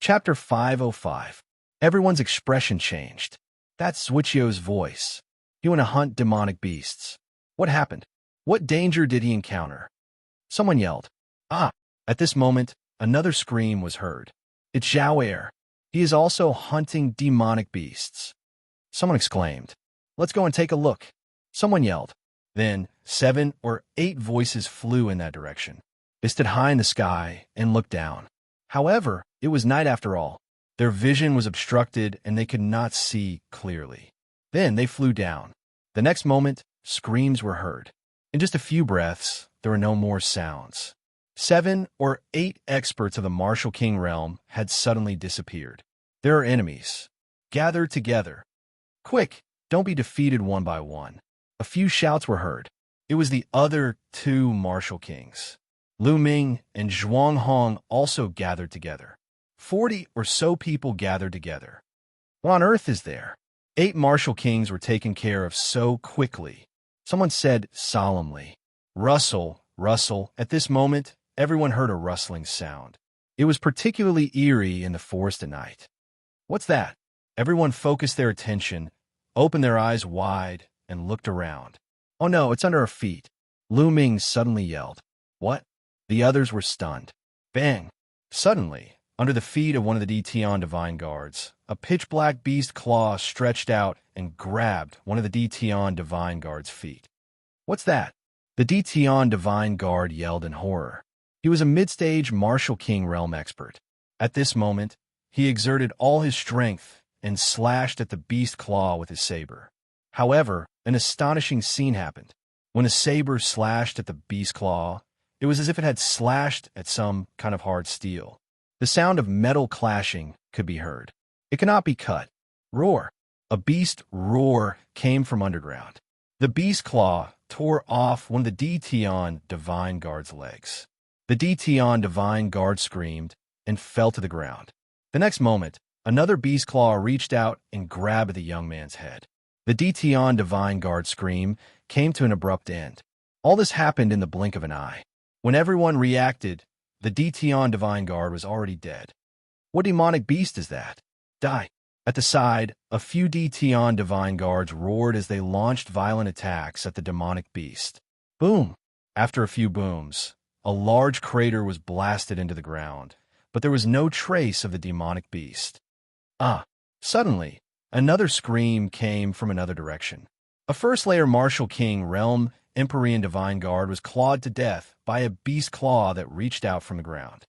Chapter 505. Everyone's expression changed. That's Wuxia's voice. He went to hunt demonic beasts. What happened? What danger did he encounter? Someone yelled. Ah! At this moment, another scream was heard. It's Xiao. He is also hunting demonic beasts. Someone exclaimed. Let's go and take a look. Someone yelled. Then 7 or 8 voices flew in that direction. They stood high in the sky and looked down. However, it was night after all. Their vision was obstructed and they could not see clearly. Then they flew down. The next moment, screams were heard. In just a few breaths, there were no more sounds. 7 or 8 experts of the Martial King realm had suddenly disappeared. There are enemies. Gather together. Quick, don't be defeated one by one. A few shouts were heard. It was the other 2 Martial Kings. Lu Ming and Zhuang Hong also gathered together. 40 or so people gathered together. What on earth is there? 8 Martial Kings were taken care of so quickly. Someone said solemnly, Rustle, rustle. At this moment, everyone heard a rustling sound. It was particularly eerie in the forest at night. What's that? Everyone focused their attention, opened their eyes wide, and looked around. Oh no, it's under our feet. Lu Ming suddenly yelled. What? The others were stunned. Bang! Suddenly, under the feet of one of the Dtian Divine Guards, a pitch-black beast claw stretched out and grabbed one of the Dtian Divine Guard's feet. What's that? The Dtian Divine Guard yelled in horror. He was a mid-stage Martial King realm expert. At this moment, he exerted all his strength and slashed at the beast claw with his saber. However, an astonishing scene happened. When a saber slashed at the beast claw, it was as if it had slashed at some kind of hard steel. The sound of metal clashing could be heard. It cannot be cut. Roar. A beast roar came from underground. The beast claw tore off one of the Dtian Divine Guard's legs. The Dtian Divine Guard screamed and fell to the ground. The next moment, another beast claw reached out and grabbed the young man's head. The Dtian Divine Guard scream came to an abrupt end. All this happened in the blink of an eye. When everyone reacted, the Dtian Divine Guard was already dead. What demonic beast is that? Die. At the side, a few Dtian Divine Guards roared as they launched violent attacks at the demonic beast. Boom! After a few booms, a large crater was blasted into the ground, but there was no trace of the demonic beast. Ah! Suddenly, another scream came from another direction. A first-layer Martial King realm Empyrean Divine Guard was clawed to death by a beast claw that reached out from the ground.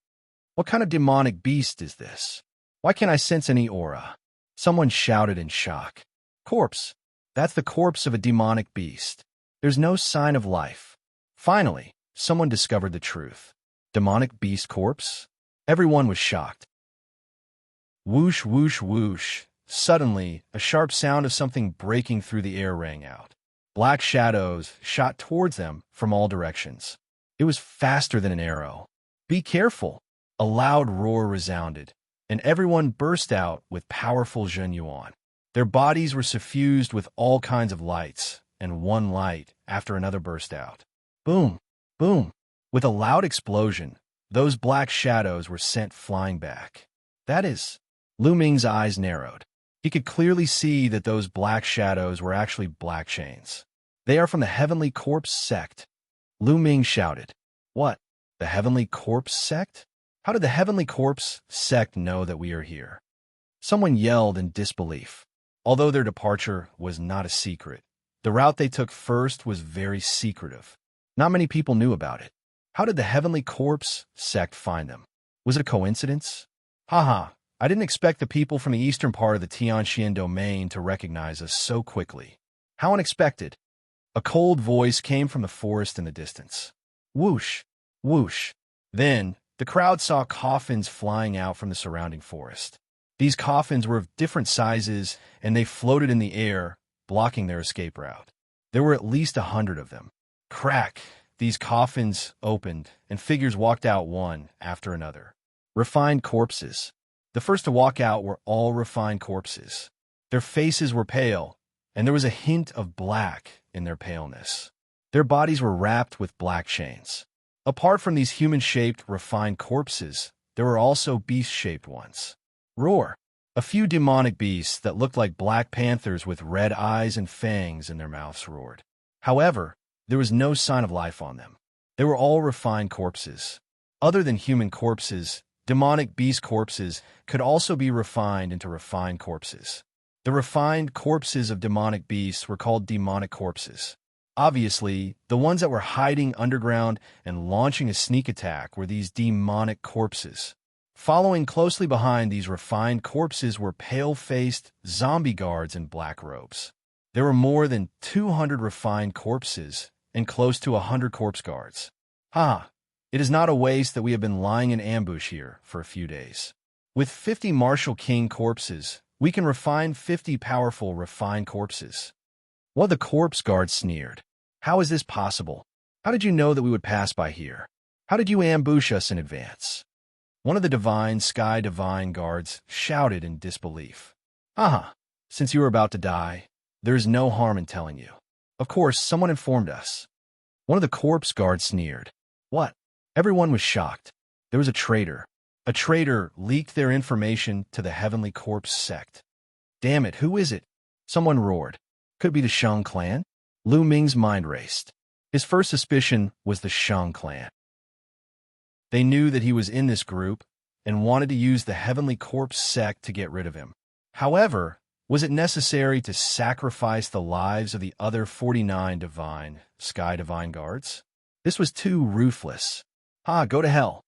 What kind of demonic beast is this? Why can't I sense any aura? Someone shouted in shock. Corpse. That's the corpse of a demonic beast. There's no sign of life. Finally, someone discovered the truth. Demonic beast corpse? Everyone was shocked. Whoosh, whoosh, whoosh. Suddenly, a sharp sound of something breaking through the air rang out. Black shadows shot towards them from all directions. It was faster than an arrow. Be careful! A loud roar resounded, and everyone burst out with powerful Zhen Yuan. Their bodies were suffused with all kinds of lights, and one light after another burst out. Boom! Boom! With a loud explosion, those black shadows were sent flying back. That is, Lu Ming's eyes narrowed. He could clearly see that those black shadows were actually black chains. They are from the Heavenly Corpse sect. Lu Ming shouted. What? The Heavenly Corpse sect? How did the Heavenly Corpse sect know that we are here? Someone yelled in disbelief. Although their departure was not a secret, the route they took first was very secretive. Not many people knew about it. How did the Heavenly Corpse sect find them? Was it a coincidence? Haha, I didn't expect the people from the eastern part of the Tianxian domain to recognize us so quickly. How unexpected. A cold voice came from the forest in the distance. Whoosh, whoosh. Then, the crowd saw coffins flying out from the surrounding forest. These coffins were of different sizes, and they floated in the air, blocking their escape route. There were at least 100 of them. Crack! These coffins opened, and figures walked out one after another. Refined corpses. The first to walk out were all refined corpses. Their faces were pale, and there was a hint of black in their paleness. Their bodies were wrapped with black chains. Apart from these human-shaped, refined corpses, there were also beast-shaped ones. Roar. A few demonic beasts that looked like black panthers with red eyes and fangs in their mouths roared. However, there was no sign of life on them. They were all refined corpses. Other than human corpses, demonic beast corpses could also be refined into refined corpses. The refined corpses of demonic beasts were called demonic corpses. Obviously, the ones that were hiding underground and launching a sneak attack were these demonic corpses. Following closely behind these refined corpses were pale-faced zombie guards in black robes. There were more than 200 refined corpses and close to 100 corpse guards. It is not a waste that we have been lying in ambush here for a few days. With 50 Martial King corpses, we can refine 50 powerful refined corpses. One of the corpse guards sneered. How is this possible? How did you know that we would pass by here? How did you ambush us in advance? One of the Sky Divine guards shouted in disbelief. Since you were about to die, there is no harm in telling you. Of course, someone informed us. One of the corpse guards sneered. What? Everyone was shocked. There was a traitor. A traitor leaked their information to the Heavenly Corpse sect. Damn it, who is it? Someone roared. Could it be the Shang clan? Lu Ming's mind raced. His first suspicion was the Shang clan. They knew that he was in this group and wanted to use the Heavenly Corpse sect to get rid of him. However, was it necessary to sacrifice the lives of the other 49 Sky Divine guards? This was too ruthless. Go to hell.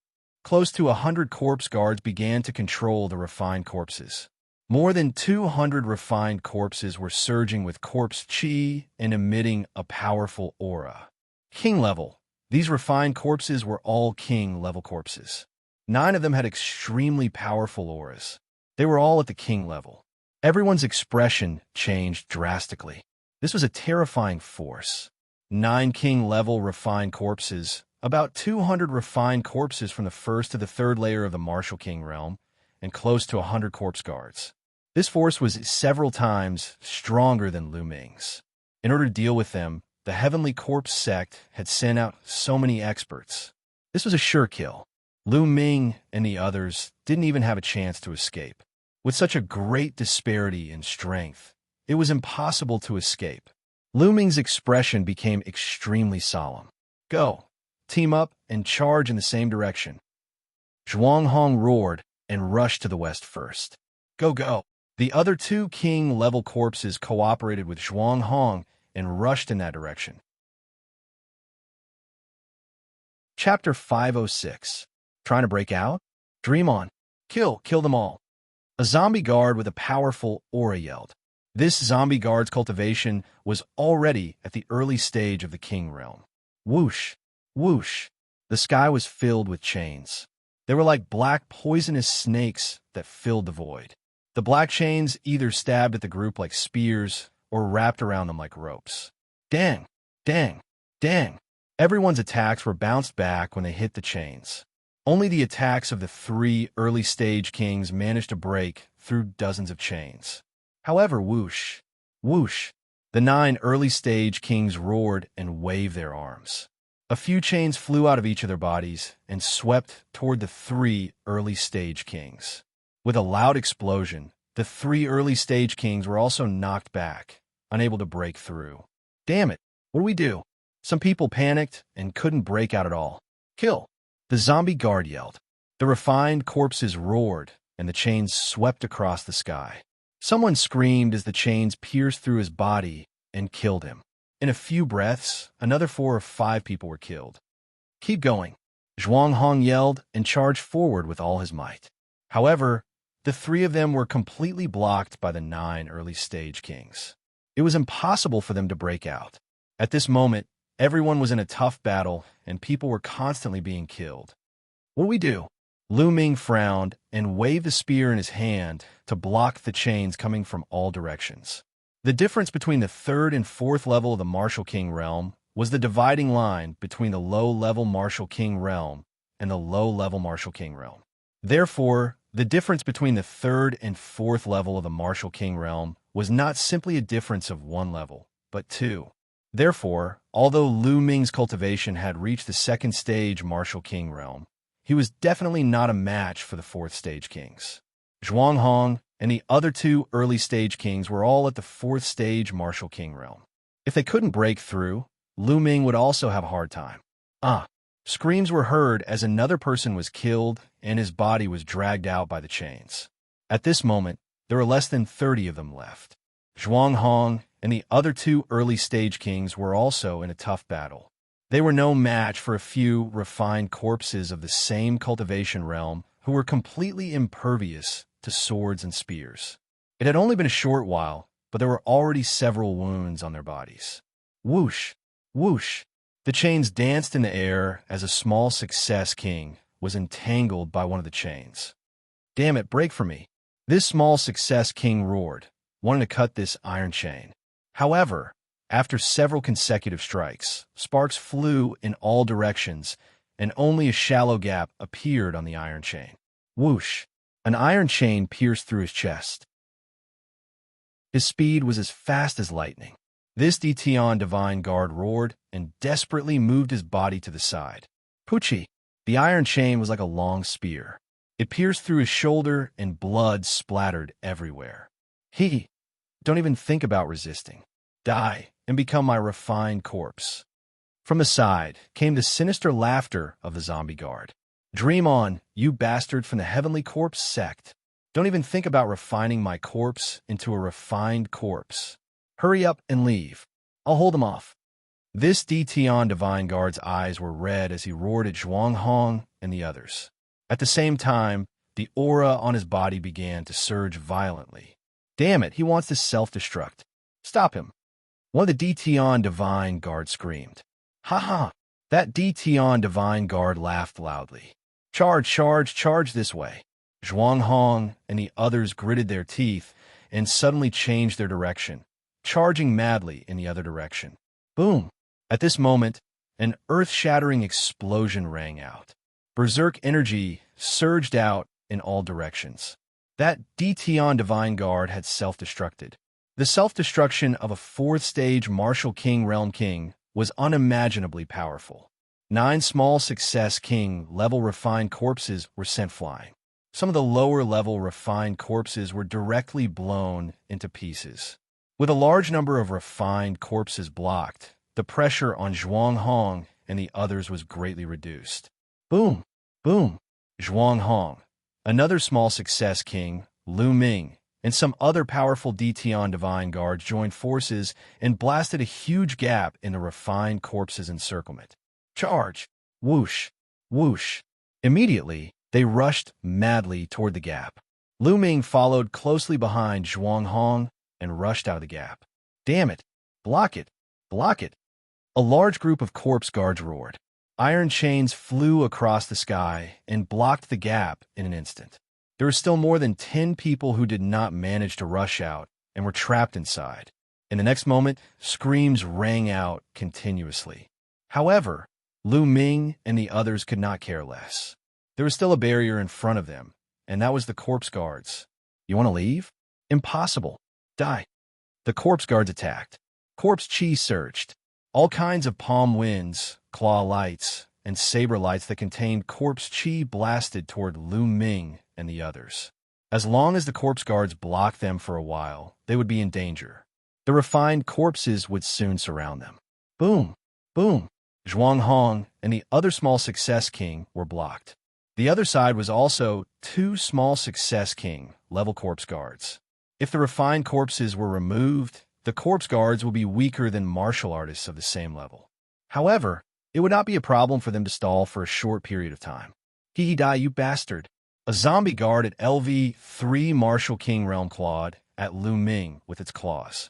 Close to 100 corpse guards began to control the refined corpses. More than 200 refined corpses were surging with corpse chi and emitting a powerful aura. King level. These refined corpses were all king-level corpses. 9 of them had extremely powerful auras. They were all at the king level. Everyone's expression changed drastically. This was a terrifying force. 9 king-level refined corpses, about 200 refined corpses from the first to the third layer of the Martial King realm, and close to 100 corpse guards. This force was several times stronger than Lu Ming's. In order to deal with them, the Heavenly Corpse sect had sent out so many experts. This was a sure kill. Lu Ming and the others didn't even have a chance to escape. With such a great disparity in strength, it was impossible to escape. Lu Ming's expression became extremely solemn. Go, team up, and charge in the same direction. Zhuang Hong roared and rushed to the west first. Go, go. The other 2 king-level corpses cooperated with Zhuang Hong and rushed in that direction. Chapter 506. Trying to break out? Dream on. Kill them all. A zombie guard with a powerful aura yelled. This zombie guard's cultivation was already at the early stage of the king realm. Whoosh, whoosh. The sky was filled with chains. They were like black poisonous snakes that filled the void. The black chains either stabbed at the group like spears or wrapped around them like ropes. Dang, dang, dang. Everyone's attacks were bounced back when they hit the chains. Only the attacks of the 3 early-stage kings managed to break through dozens of chains. However, whoosh, whoosh, the 9 early-stage kings roared and waved their arms. A few chains flew out of each of their bodies and swept toward the 3 early-stage kings. With a loud explosion, the 3 early-stage kings were also knocked back, unable to break through. Damn it, what do we do? Some people panicked and couldn't break out at all. Kill! The zombie guard yelled. The refined corpses roared, and the chains swept across the sky. Someone screamed as the chains pierced through his body and killed him. In a few breaths, another 4 or 5 people were killed. Keep going. Zhuang Hong yelled and charged forward with all his might. However, the 3 of them were completely blocked by the 9 early-stage kings. It was impossible for them to break out. At this moment, everyone was in a tough battle, and people were constantly being killed. What do we do? Lu Ming frowned and waved the spear in his hand to block the chains coming from all directions. The difference between the 3rd and 4th level of the Martial King realm was the dividing line between the low-level Martial King realm and the low-level Martial King realm. Therefore, the difference between the 3rd and 4th level of the Martial King realm was not simply a difference of 1 level, but 2. Therefore, although Lu Ming's cultivation had reached the 2nd stage Martial King realm, he was definitely not a match for the 4th stage kings. Zhuanghong and the other two early-stage kings were all at the fourth-stage martial king realm. If they couldn't break through, Lu Ming would also have a hard time. Screams were heard as another person was killed and his body was dragged out by the chains. At this moment, there were less than 30 of them left. Zhuanghong and the other two early-stage kings were also in a tough battle. They were no match for a few refined corpses of the same cultivation realm who were completely impervious to swords and spears. It had only been a short while, but there were already several wounds on their bodies. Whoosh! Whoosh! The chains danced in the air as a small success king was entangled by one of the chains. Damn it, break for me! This small success king roared, wanting to cut this iron chain. However, after several consecutive strikes, sparks flew in all directions, and only a shallow gap appeared on the iron chain. Whoosh! An iron chain pierced through his chest. His speed was as fast as lightning. This Dtion divine guard roared and desperately moved his body to the side. Pucci! The iron chain was like a long spear. It pierced through his shoulder and blood splattered everywhere. Don't even think about resisting. Die and become my refined corpse. From the side came the sinister laughter of the zombie guard. Dream on, you bastard from the Heavenly Corpse sect. Don't even think about refining my corpse into a refined corpse. Hurry up and leave. I'll hold them off. This Dtion divine guard's eyes were red as he roared at Zhuanghong and the others. At the same time, the aura on his body began to surge violently. Damn it, he wants to self-destruct. Stop him. One of the Dtion divine guard screamed. Ha ha! That Dtion divine guard laughed loudly. Charge, charge, charge this way. Zhuanghong and the others gritted their teeth and suddenly changed their direction, charging madly in the other direction. Boom! At this moment, an earth-shattering explosion rang out. Berserk energy surged out in all directions. That Dtion divine guard had self-destructed. The self-destruction of a fourth-stage martial king realm king was unimaginably powerful. 9 small success king level refined corpses were sent flying. Some of the lower level refined corpses were directly blown into pieces. With a large number of refined corpses blocked, the pressure on Zhuanghong and the others was greatly reduced. Boom! Boom! Zhuanghong, another small success king, Lu Ming, and some other powerful Dtion divine guards joined forces and blasted a huge gap in the refined corpses' encirclement. Charge! Whoosh! Whoosh! Immediately, they rushed madly toward the gap. Lu Ming followed closely behind Zhuanghong and rushed out of the gap. Damn it! Block it! Block it! A large group of corpse guards roared. Iron chains flew across the sky and blocked the gap in an instant. There were still more than 10 people who did not manage to rush out and were trapped inside. In the next moment, screams rang out continuously. However, Lu Ming and the others could not care less. There was still a barrier in front of them, and that was the corpse guards. You want to leave? Impossible. Die. The corpse guards attacked. Corpse chi surged. All kinds of palm winds, claw lights, and saber lights that contained corpse chi blasted toward Lu Ming and the others. As long as the corpse guards blocked them for a while, they would be in danger. The refined corpses would soon surround them. Boom! Boom! Zhuanghong and the other small success king were blocked. The other side was also 2 small success king level corpse guards. If the refined corpses were removed, the corpse guards will be weaker than martial artists of the same level. However, it would not be a problem for them to stall for a short period of time. Hee die, you bastard! A zombie guard at LV3 Martial King Realm clawed at Lu Ming with its claws.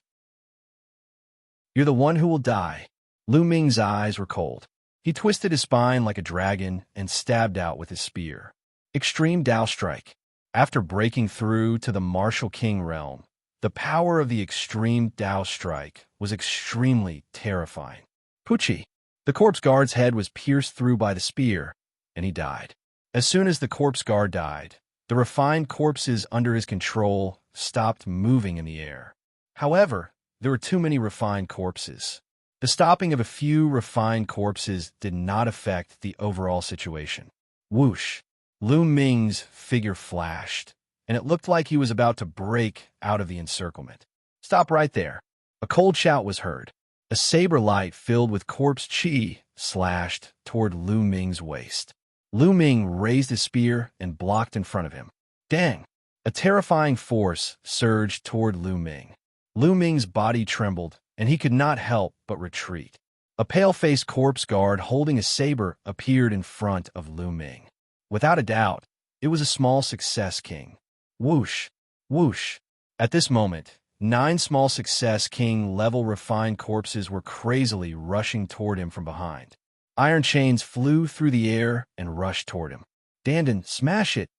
You're the one who will die. Lu Ming's eyes were cold. He twisted his spine like a dragon and stabbed out with his spear. Extreme Dao Strike. After breaking through to the Martial King realm, the power of the Extreme Dao Strike was extremely terrifying. Pucci. The corpse guard's head was pierced through by the spear, and he died. As soon as the corpse guard died, the refined corpses under his control stopped moving in the air. However, there were too many refined corpses. The stopping of a few refined corpses did not affect the overall situation. Whoosh! Lu Ming's figure flashed, and it looked like he was about to break out of the encirclement. Stop right there. A cold shout was heard. A saber light filled with corpse chi slashed toward Lu Ming's waist. Lu Ming raised his spear and blocked in front of him. Dang! A terrifying force surged toward Lu Ming. Lu Ming's body trembled, and he could not help but retreat. A pale-faced corpse guard holding a saber appeared in front of Lu Ming. Without a doubt, it was a small success king. Whoosh! Whoosh! At this moment, 9 small success king-level refined corpses were crazily rushing toward him from behind. Iron chains flew through the air and rushed toward him. Dandan, smash it!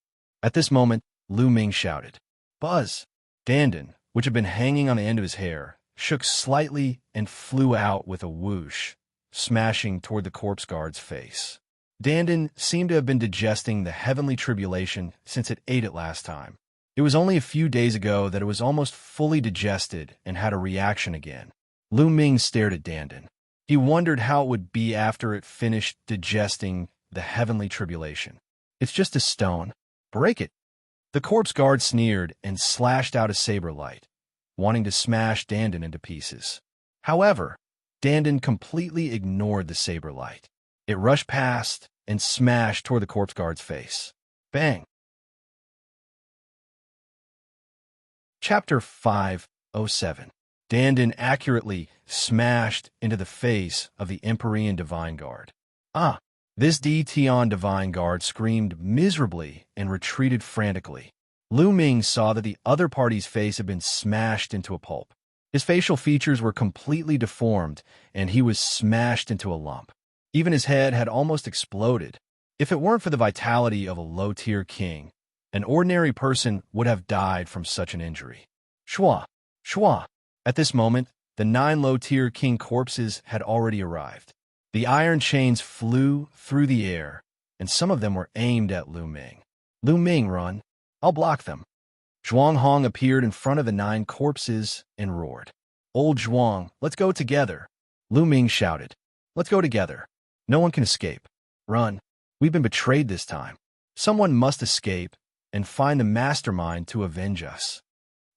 At this moment, Lu Ming shouted. Buzz! Dandan, which had been hanging on the end of his hair, shook slightly and flew out with a whoosh, smashing toward the corpse guard's face. Dandan seemed to have been digesting the heavenly tribulation since it ate it last time. It was only a few days ago that it was almost fully digested and had a reaction again. Lu Ming stared at Dandan. He wondered how it would be after it finished digesting the heavenly tribulation. It's just a stone. Break it. The corpse guard sneered and slashed out a saber light, wanting to smash Dandan into pieces. However, Dandan completely ignored the saber light. It rushed past and smashed toward the corpse guard's face. Bang! Chapter 507. Dandan accurately smashed into the face of the Empyrean Divine Guard. This Tion Divine Guard screamed miserably and retreated frantically. Lu Ming saw that the other party's face had been smashed into a pulp. His facial features were completely deformed, and he was smashed into a lump. Even his head had almost exploded. If it weren't for the vitality of a low-tier king, an ordinary person would have died from such an injury. Shua! Shua! At this moment, the 9 low-tier king corpses had already arrived. The iron chains flew through the air, and some of them were aimed at Lu Ming. Lu Ming, run! I'll block them. Zhuang Hong appeared in front of the 9 corpses and roared. Old Zhuang, let's go together. Lu Ming shouted. Let's go together. No one can escape. Run. We've been betrayed this time. Someone must escape and find the mastermind to avenge us.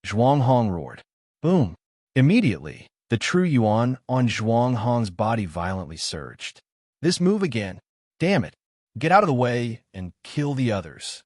Zhuang Hong roared. Boom. Immediately, the true yuan on Zhuang Hong's body violently surged. This move again. Damn it. Get out of the way and kill the others.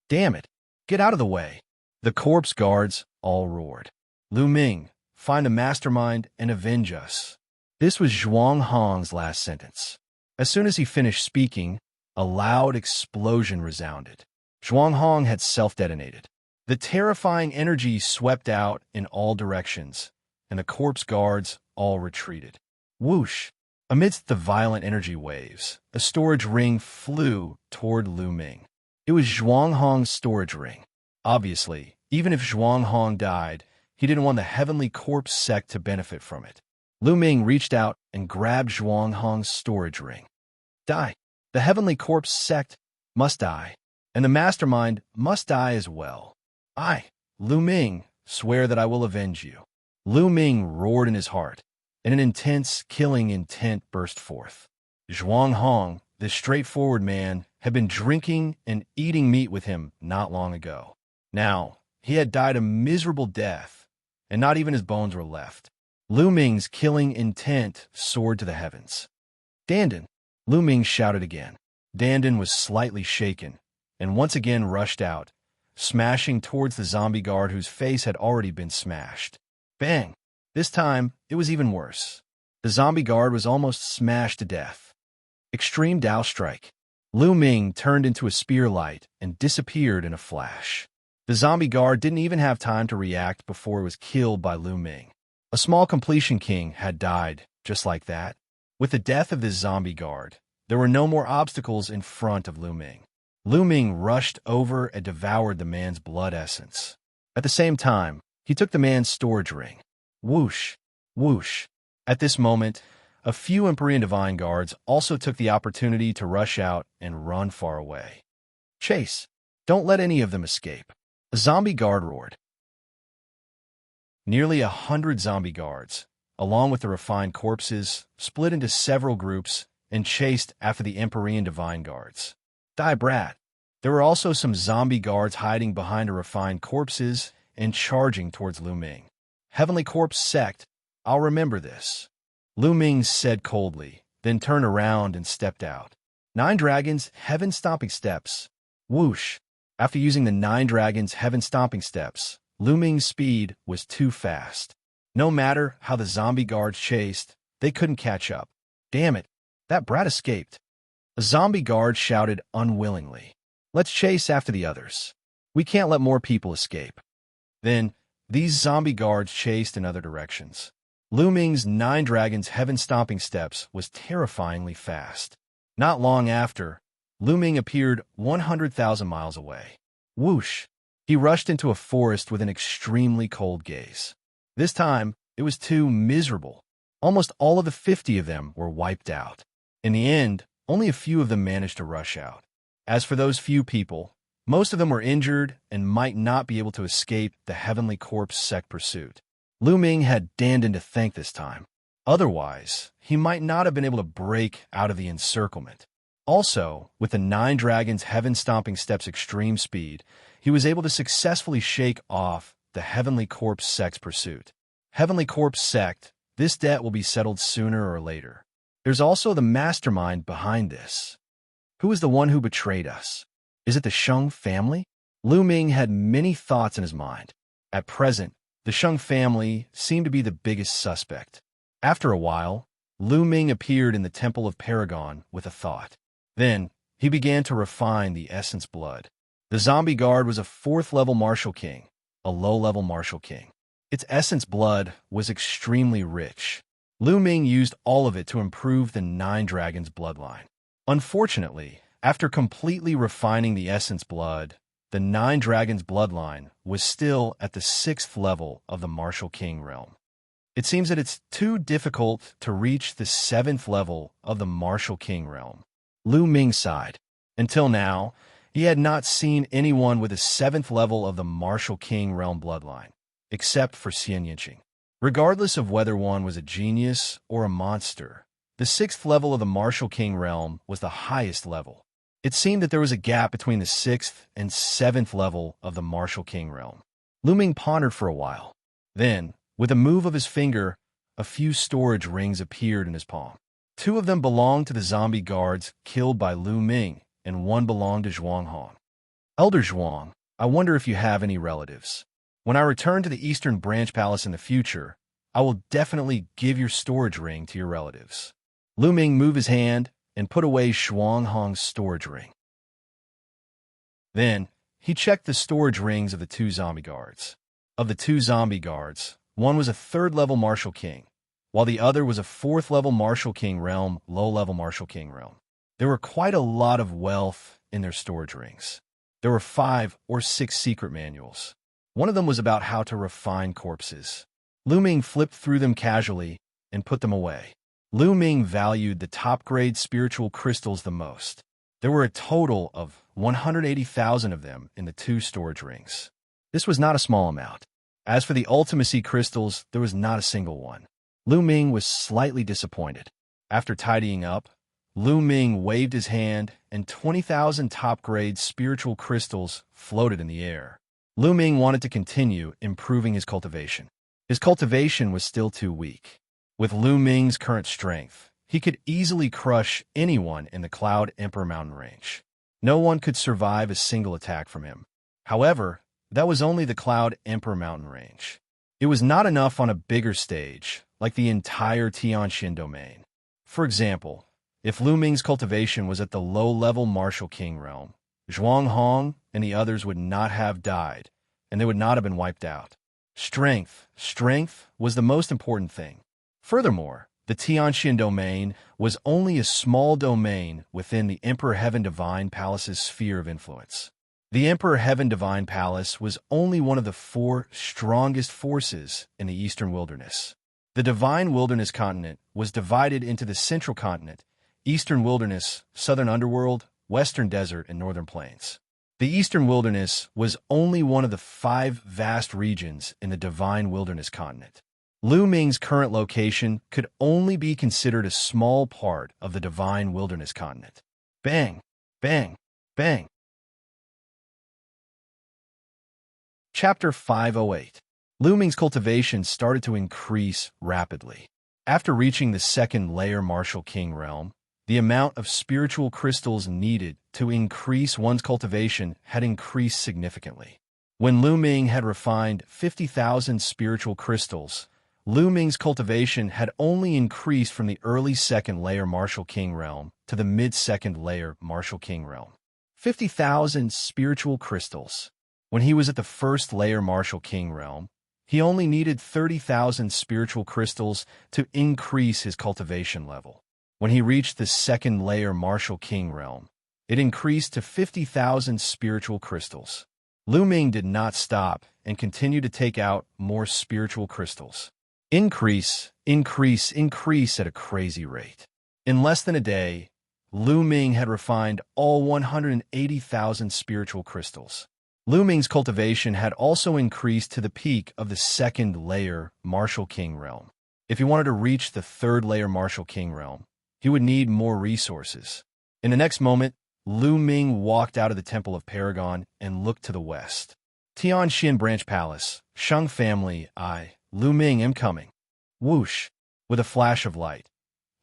Damn it. Get out of the way. The corpse guards all roared. Lu Ming, find the mastermind and avenge us. This was Zhuang Hong's last sentence. As soon as he finished speaking, a loud explosion resounded. Zhuang Hong had self-detonated. The terrifying energy swept out in all directions, and the corpse guards all retreated. Whoosh! Amidst the violent energy waves, a storage ring flew toward Lu Ming. It was Zhuang Hong's storage ring. Obviously, even if Zhuang Hong died, he didn't want the heavenly corpse sect to benefit from it. Lu Ming reached out and grabbed Zhuang Hong's storage ring. Die. The heavenly corpse sect must die, and the mastermind must die as well. I, Lu Ming, swear that I will avenge you. Lu Ming roared in his heart, and an intense, killing intent burst forth. Zhuang Hong, this straightforward man, had been drinking and eating meat with him not long ago. Now, he had died a miserable death, and not even his bones were left. Lu Ming's killing intent soared to the heavens. Dandan! Lu Ming shouted again. Dandan was slightly shaken, and once again rushed out, smashing towards the zombie guard whose face had already been smashed. Bang! This time, it was even worse. The zombie guard was almost smashed to death. Extreme Dao Strike. Lu Ming turned into a spear light and disappeared in a flash. The zombie guard didn't even have time to react before it was killed by Lu Ming. A small completion king had died, just like that. With the death of this zombie guard, there were no more obstacles in front of Lu Ming. Lu Ming rushed over and devoured the man's blood essence. At the same time, he took the man's storage ring. Whoosh! Whoosh! At this moment, a few Empyrean Divine Guards also took the opportunity to rush out and run far away. Chase! Don't let any of them escape. A zombie guard roared. Nearly 100 zombie guards, along with the refined corpses, split into several groups and chased after the Empyrean Divine Guards. Die, brat! There were also some zombie guards hiding behind a refined corpses and charging towards Lu Ming. Heavenly Corpse Sect, I'll remember this, Lu Ming said coldly, then turned around and stepped out. 9 Dragons, Heaven Stomping Steps. Whoosh. After using the 9 Dragons, Heaven Stomping Steps, Lu Ming's speed was too fast. No matter how the zombie guards chased, they couldn't catch up. Damn it, that brat escaped. A zombie guard shouted unwillingly. Let's chase after the others. We can't let more people escape. Then, these zombie guards chased in other directions. Lu Ming's 9 Dragons' Heaven Stomping Steps was terrifyingly fast. Not long after, Lu Ming appeared 100,000 miles away. Whoosh! He rushed into a forest with an extremely cold gaze. This time, it was too miserable. Almost all of the 50 of them were wiped out. In the end, only a few of them managed to rush out. As for those few people, most of them were injured and might not be able to escape the Heavenly Corpse Sect pursuit. Lu Ming had Dandan to thank this time. Otherwise, he might not have been able to break out of the encirclement. Also, with the 9 Dragons' Heaven Stomping Steps extreme speed, he was able to successfully shake off the Heavenly Corpse Sect's pursuit. Heavenly Corpse Sect, this debt will be settled sooner or later. There's also the mastermind behind this. Who is the one who betrayed us? Is it the Sheng family? Lu Ming had many thoughts in his mind. At present, the Sheng family seemed to be the biggest suspect. After a while, Lu Ming appeared in the Temple of Paragon with a thought. Then, he began to refine the essence blood. The zombie guard was a 4th-level martial king, a low-level martial king. Its essence blood was extremely rich. Lu Ming used all of it to improve the 9 Dragons' bloodline. Unfortunately, after completely refining the essence blood, the 9 Dragons' bloodline was still at the 6th level of the Martial King realm. It seems that it's too difficult to reach the 7th level of the Martial King realm. Lu Ming sighed. Until now, he had not seen anyone with a 7th level of the Martial King realm bloodline, except for Xianxia. Regardless of whether one was a genius or a monster, the 6th level of the Martial King realm was the highest level. It seemed that there was a gap between the 6th and 7th level of the Martial King realm. Lu Ming pondered for a while. Then, with a move of his finger, a few storage rings appeared in his palm. 2 of them belonged to the zombie guards killed by Lu Ming, and 1 belonged to Zhuanghong. Elder Zhuang, I wonder if you have any relatives. When I return to the Eastern Branch Palace in the future, I will definitely give your storage ring to your relatives. Lu Ming moved his hand and put away Zhuanghong's storage ring. Then, he checked the storage rings of the 2 zombie guards. Of the 2 zombie guards, one was a 3rd-level Martial King, while the other was a 4th-level Martial King realm, low-level Martial King realm. There were quite a lot of wealth in their storage rings. There were 5 or 6 secret manuals. One of them was about how to refine corpses. Lu Ming flipped through them casually and put them away. Lu Ming valued the top-grade spiritual crystals the most. There were a total of 180,000 of them in the 2 storage rings. This was not a small amount. As for the ultimacy crystals, there was not a single one. Lu Ming was slightly disappointed. After tidying up, Lu Ming waved his hand, and 20,000 top-grade spiritual crystals floated in the air. Lu Ming wanted to continue improving his cultivation. His cultivation was still too weak. With Lu Ming's current strength, he could easily crush anyone in the Cloud Emperor Mountain range. No one could survive a single attack from him. However, that was only the Cloud Emperor Mountain range. It was not enough on a bigger stage, like the entire Xianxia domain. For example, if Lu Ming's cultivation was at the low-level Martial King realm, Zhuanghong and the others would not have died, and they would not have been wiped out. Strength was the most important thing. Furthermore, the Xianxia domain was only a small domain within the Emperor Heaven Divine Palace's sphere of influence. The Emperor Heaven Divine Palace was only one of the 4 strongest forces in the Eastern Wilderness. The Divine Wilderness continent was divided into the Central Continent, Eastern Wilderness, Southern Underworld, Western Desert, and Northern Plains. The Eastern Wilderness was only one of the 5 vast regions in the Divine Wilderness continent. Lu Ming's current location could only be considered a small part of the Divine Wilderness continent. Bang! Bang! Bang! Chapter 508. Lu Ming's cultivation started to increase rapidly. After reaching the second layer Martial King realm, the amount of spiritual crystals needed to increase one's cultivation had increased significantly. When Lu Ming had refined 50,000 spiritual crystals, Lu Ming's cultivation had only increased from the early second layer Martial King realm to the mid-second layer Martial King realm. 50,000 spiritual crystals. When he was at the first layer Martial King realm, he only needed 30,000 spiritual crystals to increase his cultivation level. When he reached the second layer Martial King realm, it increased to 50,000 spiritual crystals. Lu Ming did not stop and continued to take out more spiritual crystals. Increase at a crazy rate. In less than a day, Lu Ming had refined all 180,000 spiritual crystals. Lu Ming's cultivation had also increased to the peak of the second layer Martial King realm. If he wanted to reach the third layer Martial King realm, he would need more resources. In the next moment, Lu Ming walked out of the Temple of Paragon and looked to the west. Xianxia Branch Palace, Sheng family, Lu Ming am coming. Whoosh! With a flash of light,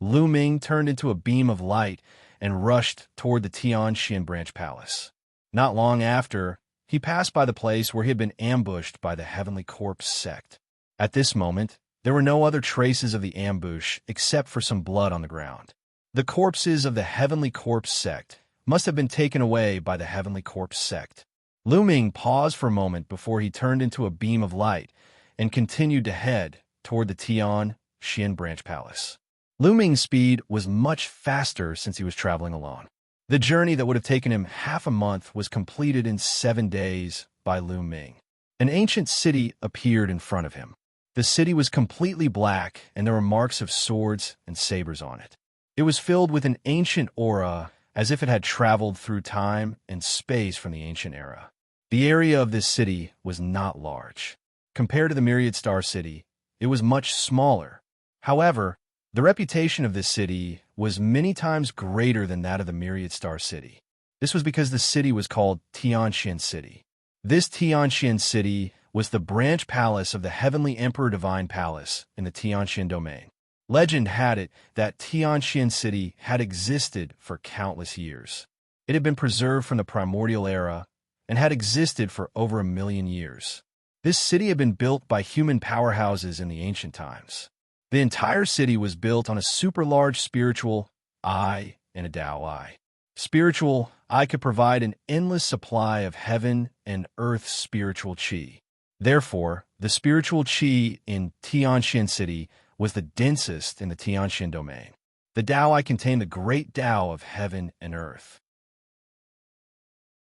Lu Ming turned into a beam of light and rushed toward the Xianxia Branch Palace. Not long after, he passed by the place where he had been ambushed by the Heavenly Corpse sect. At this moment, there were no other traces of the ambush except for some blood on the ground. The corpses of the Heavenly Corpse sect must have been taken away by the Heavenly Corpse sect. Lu Ming paused for a moment before he turned into a beam of light and continued to head toward the Xianxia Branch Palace. Lu Ming's speed was much faster since he was traveling alone. The journey that would have taken him half a month was completed in 7 days by Lu Ming. An ancient city appeared in front of him. The city was completely black, and there were marks of swords and sabers on it. It was filled with an ancient aura, as if it had traveled through time and space from the ancient era. The area of this city was not large. Compared to the Myriad Star City, it was much smaller. However, the reputation of this city was many times greater than that of the Myriad Star City. This was because the city was called Xianxia City. This Xianxia City was the branch palace of the Heavenly Emperor Divine Palace in the Xianxia domain. Legend had it that Xianxia City had existed for countless years. It had been preserved from the primordial era and had existed for over 1,000,000 years. This city had been built by human powerhouses in the ancient times. The entire city was built on a super large spiritual eye and a Tao eye. Spiritual eye could provide an endless supply of heaven and earth spiritual qi. Therefore, the spiritual qi in Xianxia City was the densest in the Xianxia domain. The Tao eye contained the great Tao of heaven and earth.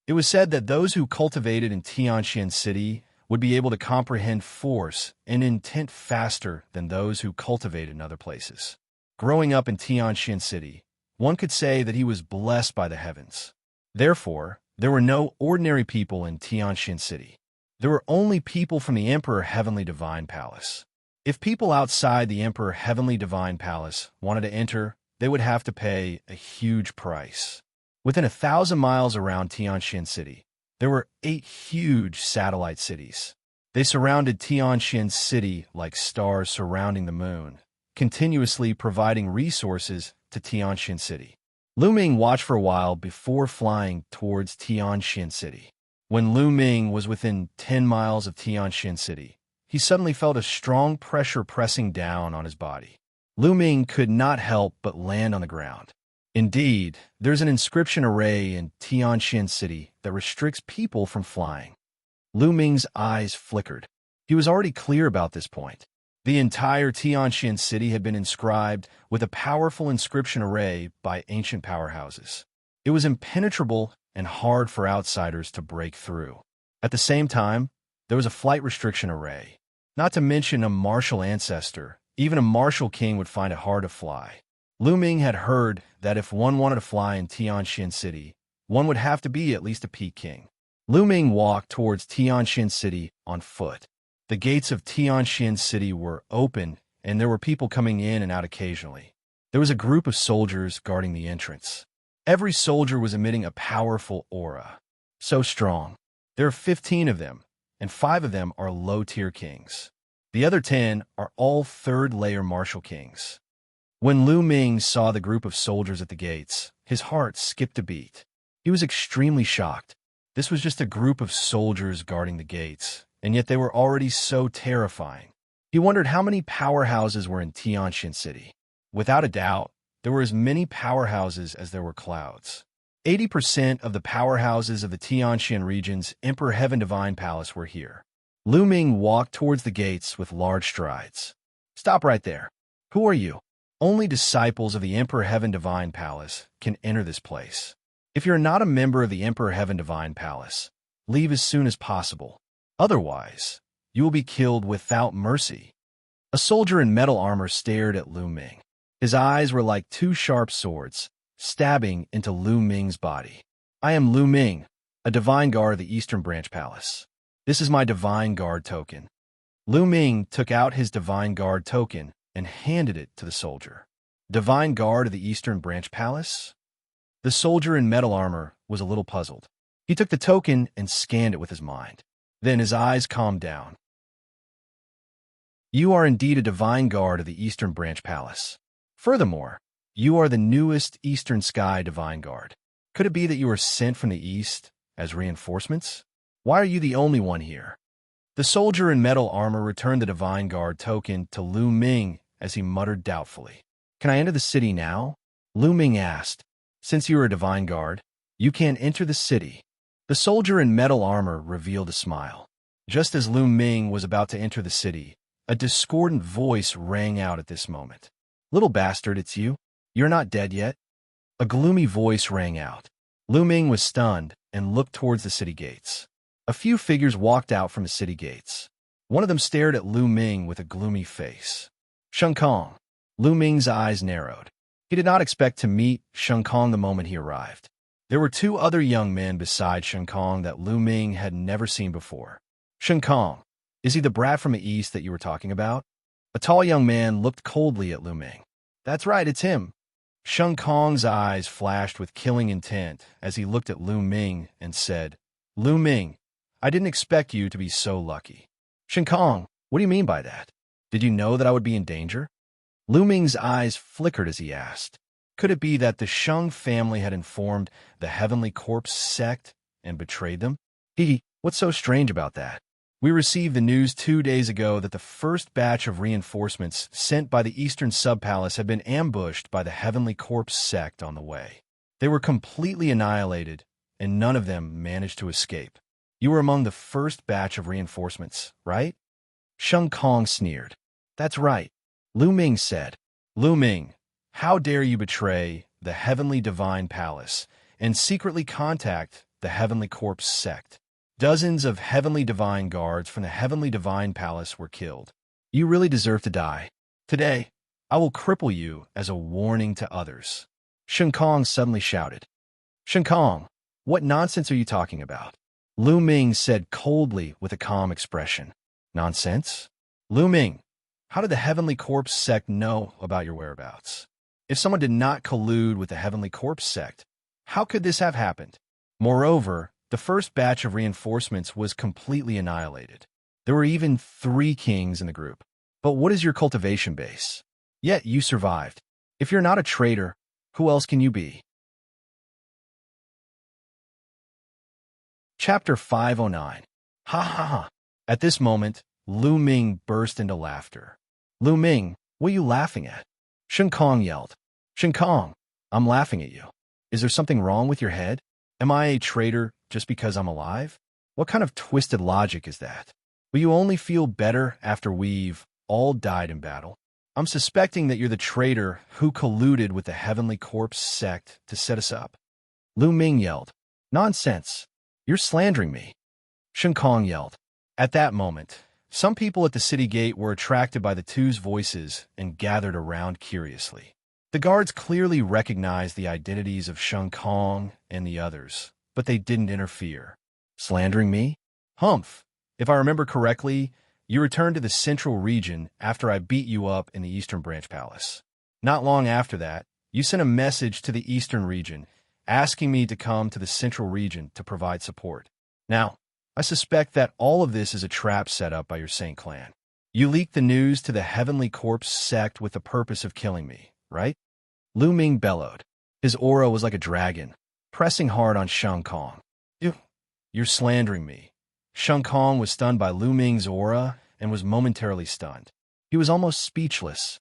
It was said that those who cultivated in Xianxia City would be able to comprehend force and intent faster than those who cultivated in other places. Growing up in Xianxia City, one could say that he was blessed by the heavens. Therefore, there were no ordinary people in Xianxia City. There were only people from the Emperor Heavenly Divine Palace. If people outside the Emperor Heavenly Divine Palace wanted to enter, they would have to pay a huge price. Within 1,000 miles around Xianxia City, there were 8 huge satellite cities. They surrounded Xianxia City like stars surrounding the moon, continuously providing resources to Xianxia City. Lu Ming watched for a while before flying towards Xianxia City. When Lu Ming was within 10 miles of Xianxia City, he suddenly felt a strong pressure pressing down on his body. Lu Ming could not help but land on the ground. Indeed, there's an inscription array in Xianxia City that restricts people from flying. Lu Ming's eyes flickered. He was already clear about this point. The entire Xianxia City had been inscribed with a powerful inscription array by ancient powerhouses. It was impenetrable and hard for outsiders to break through. At the same time, there was a flight restriction array. Not to mention a martial ancestor, even a martial king would find it hard to fly. Lu Ming had heard that if one wanted to fly in Xianxia City, one would have to be at least a peak king. Lu Ming walked towards Xianxia City on foot. The gates of Xianxia City were open, and there were people coming in and out occasionally. There was a group of soldiers guarding the entrance. Every soldier was emitting a powerful aura. So strong. There were 15 of them, and 5 of them are low-tier kings. The other 10 are all third-layer martial kings. When Lu Ming saw the group of soldiers at the gates, his heart skipped a beat. He was extremely shocked. This was just a group of soldiers guarding the gates, and yet they were already so terrifying. He wondered how many powerhouses were in Xianxia City. Without a doubt, there were as many powerhouses as there were clouds. 80% of the powerhouses of the Xianxia region's Emperor Heaven Divine Palace were here. Lu Ming walked towards the gates with large strides. "Stop right there. Who are you?" "Only disciples of the Emperor Heaven Divine Palace can enter this place. If you're not a member of the Emperor Heaven Divine Palace, leave as soon as possible. Otherwise, you will be killed without mercy." A soldier in metal armor stared at Lu Ming. His eyes were like 2 sharp swords, stabbing into Lu Ming's body. "I am Lu Ming, a Divine Guard of the Eastern Branch Palace. This is my Divine Guard token." Lu Ming took out his Divine Guard token and handed it to the soldier. "Divine Guard of the Eastern Branch Palace?" The soldier in metal armor was a little puzzled. He took the token and scanned it with his mind. Then his eyes calmed down. "You are indeed a Divine Guard of the Eastern Branch Palace. Furthermore, you are the newest Eastern Sky Divine Guard. Could it be that you were sent from the East as reinforcements? Why are you the only one here?" The soldier in metal armor returned the Divine Guard token to Lu Ming as he muttered doubtfully. "Can I enter the city now?" Lu Ming asked. "Since you are a Divine Guard, you can enter the city." The soldier in metal armor revealed a smile. Just as Lu Ming was about to enter the city, a discordant voice rang out at this moment. "Little bastard, it's you? You're not dead yet?" A gloomy voice rang out. Lu Ming was stunned and looked towards the city gates. A few figures walked out from the city gates. One of them stared at Lu Ming with a gloomy face. "Sheng Kong." Lu Ming's eyes narrowed. He did not expect to meet Sheng Kong the moment he arrived. There were 2 other young men beside Sheng Kong that Lu Ming had never seen before. "Sheng Kong, is he the brat from the East that you were talking about?" A tall young man looked coldly at Lu Ming. "That's right, it's him." Sheng Kong's eyes flashed with killing intent as he looked at Lu Ming and said, "Lu Ming, I didn't expect you to be so lucky." "Sheng Kong, what do you mean by that? Did you know that I would be in danger?" Lu Ming's eyes flickered as he asked. Could it be that the Sheng family had informed the Heavenly Corpse sect and betrayed them? What's so strange about that? We received the news 2 days ago that the first batch of reinforcements sent by the Eastern Sub-Palace had been ambushed by the Heavenly Corpse sect on the way. They were completely annihilated, and none of them managed to escape. You were among the first batch of reinforcements, right? Sheng Kong sneered. "That's right," Lu Ming said. "Lu Ming, how dare you betray the Heavenly Divine Palace and secretly contact the Heavenly Corpse sect? Dozens of Heavenly Divine Guards from the Heavenly Divine Palace were killed. You really deserve to die. Today, I will cripple you as a warning to others." Sheng Kong suddenly shouted. "Sheng Kong, what nonsense are you talking about?" Lu Ming said coldly with a calm expression. "Nonsense? Lu Ming, how did the Heavenly Corpse sect know about your whereabouts? If someone did not collude with the Heavenly Corpse sect, how could this have happened? Moreover, the first batch of reinforcements was completely annihilated. There were even 3 kings in the group. But what is your cultivation base? Yet you survived. If you're not a traitor, who else can you be?" Chapter 509. Ha ha ha. At this moment, Lu Ming burst into laughter. "Lu Ming, what are you laughing at?" Sheng Kong yelled. "Sheng Kong, I'm laughing at you. Is there something wrong with your head? Am I a traitor just because I'm alive? What kind of twisted logic is that? Will you only feel better after we've all died in battle? I'm suspecting that you're the traitor who colluded with the Heavenly Corpse sect to set us up." Lu Ming yelled. "Nonsense. You're slandering me." Sheng Kong yelled. At that moment, some people at the city gate were attracted by the 2's voices and gathered around curiously. The guards clearly recognized the identities of Sheng Kong and the others, but they didn't interfere. "Slandering me? Humph. If I remember correctly, you returned to the Central region after I beat you up in the Eastern Branch Palace. Not long after that, you sent a message to the Eastern region, asking me to come to the Central region to provide support. Now, I suspect that all of this is a trap set up by your Saint clan. You leaked the news to the Heavenly Corpse sect with the purpose of killing me, right? Lu Ming bellowed. His aura was like a dragon, pressing hard on Sheng Kong. You're slandering me. Sheng Kong was stunned by Lu Ming's aura and was momentarily stunned. He was almost speechless.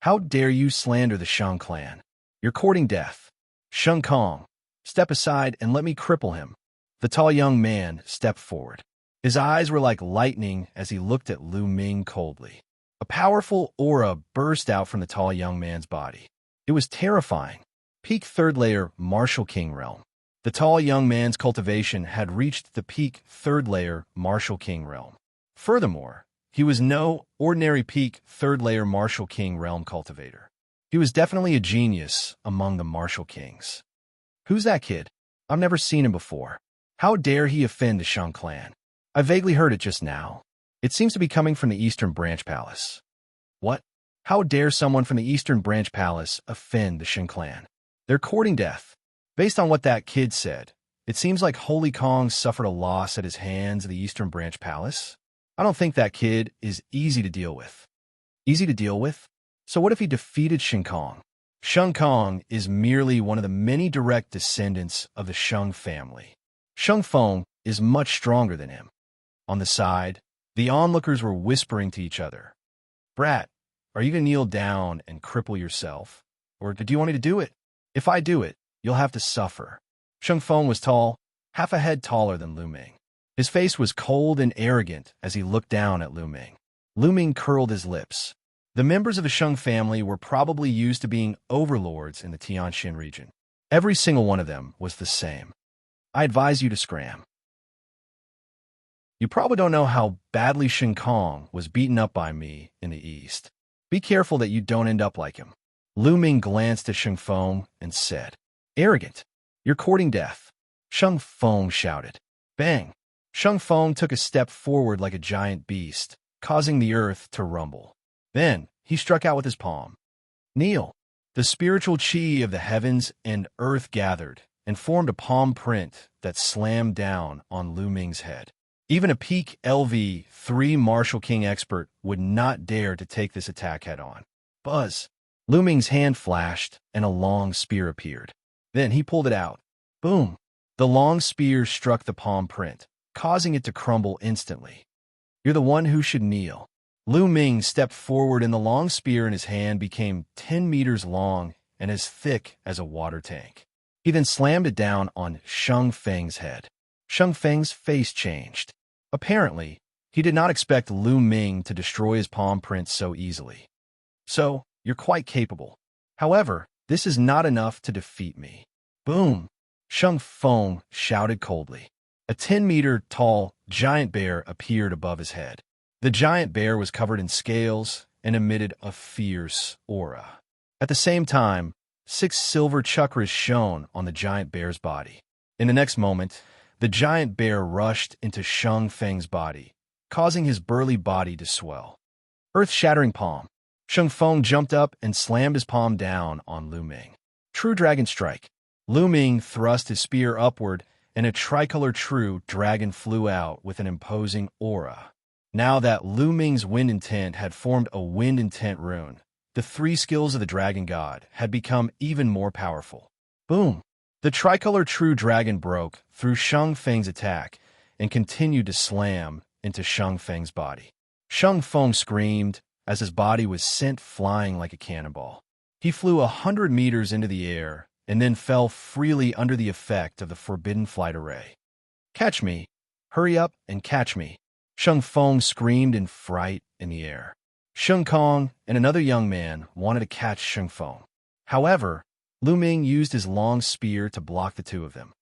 How dare you slander the Sheng clan? You're courting death. Sheng Kong, step aside and let me cripple him. The tall young man stepped forward. His eyes were like lightning as he looked at Lu Ming coldly. A powerful aura burst out from the tall young man's body. It was terrifying. Peak third layer Martial King realm. The tall young man's cultivation had reached the peak third layer Martial King realm. Furthermore, he was no ordinary peak third layer Martial King realm cultivator. He was definitely a genius among the Martial Kings. Who's that kid? I've never seen him before. How dare he offend the Sheng clan? I vaguely heard it just now. It seems to be coming from the Eastern Branch Palace. What? How dare someone from the Eastern Branch Palace offend the Sheng clan? They're courting death. Based on what that kid said, it seems like Holy Kong suffered a loss at his hands of the Eastern Branch Palace. I don't think that kid is easy to deal with. Easy to deal with? So what if he defeated Sheng Kong? Sheng Kong is merely one of the many direct descendants of the Sheng family. Sheng Feng is much stronger than him. On the side, the onlookers were whispering to each other. Brat, are you going to kneel down and cripple yourself? Or do you want me to do it? If I do it, you'll have to suffer. Sheng Feng was tall, half a head taller than Lu Ming. His face was cold and arrogant as he looked down at Lu Ming. Lu Ming curled his lips. The members of the Sheng family were probably used to being overlords in the Tianxin region. Every single one of them was the same. I advise you to scram. You probably don't know how badly Sheng Kong was beaten up by me in the East. Be careful that you don't end up like him. Lu Ming glanced at Sheng Feng and said, Arrogant. You're courting death. Sheng Feng shouted. Bang. Sheng Feng took a step forward like a giant beast, causing the earth to rumble. Then he struck out with his palm. Kneel. The spiritual chi of the heavens and earth gathered and formed a palm print that slammed down on Lu Ming's head. Even a peak LV3 Martial King expert would not dare to take this attack head-on. Buzz. Lu Ming's hand flashed, and a long spear appeared. Then he pulled it out. Boom! The long spear struck the palm print, causing it to crumble instantly. You're the one who should kneel. Lu Ming stepped forward, and the long spear in his hand became 10 meters long and as thick as a water tank. He then slammed it down on Sheng Feng's head. Sheng Feng's face changed. Apparently, he did not expect Lu Ming to destroy his palm print so easily. So, you're quite capable. However, this is not enough to defeat me. Boom! Sheng Feng shouted coldly. A 10-meter-tall giant bear appeared above his head. The giant bear was covered in scales and emitted a fierce aura. At the same time, 6 silver chakras shone on the giant bear's body. In the next moment, the giant bear rushed into Sheng Feng's body, causing his burly body to swell. Earth-shattering palm. Sheng Feng jumped up and slammed his palm down on Lu Ming. True Dragon Strike. Lu Ming thrust his spear upward, and a tricolor true dragon flew out with an imposing aura. Now that Lu Ming's wind intent had formed a wind intent rune, the 3 skills of the dragon god had become even more powerful. Boom! The tricolor true dragon broke through Sheng Feng's attack and continued to slam into Sheng Feng's body. Sheng Feng screamed as his body was sent flying like a cannonball. He flew 100 meters into the air and then fell freely under the effect of the forbidden flight array. Catch me! Hurry up and catch me! Sheng Feng screamed in fright in the air. Sheng Kong and another young man wanted to catch Sheng Feng. However, Lu Ming used his long spear to block the two of them.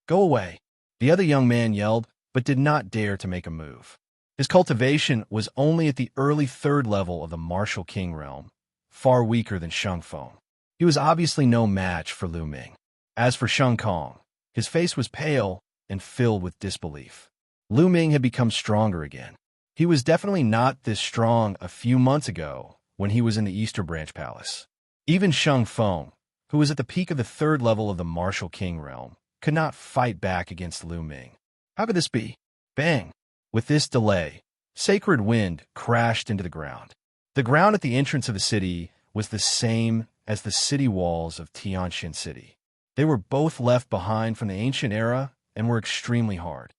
Go away! The other young man yelled, but did not dare to make a move. His cultivation was only at the early 3rd level of the Martial King realm, far weaker than Sheng Feng. He was obviously no match for Lu Ming. As for Sheng Kong, his face was pale and filled with disbelief. Lu Ming had become stronger again. He was definitely not this strong a few months ago when he was in the Eastern Branch Palace. Even Sheng Feng, who was at the peak of the 3rd level of the Martial King realm, could not fight back against Lu Ming. How could this be? Bang! With this delay, sacred wind crashed into the ground. The ground at the entrance of the city was the same as the city walls of Xianxia City. They were both left behind from the ancient era and were extremely hard.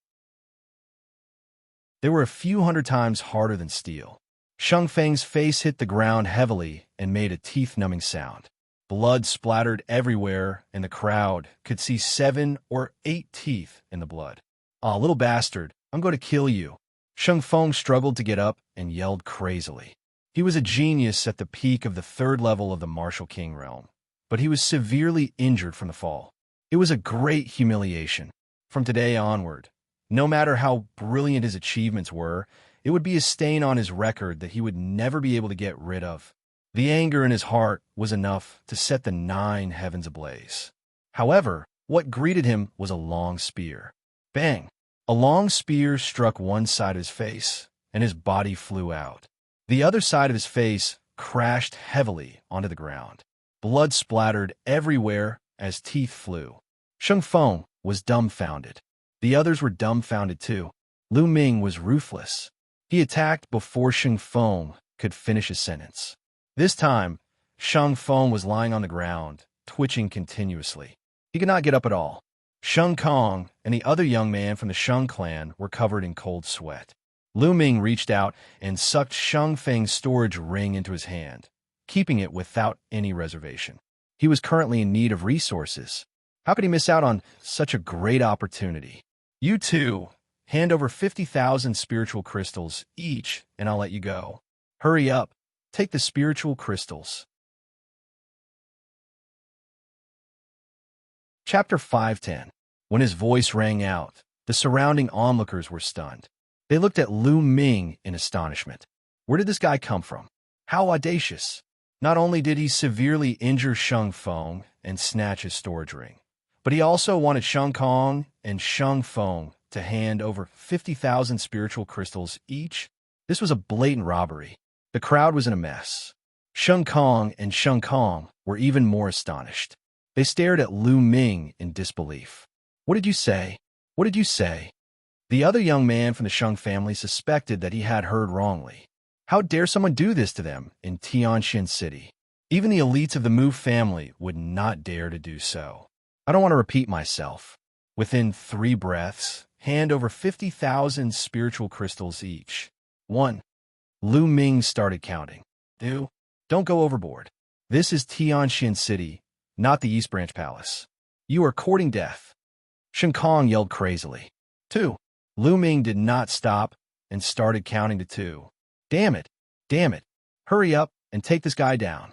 They were a few hundred times harder than steel. Sheng Feng's face hit the ground heavily and made a teeth-numbing sound. Blood splattered everywhere, and the crowd could see 7 or 8 teeth in the blood. "Ah, little bastard, I'm going to kill you." Sheng Feng struggled to get up and yelled crazily. He was a genius at the peak of the 3rd level of the Martial King realm, but he was severely injured from the fall. It was a great humiliation. From today onward, no matter how brilliant his achievements were, it would be a stain on his record that he would never be able to get rid of. The anger in his heart was enough to set the 9 heavens ablaze. However, what greeted him was a long spear. Bang! A long spear struck one side of his face, and his body flew out. The other side of his face crashed heavily onto the ground. Blood splattered everywhere as teeth flew. Sheng Feng was dumbfounded. The others were dumbfounded too. Lu Ming was ruthless. He attacked before Sheng Feng could finish his sentence. This time, Sheng Feng was lying on the ground, twitching continuously. He could not get up at all. Sheng Kong and the other young man from the Sheng clan were covered in cold sweat. Lu Ming reached out and sucked Sheng Feng's storage ring into his hand, keeping it without any reservation. He was currently in need of resources. How could he miss out on such a great opportunity? "You two, hand over 50,000 spiritual crystals each, and I'll let you go. Hurry up. Take the spiritual crystals." Chapter 510. When his voice rang out, the surrounding onlookers were stunned. They looked at Lu Ming in astonishment. Where did this guy come from? How audacious! Not only did he severely injure Sheng Feng and snatch his storage ring, but he also wanted Sheng Kong and Sheng Feng to hand over 50,000 spiritual crystals each. This was a blatant robbery. The crowd was in a mess. Sheng Kong and Sheng Kong were even more astonished. They stared at Lu Ming in disbelief. "What did you say? What did you say?" The other young man from the Sheng family suspected that he had heard wrongly. How dare someone do this to them in Xianxia City? Even the elites of the Mu family would not dare to do so. I don't want to repeat myself. Within 3 breaths, hand over 50,000 spiritual crystals each. 1. Lu Ming started counting. 2. Don't go overboard. This is Xianxia City, not the East Branch Palace. You are courting death. Sheng Kong yelled crazily. 2. Lu Ming did not stop and started counting to 2. Damn it! Damn it! Hurry up and take this guy down.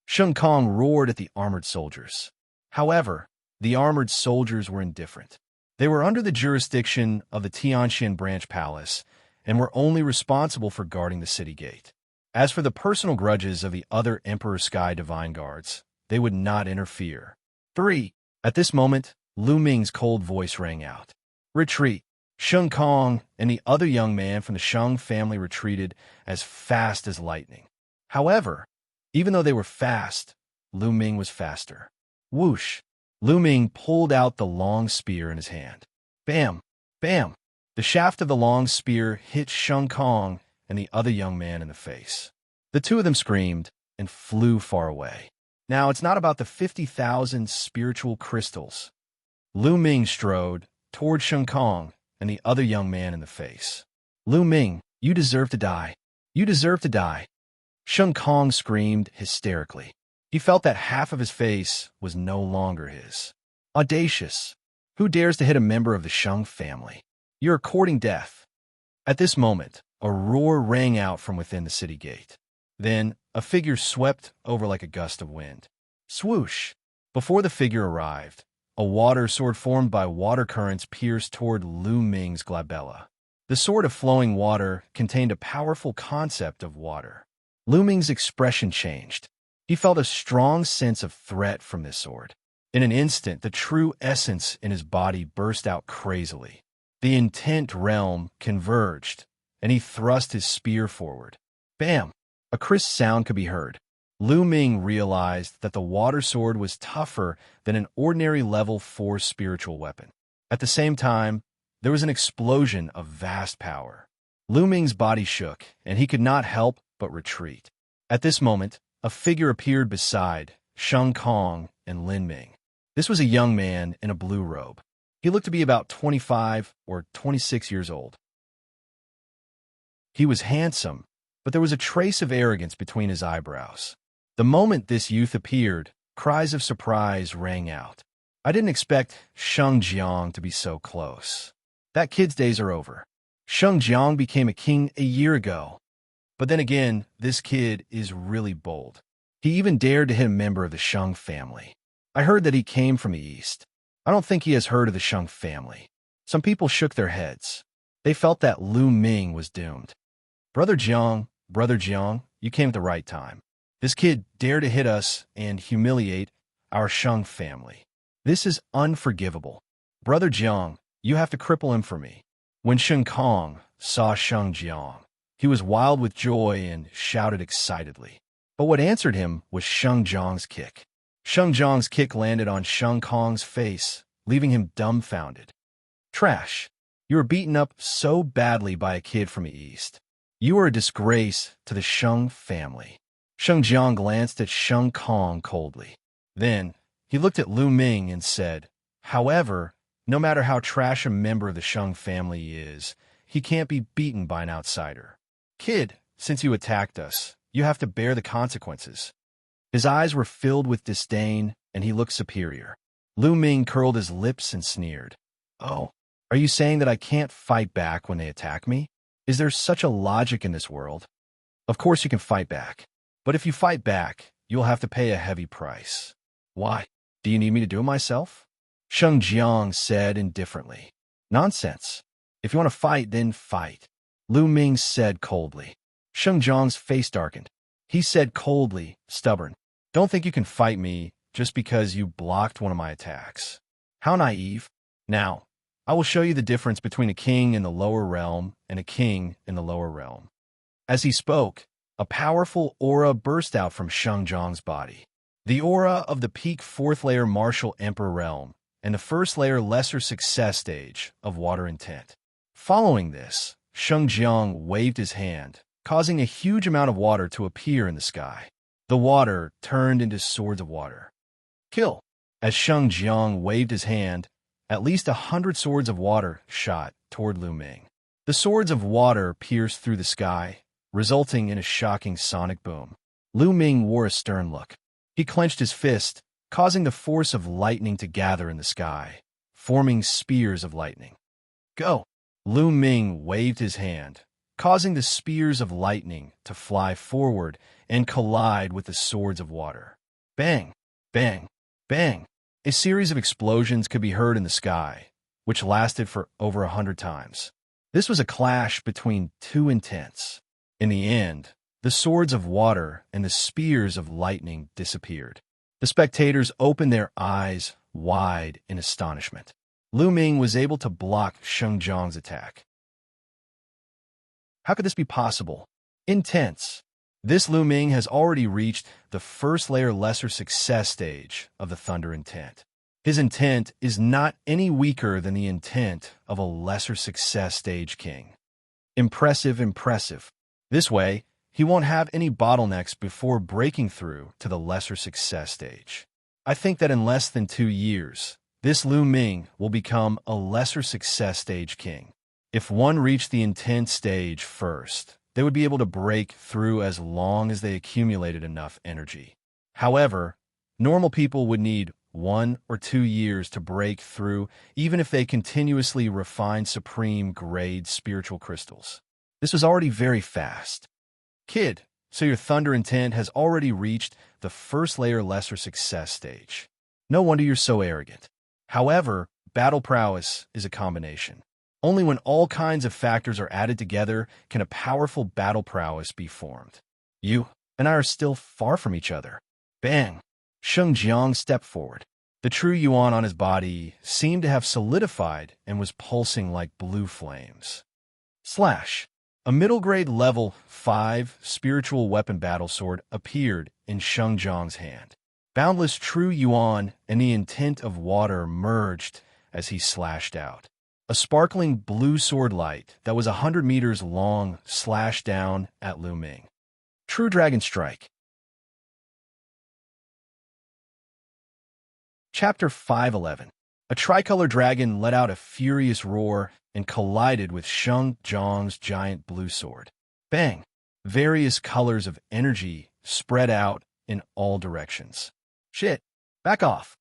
Sheng Kong roared at the armored soldiers. However, the armored soldiers were indifferent. They were under the jurisdiction of the Xianxia Branch Palace and were only responsible for guarding the city gate. As for the personal grudges of the other Emperor Sky Divine Guards, they would not interfere. 3. At this moment, Lu Ming's cold voice rang out. "Retreat!" Sheng Kong and the other young man from the Sheng family retreated as fast as lightning. However, even though they were fast, Lu Ming was faster. Whoosh! Lu Ming pulled out the long spear in his hand. Bam! Bam! The shaft of the long spear hit Sheng Kong and the other young man in the face. The two of them screamed and flew far away. Now, it's not about the 50,000 spiritual crystals. Lu Ming strode toward Sheng Kong and the other young man in the face. "Lu Ming, you deserve to die. You deserve to die." Sheng Kong screamed hysterically. He felt that half of his face was no longer his. Audacious! Who dares to hit a member of the Sheng family? You're courting death. At this moment, a roar rang out from within the city gate. Then, a figure swept over like a gust of wind. Swoosh! Before the figure arrived, a water sword formed by water currents pierced toward Lu Ming's glabella. The sword of flowing water contained a powerful concept of water. Lu Ming's expression changed. He felt a strong sense of threat from this sword. In an instant, the true essence in his body burst out crazily. The intent realm converged, and he thrust his spear forward. Bam! A crisp sound could be heard. Lu Ming realized that the water sword was tougher than an ordinary level 4 spiritual weapon. At the same time, there was an explosion of vast power. Lu Ming's body shook, and he could not help but retreat. At this moment, a figure appeared beside Sheng Kong and Lin Ming. This was a young man in a blue robe. He looked to be about 25 or 26 years old. He was handsome, but there was a trace of arrogance between his eyebrows. The moment this youth appeared, cries of surprise rang out. I didn't expect Sheng Jiang to be so close. That kid's days are over. Sheng Jiang became a king a year ago. But then again, this kid is really bold. He even dared to hit a member of the Sheng family. I heard that he came from the east. I don't think he has heard of the Sheng family. Some people shook their heads. They felt that Lu Ming was doomed. Brother Jiang, you came at the right time. This kid dared to hit us and humiliate our Sheng family. This is unforgivable. Brother Jiang, you have to cripple him for me. When Sheng Kong saw Sheng Jiang, he was wild with joy and shouted excitedly. But what answered him was Sheng Jiang's kick. Sheng Jiang's kick landed on Sheng Kong's face, leaving him dumbfounded. Trash. You were beaten up so badly by a kid from the east. You are a disgrace to the Sheng family. Sheng Jiang glanced at Sheng Kong coldly. Then, he looked at Lu Ming and said, however, no matter how trash a member of the Sheng family is, he can't be beaten by an outsider. Kid, since you attacked us, you have to bear the consequences. His eyes were filled with disdain, and he looked superior. Lu Ming curled his lips and sneered. Oh, are you saying that I can't fight back when they attack me? Is there such a logic in this world? Of course you can fight back. But if you fight back, you'll have to pay a heavy price. Why? Do you need me to do it myself? Sheng Jiang said indifferently. Nonsense. If you want to fight, then fight. Lu Ming said coldly. Sheng Jiang's face darkened. He said coldly, stubborn. Don't think you can fight me just because you blocked one of my attacks. How naive. Now, I will show you the difference between a king in the lower realm and a king in the lower realm. As he spoke, a powerful aura burst out from Sheng Jiang's body. The aura of the peak 4th layer martial emperor realm and the 1st layer lesser success stage of water intent. Following this, Sheng Jiang waved his hand, causing a huge amount of water to appear in the sky. The water turned into swords of water. Kill! As Sheng Jiang waved his hand, at least 100 swords of water shot toward Lu Ming. The swords of water pierced through the sky, resulting in a shocking sonic boom. Lu Ming wore a stern look. He clenched his fist, causing the force of lightning to gather in the sky, forming spears of lightning. Go! Lu Ming waved his hand, causing the spears of lightning to fly forward and collide with the swords of water. Bang! Bang! Bang! A series of explosions could be heard in the sky, which lasted for over 100 times. This was a clash between two intents. In the end, the swords of water and the spears of lightning disappeared. The spectators opened their eyes wide in astonishment. Lu Ming was able to block Sheng Jiang's attack. How could this be possible? Intense. This Lu Ming has already reached the 1st layer lesser success stage of the Thunder intent. His intent is not any weaker than the intent of a lesser success stage king. Impressive, impressive. This way, he won't have any bottlenecks before breaking through to the lesser success stage. I think that in less than 2 years, this Lu Ming will become a lesser success stage king. If one reached the intent stage first, they would be able to break through as long as they accumulated enough energy. However, normal people would need 1 or 2 years to break through, even if they continuously refine supreme grade spiritual crystals. This was already very fast. Kid, so your Thunder intent has already reached the 1st layer lesser success stage. No wonder you're so arrogant. However, battle prowess is a combination. Only when all kinds of factors are added together can a powerful battle prowess be formed. You and I are still far from each other. Bang! Sheng Jiang stepped forward. The true yuan on his body seemed to have solidified and was pulsing like blue flames. Slash! A middle-grade level 5 spiritual weapon battle sword appeared in Sheng Jiang's hand. Boundless true yuan and the intent of water merged as he slashed out. A sparkling blue sword light that was 100 meters long slashed down at Lu Ming. True Dragon Strike. Chapter 511. A tricolor dragon let out a furious roar and collided with Xianxia's giant blue sword. Bang! Various colors of energy spread out in all directions. Shit! Back off!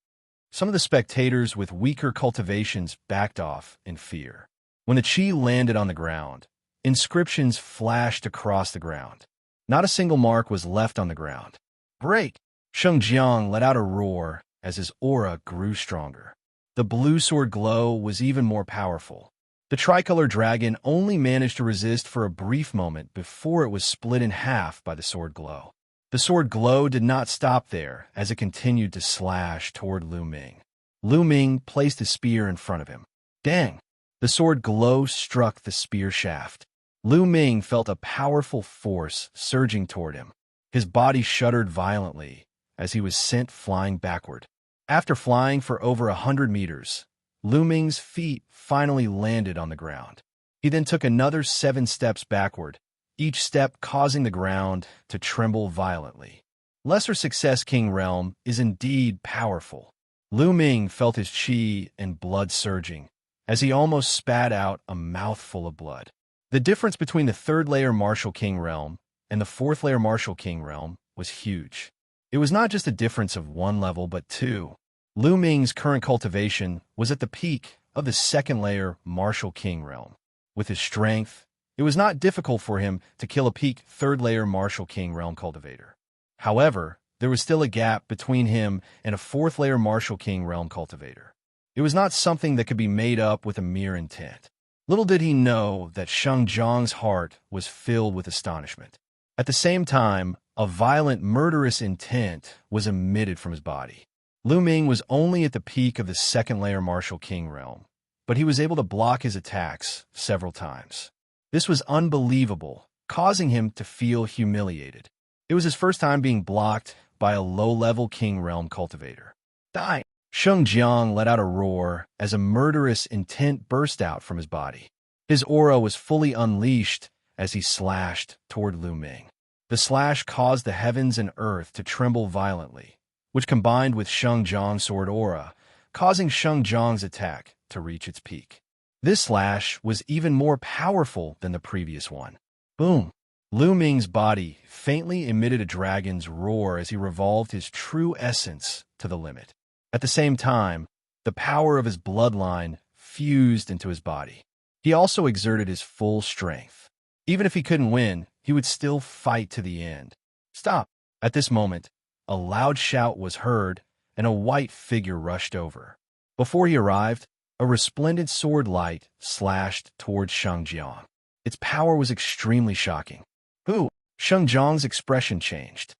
Some of the spectators with weaker cultivations backed off in fear. When the chi landed on the ground, inscriptions flashed across the ground. Not a single mark was left on the ground. Break! Xianxia let out a roar as his aura grew stronger. The blue sword glow was even more powerful. The tricolor dragon only managed to resist for a brief moment before it was split in half by the sword glow. The sword glow did not stop there as it continued to slash toward Lu Ming. Lu Ming placed his spear in front of him. Dang! The sword glow struck the spear shaft. Lu Ming felt a powerful force surging toward him. His body shuddered violently as he was sent flying backward. After flying for over 100 meters, Lu Ming's feet finally landed on the ground. He then took another 7 steps backward, each step causing the ground to tremble violently. Lesser Success King Realm is indeed powerful. Lu Ming felt his chi and blood surging as he almost spat out a mouthful of blood. The difference between the 3rd layer Martial King Realm and the 4th layer Martial King Realm was huge. It was not just a difference of 1 level, but 2. Lu Ming's current cultivation was at the peak of the 2nd layer Martial King Realm. With his strength, it was not difficult for him to kill a peak 3rd layer Martial King Realm cultivator. However, there was still a gap between him and a 4th layer Martial King Realm cultivator. It was not something that could be made up with a mere intent. Little did he know that Xianxia's heart was filled with astonishment. At the same time, a violent, murderous intent was emitted from his body. Lu Ming was only at the peak of the 2nd layer Martial King Realm, but he was able to block his attacks several times. This was unbelievable, causing him to feel humiliated. It was his first time being blocked by a low-level King Realm cultivator. Die! Xianxia let out a roar as a murderous intent burst out from his body. His aura was fully unleashed as he slashed toward Lu Ming. The slash caused the heavens and earth to tremble violently, which combined with Xianxia's sword aura, causing Xianxia's attack to reach its peak. This slash was even more powerful than the previous one. Boom! Lu Ming's body faintly emitted a dragon's roar as he revolved his true essence to the limit. At the same time, the power of his bloodline fused into his body. He also exerted his full strength. Even if he couldn't win, he would still fight to the end. Stop! At this moment, a loud shout was heard, and a white figure rushed over. Before he arrived, a resplendent sword light slashed towards Xianxia. Its power was extremely shocking. Who? Xianxia's expression changed.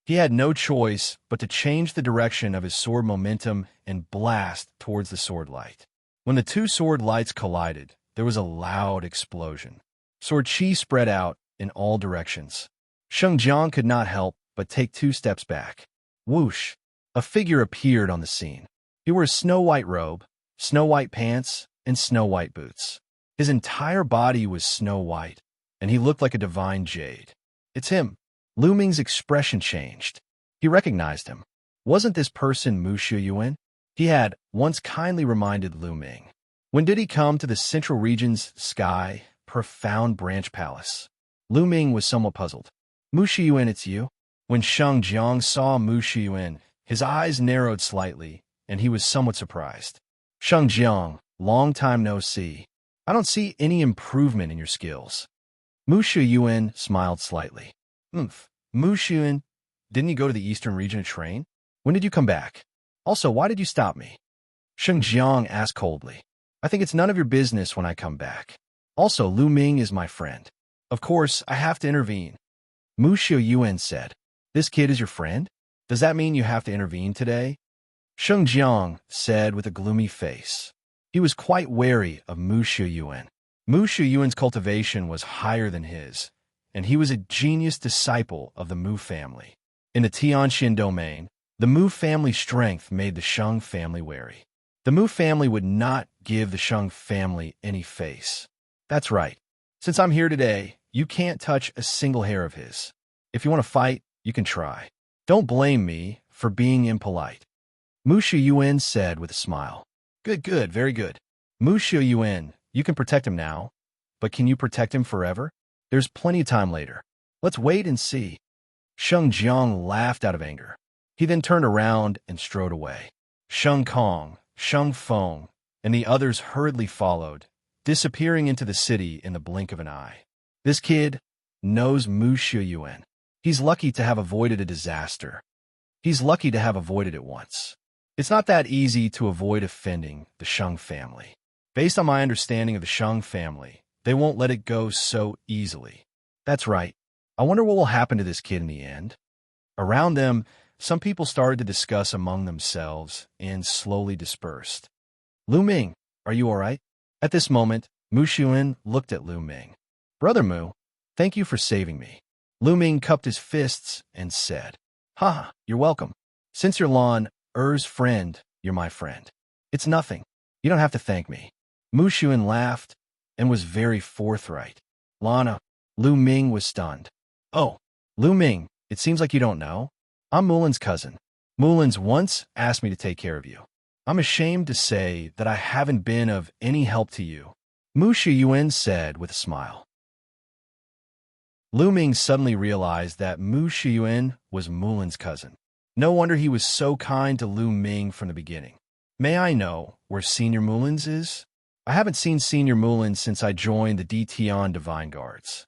He had no choice but to change the direction of his sword momentum and blast towards the sword light. When the 2 sword lights collided, there was a loud explosion. Sword chi spread out in all directions. Xianxia could not help but take 2 steps back. Whoosh! A figure appeared on the scene. He wore a snow-white robe, snow-white pants, and snow-white boots. His entire body was snow-white, and he looked like a divine jade. It's him. Lu Ming's expression changed. He recognized him. Wasn't this person Wuxia? He had once kindly reminded Lu Ming. When did he come to the Central Region's sky, profound branch palace? Lu Ming was somewhat puzzled. Wuxia, it's you? When Xianxia saw Wuxia, his eyes narrowed slightly, and he was somewhat surprised. Xianxia, long time no see. I don't see any improvement in your skills. Wuxia smiled slightly. Wuxia, didn't you go to the Eastern region to train? When did you come back? Also, why did you stop me? Xianxia asked coldly. I think it's none of your business when I come back. Also, Lu Ming is my friend. Of course, I have to intervene. Wuxia said. This kid is your friend? Does that mean you have to intervene today? Xianxia said with a gloomy face. He was quite wary of Wuxia. Wuxia's cultivation was higher than his, and he was a genius disciple of the Mu family. In the Tianxian domain, the Mu family strength made the Shang family wary. The Mu family would not give the Shang family any face. That's right. Since I'm here today, you can't touch a single hair of his. If you want to fight, you can try. Don't blame me for being impolite. Mu Shiyuan said with a smile. Good, very good. Mu Shiyuan, you can protect him now, but can you protect him forever? There's plenty of time later. Let's wait and see. Sheng Jiang laughed out of anger. He then turned around and strode away. Sheng Kong, Sheng Feng, and the others hurriedly followed, disappearing into the city in the blink of an eye. This kid knows Mu Shiyuan. He's lucky to have avoided a disaster. He's lucky to have avoided it once. It's not that easy to avoid offending the Sheng family. Based on my understanding of the Sheng family, they won't let it go so easily. That's right. I wonder what will happen to this kid in the end. Around them, some people started to discuss among themselves and slowly dispersed. Lu Ming, are you all right? At this moment, Mu Shiyuan looked at Lu Ming. Brother Mu, thank you for saving me. Lu Ming cupped his fists and said, Ha, you're welcome. Since you're Lan Er's friend, you're my friend. It's nothing. You don't have to thank me. Mu Shiyuan laughed and was very forthright. Lana, Lu Ming was stunned. Oh, Lu Ming, it seems like you don't know. I'm Mulan's cousin. Mulan's once asked me to take care of you. I'm ashamed to say that I haven't been of any help to you, Mu Shiyuan said with a smile. Lu Ming suddenly realized that Mu Shiyuan was Mulan's cousin. No wonder he was so kind to Lu Ming from the beginning. May I know where Senior Mulan's is? I haven't seen Senior Mulan since I joined the Dtian Divine Guards.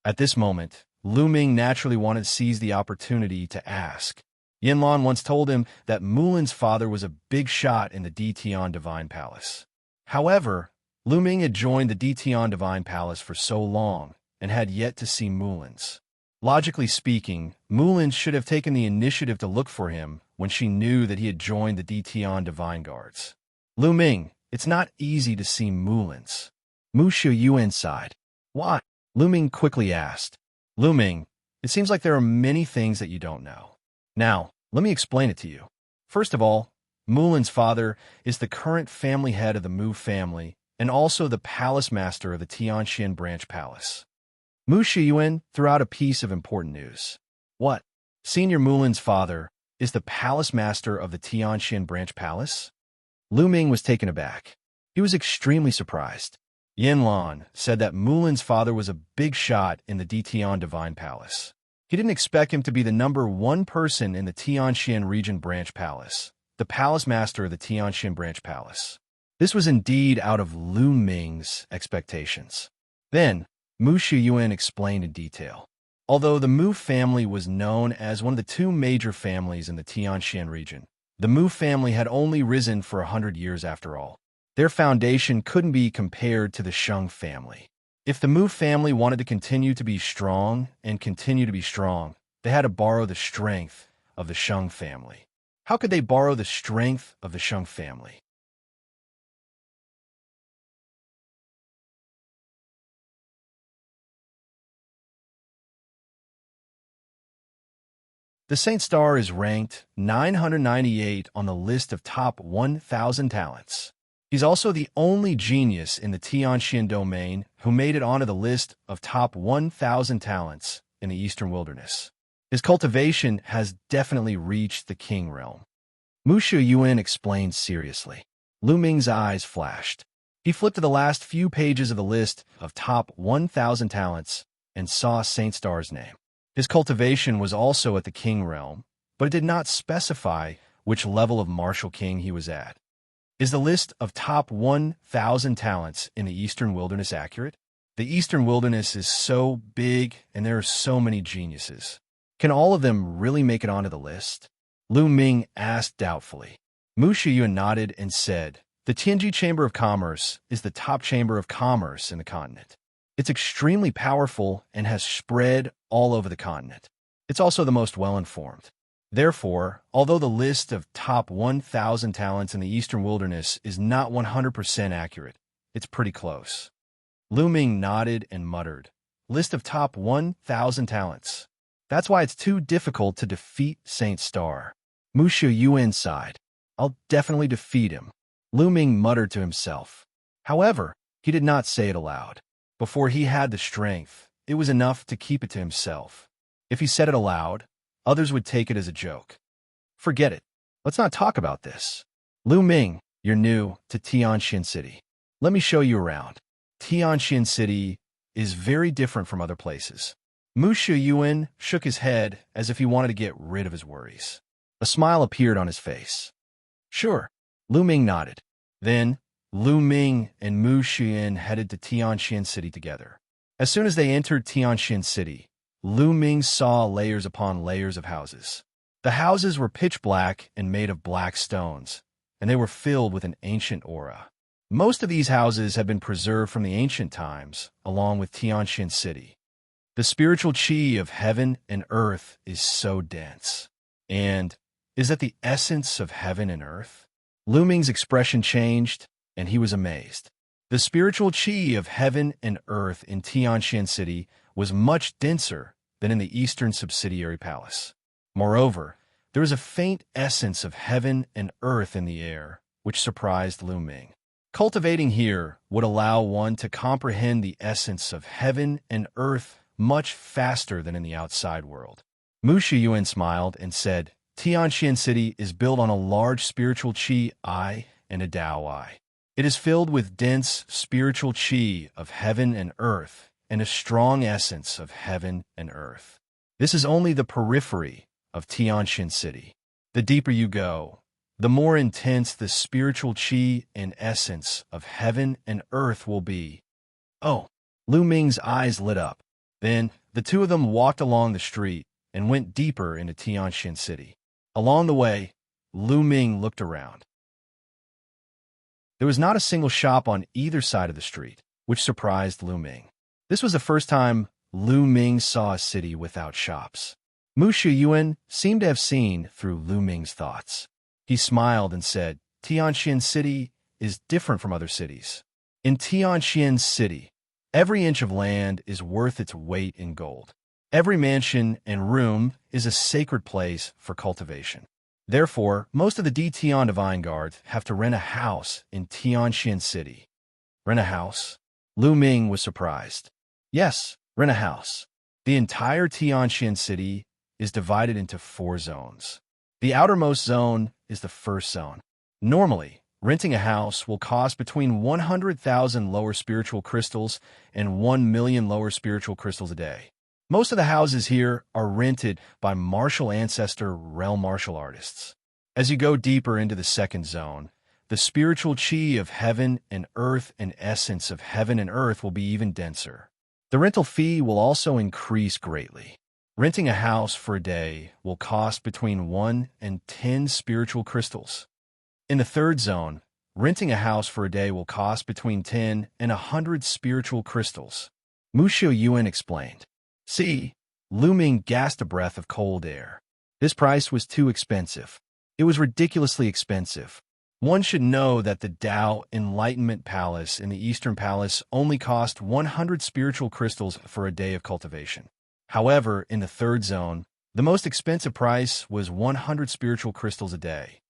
At this moment, Lu Ming naturally wanted to seize the opportunity to ask. Yinlan once told him that Mulan's father was a big shot in the Dtian Divine Palace. However, Lu Ming had joined the Dtian Divine Palace for so long and had yet to see Mulan's. Logically speaking, Mulan should have taken the initiative to look for him when she knew that he had joined the Dtian Divine Guards. Lu Ming, it's not easy to see Mulan's. Mu Shiyuan sighed. Why? Lu Ming quickly asked. Lu Ming, it seems like there are many things that you don't know. Now, let me explain it to you. First of all, Mulan's father is the current family head of the Mu family and also the palace master of the Tianxian branch palace. Mu Shiyuan threw out a piece of important news. What? Senior Mulan's father is the palace master of the Tianxian branch palace? Lu Ming was taken aback. He was extremely surprised. Yinlan said that Mulan's father was a big shot in the Dtian Divine Palace. He didn't expect him to be the #1 person in the Tianxian region branch palace, the palace master of the Tianxian branch palace. This was indeed out of Lu Ming's expectations. Then, Mu Shiyuan explained in detail. Although the Mu family was known as one of the 2 major families in the Tianxian region, the Mu family had only risen for 100 years after all. Their foundation couldn't be compared to the Sheng family. If the Mu family wanted to continue to be strong and continue to be strong, they had to borrow the strength of the Sheng family. How could they borrow the strength of the Sheng family? The Saint Star is ranked 998 on the list of top 1,000 talents. He's also the only genius in the Tianxian domain who made it onto the list of top 1,000 talents in the Eastern Wilderness. His cultivation has definitely reached the King realm. Mu Shiyuan explained seriously. Lu Ming's eyes flashed. He flipped to the last few pages of the list of top 1,000 talents and saw Saint Star's name. His cultivation was also at the King realm, but it did not specify which level of Martial King he was at. Is the list of top 1,000 talents in the Eastern Wilderness accurate? The Eastern Wilderness is so big and there are so many geniuses. Can all of them really make it onto the list? Lu Ming asked doubtfully. Mu Shiyuan nodded and said, the Tianji Chamber of Commerce is the top chamber of commerce in the continent. It's extremely powerful and has spread all over the continent. It's also the most well-informed. Therefore, although the list of top 1,000 talents in the Eastern Wilderness is not 100% accurate, it's pretty close. Lu Ming nodded and muttered, list of top 1,000 talents. That's why it's too difficult to defeat Saint Star. Mu Shiyuan sighed. I'll definitely defeat him. Lu Ming muttered to himself. However, he did not say it aloud. Before he had the strength, it was enough to keep it to himself. If he said it aloud, others would take it as a joke. Forget it. Let's not talk about this. Lu Ming, you're new to Xianxia City. Let me show you around. Xianxia City is very different from other places. Wuxia Yuan shook his head as if he wanted to get rid of his worries. A smile appeared on his face. Sure. Lu Ming nodded. Then, Lu Ming and Mu Xian headed to Xianxia City together. As soon as they entered Xianxia City, Lu Ming saw layers upon layers of houses. The houses were pitch black and made of black stones, and they were filled with an ancient aura. Most of these houses had been preserved from the ancient times, along with Xianxia City. The spiritual qi of heaven and earth is so dense. And is that the essence of heaven and earth? Lu Ming's expression changed, and he was amazed. The spiritual qi of heaven and earth in Xianxia City was much denser than in the eastern subsidiary palace. Moreover, there was a faint essence of heaven and earth in the air, which surprised Lu Ming. Cultivating here would allow one to comprehend the essence of heaven and earth much faster than in the outside world. Mu Shiyuan smiled and said, Tianxian City is built on a large spiritual qi I and a Tao I. It is filled with dense spiritual qi of heaven and earth and a strong essence of heaven and earth. This is only the periphery of Tianxian City. The deeper you go, the more intense the spiritual qi and essence of heaven and earth will be. Oh, Lu Ming's eyes lit up. Then the two of them walked along the street and went deeper into Tianxian City. Along the way, Lu Ming looked around. There was not a single shop on either side of the street, which surprised Lu Ming. This was the first time Lu Ming saw a city without shops. Mu Shiyuan seemed to have seen through Lu Ming's thoughts. He smiled and said, Tianxian City is different from other cities. In Tianxian City, every inch of land is worth its weight in gold. Every mansion and room is a sacred place for cultivation. Therefore, most of the Tian Divine Guards have to rent a house in Tianxian City. Rent a house? Lu Ming was surprised. Yes, rent a house. The entire Tianxian City is divided into 4 zones. The outermost zone is the first zone. Normally, renting a house will cost between 100,000 lower spiritual crystals and 1 million lower spiritual crystals a day. Most of the houses here are rented by martial ancestor realm martial artists. As you go deeper into the second zone, the spiritual qi of heaven and earth and essence of heaven and earth will be even denser. The rental fee will also increase greatly. Renting a house for a day will cost between 1 and 10 spiritual crystals. In the third zone, renting a house for a day will cost between 10 and 100 spiritual crystals. Mu Shiyuan explained. See, Lu Ming gasped a breath of cold air. This price was too expensive. It was ridiculously expensive. One should know that the Tao Enlightenment Palace in the Eastern Palace only cost 100 spiritual crystals for a day of cultivation. However, in the third zone, the most expensive price was 100 spiritual crystals a day.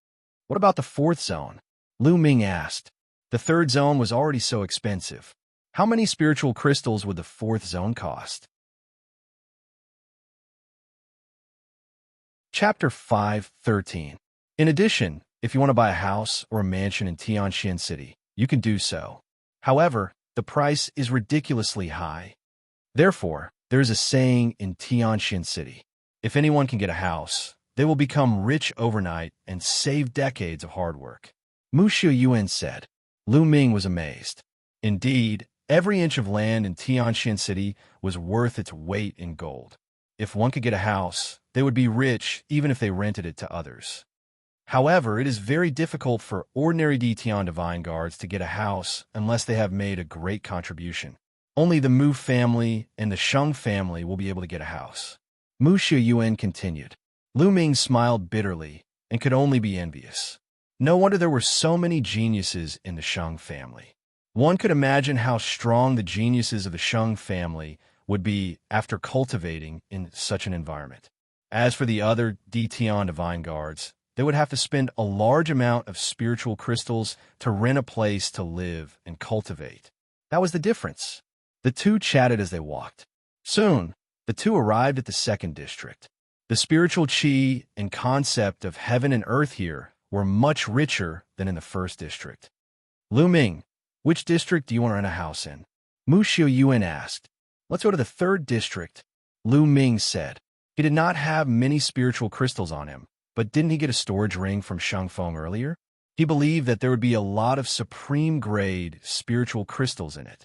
What about the fourth zone? Lu Ming asked. The third zone was already so expensive. How many spiritual crystals would the fourth zone cost? Chapter 5:13. In addition, if you want to buy a house or a mansion in Tianxian City, you can do so. However, the price is ridiculously high. Therefore, there is a saying in Tianxian City. If anyone can get a house, they will become rich overnight and save decades of hard work. Mu Shiyuan said. Lu Ming was amazed. Indeed, every inch of land in Tianxian City was worth its weight in gold. If one could get a house, they would be rich even if they rented it to others. However, it is very difficult for ordinary Tian Divine Guards to get a house unless they have made a great contribution. Only the Mu family and the Sheng family will be able to get a house. Mu Shiyuan continued. Lu Ming smiled bitterly and could only be envious. No wonder there were so many geniuses in the Sheng family. One could imagine how strong the geniuses of the Sheng family would be after cultivating in such an environment. As for the other Tian Divine Guards, they would have to spend a large amount of spiritual crystals to rent a place to live and cultivate. That was the difference. The two chatted as they walked. Soon, the two arrived at the second district. The spiritual chi and concept of heaven and earth here were much richer than in the first district. Lu Ming, which district do you want to rent a house in? Mu Xiaoyuan asked. Let's go to the third district, Lu Ming said. He did not have many spiritual crystals on him, but didn't he get a storage ring from Shangfeng earlier? He believed that there would be a lot of supreme-grade spiritual crystals in it.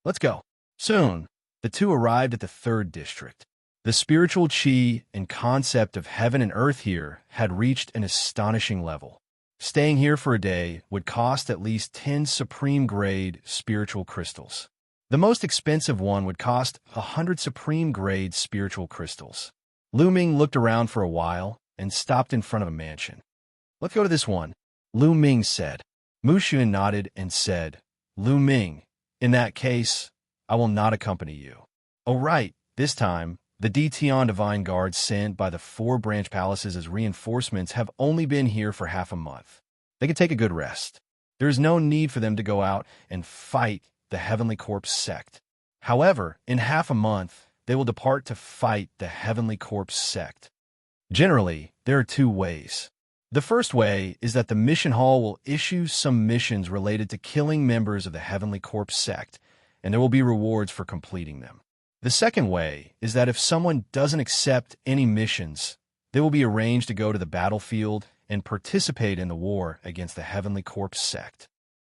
Let's go. Soon, the two arrived at the third district. The spiritual chi and concept of heaven and earth here had reached an astonishing level. Staying here for a day would cost at least 10 supreme-grade spiritual crystals. The most expensive one would cost 100 supreme-grade spiritual crystals. Lu Ming looked around for a while and stopped in front of a mansion. Let's go to this one, Lu Ming said. Mu Xian nodded and said, Lu Ming, in that case, I will not accompany you. Oh right, this time, the Dtian Divine Guards sent by the 4 branch palaces as reinforcements have only been here for half a month. They can take a good rest. There is no need for them to go out and fight the Heavenly Corpse sect. However, in half a month, they will depart to fight the Heavenly Corpse sect. Generally, there are 2 ways. The first way is that the mission hall will issue some missions related to killing members of the Heavenly Corpse sect, and there will be rewards for completing them. The second way is that if someone doesn't accept any missions, they will be arranged to go to the battlefield and participate in the war against the Heavenly Corpse sect.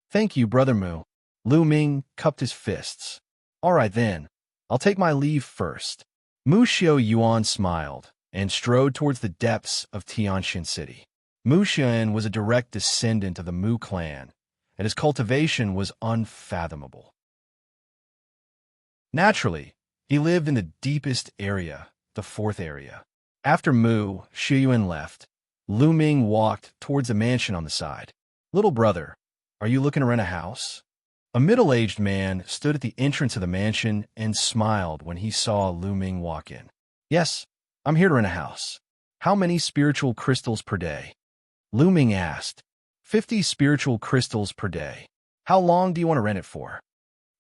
Thank you, Brother Mu. Lu Ming cupped his fists. All right then, I'll take my leave first. Mu Xiaoyuan smiled and strode towards the depths of Tianxian City. Mu Xian was a direct descendant of the Mu clan, and his cultivation was unfathomable. Naturally, he lived in the deepest area, the 4th area. After Mu Xiaoyuan left, Lu Ming walked towards a mansion on the side. Little brother, are you looking to rent a house? A middle-aged man stood at the entrance of the mansion and smiled when he saw Lu Ming walk in. Yes, I'm here to rent a house. How many spiritual crystals per day? Lu Ming asked. 50 spiritual crystals per day. How long do you want to rent it for?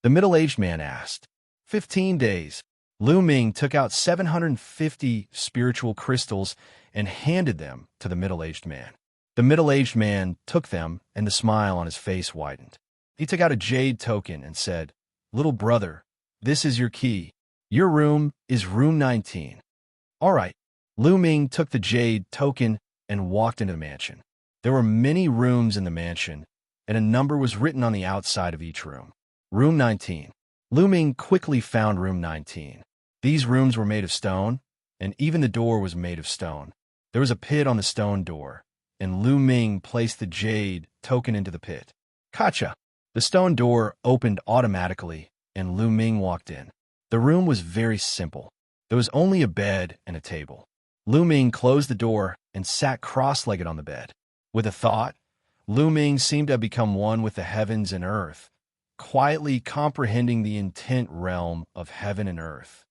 The middle-aged man asked. 15 days. Lu Ming took out 750 spiritual crystals and handed them to the middle-aged man. The middle-aged man took them, and the smile on his face widened. He took out a jade token and said, Little brother, this is your key. Your room is room 19. All right. Lu Ming took the jade token and walked into the mansion. There were many rooms in the mansion, and a number was written on the outside of each room. Room 19. Lu Ming quickly found room 19. These rooms were made of stone, and even the door was made of stone. There was a pit on the stone door, and Lu Ming placed the jade token into the pit. Gotcha! The stone door opened automatically, and Lu Ming walked in. The room was very simple. There was only a bed and a table. Lu Ming closed the door and sat cross-legged on the bed. With a thought, Lu Ming seemed to have become one with the heavens and earth, quietly comprehending the intent realm of heaven and earth.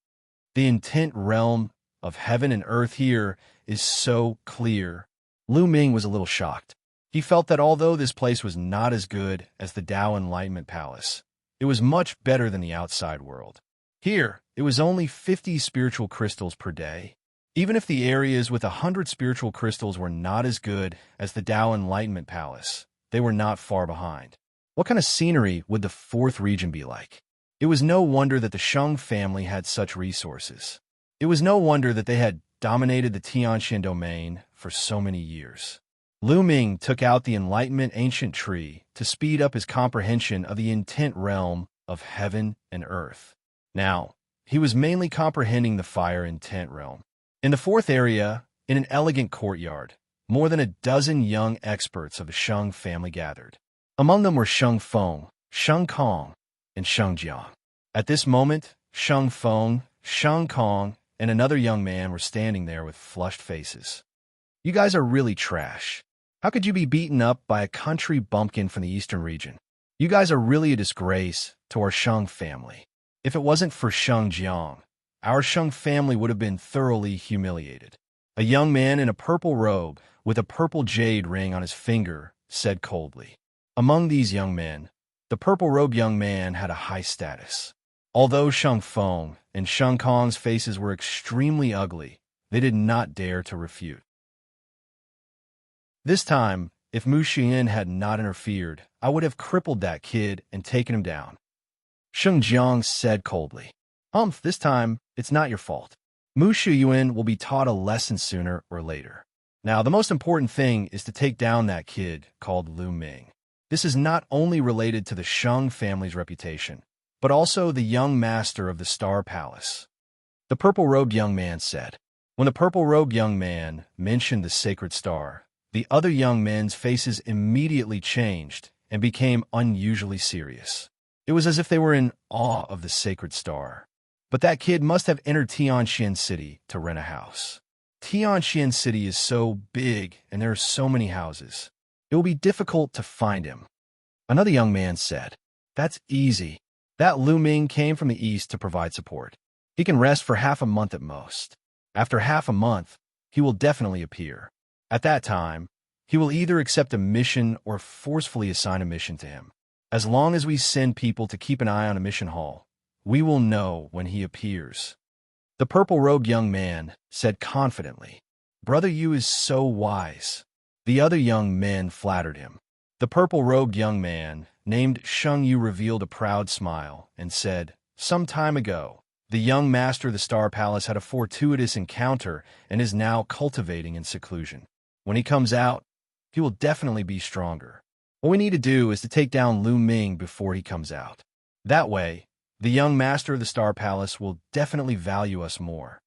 The intent realm of heaven and earth here is so clear. Lu Ming was a little shocked. He felt that although this place was not as good as the Tao Enlightenment Palace, it was much better than the outside world. Here, it was only 50 spiritual crystals per day. Even if the areas with 100 spiritual crystals were not as good as the Tao Enlightenment Palace, they were not far behind. What kind of scenery would the 4th region be like? It was no wonder that the Sheng family had such resources. It was no wonder that they had dominated the Tianxian domain for so many years. Lu Ming took out the Enlightenment Ancient Tree to speed up his comprehension of the intent realm of heaven and earth. Now, he was mainly comprehending the fire intent realm. In the 4th area, in an elegant courtyard, more than a dozen young experts of the Sheng family gathered. Among them were Sheng Feng, Sheng Kong, and Sheng Jiang. At this moment, Sheng Feng, Sheng Kong, and another young man were standing there with flushed faces. You guys are really trash. How could you be beaten up by a country bumpkin from the eastern region? You guys are really a disgrace to our Sheng family. If it wasn't for Sheng Jiang, our Sheng family would have been thoroughly humiliated. A young man in a purple robe with a purple jade ring on his finger said coldly. Among these young men, the purple-robed young man had a high status. Although Sheng Feng and Sheng Kong's faces were extremely ugly, they did not dare to refute. This time, if Mu Xian had not interfered, I would have crippled that kid and taken him down. Sheng Jiang said coldly. This time, it's not your fault. Mu Shiyuan will be taught a lesson sooner or later. Now, the most important thing is to take down that kid called Lu Ming. This is not only related to the Sheng family's reputation, but also the young master of the Star Palace. The purple-robed young man said. When the purple-robed young man mentioned the sacred star, the other young men's faces immediately changed and became unusually serious. It was as if they were in awe of the sacred star. But that kid must have entered Tianxian City to rent a house. Tianxian City is so big and there are so many houses. It will be difficult to find him. Another young man said, That's easy. That Lu Ming came from the east to provide support. He can rest for half a month at most. After half a month, he will definitely appear. At that time, he will either accept a mission or forcefully assign a mission to him. As long as we send people to keep an eye on a mission hall, we will know when he appears. The purple-robed young man said confidently, Brother Yu is so wise. The other young men flattered him. The purple-robed young man, named Sheng Yu, revealed a proud smile and said, Some time ago, the young master of the Star Palace had a fortuitous encounter and is now cultivating in seclusion. When he comes out, he will definitely be stronger. What we need to do is to take down Lu Ming before he comes out. That way, the young master of the Star Palace will definitely value us more.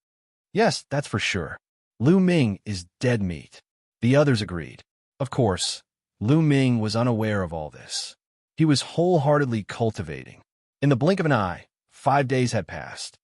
Yes, that's for sure. Lu Ming is dead meat. The others agreed. Of course, Lu Ming was unaware of all this. He was wholeheartedly cultivating. In the blink of an eye, 5 days had passed.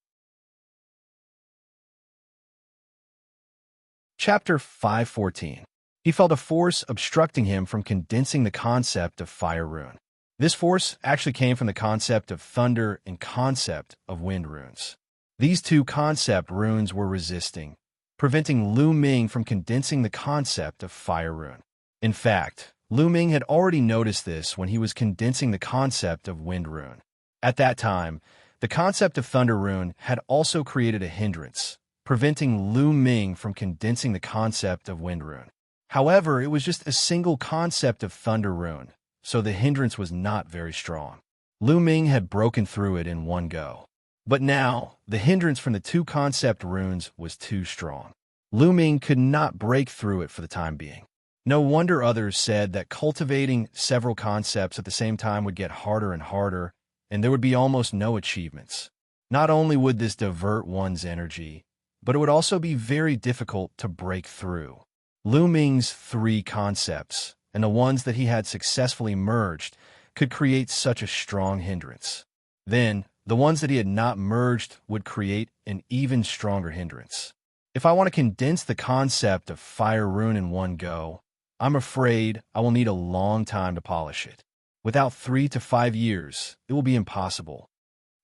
Chapter 514. He felt a force obstructing him from condensing the concept of fire rune. This force actually came from the concept of thunder and concept of wind runes. These two concept runes were resisting, preventing Lu Ming from condensing the concept of fire rune. In fact, Lu Ming had already noticed this when he was condensing the concept of wind rune. At that time, the concept of thunder rune had also created a hindrance, preventing Lu Ming from condensing the concept of wind rune. However, it was just a single concept of thunder rune, so the hindrance was not very strong. Lu Ming had broken through it in one go. But now, the hindrance from the two concept runes was too strong. Lu Ming could not break through it for the time being. No wonder others said that cultivating several concepts at the same time would get harder and harder, and there would be almost no achievements. Not only would this divert one's energy, but it would also be very difficult to break through. Lu Ming's 3 concepts, and the ones that he had successfully merged, could create such a strong hindrance. Then, the ones that he had not merged would create an even stronger hindrance. If I want to condense the concept of fire rune in one go, I'm afraid I will need a long time to polish it. Without 3 to 5 years, it will be impossible.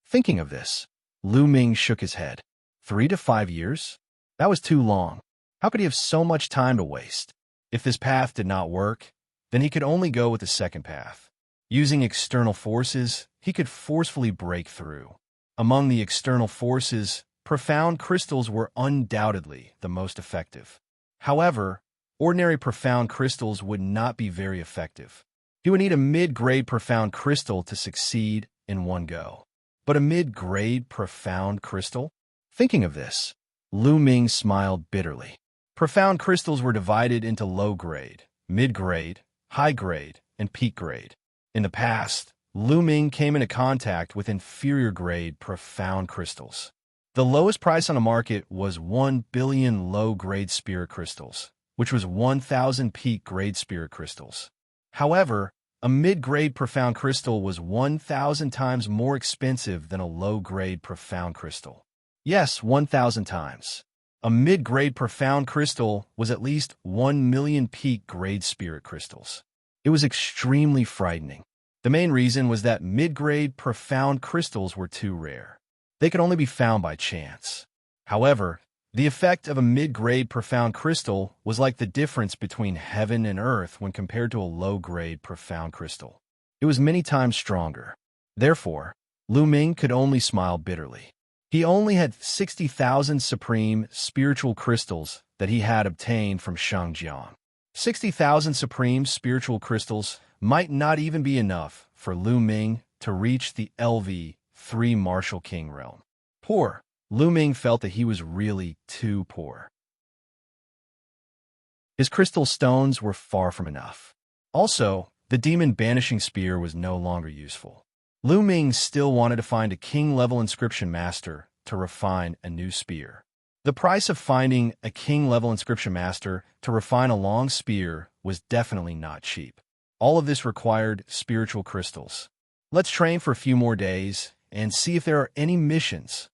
Thinking of this, Lu Ming shook his head. 3 to 5 years? That was too long. How could he have so much time to waste? If this path did not work, then he could only go with the second path. Using external forces, he could forcefully break through. Among the external forces, profound crystals were undoubtedly the most effective. However, ordinary profound crystals would not be very effective. He would need a mid-grade profound crystal to succeed in one go. But a mid-grade profound crystal? Thinking of this, Lu Ming smiled bitterly. Profound crystals were divided into low-grade, mid-grade, high-grade, and peak-grade. In the past, Lu Ming came into contact with inferior-grade profound crystals. The lowest price on the market was 1 billion low-grade spirit crystals, which was 1,000 peak-grade spirit crystals. However, a mid-grade profound crystal was 1,000 times more expensive than a low-grade profound crystal. Yes, 1,000 times. A mid-grade profound crystal was at least 1 million peak-grade spirit crystals. It was extremely frightening. The main reason was that mid-grade profound crystals were too rare. They could only be found by chance. However, The effect of a mid-grade profound crystal was like the difference between heaven and earth when compared to a low-grade profound crystal. It was many times stronger. Therefore, Lu Ming could only smile bitterly. He only had 60,000 supreme spiritual crystals that he had obtained from Xianxia. 60,000 supreme spiritual crystals might not even be enough for Lu Ming to reach the LV3 Martial King realm. Poor Lu Ming felt that he was really too poor. His crystal stones were far from enough. Also, the demon banishing spear was no longer useful. Lu Ming still wanted to find a king-level inscription master to refine a new spear. The price of finding a king-level inscription master to refine a long spear was definitely not cheap. All of this required spiritual crystals. Let's train for a few more days and see if there are any missions.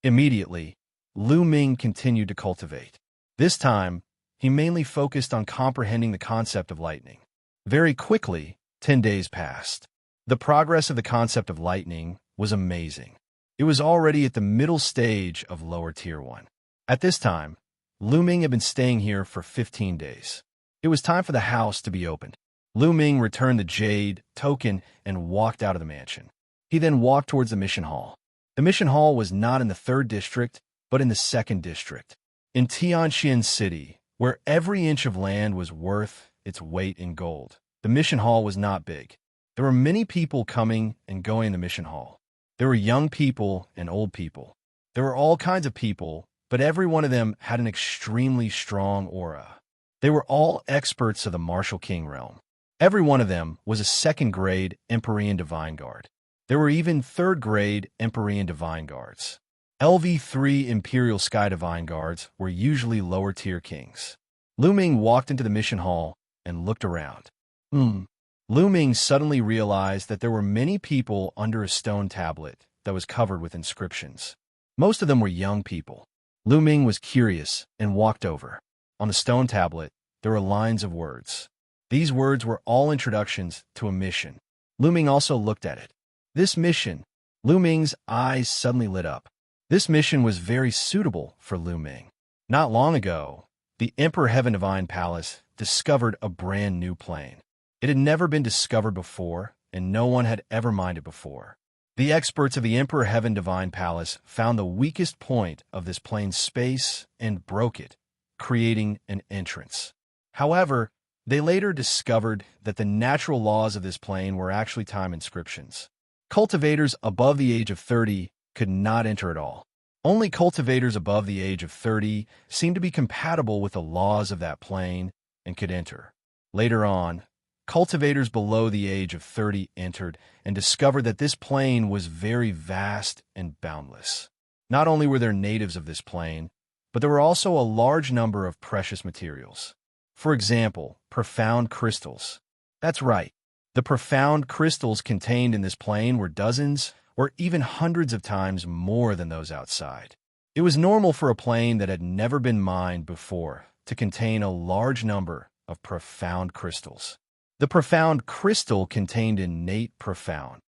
Immediately, Lu Ming continued to cultivate. This time, he mainly focused on comprehending the concept of lightning. Very quickly, 10 days passed. The progress of the concept of lightning was amazing. It was already at the middle stage of lower tier 1. At this time, Lu Ming had been staying here for 15 days. It was time for the house to be opened. Lu Ming returned the jade token and walked out of the mansion. He then walked towards the mission hall. The mission hall was not in the 3rd district, but in the 2nd district. In Tianxian City, where every inch of land was worth its weight in gold, the mission hall was not big. There were many people coming and going in the mission hall. There were young people and old people. There were all kinds of people, but every one of them had an extremely strong aura. They were all experts of the Martial King realm. Every one of them was a 2nd-grade Empyrean Divine Guard. There were even 3rd-grade Empyrean Divine Guards. LV3 Imperial Sky Divine Guards were usually lower-tier kings. Lu Ming walked into the mission hall and looked around. Lu Ming suddenly realized that there were many people under a stone tablet that was covered with inscriptions. Most of them were young people. Lu Ming was curious and walked over. On the stone tablet, there were lines of words. These words were all introductions to a mission. Lu Ming also looked at it. This mission, Lu Ming's eyes suddenly lit up. This mission was very suitable for Lu Ming. Not long ago, the Emperor Heaven Divine Palace discovered a brand new plane. It had never been discovered before, and no one had ever mined it before. The experts of the Emperor Heaven Divine Palace found the weakest point of this plane's space and broke it, creating an entrance. However, they later discovered that the natural laws of this plane were actually time inscriptions. Cultivators above the age of 30 could not enter at all. Only cultivators above the age of 30 seemed to be compatible with the laws of that plane and could enter. Later on, cultivators below the age of 30 entered and discovered that this plane was very vast and boundless. Not only were there natives of this plane, but there were also a large number of precious materials. For example, profound crystals. That's right. The profound crystals contained in this plane were dozens or even hundreds of times more than those outside. It was normal for a plane that had never been mined before to contain a large number of profound crystals. The profound crystal contained innate profound.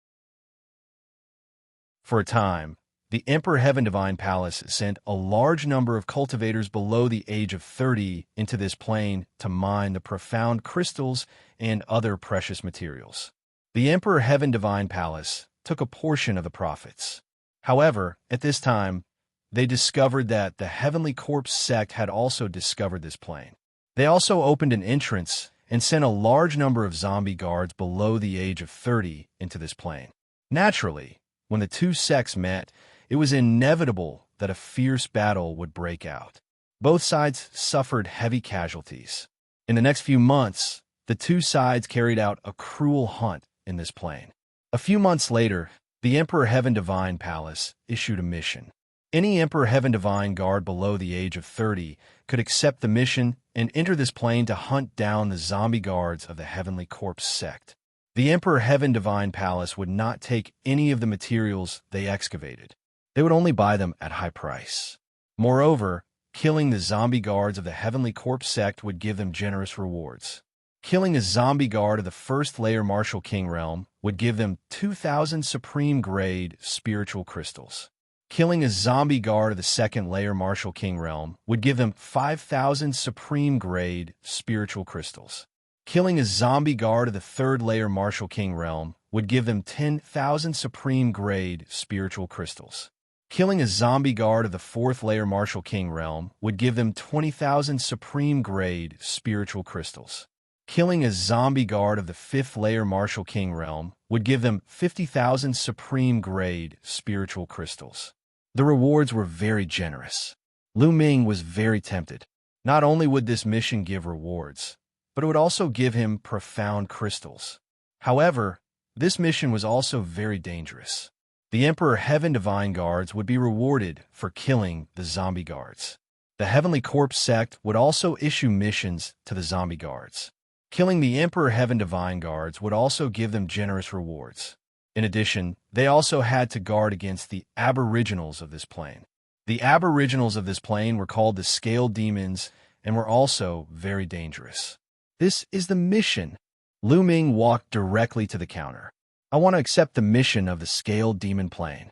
For a time, the Emperor Heaven Divine Palace sent a large number of cultivators below the age of 30 into this plane to mine the profound crystals and other precious materials. The Emperor Heaven Divine Palace took a portion of the profits. However, at this time, they discovered that the Heavenly Corpse sect had also discovered this plane. They also opened an entrance and sent a large number of zombie guards below the age of 30 into this plane. Naturally, when the two sects met, it was inevitable that a fierce battle would break out. Both sides suffered heavy casualties. In the next few months, the two sides carried out a cruel hunt in this plane. A few months later, the Emperor Heaven Divine Palace issued a mission. Any Emperor Heaven Divine Guard below the age of 30 could accept the mission and enter this plane to hunt down the zombie guards of the Heavenly Corpse sect. The Emperor Heaven Divine Palace would not take any of the materials they excavated. They would only buy them at high price. Moreover, killing the zombie guards of the Heavenly Corpse sect would give them generous rewards. Killing a zombie guard of the first layer Martial King realm would give them 2,000 supreme grade spiritual crystals. Killing a zombie guard of the second layer Martial King realm would give them 5,000 supreme grade spiritual crystals. Killing a zombie guard of the third layer Martial King realm would give them 10,000 supreme grade spiritual crystals. Killing a zombie guard of the fourth layer Martial King realm would give them 20,000 supreme grade spiritual crystals. Killing a zombie guard of the fifth layer Martial King realm would give them 50,000 supreme grade spiritual crystals. The rewards were very generous. Lu Ming was very tempted. Not only would this mission give rewards, but it would also give him profound crystals. However, this mission was also very dangerous. The Emperor Heaven Divine Guards would be rewarded for killing the zombie guards. The Heavenly Corpse sect would also issue missions to the zombie guards. Killing the Emperor Heaven Divine Guards would also give them generous rewards. In addition, they also had to guard against the aboriginals of this plane. The aboriginals of this plane were called the Scaled Demons and were also very dangerous. This is the mission. Lu Ming walked directly to the counter. I want to accept the mission of the Scaled Demon plane,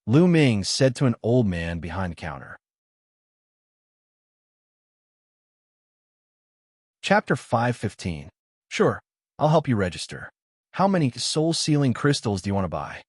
Lu Ming said to an old man behind the counter. Chapter 5:15. Sure, I'll help you register. How many soul-sealing crystals do you want to buy?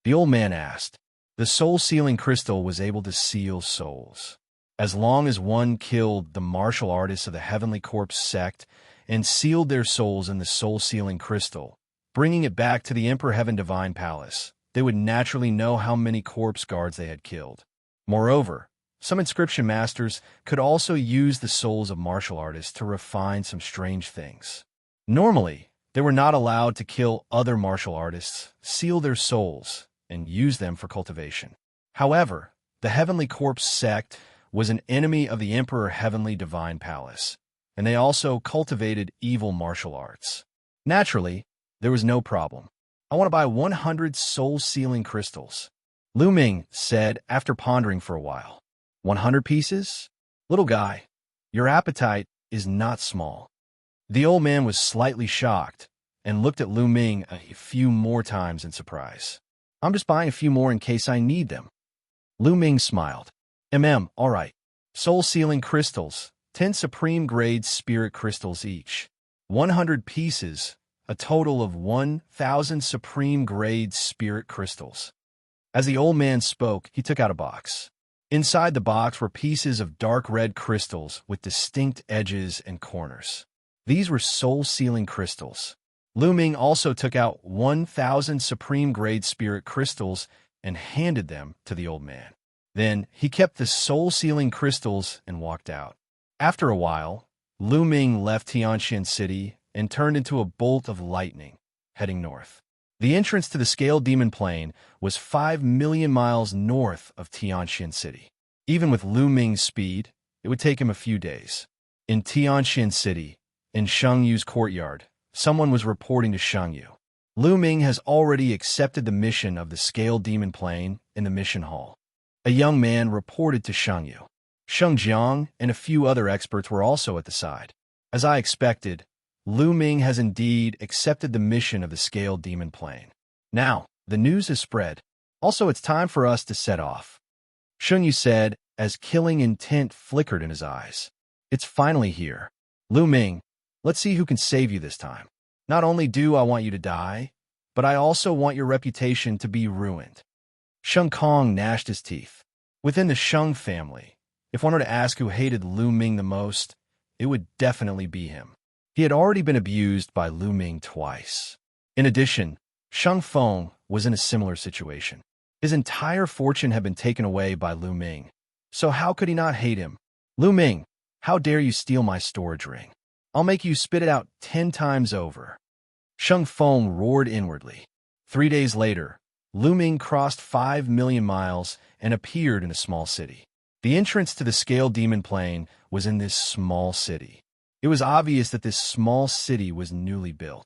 The old man asked. The soul-sealing crystal was able to seal souls. As long as one killed the martial artists of the Heavenly Corpse sect and sealed their souls in the soul-sealing crystal, bringing it back to the Emperor Heaven Divine Palace, they would naturally know how many corpse guards they had killed. Moreover, some inscription masters could also use the souls of martial artists to refine some strange things. Normally, they were not allowed to kill other martial artists, seal their souls, and use them for cultivation. However, the Heavenly Corpse sect was an enemy of the Emperor Heavenly Divine Palace, and they also cultivated evil martial arts. Naturally, there was no problem. I want to buy 100 soul-sealing crystals, Lu Ming said after pondering for a while. 100 pieces? Little guy, your appetite is not small. The old man was slightly shocked and looked at Lu Ming a few more times in surprise. I'm just buying a few more in case I need them. Lu Ming smiled. All right. Soul-sealing crystals, 10 supreme-grade spirit crystals each. 100 pieces, a total of 1,000 supreme-grade spirit crystals. As the old man spoke, he took out a box. Inside the box were pieces of dark red crystals with distinct edges and corners. These were soul-sealing crystals. Lu Ming also took out 1,000 supreme-grade spirit crystals and handed them to the old man. Then he kept the soul-sealing crystals and walked out. After a while, Lu Ming left Xianxia City and turned into a bolt of lightning, heading north. The entrance to the Scaled Demon Plain was 5 million miles north of Xianxia City. Even with Lu Ming's speed, it would take him a few days. In Xianxia City, in Xiangyu's courtyard, someone was reporting to Xiangyu. Lu Ming has already accepted the mission of the Scaled Demon Plain in the mission hall. A young man reported to Xiangyu. Sheng Jiang and a few other experts were also at the side. As I expected, Lu Ming has indeed accepted the mission of the Scaled Demon Plain. Now, the news has spread. Also, it's time for us to set off, Xiangyu said as killing intent flickered in his eyes. It's finally here. Lu Ming, let's see who can save you this time. Not only do I want you to die, but I also want your reputation to be ruined. Sheng Kong gnashed his teeth. Within the Sheng family, if one were to ask who hated Lu Ming the most, it would definitely be him. He had already been abused by Lu Ming twice. In addition, Sheng Feng was in a similar situation. His entire fortune had been taken away by Lu Ming. So how could he not hate him? Lu Ming, how dare you steal my storage ring? I'll make you spit it out 10 times over. Sheng Feng roared inwardly. 3 days later, Lu Ming crossed 5 million miles and appeared in a small city. The entrance to the Scaled Demon Plain was in this small city. It was obvious that this small city was newly built.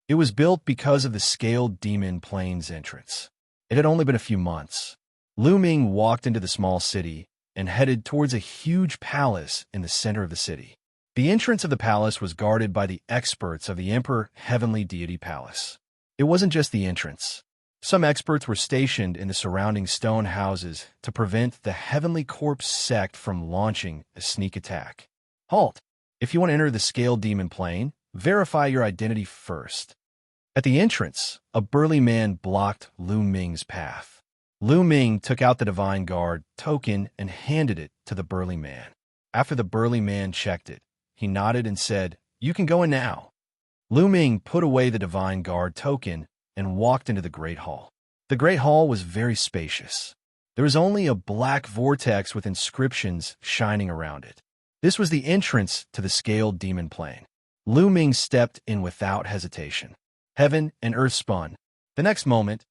It was built because of the Scaled Demon Plain's entrance. It had only been a few months. Lu Ming walked into the small city and headed towards a huge palace in the center of the city. The entrance of the palace was guarded by the experts of the Emperor Heavenly Deity Palace. It wasn't just the entrance. Some experts were stationed in the surrounding stone houses to prevent the Heavenly Corpse sect from launching a sneak attack. Halt! If you want to enter the Scaled Demon plane, verify your identity first. At the entrance, a burly man blocked Lu Ming's path. Lu Ming took out the Divine Guard token and handed it to the burly man. After the burly man checked it, he nodded and said, "You can go in now." Lu Ming put away the Divine Guard token and walked into the Great Hall. The Great Hall was very spacious. There was only a black vortex with inscriptions shining around it. This was the entrance to the Scaled Demon plane. Lu Ming stepped in without hesitation. Heaven and earth spun. The next moment,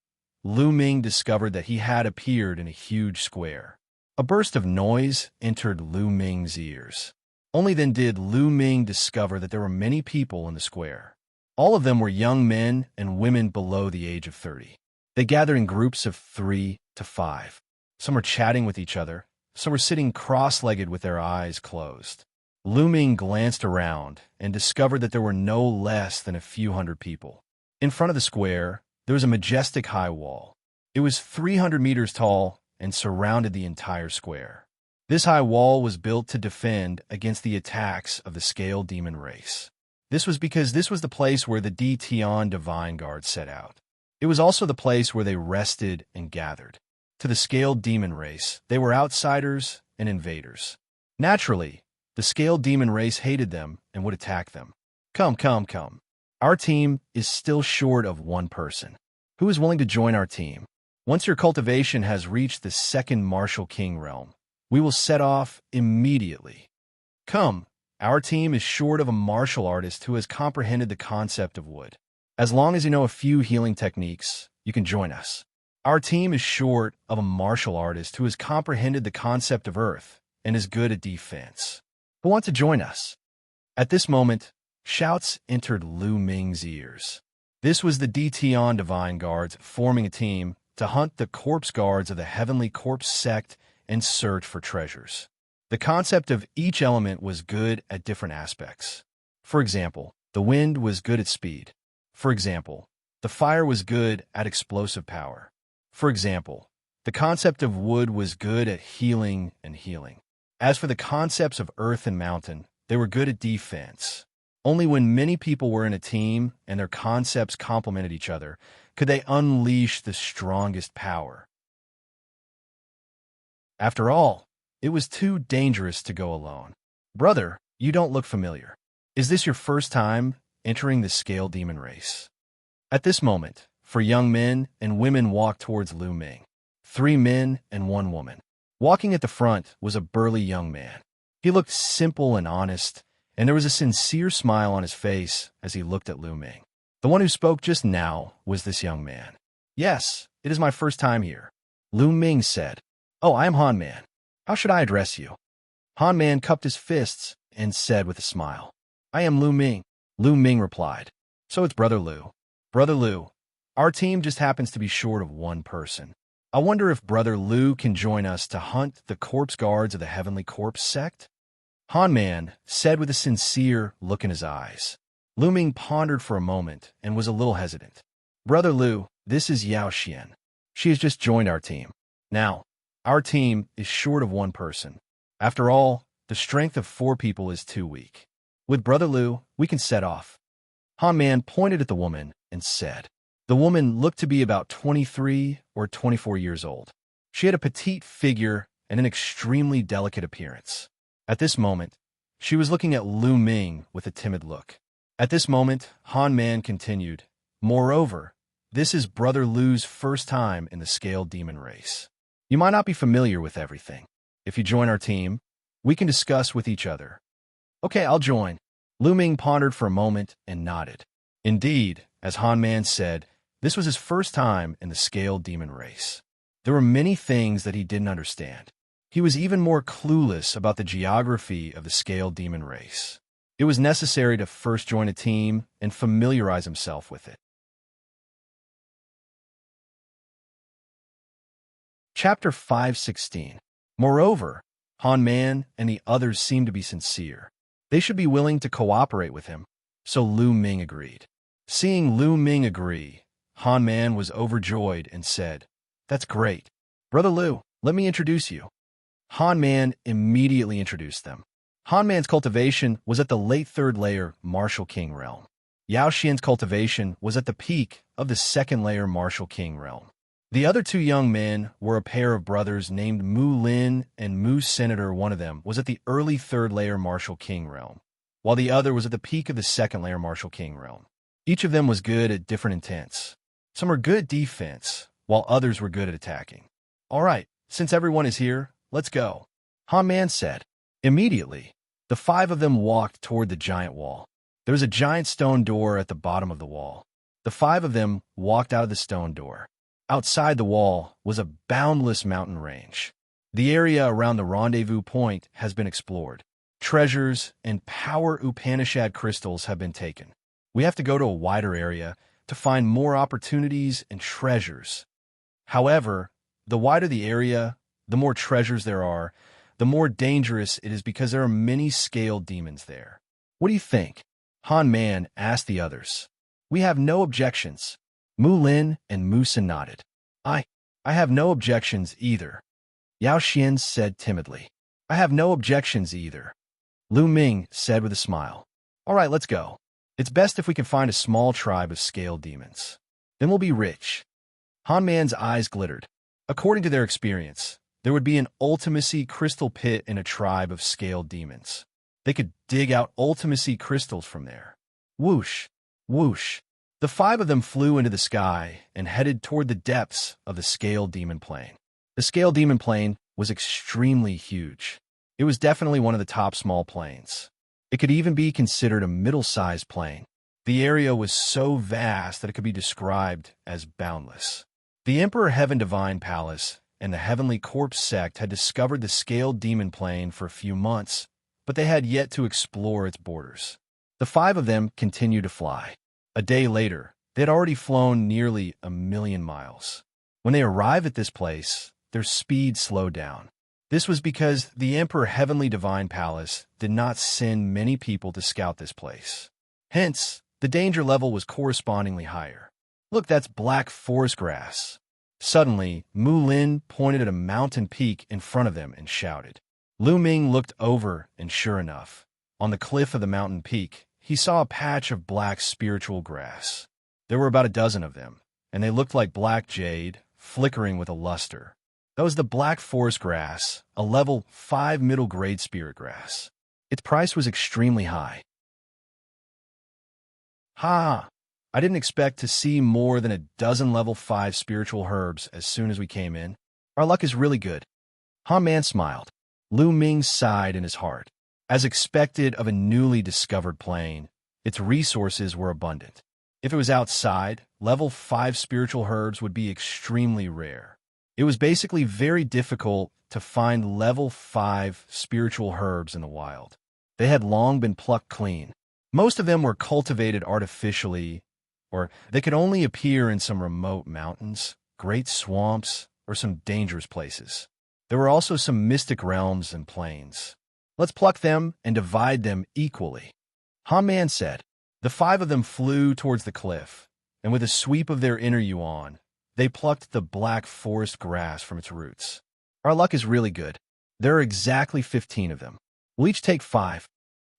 Lu Ming discovered that he had appeared in a huge square. A burst of noise entered Lu Ming's ears. Only then did Lu Ming discover that there were many people in the square. All of them were young men and women below the age of 30. They gathered in groups of 3 to 5. Some were chatting with each other. Some were sitting cross-legged with their eyes closed. Lu Ming glanced around and discovered that there were no less than a few hundred people. In front of the square, there was a majestic high wall. It was 300 meters tall and surrounded the entire square. This high wall was built to defend against the attacks of the Scaled Demon race. This was because this was the place where the Tian Divine Guard set out. It was also the place where they rested and gathered. To the Scaled Demon race, they were outsiders and invaders. Naturally, the Scaled Demon race hated them and would attack them. Come. Our team is still short of one person. Who is willing to join our team? Once your cultivation has reached the second Martial King realm, we will set off immediately. Come, our team is short of a martial artist who has comprehended the concept of wood. As long as you know a few healing techniques, you can join us. Our team is short of a martial artist who has comprehended the concept of earth and is good at defense. Who want to join us? At this moment, shouts entered Lu Ming's ears. This was the Tian Divine Guards forming a team to hunt the corpse guards of the Heavenly Corpse sect and search for treasures. The concept of each element was good at different aspects. For example, the wind was good at speed. For example, the fire was good at explosive power. For example, the concept of wood was good at healing and healing. As for the concepts of earth and mountain, they were good at defense. Only when many people were in a team and their concepts complemented each other could they unleash the strongest power. After all, it was too dangerous to go alone. Brother, you don't look familiar. Is this your first time entering the Scaled Demon race? At this moment, 4 young men and women walked towards Lu Ming. 3 men and 1 woman. Walking at the front was a burly young man. He looked simple and honest, and there was a sincere smile on his face as he looked at Lu Ming. The one who spoke just now was this young man. "Yes, it is my first time here," Lu Ming said. "Oh, I am Han Man. How should I address you?" Han Man cupped his fists and said with a smile, "I am Lu Ming." Lu Ming replied, "So it's Brother Lu. Brother Lu, our team just happens to be short of one person. I wonder if Brother Lu can join us to hunt the corpse guards of the Heavenly Corpse sect?" Han Man said with a sincere look in his eyes. Lu Ming pondered for a moment and was a little hesitant. "Brother Lu, this is Xianxia. She has just joined our team. Now, our team is short of one person. After all, the strength of 4 people is too weak. With Brother Lu, we can set off." Han Man pointed at the woman and said. The woman looked to be about 23 or 24 years old. She had a petite figure and an extremely delicate appearance. At this moment, she was looking at Lu Ming with a timid look. At this moment, Han Man continued, "Moreover, this is Brother Lu's first time in the Scaled Demon race. You might not be familiar with everything. If you join our team, we can discuss with each other." "Okay, I'll join." Lu Ming pondered for a moment and nodded. Indeed, as Han Man said, this was his first time in the Scaled Demon race. There were many things that he didn't understand. He was even more clueless about the geography of the Scaled Demon race. It was necessary to first join a team and familiarize himself with it. Chapter 5:16. Moreover, Han Man and the others seemed to be sincere. They should be willing to cooperate with him, so Lu Ming agreed. Seeing Lu Ming agree, Han Man was overjoyed and said, "That's great. Brother Lu, let me introduce you." Han Man immediately introduced them. Han Man's cultivation was at the late third layer Martial King realm. Yao Xian's cultivation was at the peak of the second layer Martial King realm. The other two young men were a pair of brothers named Mu Lin and Mu Senator. One of them was at the early third layer Martial King realm, while the other was at the peak of the second layer Martial King realm. Each of them was good at different intents. Some were good at defense, while others were good at attacking. "All right, since everyone is here, let's go," Han Man said. Immediately, the five of them walked toward the giant wall. There was a giant stone door at the bottom of the wall. The five of them walked out of the stone door. Outside the wall was a boundless mountain range. The area around the rendezvous point has been explored. Treasures and power Upanishad crystals have been taken. We have to go to a wider area to find more opportunities and treasures. However, the wider the area, the more treasures there are, the more dangerous it is because there are many scaled demons there. "What do you think?" Han Man asked the others. "We have no objections." Mu Lin and Mu Sin nodded. I have no objections either." Yao Xian said timidly. "I have no objections either." Lu Ming said with a smile. "All right, let's go. It's best if we can find a small tribe of scaled demons. Then we'll be rich." Han Man's eyes glittered. According to their experience, there would be an ultimacy crystal pit in a tribe of scaled demons. They could dig out ultimacy crystals from there. Whoosh, whoosh. The five of them flew into the sky and headed toward the depths of the scaled demon plane. The scaled demon plane was extremely huge. It was definitely one of the top small planes. It could even be considered a middle-sized plane. The area was so vast that it could be described as boundless. The Emperor Heaven Divine Palace and the Heavenly Corpse sect had discovered the scaled demon plane for a few months, but they had yet to explore its borders. The five of them continued to fly. A day later, they had already flown nearly 1,000,000 miles. When they arrived at this place, their speed slowed down. This was because the Emperor Heavenly Divine Palace did not send many people to scout this place. Hence, the danger level was correspondingly higher. "Look, that's black forest grass." Suddenly, Mu Lin pointed at a mountain peak in front of them and shouted. Lu Ming looked over, and sure enough, on the cliff of the mountain peak, he saw a patch of black spiritual grass. There were about a dozen of them, and they looked like black jade, flickering with a luster. That was the black forest grass, a level 5 middle-grade spirit grass. Its price was extremely high. Ha! I didn't expect to see more than a dozen level 5 spiritual herbs as soon as we came in. Our luck is really good. Han Man smiled. Lu Ming sighed in his heart. As expected of a newly discovered plane, its resources were abundant. If it was outside, level 5 spiritual herbs would be extremely rare. It was basically very difficult to find level 5 spiritual herbs in the wild. They had long been plucked clean. Most of them were cultivated artificially, or they could only appear in some remote mountains, great swamps, or some dangerous places. There were also some mystic realms and plains. "Let's pluck them and divide them equally," Han Man said. The five of them flew towards the cliff, and with a sweep of their inner yuan, they plucked the black forest grass from its roots. "Our luck is really good. There are exactly 15 of them. We'll each take 5.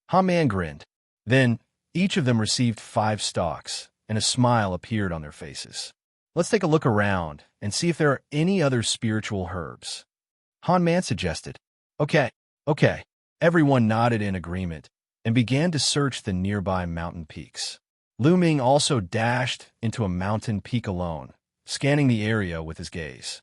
Han Man grinned. Then, each of them received 5 stalks, and a smile appeared on their faces. "Let's take a look around and see if there are any other spiritual herbs," Han Man suggested. Okay. Everyone nodded in agreement and began to search the nearby mountain peaks. Lu Ming also dashed into a mountain peak alone, scanning the area with his gaze.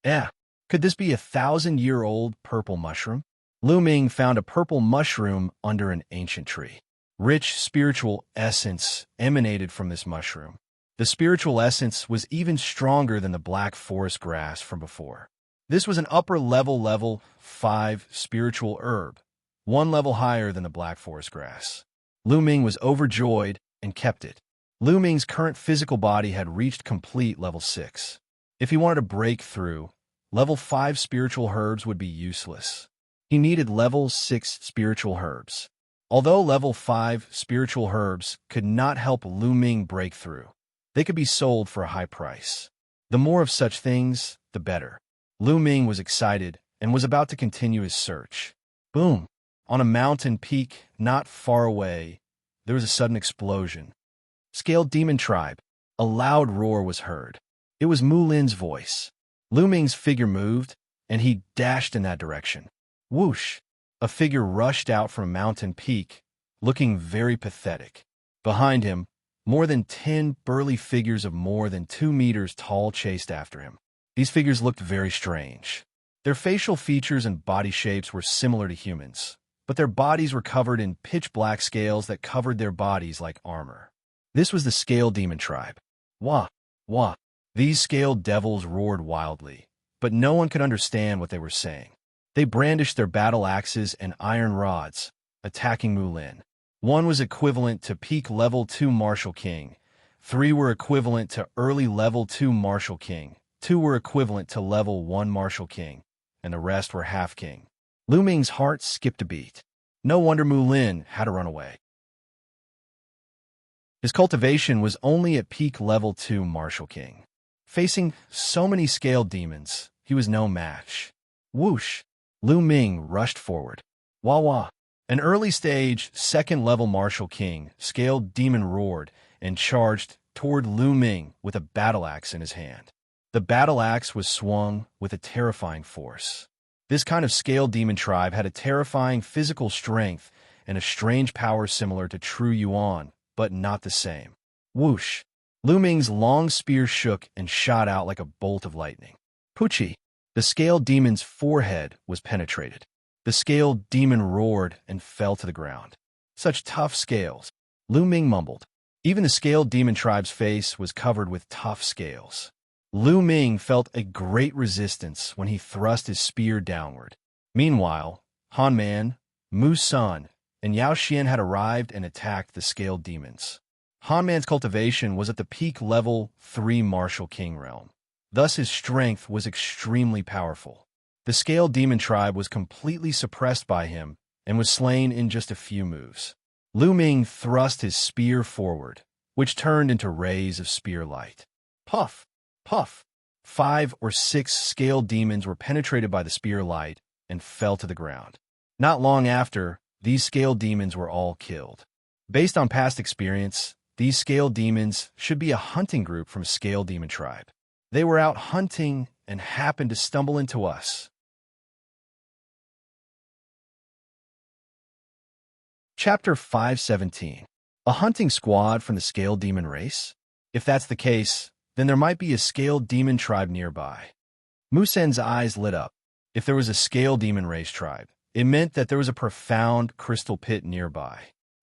Could this be a 1,000-year-old purple mushroom? Lu Ming found a purple mushroom under an ancient tree. Rich spiritual essence emanated from this mushroom. The spiritual essence was even stronger than the black forest grass from before. This was an upper level 5 spiritual herb, 1 level higher than the black forest grass. Lu Ming was overjoyed and kept it. Lu Ming's current physical body had reached complete level 6. If he wanted to break through, level 5 spiritual herbs would be useless. He needed level 6 spiritual herbs. Although level 5 spiritual herbs could not help Lu Ming break through, They could be sold for a high price. The more of such things, the better. Lu Ming was excited and was about to continue his search. Boom! On a mountain peak not far away, there was a sudden explosion. Scaled Demon Tribe. A loud roar was heard. It was Mu Lin's voice. Lu Ming's figure moved, and he dashed in that direction. Whoosh! A figure rushed out from a mountain peak, looking very pathetic. Behind him, more than 10 burly figures of more than 2 meters tall chased after him. These figures looked very strange. Their facial features and body shapes were similar to humans, but their bodies were covered in pitch-black scales that covered their bodies like armor. This was the Scaled Demon Tribe. Wah! Wah! These scaled devils roared wildly, but no one could understand what they were saying. They brandished their battle axes and iron rods, attacking Mu Lin. One was equivalent to peak level 2 Martial King. 3 were equivalent to early level 2 Martial King. 2 were equivalent to level 1 Martial King, and the rest were half king. Lu Ming's heart skipped a beat. No wonder Mu Lin had to run away. His cultivation was only at peak level 2 Martial King. Facing so many scaled demons, he was no match. Whoosh! Lu Ming rushed forward. Wah wah! An early-stage, second-level Martial King, Scaled Demon roared and charged toward Lu Ming with a battle axe in his hand. The battle axe was swung with a terrifying force. This kind of Scaled Demon Tribe had a terrifying physical strength and a strange power similar to true Yuan, but not the same. Whoosh! Lu Ming's long spear shook and shot out like a bolt of lightning. Poochie! The Scaled Demon's forehead was penetrated. The Scaled Demon roared and fell to the ground. Such tough scales, Lu Ming mumbled. Even the Scaled Demon Tribe's face was covered with tough scales. Lu Ming felt a great resistance when he thrust his spear downward. Meanwhile, Han Man, Mu Sun, and Yao Xian had arrived and attacked the Scaled Demons. Han Man's cultivation was at the peak level 3 Martial King realm. Thus his strength was extremely powerful. The Scaled Demon Tribe was completely suppressed by him and was slain in just a few moves. Lu Ming thrust his spear forward, which turned into rays of spear light. Puff! Puff! 5 or 6 scaled demons were penetrated by the spear light and fell to the ground. Not long after, these scaled demons were all killed. Based on past experience, these scaled demons should be a hunting group from a Scaled Demon Tribe. They were out hunting and happened to stumble into us. Chapter 517. A hunting squad from the Scaled Demon race? If that's the case, then there might be a Scaled Demon Tribe nearby. Mu Sen's eyes lit up. If there was a Scaled Demon race tribe, it meant that there was a profound crystal pit nearby.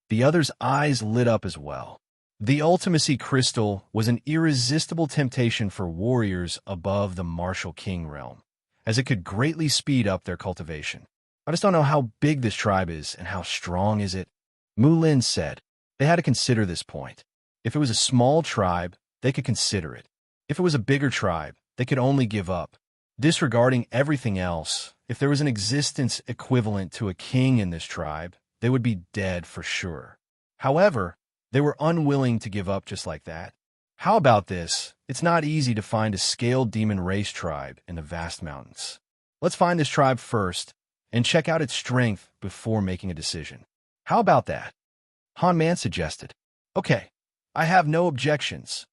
The other's eyes lit up as well. The Ultimacy Crystal was an irresistible temptation for warriors above the Martial King realm, as it could greatly speed up their cultivation. I just don't know how big this tribe is and how strong is it. Mu Lin said. They had to consider this point. If it was a small tribe, they could consider it. If it was a bigger tribe, they could only give up. Disregarding everything else, if there was an existence equivalent to a king in this tribe, they would be dead for sure. However, they were unwilling to give up just like that. How about this? It's not easy to find a Scaled Demon race tribe in the vast mountains. Let's find this tribe first and check out its strength before making a decision. How about that? Han Man suggested. Okay, I have no objections.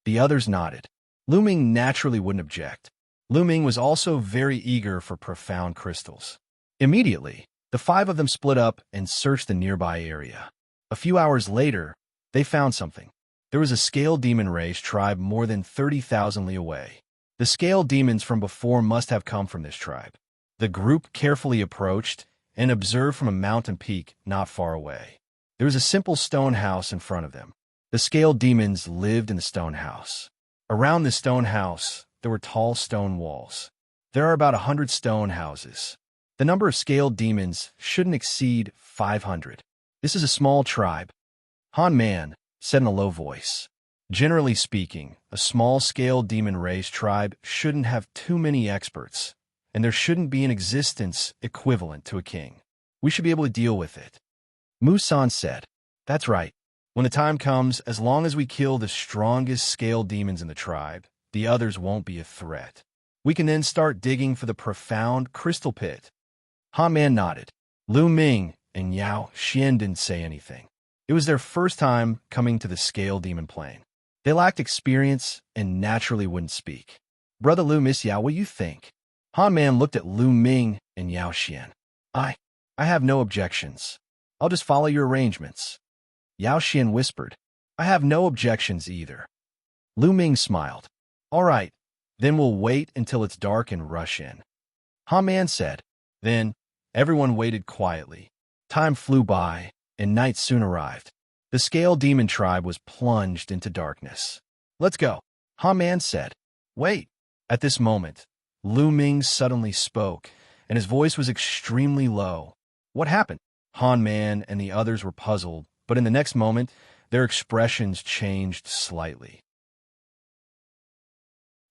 The others nodded. Lu Ming naturally wouldn't object. Lu Ming was also very eager for profound crystals. Immediately, the 5 of them split up and searched the nearby area. A few hours later, they found something. There was a Scaled Demon race tribe more than 30,000 li away. The Scaled Demons from before must have come from this tribe. The group carefully approached and observed from a mountain peak not far away. There was a simple stone house in front of them. The Scaled Demons lived in the stone house. Around the stone house, there were tall stone walls. There are about 100 stone houses. The number of Scaled Demons shouldn't exceed 500. This is a small tribe. Han Man said in a low voice. Generally speaking, a small Scaled Demon race tribe shouldn't have too many experts, and there shouldn't be an existence equivalent to a king. We should be able to deal with it. Mu San said. That's right. When the time comes, as long as we kill the strongest scale demons in the tribe, the others won't be a threat. We can then start digging for the profound crystal pit. Han Man nodded. Lu Ming and Yao Xian didn't say anything. It was their first time coming to the scale demon plane. They lacked experience and naturally wouldn't speak. Brother Lu, Miss Yao, what do you think? Han Man looked at Lu Ming and Yao Xian. I have no objections. I'll just follow your arrangements. Yao Xian whispered. I have no objections either. Lu Ming smiled. All right, then we'll wait until it's dark and rush in. Han Man said. Then, everyone waited quietly. Time flew by, and night soon arrived. The scale demon tribe was plunged into darkness. Let's go, Han Man said. Wait. At this moment, Lu Ming suddenly spoke, and his voice was extremely low. What happened? Han Man and the others were puzzled, but in the next moment, their expressions changed slightly.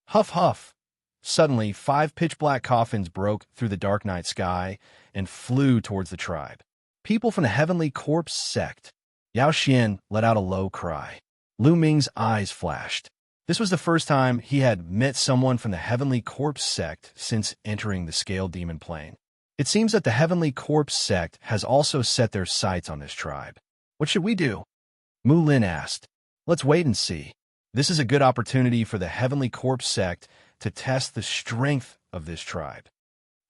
Huff, huff. Suddenly, 5 pitch-black coffins broke through the dark night sky and flew towards the tribe. People from the Heavenly Corpse sect. Yao Xian let out a low cry. Lu Ming's eyes flashed. This was the first time he had met someone from the Heavenly Corpse sect since entering the scale demon plane. It seems that the Heavenly Corpse sect has also set their sights on this tribe. What should we do? Mu Lin asked. Let's wait and see. This is a good opportunity for the Heavenly Corpse sect to test the strength of this tribe.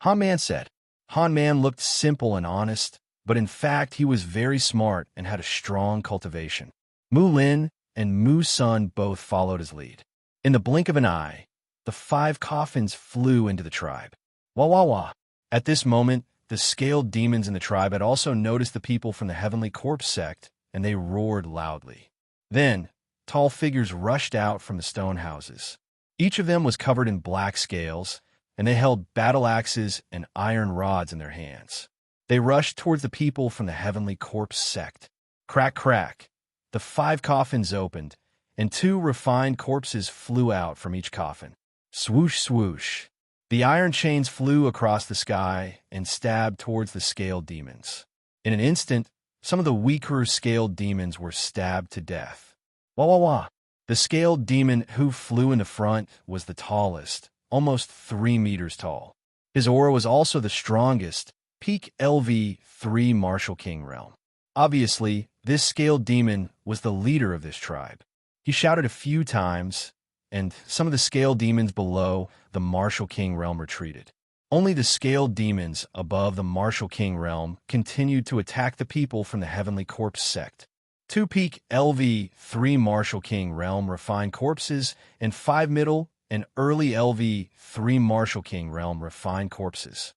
Han Man said. Han Man looked simple and honest, but in fact he was very smart and had a strong cultivation. Mu Lin and Mu Sun both followed his lead. In the blink of an eye, the 5 coffins flew into the tribe. Wah wah wah. At this moment, the scaled demons in the tribe had also noticed the people from the Heavenly Corpse sect, and they roared loudly. Then, tall figures rushed out from the stone houses. Each of them was covered in black scales, and they held battle axes and iron rods in their hands. They rushed towards the people from the Heavenly Corpse sect. Crack, crack. The 5 coffins opened, and 2 refined corpses flew out from each coffin. Swoosh, swoosh. The iron chains flew across the sky and stabbed towards the scaled demons. In an instant, some of the weaker scaled demons were stabbed to death. Wah wah wah. The scaled demon who flew in the front was the tallest, almost 3 meters tall. His aura was also the strongest, peak LV3 Martial King realm. Obviously, this scaled demon was the leader of this tribe. He shouted a few times, and some of the scaled demons below the Martial King realm retreated. Only the scaled demons above the Martial King realm continued to attack the people from the Heavenly Corpse sect. 2 peak LV3 Martial King realm refined corpses and 5 middle and early LV3 Martial King realm refined corpses.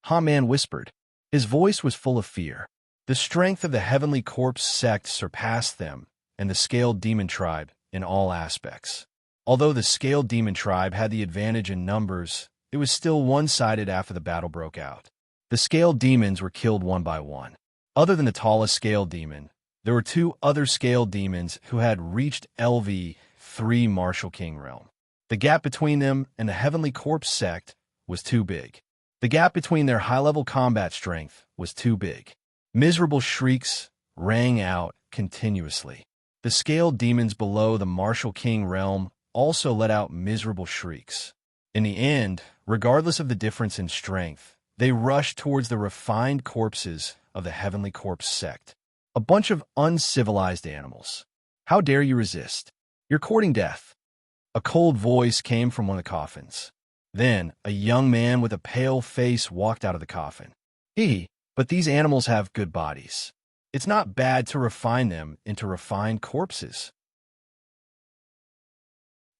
Han Man whispered. His voice was full of fear. The strength of the Heavenly Corpse sect surpassed them and the scaled demon tribe in all aspects. Although the scaled demon tribe had the advantage in numbers, it was still one-sided after the battle broke out. The scaled demons were killed one by one. Other than the tallest scaled demon, there were 2 other scaled demons who had reached LV3 Martial King realm. The gap between them and the Heavenly Corpse sect was too big. The gap between their high-level combat strength was too big. Miserable shrieks rang out continuously. The scaled demons below the Martial King realm also let out miserable shrieks. In the end, regardless of the difference in strength, they rushed towards the refined corpses of the Heavenly Corpse sect. A bunch of uncivilized animals. How dare you resist? You're courting death. A cold voice came from one of the coffins. Then, a young man with a pale face walked out of the coffin. But these animals have good bodies. It's not bad to refine them into refined corpses.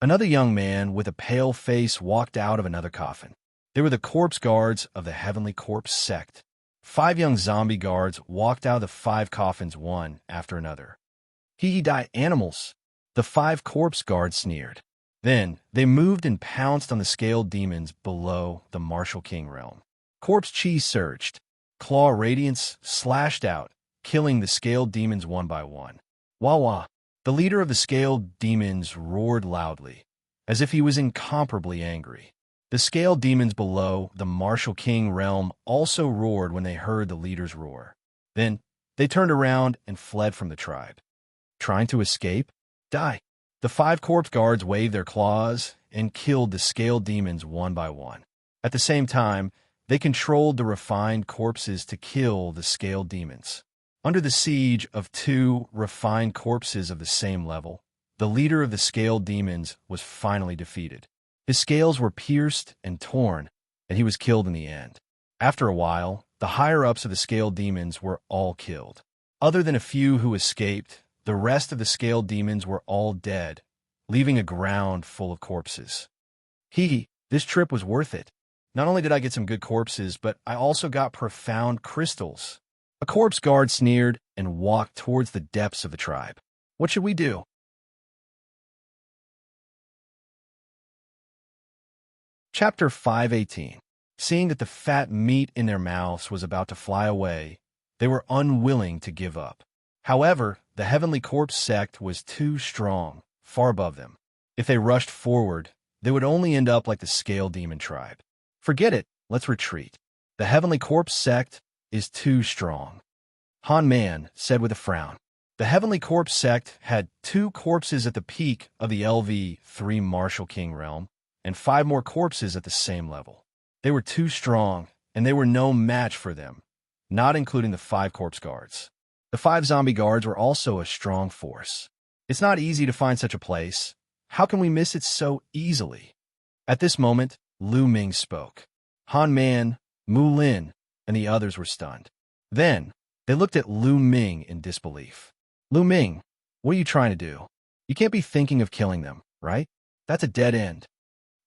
Another young man with a pale face walked out of another coffin. They were the corpse guards of the Heavenly Corpse sect. 5 young zombie guards walked out of the 5 coffins one after another. He die animals. The 5 corpse guards sneered. Then, they moved and pounced on the scaled demons below the Martial King realm. Corpse chi surged. Claw radiance slashed out, killing the scaled demons one by one. Wah wah. The leader of the scaled demons roared loudly, as if he was incomparably angry. The scaled demons below the Martial King realm also roared when they heard the leader's roar. Then, they turned around and fled from the tribe. Trying to escape? Die. The 5 corpse guards waved their claws and killed the scaled demons one by one. At the same time, they controlled the refined corpses to kill the scaled demons. Under the siege of 2 refined corpses of the same level, the leader of the scaled demons was finally defeated. His scales were pierced and torn, and he was killed in the end. After a while, the higher-ups of the scaled demons were all killed. Other than a few who escaped, the rest of the scaled demons were all dead, leaving a ground full of corpses. This trip was worth it. Not only did I get some good corpses, but I also got profound crystals. A corpse guard sneered and walked towards the depths of the tribe. What should we do? Chapter 518. Seeing that the fat meat in their mouths was about to fly away, they were unwilling to give up. However, the Heavenly Corpse sect was too strong, far above them. If they rushed forward, they would only end up like the Scale Demon tribe. Forget it, let's retreat. The Heavenly Corpse sect is too strong. Han Man said with a frown. The Heavenly Corpse sect had 2 corpses at the peak of the LV3 Martial King realm, and 5 more corpses at the same level. They were too strong, and they were no match for them, not including the 5 corpse guards. The 5 zombie guards were also a strong force. It's not easy to find such a place. How can we miss it so easily? At this moment, Lu Ming spoke. Han Man, Mu Lin, and the others were stunned. Then, they looked at Lu Ming in disbelief. Lu Ming, what are you trying to do? You can't be thinking of killing them, right? That's a dead end.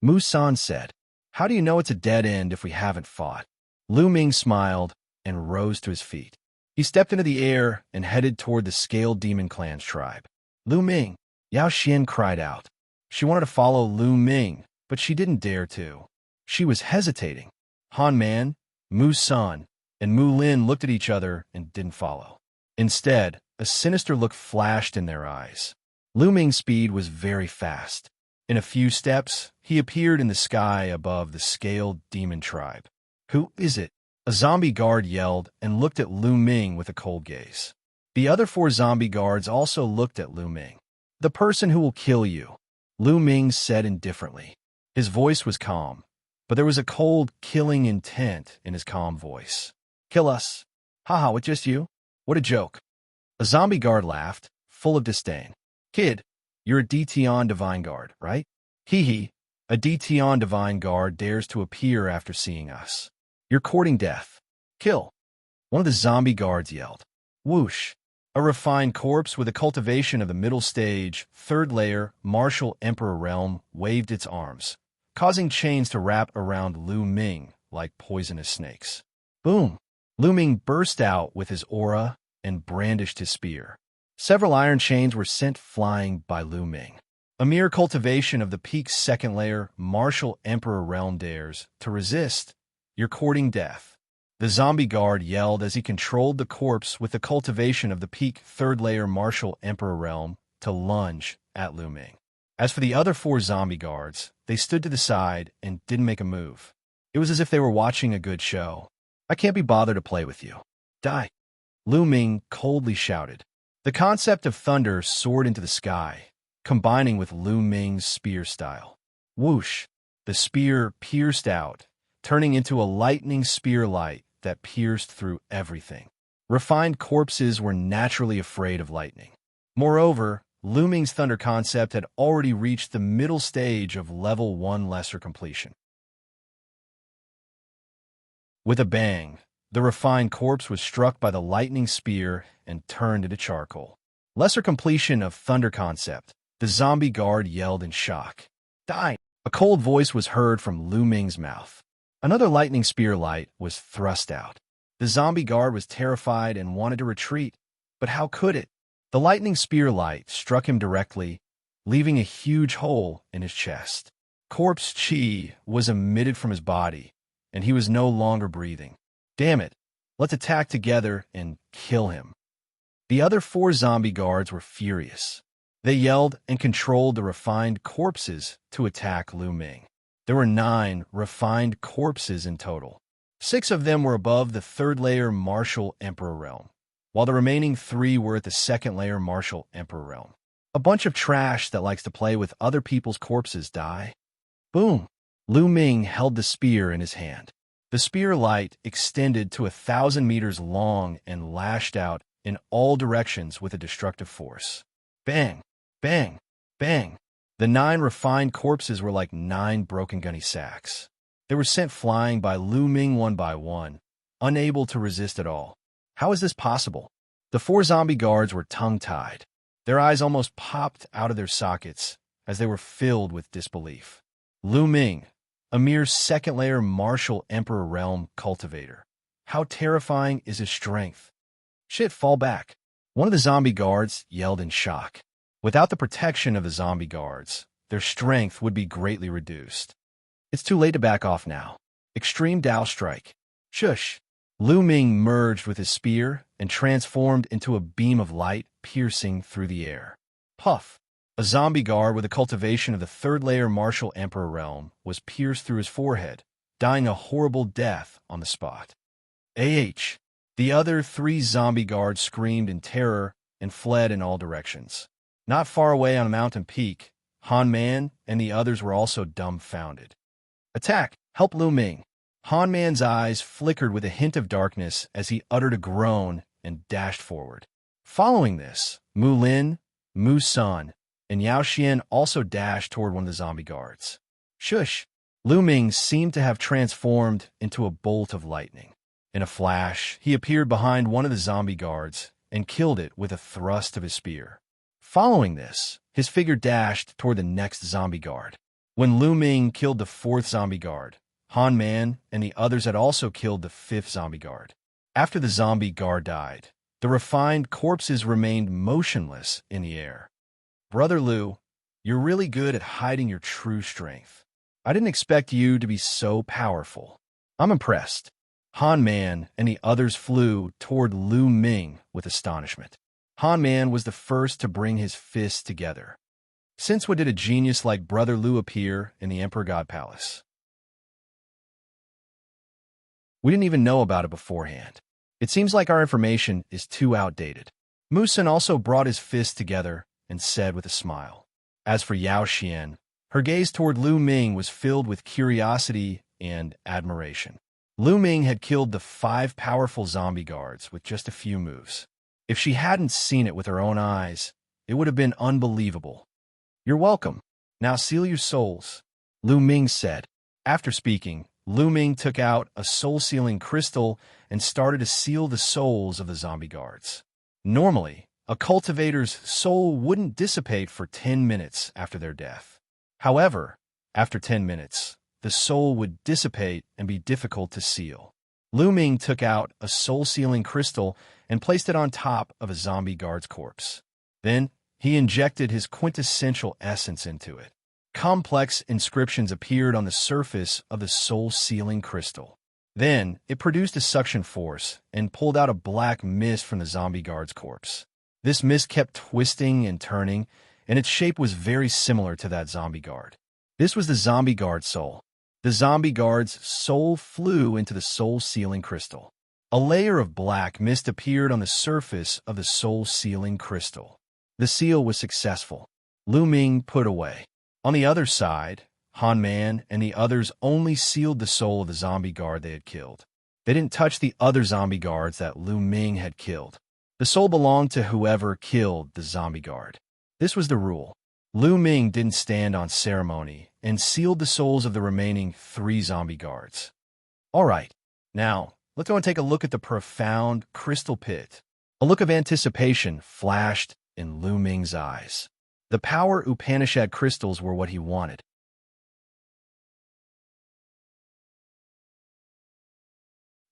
Mu San said, how do you know it's a dead end if we haven't fought? Lu Ming smiled and rose to his feet. He stepped into the air and headed toward the Scaled Demon Clan's tribe. Lu Ming, Yao Xian cried out. She wanted to follow Lu Ming, but she didn't dare to. She was hesitating. Han Man, Mu San, and Mu Lin looked at each other and didn't follow. Instead, a sinister look flashed in their eyes. Lu Ming's speed was very fast. In a few steps, he appeared in the sky above the Scaled Demon tribe. Who is it? A zombie guard yelled and looked at Lu Ming with a cold gaze. The other 4 zombie guards also looked at Lu Ming. The person who will kill you, Lu Ming said indifferently. His voice was calm, but there was a cold, killing intent in his calm voice. Kill us. Haha, with just you? What a joke. A zombie guard laughed, full of disdain. Kid, you're a Dtion Divine Guard, right? Hee. A Dtion Divine Guard dares to appear after seeing us. You're courting death. Kill. One of the zombie guards yelled. Whoosh. A refined corpse with a cultivation of the middle stage, 3rd layer, Martial Emperor realm waved its arms, causing chains to wrap around Lu Ming like poisonous snakes. Boom. Lu Ming burst out with his aura and brandished his spear. Several iron chains were sent flying by Lu Ming. A mere cultivation of the peak 2nd layer, Martial Emperor realm dares to resist. You're courting death. The zombie guard yelled as he controlled the corpse with the cultivation of the peak 3rd layer Martial Emperor realm to lunge at Lu Ming. As for the other 4 zombie guards, they stood to the side and didn't make a move. It was as if they were watching a good show. I can't be bothered to play with you. Die. Lu Ming coldly shouted. The concept of thunder soared into the sky, combining with Lu Ming's spear style. Whoosh! The spear pierced out, turning into a lightning spear light that pierced through everything. Refined corpses were naturally afraid of lightning. Moreover, Lu Ming's thunder concept had already reached the middle stage of level 1 lesser completion. With a bang, the refined corpse was struck by the lightning spear and turned into charcoal. Lesser completion of thunder concept. The zombie guard yelled in shock. Die! A cold voice was heard from Lu Ming's mouth. Another lightning spear light was thrust out. The zombie guard was terrified and wanted to retreat, but how could it? The lightning spear light struck him directly, leaving a huge hole in his chest. Corpse chi was emitted from his body, and he was no longer breathing. Damn it, let's attack together and kill him. The other 4 zombie guards were furious. They yelled and controlled the refined corpses to attack Lu Ming. There were 9 refined corpses in total. 6 of them were above the 3rd layer Martial Emperor realm. while the remaining 3 were at the second layer martial emperor realm. A bunch of trash that likes to play with other people's corpses die. Boom! Lu Ming held the spear in his hand. The spear light extended to 1,000 meters long and lashed out in all directions with a destructive force. Bang! Bang! Bang! The 9 refined corpses were like 9 broken gunny sacks. They were sent flying by Lu Ming one by one, unable to resist at all. How is this possible? The 4 zombie guards were tongue-tied. Their eyes almost popped out of their sockets as they were filled with disbelief. Lu Ming, a mere second-layer martial emperor realm cultivator. How terrifying is his strength? Shit, fall back. One of the zombie guards yelled in shock. Without the protection of the zombie guards, their strength would be greatly reduced. It's too late to back off now. Extreme Dao Strike. Shush! Lu Ming merged with his spear and transformed into a beam of light piercing through the air. Puff! A zombie guard with a cultivation of the 3rd-layer martial emperor realm was pierced through his forehead, dying a horrible death on the spot. The other 3 zombie guards screamed in terror and fled in all directions. Not far away on a mountain peak, Han Man and the others were also dumbfounded. Attack! Help Lu Ming! Han Man's eyes flickered with a hint of darkness as he uttered a groan and dashed forward. Following this, Mu Lin, Mu Sun, and Xianxia also dashed toward one of the zombie guards. Shush! Lu Ming seemed to have transformed into a bolt of lightning. In a flash, he appeared behind one of the zombie guards and killed it with a thrust of his spear. Following this, his figure dashed toward the next zombie guard. When Lu Ming killed the 4th zombie guard, Han Man and the others had also killed the 5th zombie guard. After the zombie guard died, the refined corpses remained motionless in the air. Brother Lu, you're really good at hiding your true strength. I didn't expect you to be so powerful. I'm impressed. Han Man and the others flew toward Lu Ming with astonishment. Han Man was the first to bring his fists together. Since when did a genius like Brother Lu appear in the Emperor God Palace? We didn't even know about it beforehand. It seems like our information is too outdated. Musin also brought his fists together and said with a smile. As for Xianxia, her gaze toward Lu Ming was filled with curiosity and admiration. Lu Ming had killed the 5 powerful zombie guards with just a few moves. If she hadn't seen it with her own eyes, it would have been unbelievable. You're welcome. Now seal your souls, Lu Ming said. After speaking, Lu Ming took out a soul-sealing crystal and started to seal the souls of the zombie guards. Normally, a cultivator's soul wouldn't dissipate for 10 minutes after their death. However, after 10 minutes, the soul would dissipate and be difficult to seal. Lu Ming took out a soul-sealing crystal and placed it on top of a zombie guard's corpse. Then, he injected his quintessential essence into it. Complex inscriptions appeared on the surface of the soul-sealing crystal. Then, it produced a suction force and pulled out a black mist from the zombie guard's corpse. This mist kept twisting and turning, and its shape was very similar to that zombie guard. This was the zombie guard's soul. The zombie guard's soul flew into the soul-sealing crystal. A layer of black mist appeared on the surface of the soul-sealing crystal. The seal was successful. Lu Ming put away. On the other side, Han Man and the others only sealed the soul of the zombie guard they had killed. They didn't touch the other zombie guards that Lu Ming had killed. The soul belonged to whoever killed the zombie guard. This was the rule. Lu Ming didn't stand on ceremony and sealed the souls of the remaining 3 zombie guards. All right, now, let's go and take a look at the profound crystal pit. A look of anticipation flashed in Lu Ming's eyes. The power Upanishad crystals were what he wanted.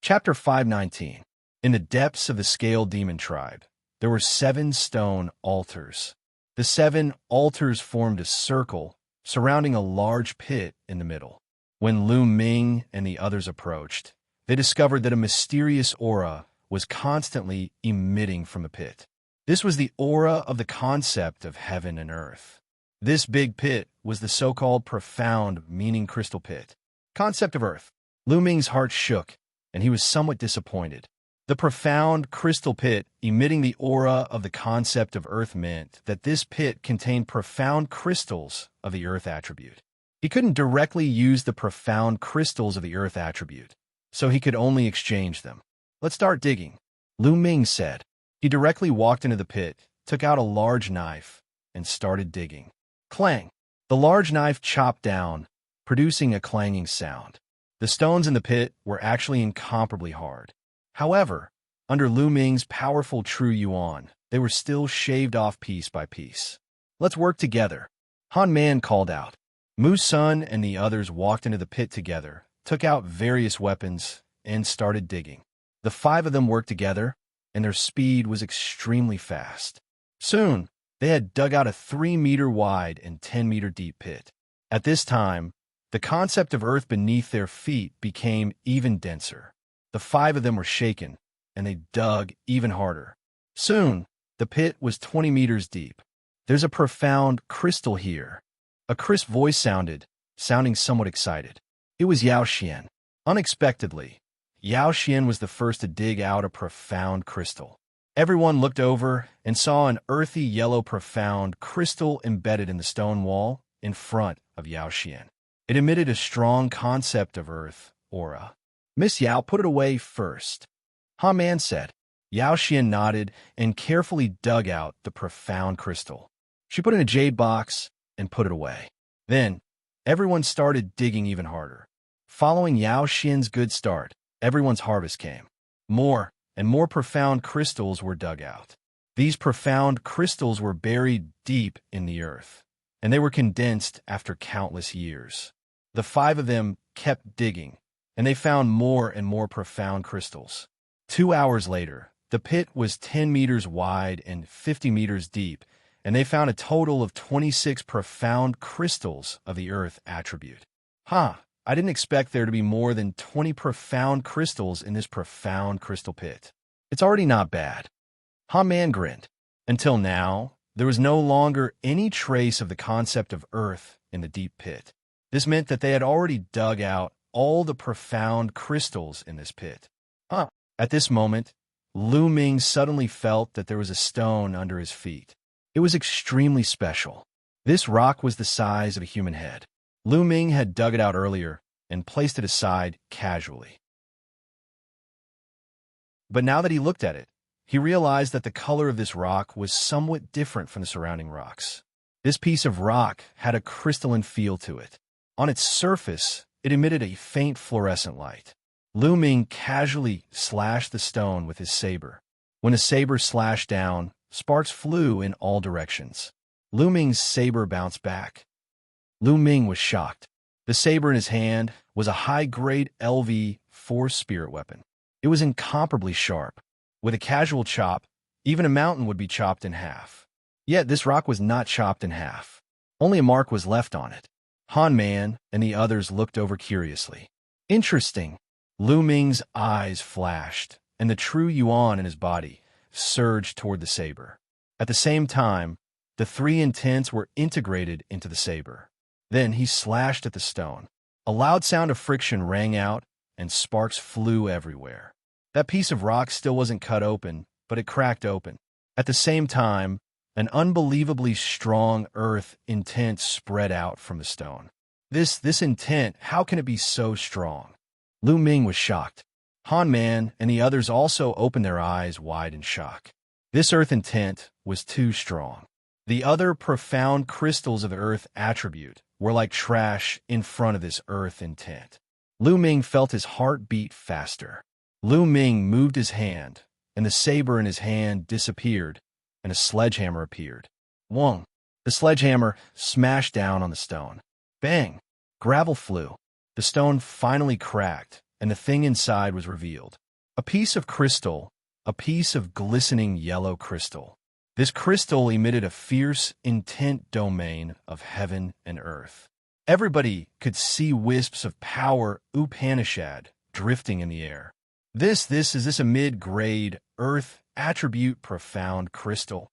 Chapter 519. In the depths of the Scale Demon Tribe, there were 7 stone altars. The 7 altars formed a circle surrounding a large pit in the middle. When Lu Ming and the others approached, they discovered that a mysterious aura was constantly emitting from the pit. This was the aura of the concept of heaven and earth. This big pit was the so-called profound meaning crystal pit. Concept of earth. Lu Ming's heart shook, and he was somewhat disappointed. The profound crystal pit emitting the aura of the concept of Earth meant that this pit contained profound crystals of the Earth attribute. He couldn't directly use the profound crystals of the Earth attribute, so he could only exchange them. "Let's start digging," Lu Ming said. He directly walked into the pit, took out a large knife, and started digging. Clang! The large knife chopped down, producing a clanging sound. The stones in the pit were actually incomparably hard. However, under Lu Ming's powerful True Yuan, they were still shaved off piece by piece. "Let's work together," Han Man called out. Mu Sun and the others walked into the pit together, took out various weapons, and started digging. The 5 of them worked together, and their speed was extremely fast. Soon, they had dug out a 3-meter wide and 10-meter deep pit. At this time, the concept of Earth beneath their feet became even denser. The 5 of them were shaken, and they dug even harder. Soon, the pit was 20 meters deep. "There's a profound crystal here," a crisp voice sounding somewhat excited. It was Xianxia. Unexpectedly, Xianxia was the first to dig out a profound crystal. Everyone looked over and saw an earthy yellow profound crystal embedded in the stone wall in front of Xianxia. It emitted a strong concept of Earth aura. "Miss Yao, put it away first," Han Man said. Xianxia nodded and carefully dug out the profound crystal. She put it in a jade box and put it away. Then, everyone started digging even harder. Following Xianxia's good start, everyone's harvest came. More and more profound crystals were dug out. These profound crystals were buried deep in the earth, and they were condensed after countless years. The 5 of them kept digging, and they found more and more profound crystals. 2 hours later, the pit was 10 meters wide and 50 meters deep, and they found a total of 26 profound crystals of the Earth attribute. I didn't expect there to be more than 20 profound crystals in this profound crystal pit. It's already not bad. Han Man grinned. Until now, there was no longer any trace of the concept of Earth in the deep pit. This meant that they had already dug out all the profound crystals in this pit. At this moment, Lu Ming suddenly felt that there was a stone under his feet. It was extremely special. This rock was the size of a human head. Lu Ming had dug it out earlier and placed it aside casually. But now that he looked at it, he realized that the color of this rock was somewhat different from the surrounding rocks. This piece of rock had a crystalline feel to it. On its surface, it emitted a faint fluorescent light. Lu Ming casually slashed the stone with his saber. When the saber slashed down, sparks flew in all directions. Lu Ming's saber bounced back. Lu Ming was shocked. The saber in his hand was a high-grade LV-4 spirit weapon. It was incomparably sharp. With a casual chop, even a mountain would be chopped in half. Yet this rock was not chopped in half. Only a mark was left on it. Han Man and the others looked over curiously. "Interesting." Lu Ming's eyes flashed, and the true Yuan in his body surged toward the saber. At the same time, the 3 intents were integrated into the saber. Then he slashed at the stone. A loud sound of friction rang out, and sparks flew everywhere. That piece of rock still wasn't cut open, but it cracked open. At the same time, an unbelievably strong earth intent spread out from the stone. This intent, how can it be so strong? Lu Ming was shocked. Han Man and the others also opened their eyes wide in shock. This earth intent was too strong. The other profound crystals of the earth attribute were like trash in front of this earth intent. Lu Ming felt his heart beat faster. Lu Ming moved his hand, and the saber in his hand disappeared, and a sledgehammer appeared. Wong! The sledgehammer smashed down on the stone. Bang! Gravel flew. The stone finally cracked, and the thing inside was revealed. A piece of crystal, a piece of glistening yellow crystal. This crystal emitted a fierce, intent domain of heaven and earth. Everybody could see wisps of power Upanishad drifting in the air. This is a mid-grade earth attribute profound crystal.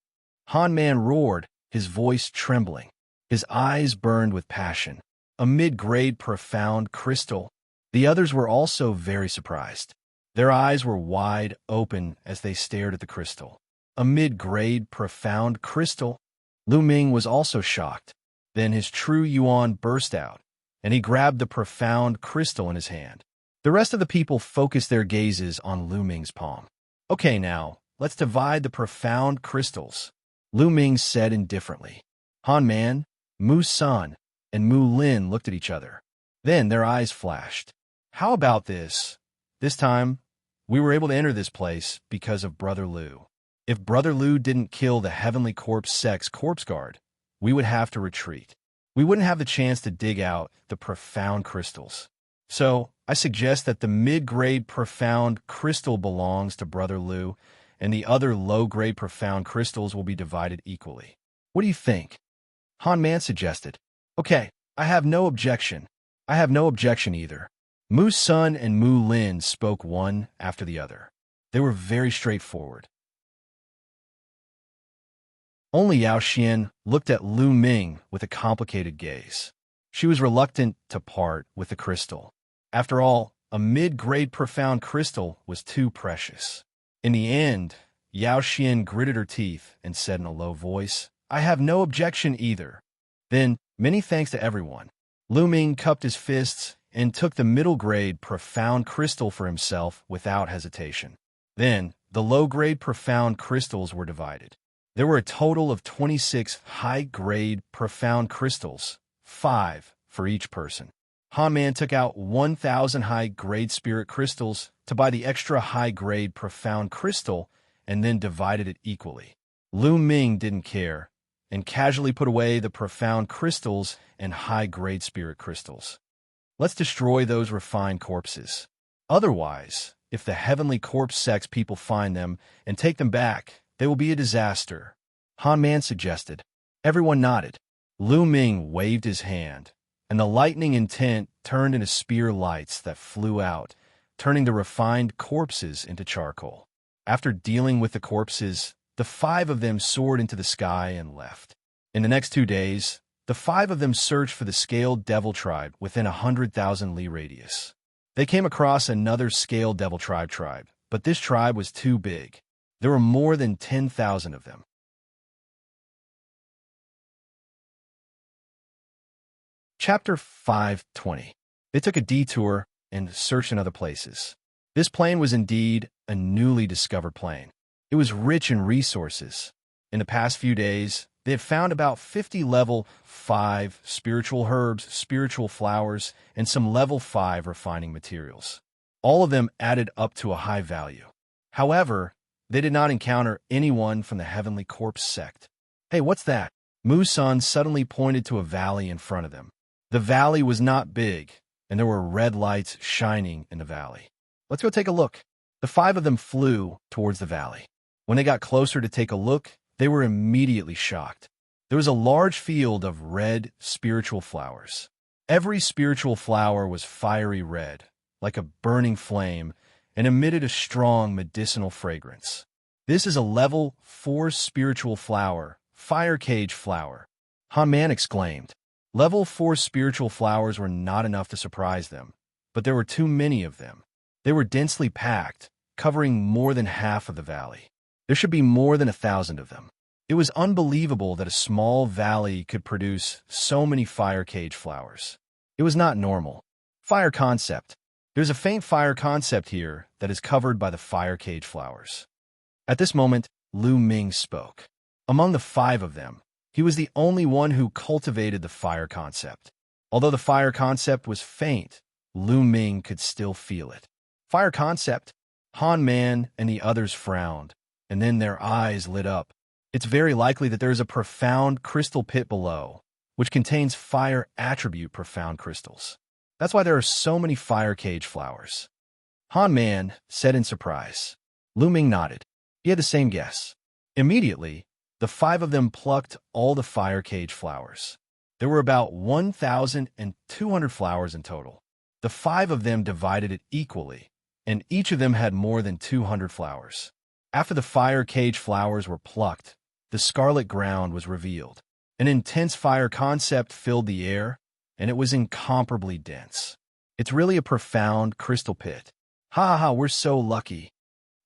Han Man roared, his voice trembling. His eyes burned with passion. A mid-grade profound crystal. The others were also very surprised. Their eyes were wide open as they stared at the crystal. A mid-grade, profound crystal? Lu Ming was also shocked. Then his true yuan burst out, and he grabbed the profound crystal in his hand. The rest of the people focused their gazes on Lu Ming's palm. Okay, now, let's divide the profound crystals, Lu Ming said indifferently. Han Man, Mu San, and Mu Lin looked at each other. Then their eyes flashed. How about this? This time, we were able to enter this place because of Brother Lu. If Brother Lu didn't kill the Heavenly Corpse Sect's corpse guard, we would have to retreat. We wouldn't have the chance to dig out the profound crystals. So, I suggest that the mid-grade profound crystal belongs to Brother Lu, and the other low-grade profound crystals will be divided equally. What do you think? Han Man suggested. Okay, I have no objection. I have no objection either. Mu Sun and Mu Lin spoke one after the other. They were very straightforward. Only Yao Xian looked at Lu Ming with a complicated gaze. She was reluctant to part with the crystal. After all, a mid-grade profound crystal was too precious. In the end, Yao Xian gritted her teeth and said in a low voice, I have no objection either. Then, many thanks to everyone. Lu Ming cupped his fists and took the middle-grade profound crystal for himself without hesitation. Then, the low-grade profound crystals were divided. There were a total of 26 high-grade profound crystals, 5 for each person. Han Man took out 1,000 high-grade spirit crystals to buy the extra high-grade profound crystal and then divided it equally. Lu Ming didn't care and casually put away the profound crystals and high-grade spirit crystals. Let's destroy those refined corpses. Otherwise, if the Heavenly Corpse Sect's people find them and take them back, they will be a disaster, Han Man suggested. Everyone nodded. Lu Ming waved his hand, and the lightning intent turned into spear lights that flew out, turning the refined corpses into charcoal. After dealing with the corpses, the 5 of them soared into the sky and left. In the next 2 days, the 5 of them searched for the scaled devil tribe within 100,000 li radius. They came across another scaled devil tribe, but this tribe was too big. There were more than 10,000 of them. Chapter 520. They took a detour and searched in other places. This plain was indeed a newly discovered plain. It was rich in resources. In the past few days, they had found about 50 level 5 spiritual herbs, spiritual flowers, and some level 5 refining materials. All of them added up to a high value. However, they did not encounter anyone from the Heavenly Corpse Sect. Hey, what's that? Mu San suddenly pointed to a valley in front of them. The valley was not big, and there were red lights shining in the valley. Let's go take a look. The 5 of them flew towards the valley. When they got closer to take a look, they were immediately shocked. There was a large field of red spiritual flowers. Every spiritual flower was fiery red, like a burning flame, and emitted a strong medicinal fragrance. This is a level 4 spiritual flower, fire cage flower, Han Man exclaimed. Level 4 spiritual flowers were not enough to surprise them, but there were too many of them. They were densely packed, covering more than half of the valley. There should be more than 1,000 of them. It was unbelievable that a small valley could produce so many fire cage flowers. It was not normal. Fire concept. There's a faint fire concept here that is covered by the fire cage flowers. At this moment, Lu Ming spoke. Among the 5 of them, he was the only one who cultivated the fire concept. Although the fire concept was faint, Lu Ming could still feel it. Fire concept? Han Man and the others frowned, and then their eyes lit up. It's very likely that there is a profound crystal pit below, which contains fire attribute profound crystals. That's why there are so many fire cage flowers. Han Man said in surprise. Lu Ming nodded. He had the same guess. Immediately, the 5 of them plucked all the fire cage flowers. There were about 1,200 flowers in total. The 5 of them divided it equally, and each of them had more than 200 flowers. After the fire cage flowers were plucked, the scarlet ground was revealed. An intense fire concept filled the air, and it was incomparably dense. It's really a profound crystal pit. Ha ha ha, we're so lucky.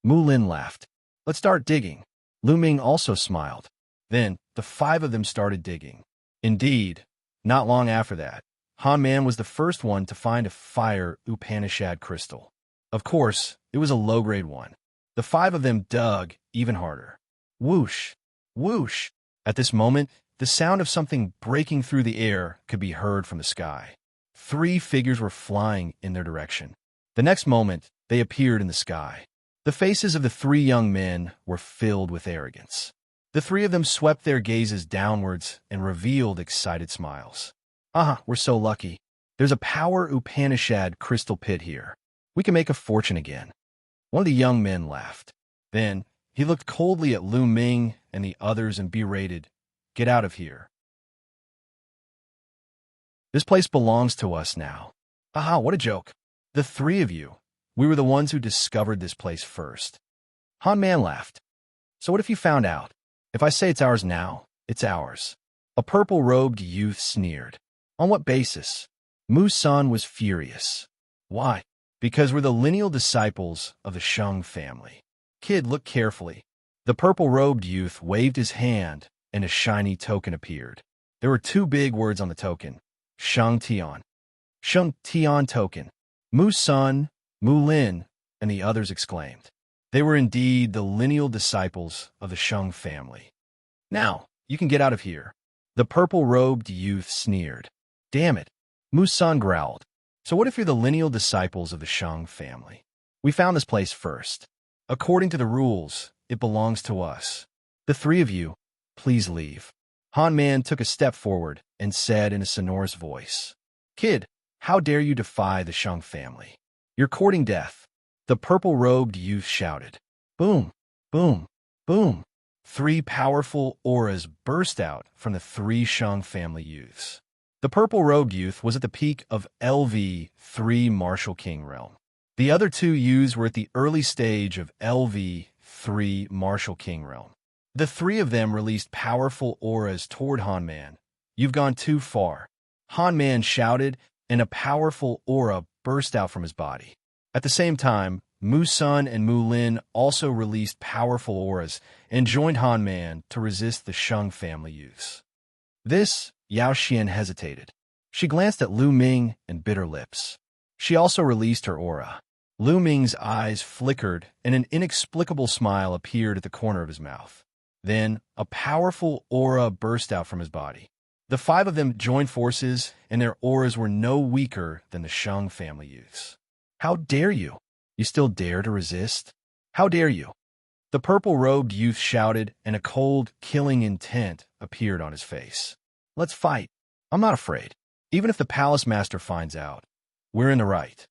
Mu Lin laughed. Let's start digging. Lu Ming also smiled. Then, the five of them started digging. Indeed, not long after that, Han Man was the first one to find a fire Upanishad crystal. Of course, it was a low-grade one. The five of them dug even harder. Whoosh! Whoosh! At this moment, the sound of something breaking through the air could be heard from the sky. 3 figures were flying in their direction. The next moment, they appeared in the sky. The faces of the 3 young men were filled with arrogance. The 3 of them swept their gazes downwards and revealed excited smiles. Ah, we're so lucky. There's a power Upanishad crystal pit here. We can make a fortune again. One of the young men laughed. Then, he looked coldly at Lu Ming and the others and berated, "Get out of here. This place belongs to us now." Aha, what a joke. The 3 of you. We were the ones who discovered this place first. Han Man laughed. So what if you found out? If I say it's ours now, it's ours. A purple-robed youth sneered. On what basis? Mu Sun was furious. Why? Because we're the lineal disciples of the Shang family. Kid, look carefully. The purple-robed youth waved his hand, and a shiny token appeared. There were 2 big words on the token. Shang Tian. Shang Tian token. Mu Sun, Mu Lin, and the others exclaimed. They were indeed the lineal disciples of the Shang family. Now, you can get out of here. The purple-robed youth sneered. Damn it. Mu Sun growled. So what if you're the lineal disciples of the Shang family? We found this place first. According to the rules, it belongs to us. The 3 of you, please leave. Han Man took a step forward and said in a sonorous voice, Kid, how dare you defy the Shang family? You're courting death. The purple-robed youth shouted. Boom, boom, boom. 3 powerful auras burst out from the 3 Shang family youths. The purple-robed youth was at the peak of LV3 Martial King realm. The other 2 youths were at the early stage of LV3 Martial King realm. The 3 of them released powerful auras toward Han Man. You've gone too far. Han Man shouted, and a powerful aura burst out from his body. At the same time, Mu Sun and Mu Lin also released powerful auras and joined Han Man to resist the Shang family youths. This, Yao Xian hesitated. She glanced at Lu Ming and bit her lips. She also released her aura. Lu Ming's eyes flickered and an inexplicable smile appeared at the corner of his mouth. Then, a powerful aura burst out from his body. The 5 of them joined forces, and their auras were no weaker than the Shang family youths. How dare you? You still dare to resist? How dare you? The purple-robed youth shouted, and a cold, killing intent appeared on his face. Let's fight. I'm not afraid. Even if the palace master finds out, we're in the right.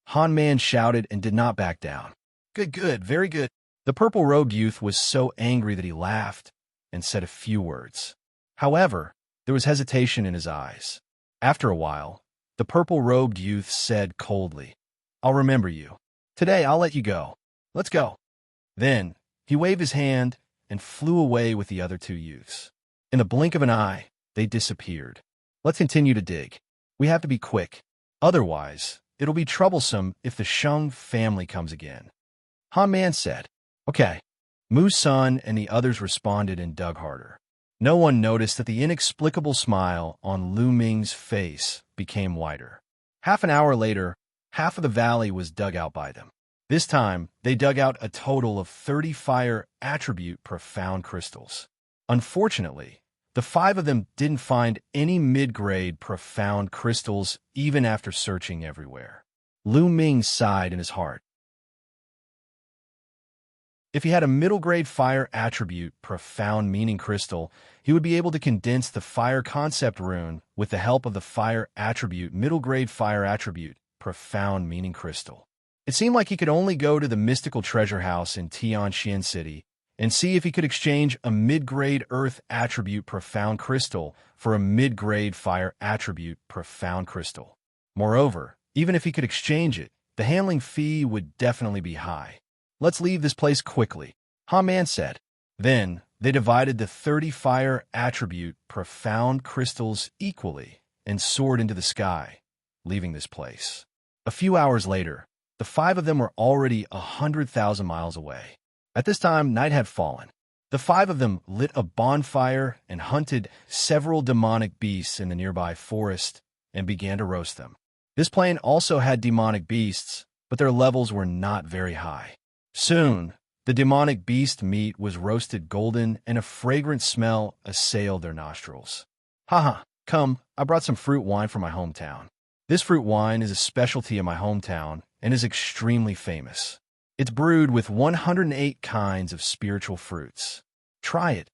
Han Man shouted and did not back down. Good, good, very good. The purple-robed youth was so angry that he laughed and said a few words. However, there was hesitation in his eyes. After a while, the purple-robed youth said coldly, I'll remember you. Today I'll let you go. Let's go. Then, he waved his hand and flew away with the other 2 youths. In the blink of an eye, they disappeared. Let's continue to dig. We have to be quick. Otherwise, it'll be troublesome if the Shang family comes again. Han Man said, Okay. Mu Sun and the others responded and dug harder. No one noticed that the inexplicable smile on Lu Ming's face became wider. Half an hour later, half of the valley was dug out by them. This time, they dug out a total of 30 fire attribute profound crystals. Unfortunately, the 5 of them didn't find any mid-grade profound crystals even after searching everywhere. Lu Ming sighed in his heart. If he had a middle-grade fire attribute profound meaning crystal, he would be able to condense the fire concept rune with the help of the fire attribute middle-grade fire attribute profound meaning crystal. It seemed like he could only go to the mystical treasure house in Tianxian City and see if he could exchange a mid-grade earth attribute profound crystal for a mid-grade fire attribute profound crystal. Moreover, even if he could exchange it, the handling fee would definitely be high. Let's leave this place quickly, Han Man said. Then, they divided the 30 fire attribute profound crystals equally and soared into the sky, leaving this place. A few hours later, The 5 of them were already 100,000 miles away. At this time, night had fallen. The 5 of them lit a bonfire and hunted several demonic beasts in the nearby forest and began to roast them. This plane also had demonic beasts, but their levels were not very high. Soon, the demonic beast meat was roasted golden and a fragrant smell assailed their nostrils. Haha, come, I brought some fruit wine from my hometown. This fruit wine is a specialty in my hometown and is extremely famous. It's brewed with 108 kinds of spiritual fruits. Try it.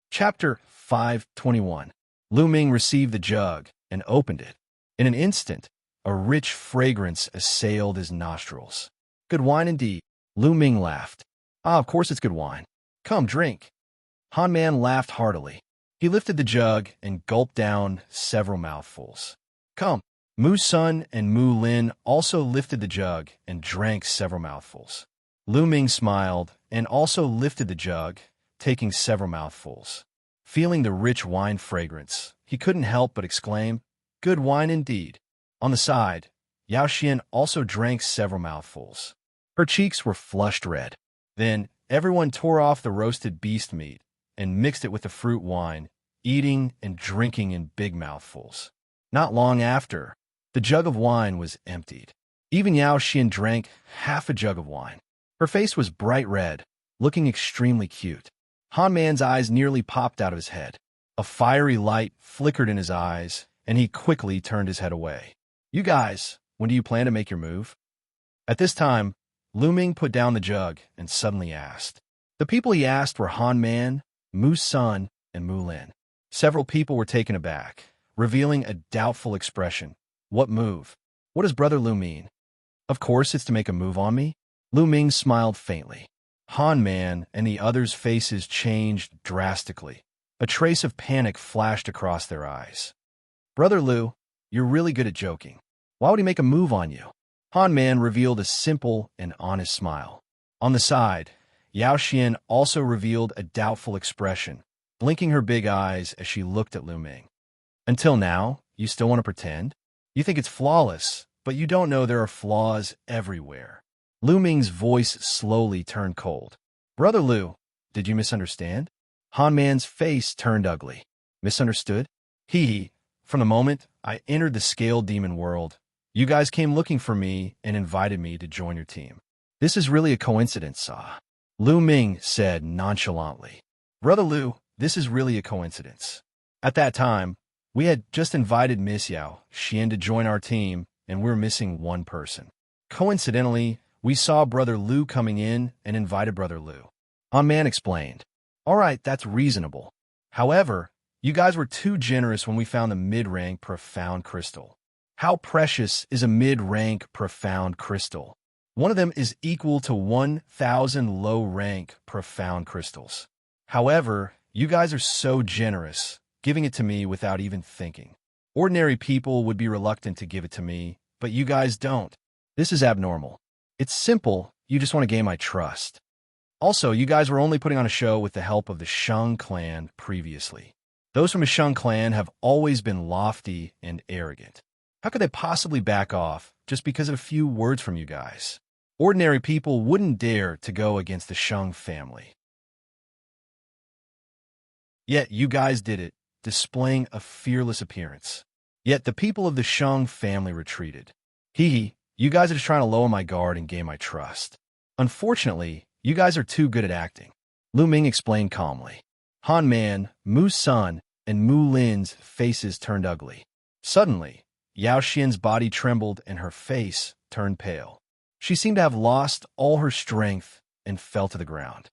Chapter 5:21. Lu Ming received the jug and opened it. In an instant, a rich fragrance assailed his nostrils. Good wine indeed. Lu Ming laughed. Ah, of course it's good wine. Come, drink. Han Man laughed heartily. He lifted the jug and gulped down several mouthfuls. Come. Mu Sun and Mu Lin also lifted the jug and drank several mouthfuls. Lu Ming smiled and also lifted the jug, taking several mouthfuls. Feeling the rich wine fragrance, he couldn't help but exclaim, Good wine indeed. On the side, Xianxia also drank several mouthfuls. Her cheeks were flushed red. Then everyone tore off the roasted beast meat and mixed it with the fruit wine, eating and drinking in big mouthfuls. Not long after, the jug of wine was emptied. Even Xianxia drank half a jug of wine. Her face was bright red, looking extremely cute. Han Man's eyes nearly popped out of his head. A fiery light flickered in his eyes, and he quickly turned his head away. You guys, when do you plan to make your move? At this time, Lu Ming put down the jug and suddenly asked. The people he asked were Han Man, Mu Sun, and Mu Lin. Several people were taken aback, revealing a doubtful expression. What move? What does Brother Lu mean? Of course it's to make a move on me. Lu Ming smiled faintly. Han Man and the others' faces changed drastically. A trace of panic flashed across their eyes. Brother Lu, you're really good at joking. Why would he make a move on you? Han Man revealed a simple and honest smile. On the side, Xianxia also revealed a doubtful expression, blinking her big eyes as she looked at Lu Ming. Until now, you still want to pretend? You think it's flawless, but you don't know there are flaws everywhere. Lu Ming's voice slowly turned cold. Brother Lu, did you misunderstand? Han Man's face turned ugly. Misunderstood? Hee. From the moment I entered the scaled demon world, you guys came looking for me and invited me to join your team. This is really a coincidence, Lu Ming said nonchalantly. Brother Lu, this is really a coincidence. At that time, we had just invited Miss Xianxia to join our team, and we're missing one person. Coincidentally, we saw Brother Lu coming in and invited Brother Lu. Han Man explained. All right, that's reasonable. However, you guys were too generous when we found the mid-rank profound crystal. How precious is a mid-rank profound crystal? One of them is equal to 1,000 low-rank profound crystals. However, you guys are so generous, giving it to me without even thinking. Ordinary people would be reluctant to give it to me, but you guys don't. This is abnormal. It's simple, you just want to gain my trust. Also, you guys were only putting on a show with the help of the Shang clan previously. Those from the Shang clan have always been lofty and arrogant. How could they possibly back off just because of a few words from you guys? Ordinary people wouldn't dare to go against the Shang family. Yet you guys did it, displaying a fearless appearance. Yet the people of the Shang family retreated. You guys are just trying to lower my guard and gain my trust. Unfortunately, you guys are too good at acting. Lu Ming explained calmly. Han Man, Mu Sun, and Mu Lin's faces turned ugly. Suddenly, Xianxia's body trembled and her face turned pale. She seemed to have lost all her strength and fell to the ground.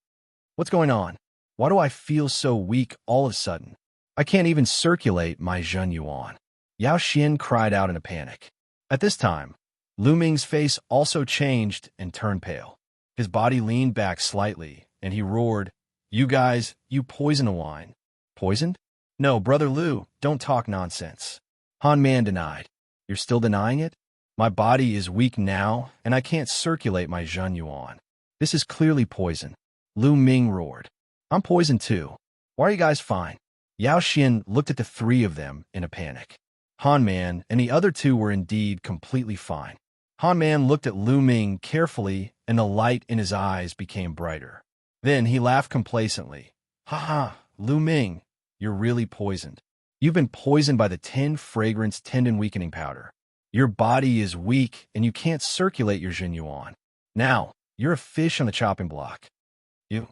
What's going on? Why do I feel so weak all of a sudden? I can't even circulate my Zhen Yuan. Xianxia cried out in a panic. At this time, Lu Ming's face also changed and turned pale. His body leaned back slightly, and he roared, You guys, you poison the wine. Poisoned? No, Brother Lu, don't talk nonsense. Han Man denied. You're still denying it? My body is weak now, and I can't circulate my Zhen Yuan. This is clearly poison. Lu Ming roared. I'm poisoned too. Why are you guys fine? Xianxia looked at the three of them in a panic. Han Man and the other two were indeed completely fine. Han Man looked at Lu Ming carefully, and the light in his eyes became brighter. Then he laughed complacently. Ha ha, Lu Ming, you're really poisoned. You've been poisoned by the 10 fragrance tendon weakening powder. Your body is weak, and you can't circulate your Xinyuan. Now, you're a fish on the chopping block. You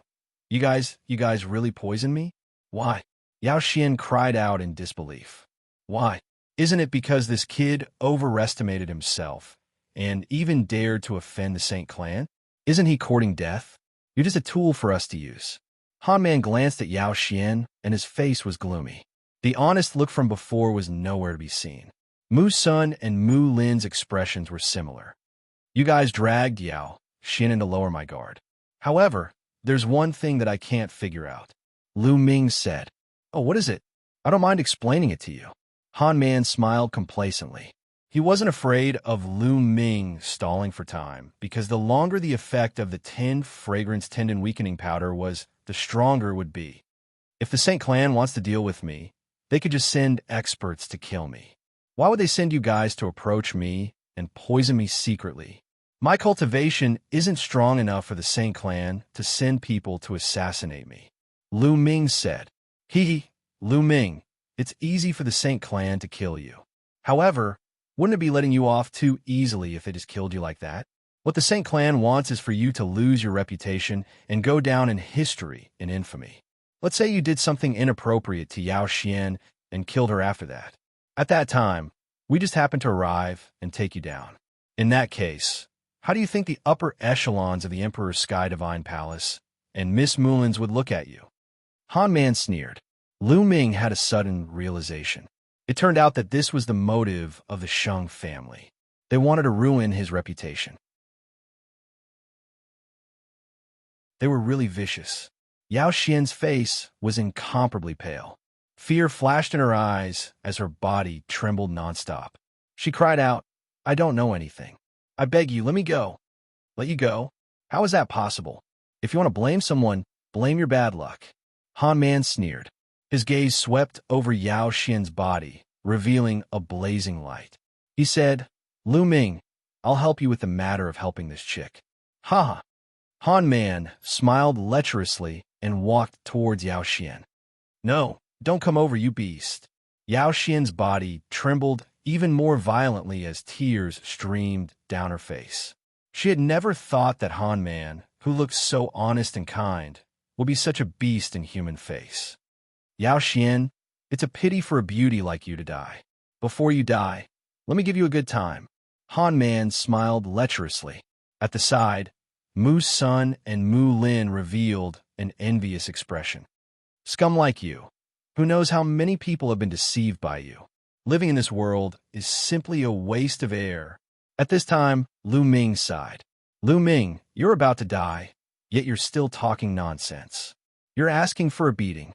guys really poisoned me? Why? Yao Xian cried out in disbelief. Why? Isn't it because this kid overestimated himself and even dared to offend the Saint Clan? Isn't he courting death? You're just a tool for us to use. Han Man glanced at Yao Xian, and his face was gloomy. The honest look from before was nowhere to be seen. Mu Sun and Mu Lin's expressions were similar. You guys dragged Yao Xian in to lower my guard. However, there's one thing that I can't figure out. Lu Ming said. Oh, what is it? I don't mind explaining it to you. Han Man smiled complacently. He wasn't afraid of Lu Ming stalling for time, because the longer the effect of the 10 fragrance tendon weakening powder was, the stronger it would be. If the Saint Clan wants to deal with me, they could just send experts to kill me. Why would they send you guys to approach me and poison me secretly? My cultivation isn't strong enough for the Saint Clan to send people to assassinate me. Lu Ming said. Lu Ming, it's easy for the Saint Clan to kill you. However, wouldn't it be letting you off too easily if it has killed you like that? What the Saint Clan wants is for you to lose your reputation and go down in history in infamy. Let's say you did something inappropriate to Yao Xian and killed her after that. At that time, we just happened to arrive and take you down. In that case, how do you think the upper echelons of the Emperor's Sky Divine Palace and Miss Mulin's would look at you? Han Man sneered. Lu Ming had a sudden realization. It turned out that this was the motive of the Sheng family. They wanted to ruin his reputation. They were really vicious. Yao Xian's face was incomparably pale. Fear flashed in her eyes as her body trembled nonstop. She cried out, I don't know anything. I beg you, let me go. Let you go? How is that possible? If you want to blame someone, blame your bad luck. Han Man sneered. His gaze swept over Yao Xian's body, revealing a blazing light. He said, Lu Ming, I'll help you with the matter of helping this chick. Ha ha. Han Man smiled lecherously and walked towards Yao Xian. No, don't come over, you beast. Yao Xian's body trembled even more violently as tears streamed down her face. She had never thought that Han Man, who looked so honest and kind, would be such a beast in human face. Yao Xian, it's a pity for a beauty like you to die. Before you die, let me give you a good time. Han Man smiled lecherously. At the side, Mu Sun and Mu Lin revealed an envious expression. Scum like you. Who knows how many people have been deceived by you? Living in this world is simply a waste of air. At this time, Lu Ming sighed. Lu Ming, you're about to die, yet you're still talking nonsense. You're asking for a beating.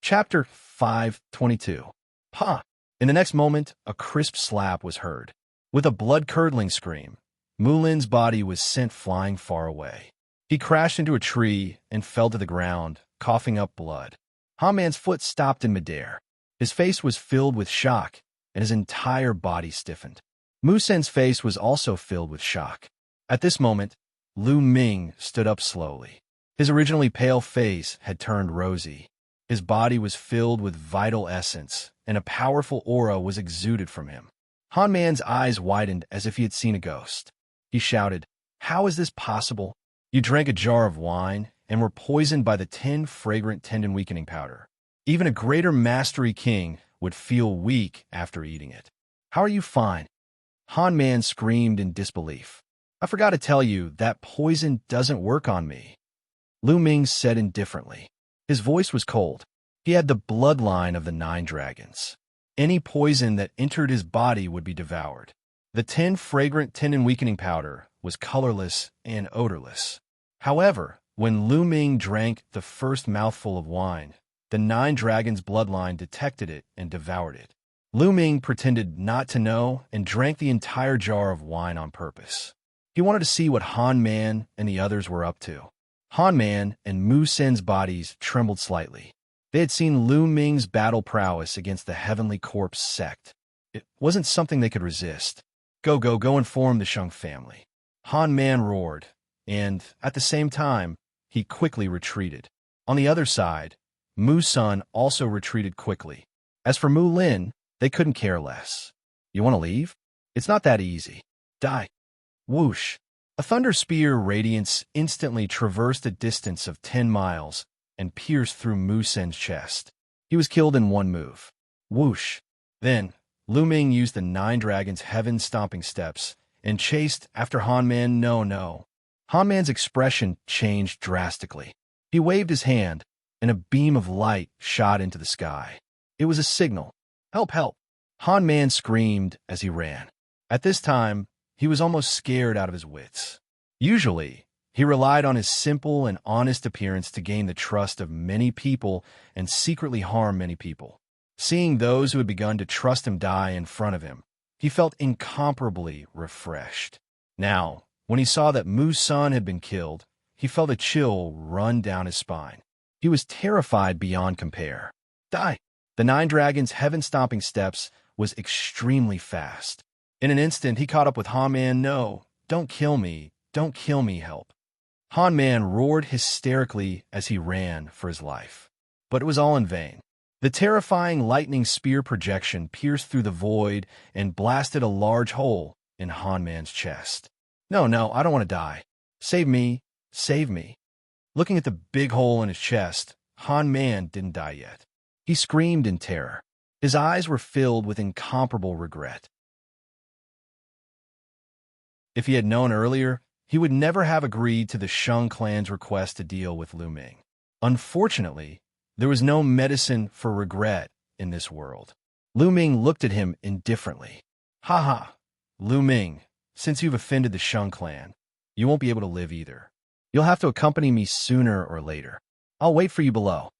Chapter 522. Pa! In the next moment, a crisp slap was heard. With a blood-curdling scream, Mulin's body was sent flying far away. He crashed into a tree and fell to the ground, coughing up blood. Han Man's foot stopped in midair. His face was filled with shock, and his entire body stiffened. Mu Sen's face was also filled with shock. At this moment, Lu Ming stood up slowly. His originally pale face had turned rosy. His body was filled with vital essence, and a powerful aura was exuded from him. Han Man's eyes widened as if he had seen a ghost. He shouted, How is this possible? You drank a jar of wine and were poisoned by the 10 fragrant tendon weakening powder. Even a greater mastery king would feel weak after eating it. How are you fine? Han Man screamed in disbelief. I forgot to tell you that poison doesn't work on me. Lu Ming said indifferently. His voice was cold. He had the bloodline of the 9 dragons. Any poison that entered his body would be devoured. The 10 fragrant tendon weakening powder was colorless and odorless. However, when Lu Ming drank the first mouthful of wine, the 9 dragons' bloodline detected it and devoured it. Lu Ming pretended not to know and drank the entire jar of wine on purpose. He wanted to see what Han Man and the others were up to. Han Man and Mu Sen's bodies trembled slightly. They had seen Lu Ming's battle prowess against the Heavenly Corpse sect. It wasn't something they could resist. Go inform the Shang family. Han Man roared, and, at the same time, he quickly retreated. On the other side, Mu Sun also retreated quickly. As for Mu Lin, they couldn't care less. You want to leave? It's not that easy. Die. Whoosh. A thunder spear radiance instantly traversed a distance of 10 miles and pierced through Mu Sen's chest. He was killed in one move. Whoosh. Then, Lu Ming used the 9 Dragons' heaven-stomping steps and chased after Han Man. No. Han Man's expression changed drastically. He waved his hand, and a beam of light shot into the sky. It was a signal. Help, help! Han Man screamed as he ran. At this time, he was almost scared out of his wits. Usually, he relied on his simple and honest appearance to gain the trust of many people and secretly harm many people. Seeing those who had begun to trust him die in front of him, he felt incomparably refreshed. Now, when he saw that Mu Sun had been killed, he felt a chill run down his spine. He was terrified beyond compare. Die! The 9 Dragons' heaven-stomping steps was extremely fast. In an instant, he caught up with Han Man. No, don't kill me, help. Han Man roared hysterically as he ran for his life. But it was all in vain. The terrifying lightning spear projection pierced through the void and blasted a large hole in Han Man's chest. No, I don't want to die. Save me, save me. Looking at the big hole in his chest, Han Man didn't die yet. He screamed in terror. His eyes were filled with incomparable regret. If he had known earlier, he would never have agreed to the Shang clan's request to deal with Lu Ming. Unfortunately, there was no medicine for regret in this world. Lu Ming looked at him indifferently. Ha! Lu Ming, since you've offended the Shang clan, you won't be able to live either. You'll have to accompany me sooner or later. I'll wait for you below.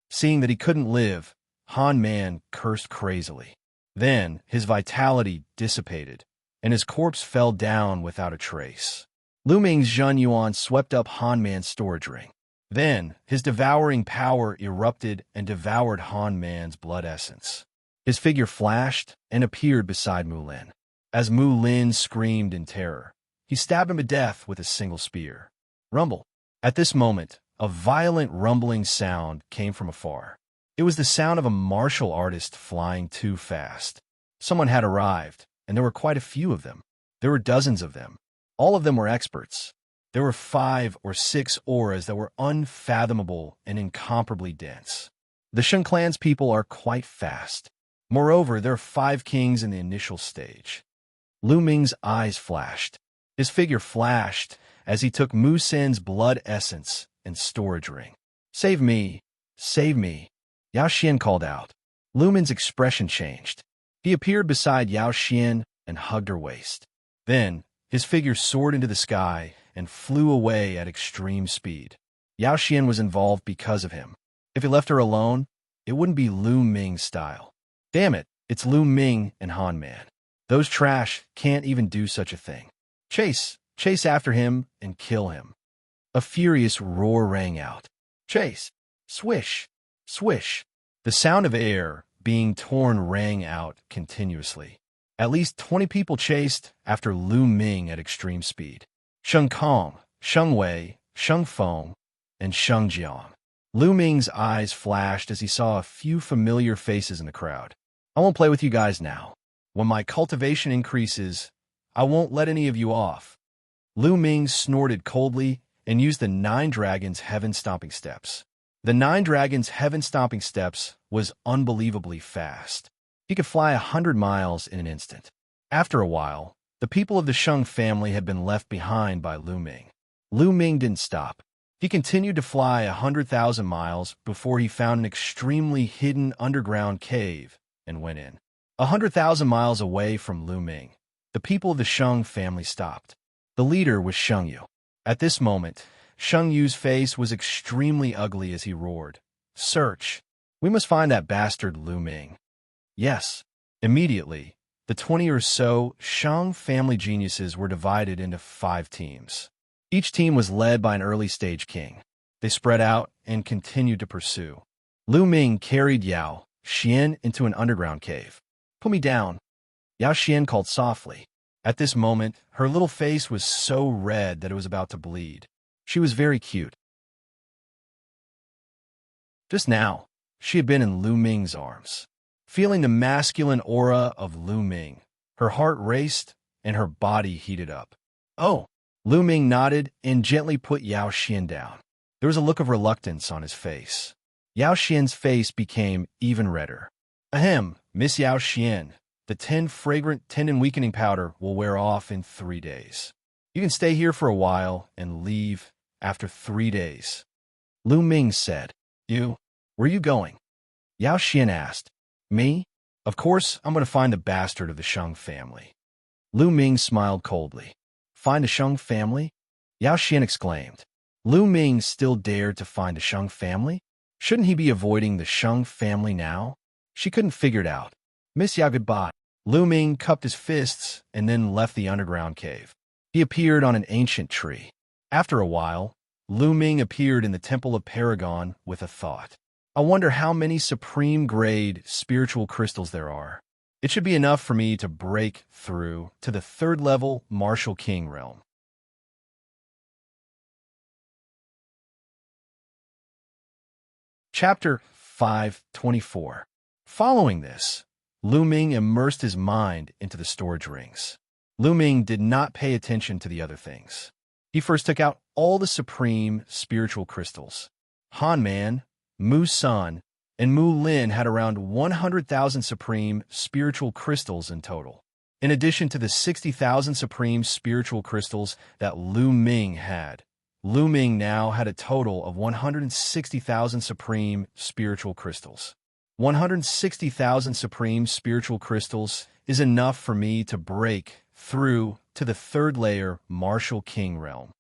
Seeing that he couldn't live, Han Man cursed crazily. Then his vitality dissipated, and his corpse fell down without a trace. Lu Ming's Zhen Yuan swept up Han Man's storage ring. Then his devouring power erupted and devoured Han Man's blood essence. His figure flashed and appeared beside Mu Lin. As Mu Lin screamed in terror, he stabbed him to death with a single spear. Rumble. At this moment, a violent rumbling sound came from afar. It was the sound of a martial artist flying too fast. Someone had arrived, and there were quite a few of them. There were dozens of them. All of them were experts. There were 5 or 6 auras that were unfathomable and incomparably dense. The Shang clan's people are quite fast. Moreover, there are 5 kings in the initial stage. Lu Ming's eyes flashed. His figure flashed as he took Mu Sen's blood essence and storage ring. Save me! Save me! Yao Xian called out. Lu Ming's expression changed. He appeared beside Yao Xian and hugged her waist. Then, his figure soared into the sky and flew away at extreme speed. Yao Xian was involved because of him. If he left her alone, it wouldn't be Lu Ming's style. Damn it, it's Lu Ming and Han Man. Those trash can't even do such a thing. Chase after him and kill him. A furious roar rang out. Chase! Swish! Swish! The sound of air being torn rang out continuously. At least 20 people chased after Lu Ming at extreme speed. Sheng Kong, Sheng Wei, Sheng Feng, and Sheng Jiang. Lu Ming's eyes flashed as he saw a few familiar faces in the crowd. I won't play with you guys now. When my cultivation increases, I won't let any of you off. Lu Ming snorted coldly and used the 9 Dragons' heaven-stomping steps. The 9 Dragons' heaven-stomping steps was unbelievably fast. He could fly 100 miles in an instant. After a while, the people of the Shang family had been left behind by Lu Ming. Lu Ming didn't stop. He continued to fly 100,000 miles before he found an extremely hidden underground cave and went in. 100,000 miles away from Lu Ming, the people of the Shang family stopped. The leader was Sheng Yu. At this moment, Sheng Yu's face was extremely ugly as he roared, "Search! We must find that bastard Lu Ming." Yes. Immediately, the 20 or so Shang family geniuses were divided into 5 teams. Each team was led by an early-stage king. They spread out and continued to pursue. Lu Ming carried Yao Xian into an underground cave. "Put me down," Yao Xian called softly. At this moment, her little face was so red that it was about to bleed. She was very cute. Just now, she had been in Lu Ming's arms. Feeling the masculine aura of Lu Ming, her heart raced and her body heated up. "Oh!" Lu Ming nodded and gently put Yao Xian down. There was a look of reluctance on his face. Yao Xian's face became even redder. "Ahem, Miss Yao Xian, the 10 fragrant tendon-weakening powder will wear off in 3 days. You can stay here for a while and leave after 3 days." Lu Ming said. Where are you going?" Yao Xian asked. "Me? Of course, I'm going to find the bastard of the Sheng family." Lu Ming smiled coldly. "Find the Sheng family?" Yao Xian exclaimed. Lu Ming still dared to find the Sheng family? Shouldn't he be avoiding the Sheng family now? She couldn't figure it out. "Miss Yao, goodbye." Lu Ming cupped his fists and then left the underground cave. He appeared on an ancient tree. After a while, Lu Ming appeared in the Temple of Paragon with a thought. "I wonder how many supreme-grade spiritual crystals there are. It should be enough for me to break through to the 3rd-level Martial King realm." Chapter 524. Following this, Lu Ming immersed his mind into the storage rings. Lu Ming did not pay attention to the other things. He first took out all the supreme spiritual crystals. Han Man, Mu San, and Mu Lin had around 100,000 supreme spiritual crystals in total. In addition to the 60,000 supreme spiritual crystals that Lu Ming had, Lu Ming now had a total of 160,000 supreme spiritual crystals. 160,000 supreme spiritual crystals is enough for me to break through to the 3rd-layer Martial King realm.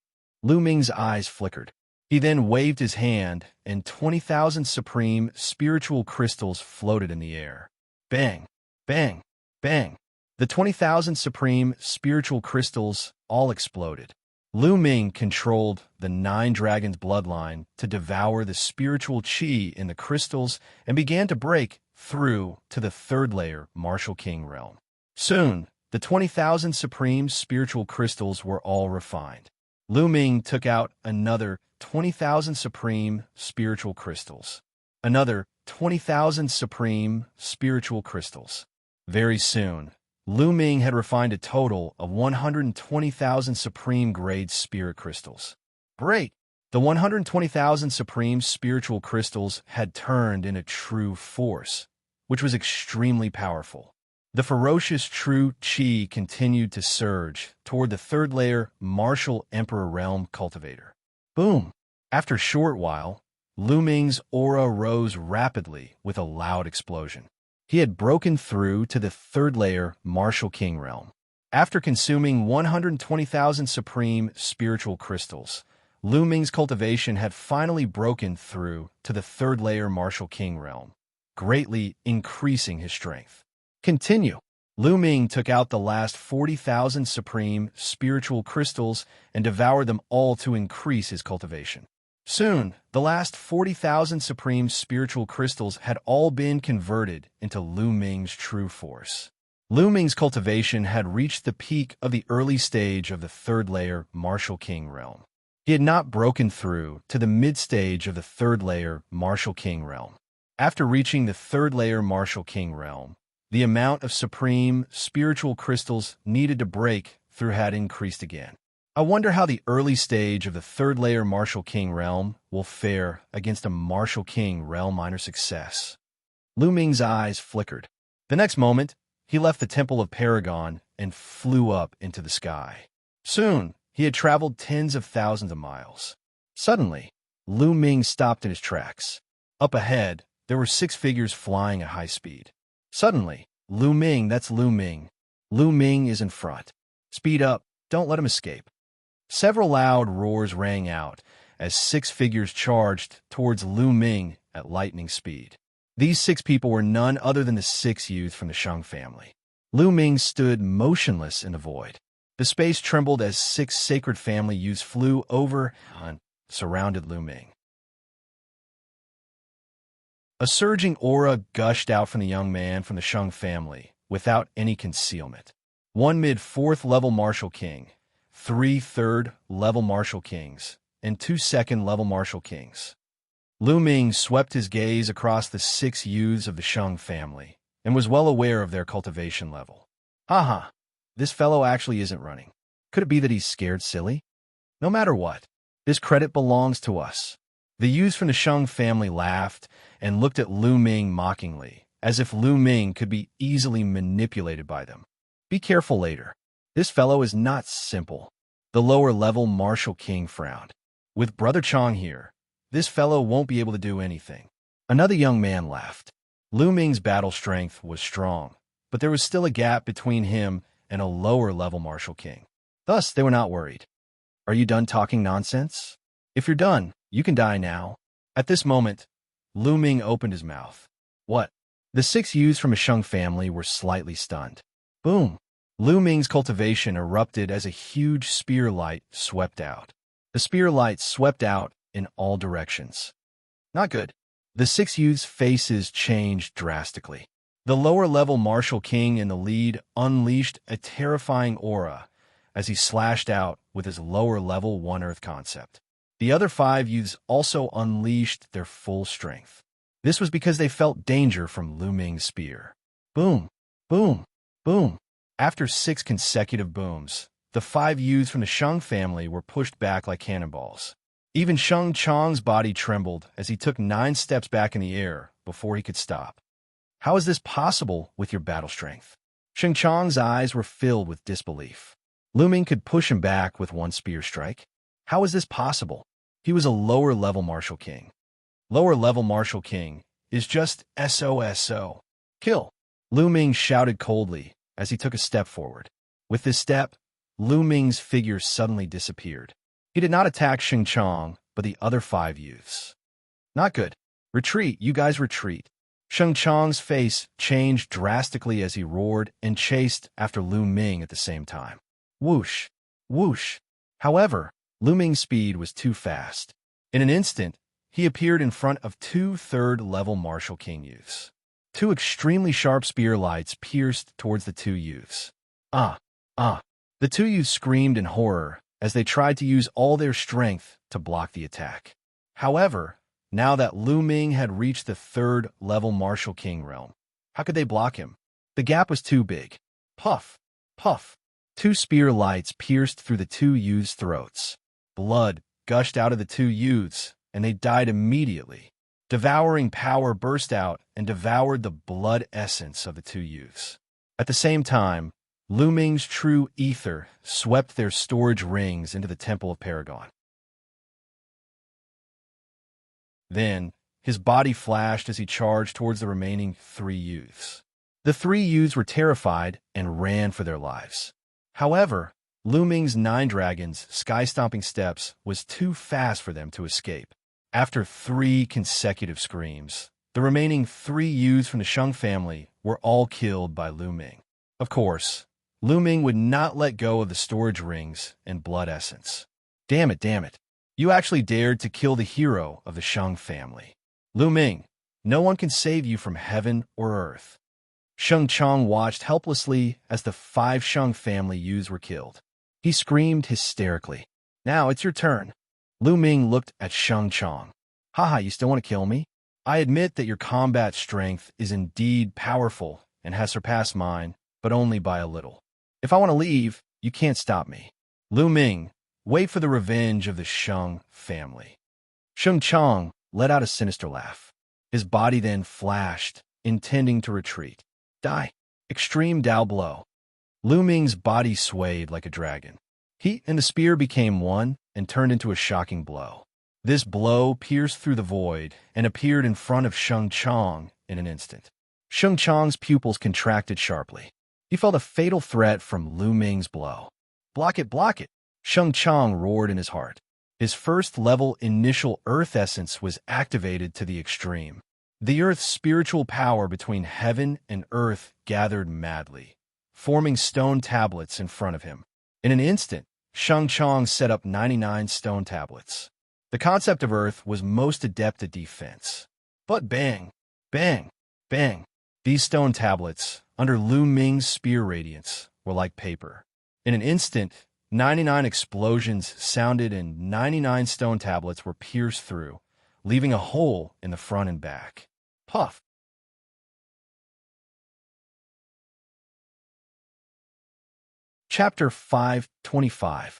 Lu Ming's eyes flickered. He then waved his hand, and 20,000 supreme spiritual crystals floated in the air. Bang! Bang! Bang! The 20,000 supreme spiritual crystals all exploded. Lu Ming controlled the 9 Dragons bloodline to devour the spiritual qi in the crystals and began to break through to the 3rd-layer Martial King realm. Soon, the 20,000 supreme spiritual crystals were all refined. Lu Ming took out another 20,000 supreme spiritual crystals. Another 20,000 supreme spiritual crystals. Very soon, Lu Ming had refined a total of 120,000 supreme-grade spirit crystals. Great! The 120,000 supreme spiritual crystals had turned into true force, which was extremely powerful. The ferocious true qi continued to surge toward the 3rd-layer Martial Emperor Realm Cultivator. Boom! After a short while, Lu Ming's aura rose rapidly with a loud explosion. He had broken through to the 3rd-layer Martial King realm. After consuming 120,000 supreme spiritual crystals, Lu Ming's cultivation had finally broken through to the 3rd-layer Martial King realm, greatly increasing his strength. Continue. Lu Ming took out the last 40,000 supreme spiritual crystals and devoured them all to increase his cultivation. Soon, the last 40,000 supreme spiritual crystals had all been converted into Lu Ming's true force. Lu Ming's cultivation had reached the peak of the early stage of the 3rd-layer Martial King realm. He had not broken through to the mid-stage of the 3rd-layer Martial King realm. After reaching the 3rd-layer Martial King realm, the amount of supreme spiritual crystals needed to break through had increased again. I wonder how the early stage of the 3rd-layer Martial King realm will fare against a Martial King realm minor success. Lu Ming's eyes flickered. The next moment, he left the Temple of Paragon and flew up into the sky. Soon, he had traveled tens of thousands of miles. Suddenly, Lu Ming stopped in his tracks. Up ahead, there were 6 figures flying at high speed. Suddenly, Lu Ming, that's Lu Ming. Lu Ming is in front. Speed up, don't let him escape. Several loud roars rang out as 6 figures charged towards Lu Ming at lightning speed. These 6 people were none other than the 6 youth from the Sheng family. Lu Ming stood motionless in the void. The space trembled as 6 sacred family youths flew over and surrounded Lu Ming. A surging aura gushed out from the young man from the Shang family, without any concealment. 1 mid-4th level Martial King, 3 3rd-level Martial Kings, and 2 2nd-level Martial Kings. Lu Ming swept his gaze across the 6 youths of the Shang family, and was well aware of their cultivation level. Haha, this fellow actually isn't running. Could it be that he's scared silly? No matter what, this credit belongs to us. The youths from the Shang family laughed and looked at Lu Ming mockingly, as if Lu Ming could be easily manipulated by them. Be careful later. This fellow is not simple. The lower-level Martial King frowned. With Brother Chong here, this fellow won't be able to do anything. Another young man laughed. Lu Ming's battle strength was strong, but there was still a gap between him and a lower-level Martial King. Thus, they were not worried. Are you done talking nonsense? If you're done, you can die now. At this moment, Lu Ming opened his mouth. What? The 6 youths from a Shang family were slightly stunned. Boom! Lu Ming's cultivation erupted as a huge spear light swept out. The spear light swept out in all directions. Not good. The 6 youths' faces changed drastically. The lower-level Martial King in the lead unleashed a terrifying aura as he slashed out with his lower-level One Earth concept. The other 5 youths also unleashed their full strength. This was because they felt danger from Lu Ming's spear. Boom! Boom! Boom! After 6 consecutive booms, the 5 youths from the Shang family were pushed back like cannonballs. Even Sheng Chang's body trembled as he took 9 steps back in the air before he could stop. How is this possible with your battle strength? Sheng Chang's eyes were filled with disbelief. Lu Ming could push him back with 1 spear strike. How is this possible? He was a lower-level Martial King. Lower-level Martial King is just SOSO. Kill! Lu Ming shouted coldly as he took a step forward. With this step, Lu Ming's figure suddenly disappeared. He did not attack Sheng Chang, but the other 5 youths. Not good. Retreat, you guys retreat. Sheng Chang's face changed drastically as he roared and chased after Lu Ming at the same time. Whoosh! Whoosh! However, Lu Ming's speed was too fast. In an instant, he appeared in front of 2 3rd-level Martial King youths. 2 extremely sharp spear lights pierced towards the 2 youths. Ah! Ah! The 2 youths screamed in horror as they tried to use all their strength to block the attack. However, now that Lu Ming had reached the 3rd-level Martial King realm, how could they block him? The gap was too big. Puff! Puff! 2 spear lights pierced through the 2 youths' throats. Blood gushed out of the 2 youths, and they died immediately. Devouring power burst out and devoured the blood essence of the 2 youths. At the same time, Lu Ming's true ether swept their storage rings into the Temple of Paragon. Then, his body flashed as he charged towards the remaining 3 youths. The 3 youths were terrified and ran for their lives. However, Lu Ming's 9 dragons' sky-stomping steps was too fast for them to escape. After 3 consecutive screams, the remaining 3 youths from the Shang family were all killed by Lu Ming. Of course, Lu Ming would not let go of the storage rings and blood essence. Damn it, damn it. You actually dared to kill the hero of the Shang family. Lu Ming, no one can save you from heaven or earth. Sheng Chang watched helplessly as the 5 Shang family youths were killed. He screamed hysterically. Now it's your turn. Lu Ming looked at Sheng Chang. Haha, you still want to kill me? I admit that your combat strength is indeed powerful and has surpassed mine, but only by a little. If I want to leave, you can't stop me. Lu Ming, wait for the revenge of the Shang family. Sheng Chang let out a sinister laugh. His body then flashed, intending to retreat. Die. Extreme Dao blow. Lu Ming's body swayed like a dragon. He and the spear became one and turned into a shocking blow. This blow pierced through the void and appeared in front of Sheng Chang in an instant. Sheng Chang's pupils contracted sharply. He felt a fatal threat from Lu Ming's blow. Block it, block it! Sheng Chang roared in his heart. His first-level initial Earth essence was activated to the extreme. The Earth's spiritual power between heaven and earth gathered madly, forming stone tablets in front of him. In an instant, Xianxia set up 99 stone tablets. The concept of Earth was most adept at defense. But bang, bang, bang. These stone tablets, under Lu Ming's spear radiance, were like paper. In an instant, 99 explosions sounded and 99 stone tablets were pierced through, leaving a hole in the front and back. Puff. Chapter 525.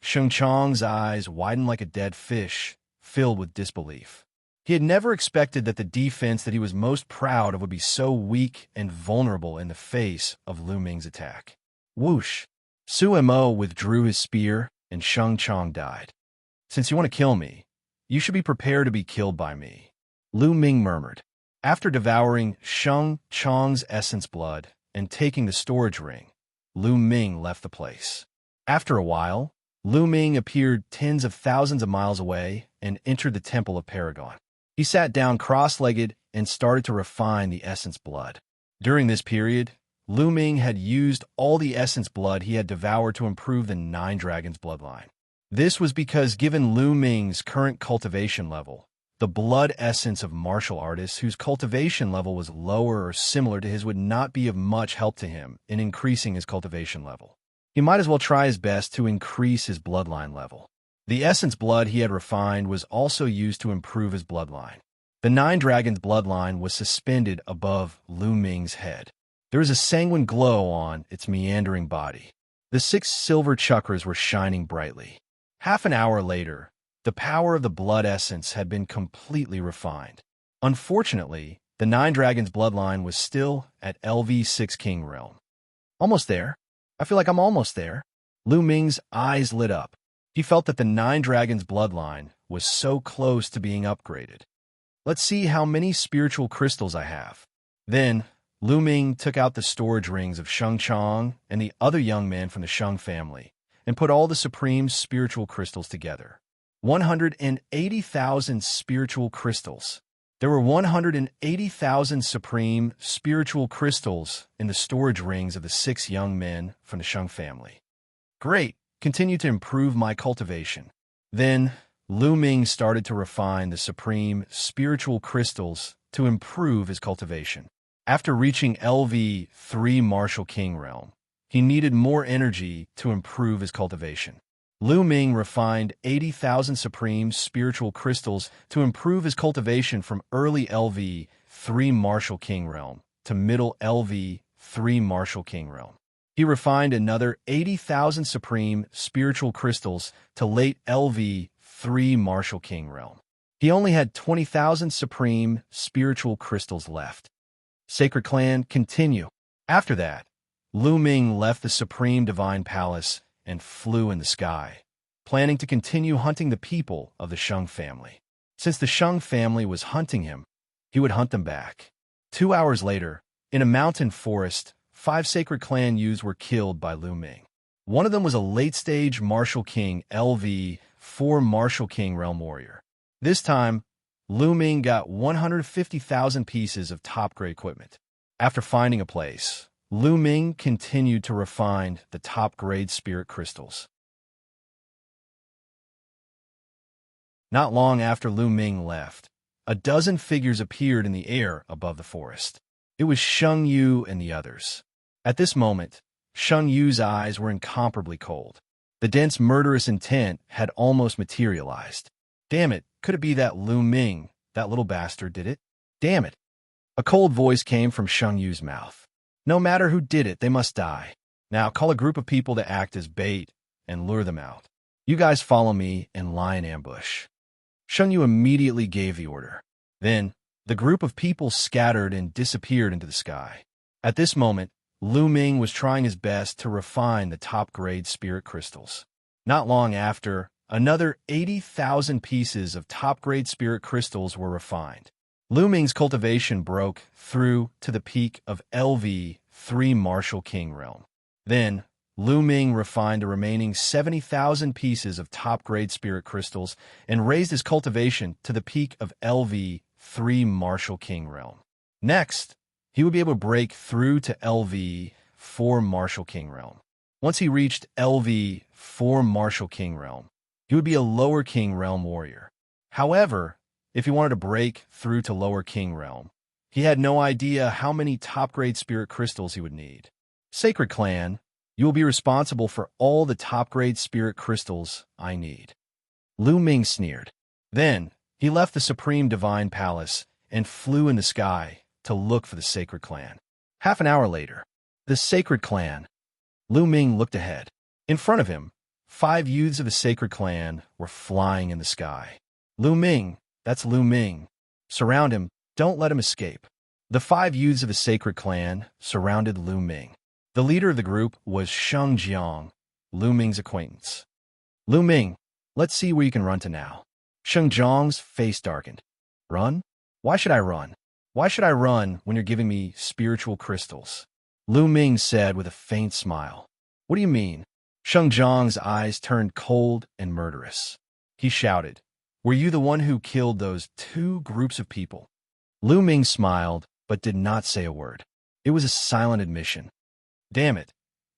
Xianxia's eyes widened like a dead fish, filled with disbelief. He had never expected that the defense that he was most proud of would be so weak and vulnerable in the face of Lu Ming's attack. Whoosh! Su Mo withdrew his spear, and Xianxia died. Since you want to kill me, you should be prepared to be killed by me, Lu Ming murmured. After devouring Xianxia's essence blood and taking the storage ring, Lu Ming left the place. After a while, Lu Ming appeared tens of thousands of miles away and entered the Temple of Paragon. He sat down cross-legged and started to refine the essence blood. During this period, Lu Ming had used all the essence blood he had devoured to improve the Nine Dragons bloodline. This was because given Lu Ming's current cultivation level, the blood essence of martial artists whose cultivation level was lower or similar to his would not be of much help to him in increasing his cultivation level. He might as well try his best to increase his bloodline level. The essence blood he had refined was also used to improve his bloodline. The Nine Dragons bloodline was suspended above Lu Ming's head. There was a sanguine glow on its meandering body. The 6 silver chakras were shining brightly. Half an hour later, the power of the blood essence had been completely refined. Unfortunately, the Nine Dragons bloodline was still at LV6 King Realm. Almost there. I feel like I'm almost there. Lu Ming's eyes lit up. He felt that the Nine Dragons bloodline was so close to being upgraded. Let's see how many spiritual crystals I have. Then, Lu Ming took out the storage rings of Xianxia and the other young men from the Sheng family and put all the supreme spiritual crystals together. 180,000 spiritual crystals. There were 180,000 supreme spiritual crystals in the storage rings of the 6 young men from the Sheng family. Great! Continue to improve my cultivation. Then, Lu Ming started to refine the supreme spiritual crystals to improve his cultivation. After reaching LV3 Martial King Realm, he needed more energy to improve his cultivation. Lu Ming refined 80,000 supreme spiritual crystals to improve his cultivation from early LV3 Martial King Realm to middle LV3 Martial King Realm. He refined another 80,000 supreme spiritual crystals to late LV3 Martial King Realm. He only had 20,000 supreme spiritual crystals left. Sacred Clan, continue. After that, Lu Ming left the Supreme Divine Palace and flew in the sky, planning to continue hunting the people of the Sheng family. Since the Sheng family was hunting him, he would hunt them back. 2 hours later, in a mountain forest, 5 Sacred Clan youths were killed by Lu Ming. One of them was a late-stage Martial King LV4 Martial King Realm Warrior. This time, Lu Ming got 150,000 pieces of top-grade equipment. After finding a place, Lu Ming continued to refine the top-grade spirit crystals. Not long after Lu Ming left, a dozen figures appeared in the air above the forest. It was Sheng Yu and the others. At this moment, Sheng Yu's eyes were incomparably cold. The dense murderous intent had almost materialized. Damn it, could it be that Lu Ming, that little bastard, did it? Damn it. A cold voice came from Sheng Yu's mouth. No matter who did it, they must die. Now call a group of people to act as bait and lure them out. You guys follow me and lie in ambush. Sheng Yu immediately gave the order. Then, the group of people scattered and disappeared into the sky. At this moment, Lu Ming was trying his best to refine the top-grade spirit crystals. Not long after, another 80,000 pieces of top-grade spirit crystals were refined. Lu Ming's cultivation broke through to the peak of LV3 Martial King Realm. Then, Lu Ming refined the remaining 70,000 pieces of top-grade spirit crystals and raised his cultivation to the peak of LV3 Martial King Realm. Next, he would be able to break through to LV4 Martial King Realm. Once he reached LV4 Martial King Realm, he would be a Lower King Realm warrior. However, if he wanted to break through to Lower King Realm, he had no idea how many top-grade spirit crystals he would need. Sacred Clan, you will be responsible for all the top-grade spirit crystals I need. Lu Ming sneered. Then, he left the Supreme Divine Palace and flew in the sky to look for the Sacred Clan. Half an hour later, the Sacred Clan. Lu Ming looked ahead. In front of him, 5 youths of the Sacred Clan were flying in the sky. Lu Ming, that's Lu Ming. Surround him, don't let him escape. The 5 youths of the Sacred Clan surrounded Lu Ming. The leader of the group was Xianxia, Lu Ming's acquaintance. Lu Ming, let's see where you can run to now. Xianxia's face darkened. Run? Why should I run? Why should I run when you're giving me spiritual crystals? Lu Ming said with a faint smile. What do you mean? Xianxia's eyes turned cold and murderous. He shouted, were you the one who killed those 2 groups of people? Lu Ming smiled, but did not say a word. It was a silent admission. Damn it.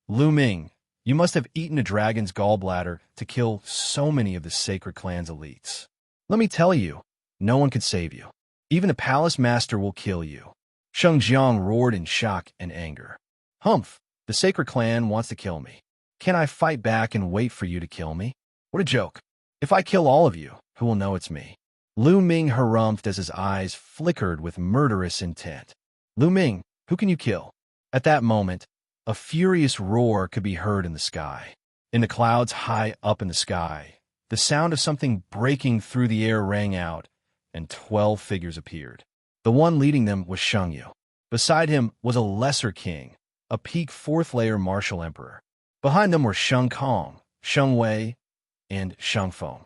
Lu Ming, you must have eaten a dragon's gallbladder to kill so many of the Sacred Clan's elites. Let me tell you, no one could save you. Even a palace master will kill you. Xianxia roared in shock and anger. Humph, the Sacred Clan wants to kill me. Can I fight back and wait for you to kill me? What a joke. If I kill all of you, who will know it's me? Lu Ming harumphed as his eyes flickered with murderous intent. Lu Ming, who can you kill? At that moment, a furious roar could be heard in the sky. In the clouds high up in the sky, the sound of something breaking through the air rang out, and 12 figures appeared. The one leading them was Xianxia. Beside him was a lesser king, a peak 4th-layer martial emperor. Behind them were Sheng Kong, Sheng Wei, and Sheng Feng.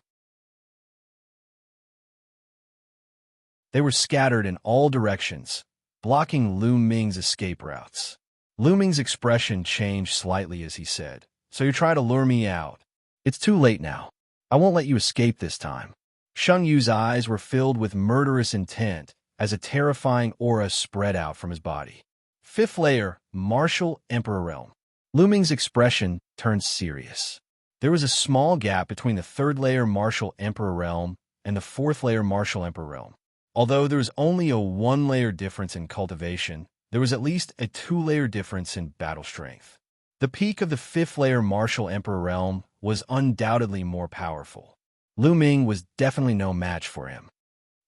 They were scattered in all directions, blocking Lu Ming's escape routes. Lu Ming's expression changed slightly as he said, so you're trying to lure me out. It's too late now. I won't let you escape this time. Sheng Yu's eyes were filled with murderous intent as a terrifying aura spread out from his body. 5th layer, Martial Emperor Realm. Lu Ming's expression turned serious. There was a small gap between the 3rd layer Martial Emperor Realm and the 4th layer Martial Emperor Realm. Although there was only a 1-layer difference in cultivation, there was at least a 2-layer difference in battle strength. The peak of the 5th layer Martial Emperor Realm was undoubtedly more powerful. Lu Ming was definitely no match for him.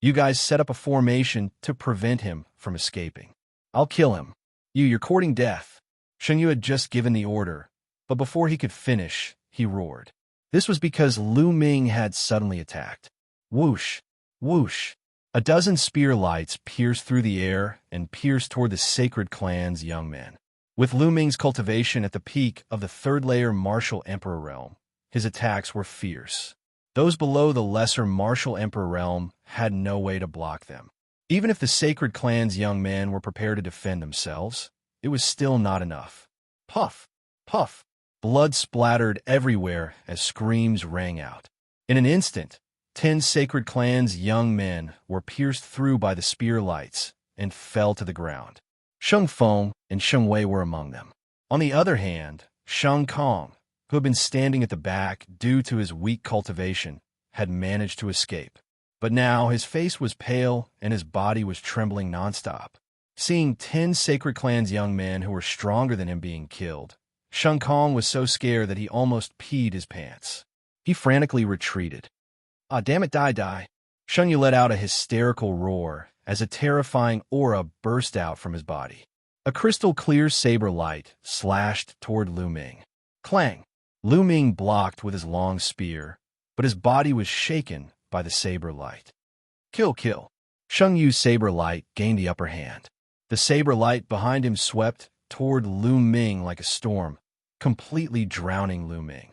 You guys set up a formation to prevent him from escaping. I'll kill him. You're courting death. Sheng Yu had just given the order, but before he could finish, he roared. This was because Lu Ming had suddenly attacked. Whoosh! Whoosh! A dozen spear lights pierced through the air and pierced toward the Sacred Clan's young men. With Lu Ming's cultivation at the peak of the 3rd-layer Martial Emperor Realm, his attacks were fierce. Those below the lesser Martial Emperor Realm had no way to block them. Even if the Sacred Clan's young men were prepared to defend themselves, it was still not enough. Puff! Puff! Blood splattered everywhere as screams rang out. In an instant, 10 Sacred Clan's young men were pierced through by the spear lights and fell to the ground. Sheng Feng and Sheng Wei were among them. On the other hand, Sheng Kong, who had been standing at the back due to his weak cultivation, had managed to escape. But now his face was pale and his body was trembling nonstop. Seeing 10 Sacred Clan's young men who were stronger than him being killed, Sheng Kong was so scared that he almost peed his pants. He frantically retreated. Ah, damn it, die. Sheng Yu let out a hysterical roar as a terrifying aura burst out from his body. A crystal-clear saber light slashed toward Lu Ming. Clang! Lu Ming blocked with his long spear, but his body was shaken by the saber light. Kill! Sheng Yu's saber light gained the upper hand. The saber light behind him swept toward Lu Ming like a storm, completely drowning Lu Ming.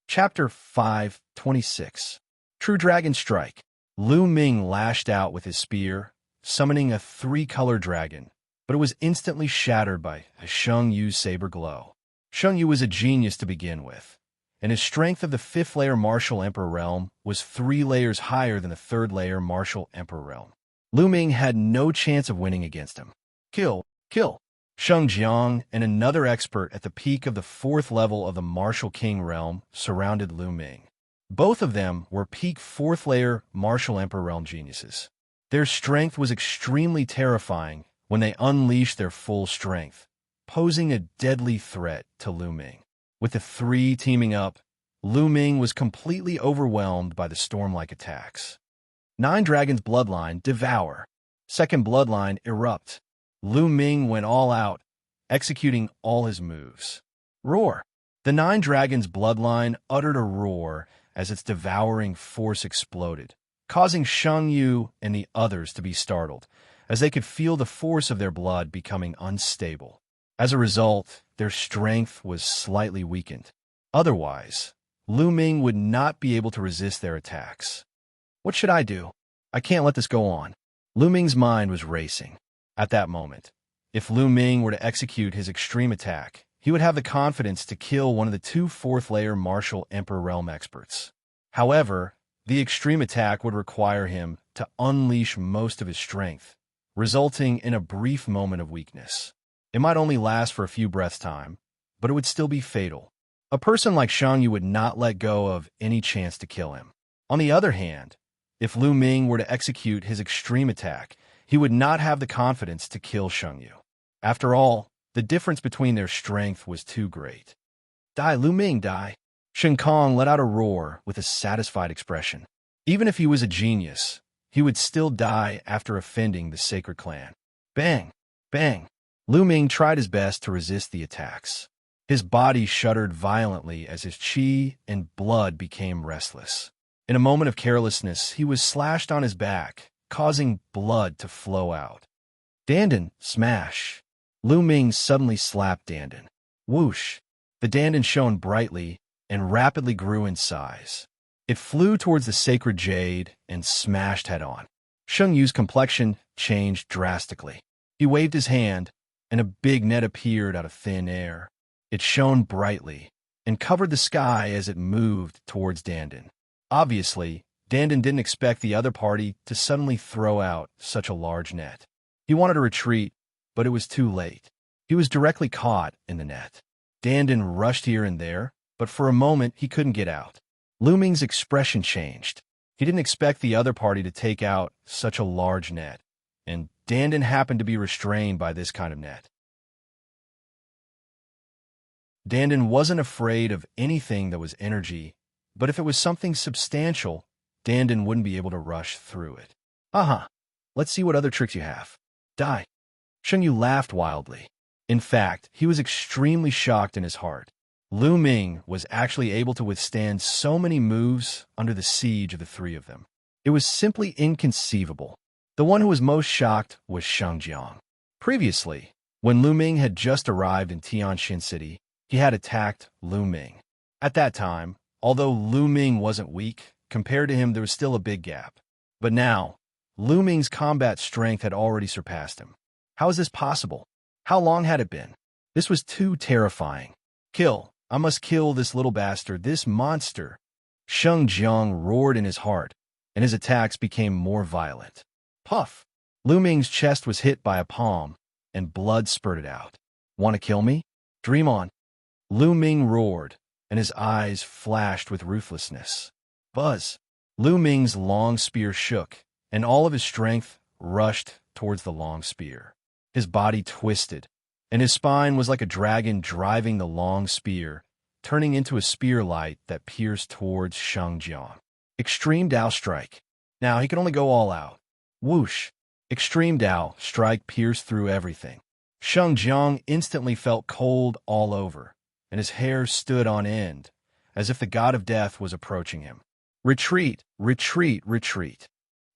Chapter 5:26. True Dragon Strike. Lu Ming lashed out with his spear, summoning a 3-color dragon, but it was instantly shattered by Sheng Yu's saber glow. Sheng Yu was a genius to begin with, and his strength of the 5th-layer Martial Emperor Realm was 3 layers higher than the 3rd-layer Martial Emperor Realm. Lu Ming had no chance of winning against him. Kill, kill. Sheng Jiang and another expert at the peak of the 4th level of the Martial King realm surrounded Lu Ming. Both of them were peak 4th layer Martial Emperor realm geniuses. Their strength was extremely terrifying when they unleashed their full strength, posing a deadly threat to Lu Ming. With the three teaming up, Lu Ming was completely overwhelmed by the storm-like attacks. 9 Dragons Bloodline Devour. 2nd Bloodline Erupt. Lu Ming went all out, executing all his moves. Roar. The 9 Dragons Bloodline uttered a roar as its devouring force exploded, causing Xianxia and the others to be startled, as they could feel the force of their blood becoming unstable. As a result, their strength was slightly weakened. Otherwise, Lu Ming would not be able to resist their attacks. What should I do? I can't let this go on. Lu Ming's mind was racing. At that moment, if Lu Ming were to execute his extreme attack, he would have the confidence to kill one of the 2 4th-layer Martial Emperor Realm experts. However, the extreme attack would require him to unleash most of his strength, resulting in a brief moment of weakness. It might only last for a few breaths' time, but it would still be fatal. A person like Xianxia would not let go of any chance to kill him. On the other hand, if Lu Ming were to execute his extreme attack, he would not have the confidence to kill Xianxia. After all, the difference between their strength was too great. Die, Lu Ming, die! Shen Kong let out a roar with a satisfied expression. Even if he was a genius, he would still die after offending the sacred clan. Bang! Bang! Lu Ming tried his best to resist the attacks. His body shuddered violently as his qi and blood became restless. In a moment of carelessness, he was slashed on his back, causing blood to flow out. Dandan, smash! Lu Ming suddenly slapped Dandan. Whoosh! The Dandan shone brightly and rapidly grew in size. It flew towards the sacred jade and smashed head-on. Sheng Yu's complexion changed drastically. He waved his hand, and a big net appeared out of thin air. It shone brightly and covered the sky as it moved towards Dandan. Obviously, Dandan didn't expect the other party to suddenly throw out such a large net. He wanted to retreat, but it was too late. He was directly caught in the net. Dandan rushed here and there, but for a moment he couldn't get out. Lu Ming's expression changed. He didn't expect the other party to take out such a large net, and Dandan happened to be restrained by this kind of net. Dandan wasn't afraid of anything that was energy, but if it was something substantial, Dandan wouldn't be able to rush through it. Let's see what other tricks you have. Die. Sheng Yu laughed wildly. In fact, he was extremely shocked in his heart. Lu Ming was actually able to withstand so many moves under the siege of the 3 of them. It was simply inconceivable. The one who was most shocked was Sheng Jiang. Previously, when Lu Ming had just arrived in Tianxin City, he had attacked Lu Ming. At that time, although Lu Ming wasn't weak, compared to him there was still a big gap. But now, Lu Ming's combat strength had already surpassed him. How is this possible? How long had it been? This was too terrifying. Kill! I must kill this little bastard, this monster! Sheng Jiang roared in his heart, and his attacks became more violent. Puff! Lu Ming's chest was hit by a palm, and blood spurted out. Want to kill me? Dream on! Lu Ming roared, and his eyes flashed with ruthlessness. Buzz! Lu Ming's long spear shook, and all of his strength rushed towards the long spear. His body twisted, and his spine was like a dragon driving the long spear, turning into a spear light that pierced towards Sheng Jiang. Extreme Dao Strike. Now he could only go all out. Whoosh! Extreme Dao Strike pierced through everything. Sheng Jiang instantly felt cold all over, and his hair stood on end, as if the god of death was approaching him. Retreat! Retreat! Retreat!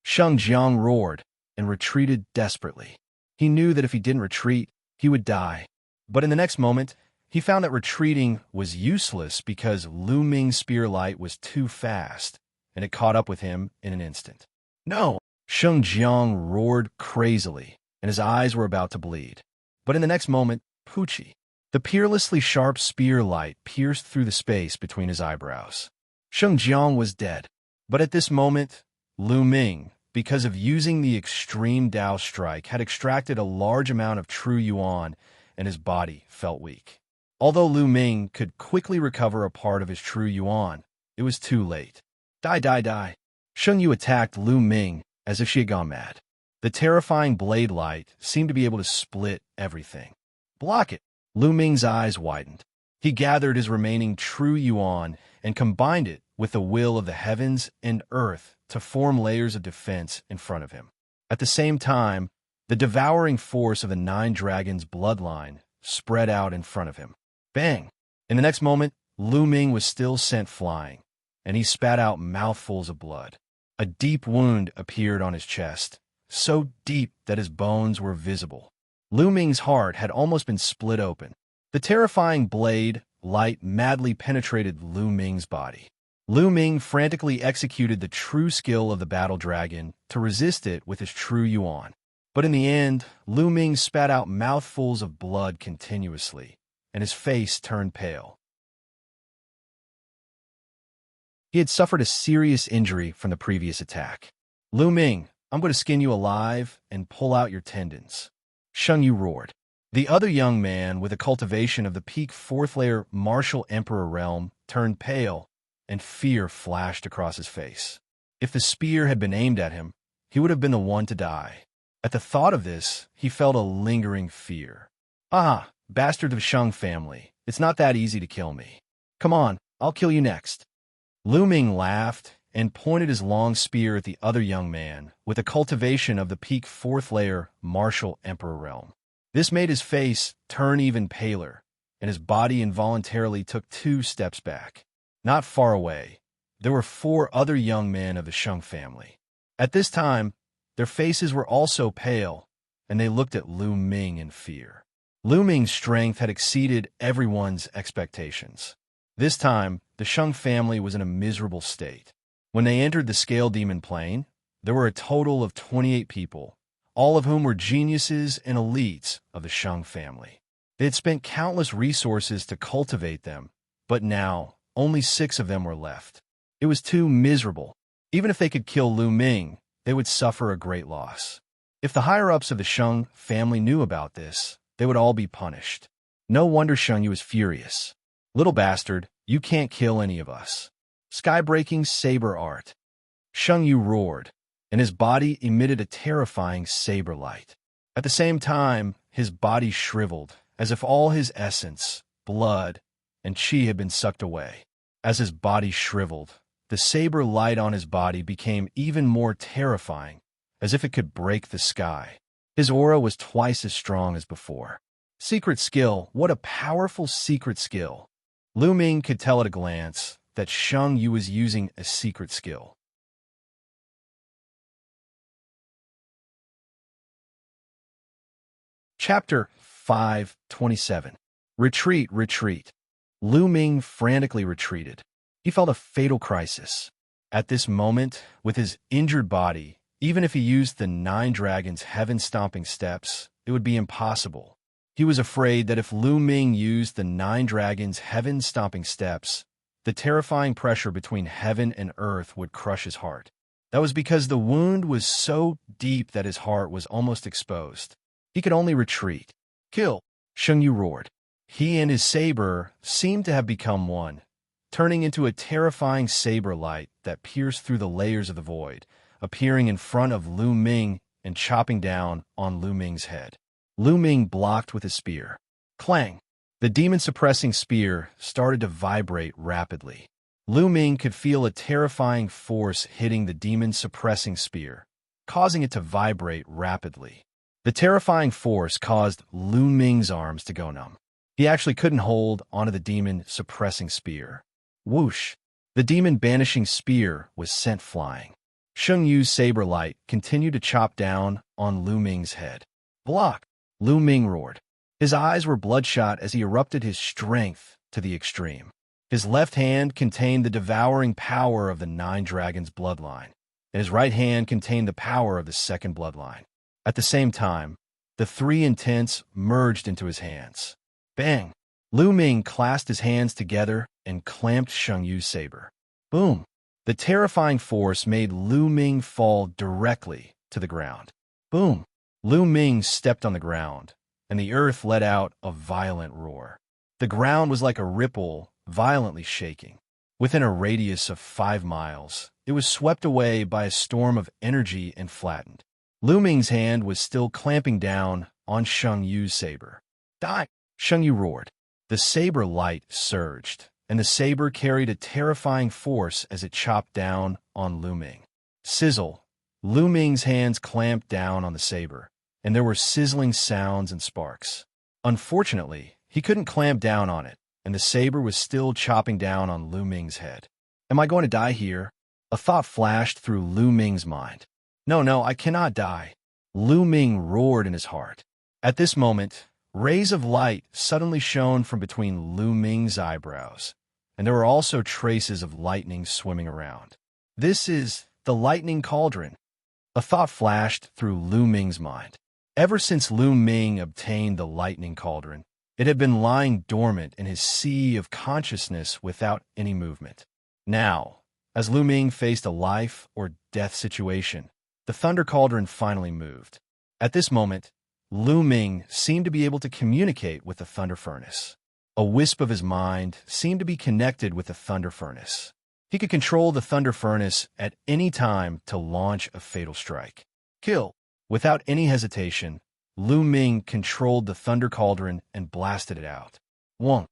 Sheng Jiang roared and retreated desperately. He knew that if he didn't retreat, he would die. But in the next moment, he found that retreating was useless because Lu Ming's spear light was too fast, and it caught up with him in an instant. No! Sheng Jiang roared crazily, and his eyes were about to bleed. But in the next moment, Poochie! The peerlessly sharp spear light pierced through the space between his eyebrows. Sheng Jiang was dead. But at this moment, Lu Ming, because of using the extreme Dao strike had extracted a large amount of true yuan, and his body felt weak. Although Lu Ming could quickly recover a part of his true yuan, it was too late. Die, die, die. Sheng Yu attacked Lu Ming as if she had gone mad. The terrifying blade light seemed to be able to split everything. Block it! Lu Ming's eyes widened. He gathered his remaining true yuan and combined it with the will of the heavens and earth to form layers of defense in front of him. At the same time, the devouring force of the Nine Dragons' bloodline spread out in front of him. Bang! In the next moment, Lu Ming was still sent flying, and he spat out mouthfuls of blood. A deep wound appeared on his chest, so deep that his bones were visible. Lu Ming's heart had almost been split open. The terrifying blade light madly penetrated Lu Ming's body. Lu Ming frantically executed the true skill of the battle dragon to resist it with his true yuan. But in the end, Lu Ming spat out mouthfuls of blood continuously, and his face turned pale. He had suffered a serious injury from the previous attack. Lu Ming, I'm going to skin you alive and pull out your tendons. Sheng Yu roared. The other young man, with a cultivation of the peak fourth-layer martial emperor realm, turned pale, and fear flashed across his face. If the spear had been aimed at him, he would have been the one to die. At the thought of this, he felt a lingering fear. Ah, bastard of Sheng family, it's not that easy to kill me. Come on, I'll kill you next. Lu Ming laughed and pointed his long spear at the other young man, with a cultivation of the peak fourth-layer martial emperor realm. This made his face turn even paler, and his body involuntarily took 2 steps back. Not far away, there were 4 other young men of the Sheng family. At this time, their faces were also pale, and they looked at Lu Ming in fear. Lu Ming's strength had exceeded everyone's expectations. This time, the Sheng family was in a miserable state. When they entered the Scale Demon Plane, there were a total of 28 people, all of whom were geniuses and elites of the Sheng family. They had spent countless resources to cultivate them, but now only 6 of them were left. It was too miserable. Even if they could kill Lu Ming, they would suffer a great loss. If the higher-ups of the Sheng family knew about this, they would all be punished. No wonder Sheng Yu was furious. Little bastard, you can't kill any of us. Sky-breaking saber art. Sheng Yu roared, and his body emitted a terrifying saber light. At the same time, his body shriveled, as if all his essence, blood, and qi had been sucked away. As his body shriveled, the saber light on his body became even more terrifying, as if it could break the sky. His aura was twice as strong as before. Secret skill, what a powerful secret skill. Lu Ming could tell at a glance that Sheng Yu was using a secret skill. Chapter 5:27. Retreat, retreat. Lu Ming frantically retreated. He felt a fatal crisis. At this moment, with his injured body, even if he used the 9 dragons' heaven-stomping steps, it would be impossible. He was afraid that if Lu Ming used the 9 dragons' heaven-stomping steps, the terrifying pressure between heaven and earth would crush his heart. That was because the wound was so deep that his heart was almost exposed. He could only retreat. Kill! Sheng Yu roared. He and his saber seemed to have become one, turning into a terrifying saber light that pierced through the layers of the void, appearing in front of Lu Ming and chopping down on Lu Ming's head. Lu Ming blocked with his spear. Clang! The demon-suppressing spear started to vibrate rapidly. Lu Ming could feel a terrifying force hitting the demon-suppressing spear, causing it to vibrate rapidly. The terrifying force caused Lu Ming's arms to go numb. He actually couldn't hold onto the demon-suppressing spear. Whoosh! The demon-banishing spear was sent flying. Sheng Yu's saber light continued to chop down on Lu Ming's head. Block! Lu Ming roared. His eyes were bloodshot as he erupted his strength to the extreme. His left hand contained the devouring power of the 9 dragons' bloodline, and his right hand contained the power of the second bloodline. At the same time, the 3 intents merged into his hands. Bang! Lu Ming clasped his hands together and clamped Sheng Yu's saber. Boom! The terrifying force made Lu Ming fall directly to the ground. Boom! Lu Ming stepped on the ground, and the earth let out a violent roar. The ground was like a ripple, violently shaking. Within a radius of 5 miles, it was swept away by a storm of energy and flattened. Lu Ming's hand was still clamping down on Xianxu's saber. Die! Xianxu roared. The saber light surged, and the saber carried a terrifying force as it chopped down on Lu Ming. Sizzle! Lu Ming's hands clamped down on the saber, and there were sizzling sounds and sparks. Unfortunately, he couldn't clamp down on it, and the saber was still chopping down on Lu Ming's head. Am I going to die here? A thought flashed through Lu Ming's mind. No, I cannot die. Lu Ming roared in his heart. At this moment, rays of light suddenly shone from between Lu Ming's eyebrows, and there were also traces of lightning swimming around. This is the lightning cauldron. A thought flashed through Lu Ming's mind. Ever since Lu Ming obtained the lightning cauldron, it had been lying dormant in his sea of consciousness without any movement. Now, as Lu Ming faced a life or death situation, the thunder cauldron finally moved. At this moment, Lu Ming seemed to be able to communicate with the thunder furnace. A wisp of his mind seemed to be connected with the thunder furnace. He could control the thunder furnace at any time to launch a fatal strike. Kill! Without any hesitation, Lu Ming controlled the thunder cauldron and blasted it out. Wong!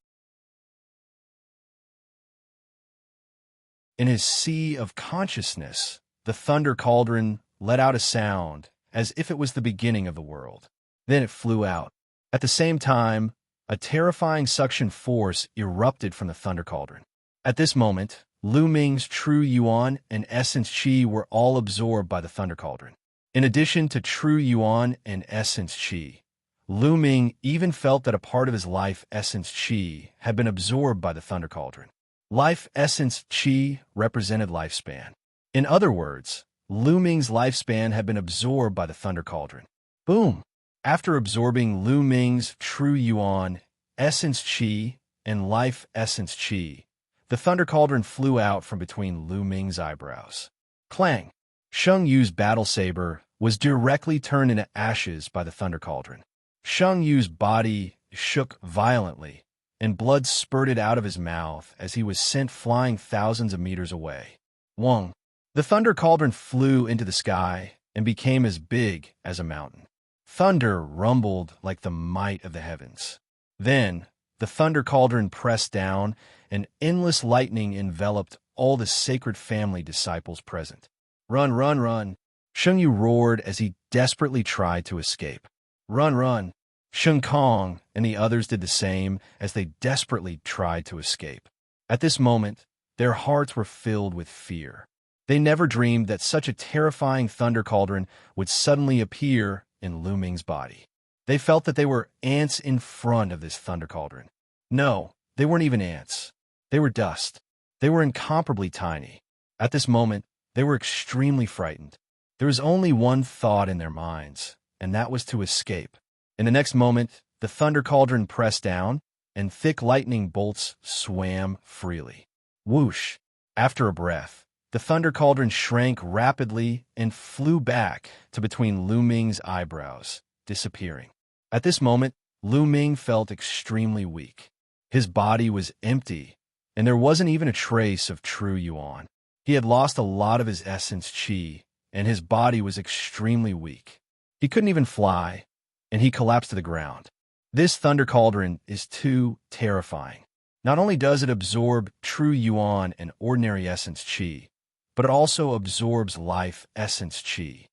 In his sea of consciousness, the thunder cauldron let out a sound as if it was the beginning of the world. Then it flew out. At the same time, a terrifying suction force erupted from the thunder cauldron. At this moment, Lu Ming's true yuan and essence qi were all absorbed by the thunder cauldron. In addition to true yuan and essence qi, Lu Ming even felt that a part of his life essence qi had been absorbed by the thunder cauldron. Life essence qi represented lifespan. In other words, Lu Ming's lifespan had been absorbed by the thunder cauldron. Boom! After absorbing Lu Ming's true yuan, essence qi, and life essence qi, the thunder cauldron flew out from between Lu Ming's eyebrows. Clang! Xianxu's battle saber was directly turned into ashes by the thunder cauldron. Xianxu's body shook violently, and blood spurted out of his mouth as he was sent flying thousands of meters away. Wong! The thunder cauldron flew into the sky and became as big as a mountain. Thunder rumbled like the might of the heavens. Then, the thunder cauldron pressed down, and endless lightning enveloped all the sacred family disciples present. Run, run, run! Xianxu roared as he desperately tried to escape. Run, run! Sheng Kong and the others did the same as they desperately tried to escape. At this moment, their hearts were filled with fear. They never dreamed that such a terrifying thunder cauldron would suddenly appear in Lu Ming's body. They felt that they were ants in front of this thunder cauldron. No, they weren't even ants. They were dust. They were incomparably tiny. At this moment, they were extremely frightened. There was only one thought in their minds, and that was to escape. In the next moment, the thunder cauldron pressed down, and thick lightning bolts swam freely. Whoosh! After a breath, the thunder cauldron shrank rapidly and flew back to between Lu Ming's eyebrows, disappearing. At this moment, Lu Ming felt extremely weak. His body was empty, and there wasn't even a trace of true yuan. He had lost a lot of his essence qi, and his body was extremely weak. He couldn't even fly, and he collapsed to the ground. This thunder cauldron is too terrifying. Not only does it absorb true yuan and ordinary essence qi, but it also absorbs life essence qi.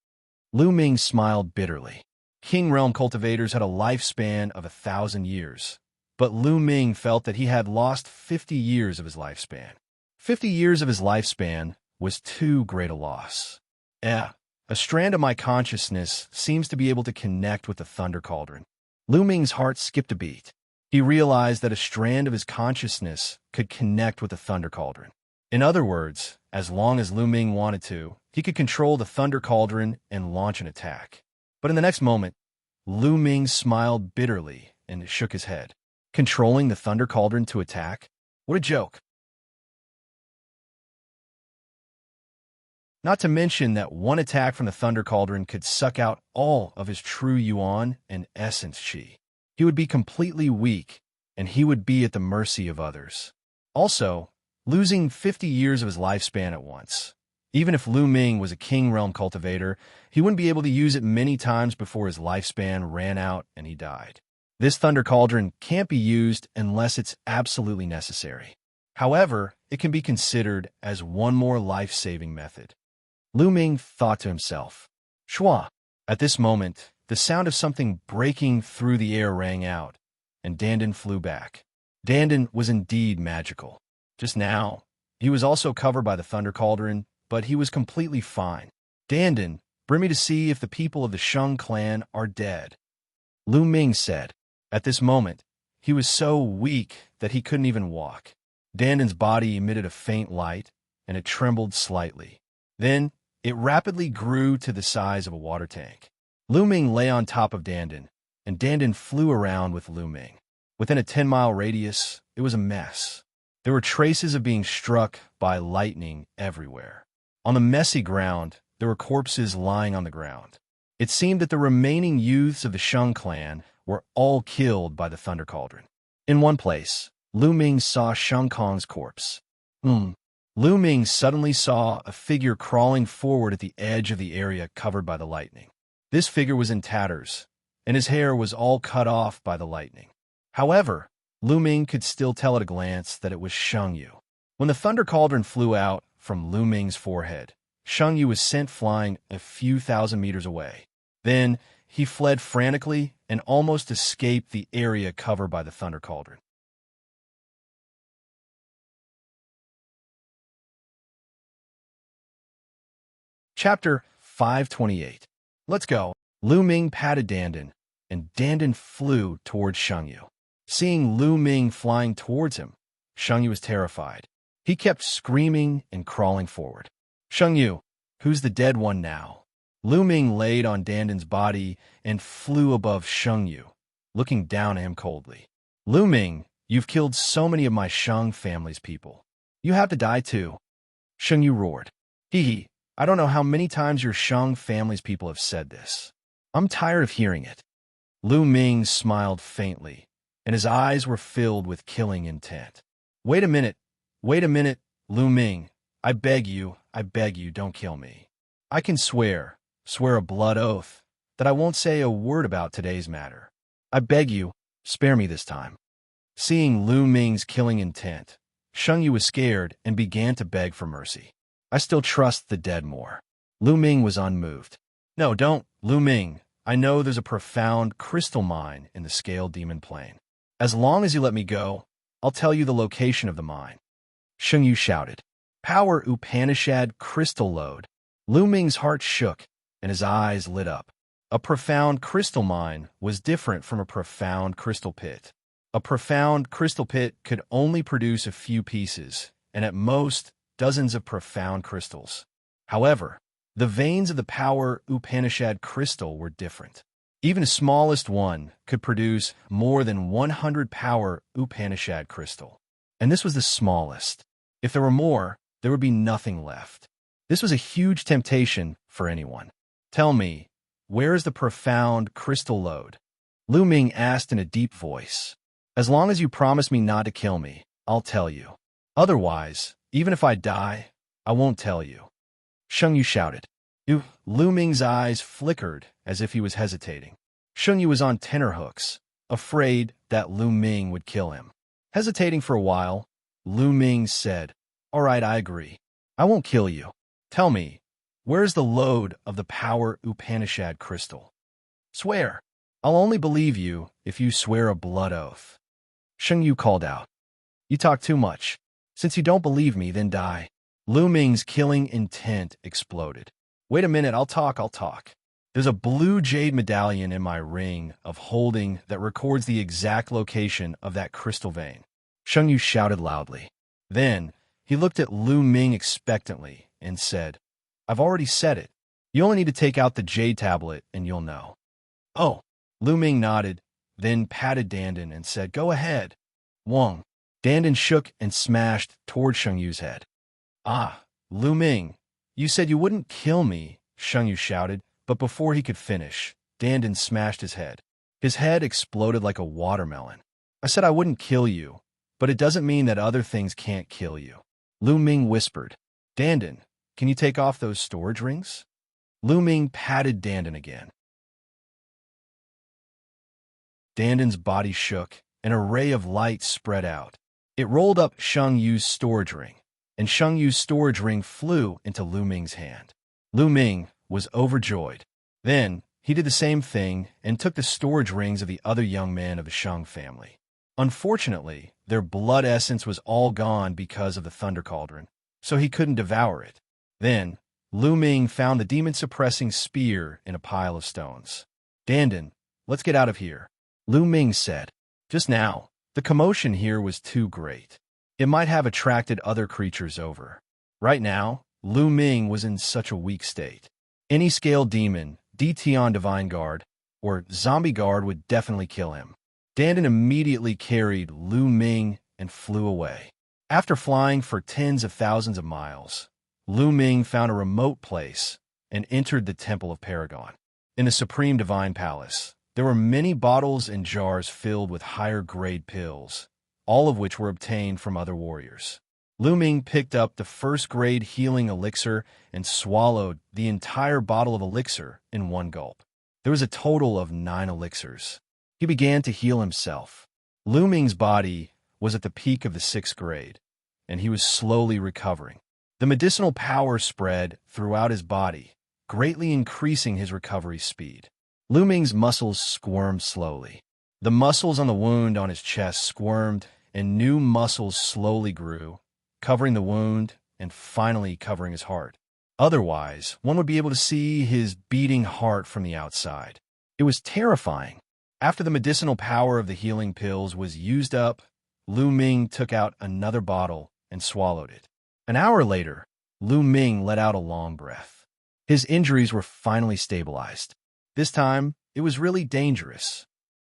Lu Ming smiled bitterly. King Realm cultivators had a lifespan of 1,000 years, but Lu Ming felt that he had lost 50 years of his lifespan. 50 years of his lifespan was too great a loss. A strand of my consciousness seems to be able to connect with the thunder cauldron. Lu Ming's heart skipped a beat. He realized that a strand of his consciousness could connect with the thunder cauldron. In other words, as long as Lu Ming wanted to, he could control the thunder cauldron and launch an attack. But in the next moment, Lu Ming smiled bitterly and shook his head. Controlling the thunder cauldron to attack? What a joke! Not to mention that one attack from the Thunder Cauldron could suck out all of his true yuan and essence chi. He would be completely weak, and he would be at the mercy of others. Also, losing 50 years of his lifespan at once. Even if Lu Ming was a King Realm cultivator, he wouldn't be able to use it many times before his lifespan ran out and he died. This Thunder Cauldron can't be used unless it's absolutely necessary. However, it can be considered as one more life-saving method. Lu Ming thought to himself. Shua! At this moment, the sound of something breaking through the air rang out, and Dandan flew back. Dandan was indeed magical. Just now, he was also covered by the Thunder Cauldron, but he was completely fine. Dandan, bring me to see if the people of the Sheng clan are dead, Lu Ming said. At this moment, he was so weak that he couldn't even walk. Dandan's body emitted a faint light, and it trembled slightly. Then, it rapidly grew to the size of a water tank. Lu Ming lay on top of Dandan, and Dandan flew around with Lu Ming. Within a 10-mile radius, it was a mess. There were traces of being struck by lightning everywhere. On the messy ground, there were corpses lying on the ground. It seemed that the remaining youths of the Sheng clan were all killed by the Thunder Cauldron. In one place, Lu Ming saw Sheng Kong's corpse. Lu Ming suddenly saw a figure crawling forward at the edge of the area covered by the lightning. This figure was in tatters, and his hair was all cut off by the lightning. However, Lu Ming could still tell at a glance that it was Sheng Yu. When the Thunder Cauldron flew out from Lu Ming's forehead, Sheng Yu was sent flying a few thousand meters away. Then, he fled frantically and almost escaped the area covered by the Thunder Cauldron. Chapter 528. Let's go. Lu Ming patted Dandan, and Dandan flew towards Sheng Yu. Seeing Lu Ming flying towards him, Sheng Yu was terrified. He kept screaming and crawling forward. Sheng Yu, who's the dead one now? Lu Ming laid on Dandan's body and flew above Sheng Yu, looking down at him coldly. Lu Ming, you've killed so many of my Sheng family's people. You have to die too. Sheng Yu roared. Hee, I don't know how many times your Sheng family's people have said this. I'm tired of hearing it. Lu Ming smiled faintly, and his eyes were filled with killing intent. Wait a minute, Lu Ming. I beg you, don't kill me. I can swear a blood oath, that I won't say a word about today's matter. I beg you, spare me this time. Seeing Lu Ming's killing intent, Sheng Yu was scared and began to beg for mercy. I still trust the dead more. Lu Ming was unmoved. No, don't, Lu Ming. I know there's a profound crystal mine in the Scale Demon Plain. As long as you let me go, I'll tell you the location of the mine. Sheng Yu shouted. Power Upanishad crystal lode. Lu Ming's heart shook, and his eyes lit up. A profound crystal mine was different from a profound crystal pit. A profound crystal pit could only produce a few pieces, and at most, dozens of profound crystals. However, the veins of the Power Upanishad crystal were different. Even the smallest one could produce more than 100 Power Upanishad crystal. And this was the smallest. If there were more, there would be nothing left. This was a huge temptation for anyone. Tell me, where is the profound crystal lode? Lu Ming asked in a deep voice. As long as you promise me not to kill me, I'll tell you. Otherwise, even if I die, I won't tell you. Sheng Yu shouted. Lu Ming's eyes flickered as if he was hesitating. Sheng Yu was on tenterhooks, afraid that Lu Ming would kill him. Hesitating for a while, Lu Ming said, All right, I agree. I won't kill you. Tell me, where's the lode of the Power Upanishad crystal? Swear. I'll only believe you if you swear a blood oath. Sheng Yu called out. You talk too much. Since you don't believe me, then die. Lu Ming's killing intent exploded. Wait a minute, I'll talk. There's a blue jade medallion in my ring of holding that records the exact location of that crystal vein. Sheng Yu shouted loudly. Then, he looked at Lu Ming expectantly and said, I've already said it. You only need to take out the jade tablet and you'll know. Oh, Lu Ming nodded, then patted Dandan and said, Go ahead. Wong. Dandan shook and smashed toward Sheng Yu's head. Ah, Lu Ming, You said you wouldn't kill me, Xianxia shouted, but before he could finish, Dandan smashed his head. His head exploded like a watermelon. I said I wouldn't kill you, but it doesn't mean that other things can't kill you. Lu Ming whispered. Dandan, can you take off those storage rings? Lu Ming patted Dandan again. Dandan's body shook, and a ray of light spread out. It rolled up Xiangyu's storage ring, and Xiangyu's storage ring flew into Lu Ming's hand. Lu Ming was overjoyed. Then, he did the same thing and took the storage rings of the other young men of the Shang family. Unfortunately, their blood essence was all gone because of the Thunder Cauldron, so he couldn't devour it. Then, Lu Ming found the demon-suppressing spear in a pile of stones. Dandan, let's get out of here, Lu Ming said. Just now, the commotion here was too great. It might have attracted other creatures over. Right now, Lu Ming was in such a weak state. Any scale demon, DT Divine Guard, or Zombie Guard would definitely kill him. Dandan immediately carried Lu Ming and flew away. After flying for tens of thousands of miles, Lu Ming found a remote place and entered the Temple of Paragon. In the Supreme Divine Palace, there were many bottles and jars filled with higher-grade pills, all of which were obtained from other warriors. Lu Ming picked up the first-grade healing elixir and swallowed the entire bottle of elixir in one gulp. There was a total of 9 elixirs. He began to heal himself. Lu Ming's body was at the peak of the 6th grade, and he was slowly recovering. The medicinal power spread throughout his body, greatly increasing his recovery speed. Lu Ming's muscles squirmed slowly. The muscles on the wound on his chest squirmed, and new muscles slowly grew, covering the wound and finally covering his heart. Otherwise, one would be able to see his beating heart from the outside. It was terrifying. After the medicinal power of the healing pills was used up, Lu Ming took out another bottle and swallowed it. An hour later, Lu Ming let out a long breath. His injuries were finally stabilized. This time, it was really dangerous.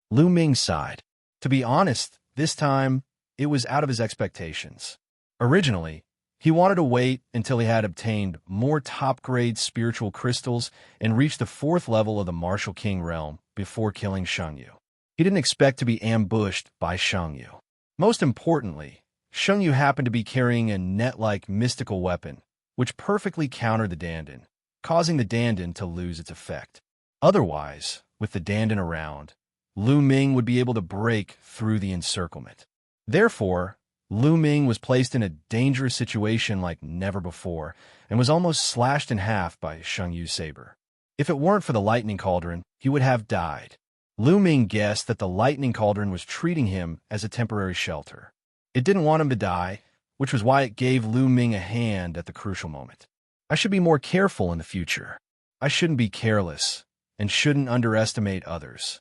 Lu Ming sighed. To be honest, this time, it was out of his expectations. Originally, he wanted to wait until he had obtained more top-grade spiritual crystals and reached the 4th level of the Martial King realm before killing Xianxia. He didn't expect to be ambushed by Xianxia. Most importantly, Xianxia happened to be carrying a net-like mystical weapon, which perfectly countered the Dandan, causing the Dandan to lose its effect. Otherwise, with the Dandan around, Lu Ming would be able to break through the encirclement. Therefore, Lu Ming was placed in a dangerous situation like never before and was almost slashed in half by Xiangyu's saber. If it weren't for the lightning cauldron, he would have died. Lu Ming guessed that the lightning cauldron was treating him as a temporary shelter. It didn't want him to die, which was why it gave Lu Ming a hand at the crucial moment. I should be more careful in the future. I shouldn't be careless and shouldn't underestimate others.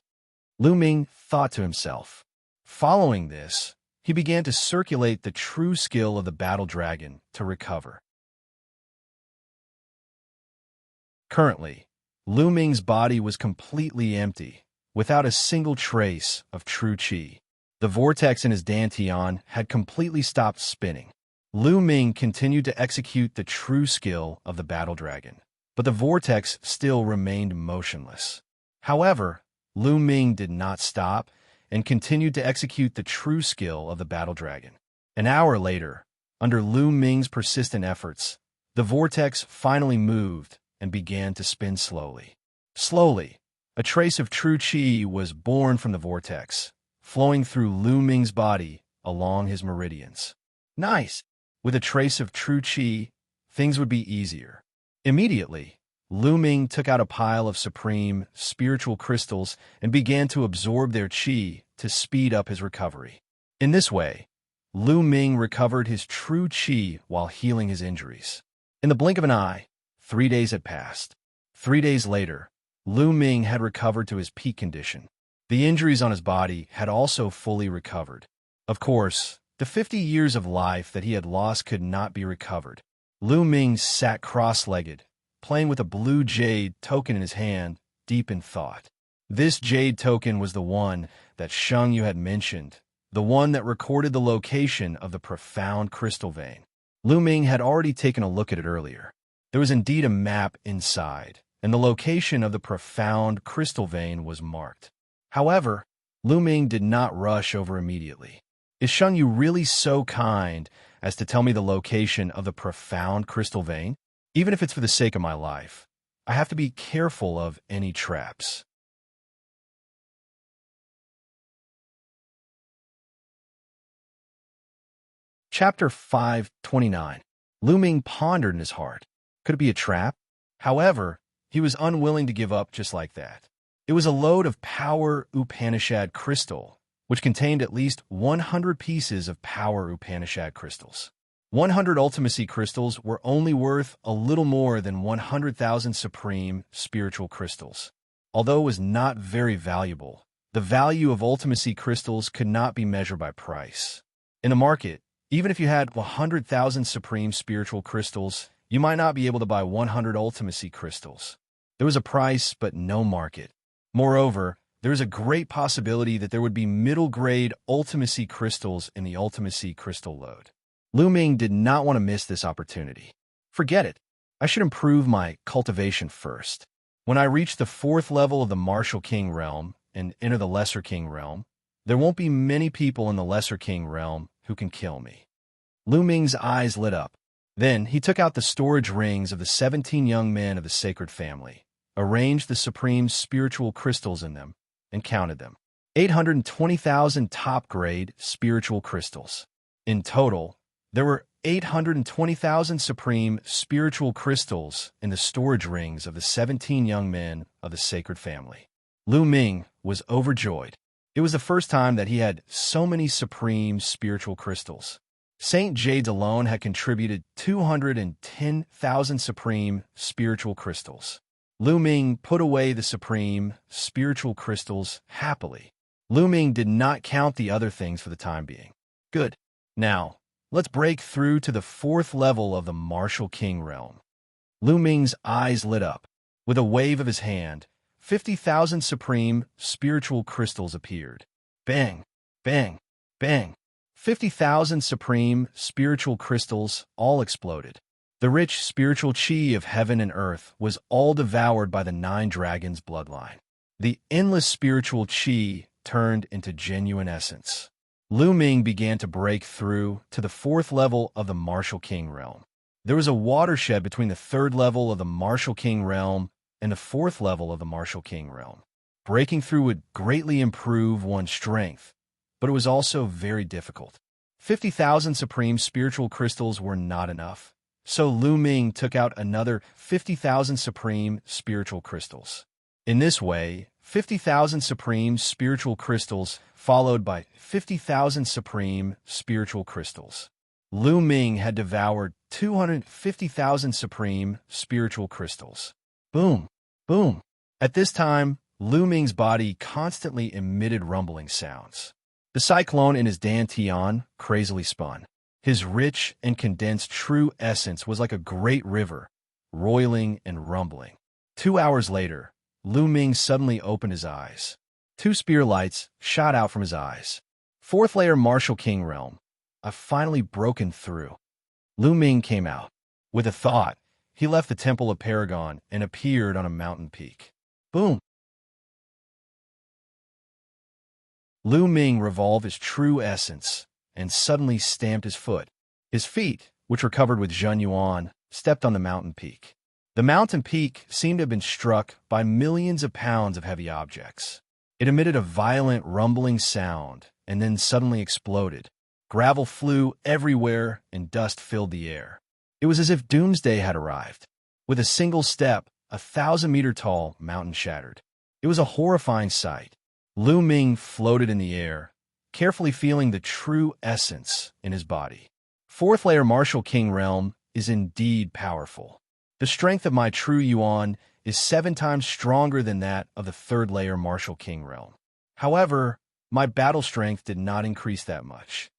Lu Ming thought to himself. Following this, he began to circulate the true skill of the battle dragon to recover. Currently, Lu Ming's body was completely empty, without a single trace of true qi. The vortex in his dantian had completely stopped spinning. Lu Ming continued to execute the true skill of the battle dragon, but the vortex still remained motionless. However, Lu Ming did not stop and continued to execute the true skill of the battle dragon. An hour later, under Lu Ming's persistent efforts, the vortex finally moved and began to spin slowly. Slowly, a trace of true qi was born from the vortex, flowing through Lu Ming's body along his meridians. Nice! With a trace of true qi, things would be easier. Immediately, Lu Ming took out a pile of supreme spiritual crystals and began to absorb their qi to speed up his recovery. In this way, Lu Ming recovered his true qi while healing his injuries. In the blink of an eye, 3 days had passed. 3 days later, Lu Ming had recovered to his peak condition. The injuries on his body had also fully recovered. Of course, the 50 years of life that he had lost could not be recovered. Lu Ming sat cross-legged, playing with a blue jade token in his hand, deep in thought. This jade token was the one that Xianxia had mentioned, the one that recorded the location of the profound crystal vein. Lu Ming had already taken a look at it earlier. There was indeed a map inside, and the location of the profound crystal vein was marked. However, Lu Ming did not rush over immediately. Is Xianxia really so kind as to tell me the location of the profound crystal vein? Even if it's for the sake of my life, I have to be careful of any traps. Chapter 529. Lu Ming pondered in his heart. Could it be a trap? However, he was unwilling to give up just like that. It was a load of power Upanishad crystal, which contained at least 100 pieces of power Upanishad crystals. 100 ultimacy crystals were only worth a little more than 100,000 supreme spiritual crystals. Although it was not very valuable, the value of ultimacy crystals could not be measured by price. In the market, even if you had 100,000 supreme spiritual crystals, you might not be able to buy 100 ultimacy crystals. There was a price, but no market. Moreover, there is a great possibility that there would be middle-grade ultimacy crystals in the ultimacy crystal load. Lu Ming did not want to miss this opportunity. Forget it. I should improve my cultivation first. When I reach the 4th level of the Martial King realm and enter the Lesser King realm, there won't be many people in the Lesser King realm who can kill me. Lu Ming's eyes lit up. Then he took out the storage rings of the 17 young men of the sacred family, arranged the supreme spiritual crystals in them, and counted them. 820,000 top-grade spiritual crystals. In total, there were 820,000 supreme spiritual crystals in the storage rings of the 17 young men of the sacred family. Lu Ming was overjoyed. It was the first time that he had so many supreme spiritual crystals. St. Jade's alone had contributed 210,000 supreme spiritual crystals. Lu Ming put away the supreme spiritual crystals happily. Lu Ming did not count the other things for the time being. Good. Now, let's break through to the 4th level of the Martial King realm. Lu Ming's eyes lit up. With a wave of his hand, 50,000 supreme spiritual crystals appeared. Bang, bang, bang. 50,000 supreme spiritual crystals all exploded. The rich spiritual chi of heaven and earth was all devoured by the 9 dragons' bloodline. The endless spiritual chi turned into genuine essence. Lu Ming began to break through to the 4th level of the Martial King realm. There was a watershed between the 3rd level of the Martial King realm and the 4th level of the Martial King realm. Breaking through would greatly improve one's strength, but it was also very difficult. 50,000 supreme spiritual crystals were not enough, so Lu Ming took out another 50,000 supreme spiritual crystals. In this way, 50,000 supreme spiritual crystals followed by 50,000 supreme spiritual crystals. Lu Ming had devoured 250,000 supreme spiritual crystals. Boom, boom. At this time, Lu Ming's body constantly emitted rumbling sounds. The cyclone in his dantian crazily spun. His rich and condensed true essence was like a great river, roiling and rumbling. 2 hours later, Lu Ming suddenly opened his eyes. 2 spear lights shot out from his eyes. 4th layer Martial King realm. I've finally broken through. Lu Ming came out. With a thought, he left the Temple of Paragon and appeared on a mountain peak. Boom! Lu Ming revolved his true essence and suddenly stamped his foot. His feet, which were covered with Zhenyuan, stepped on the mountain peak. The mountain peak seemed to have been struck by millions of pounds of heavy objects. It emitted a violent rumbling sound and then suddenly exploded. Gravel flew everywhere and dust filled the air. It was as if doomsday had arrived. With a single step, a 1,000-meter-tall mountain shattered. It was a horrifying sight. Lu Ming floated in the air, carefully feeling the true essence in his body. 4th layer Martial King realm is indeed powerful. The strength of my true yuan is 7 times stronger than that of the 3rd layer Martial King realm. However, my battle strength did not increase that much.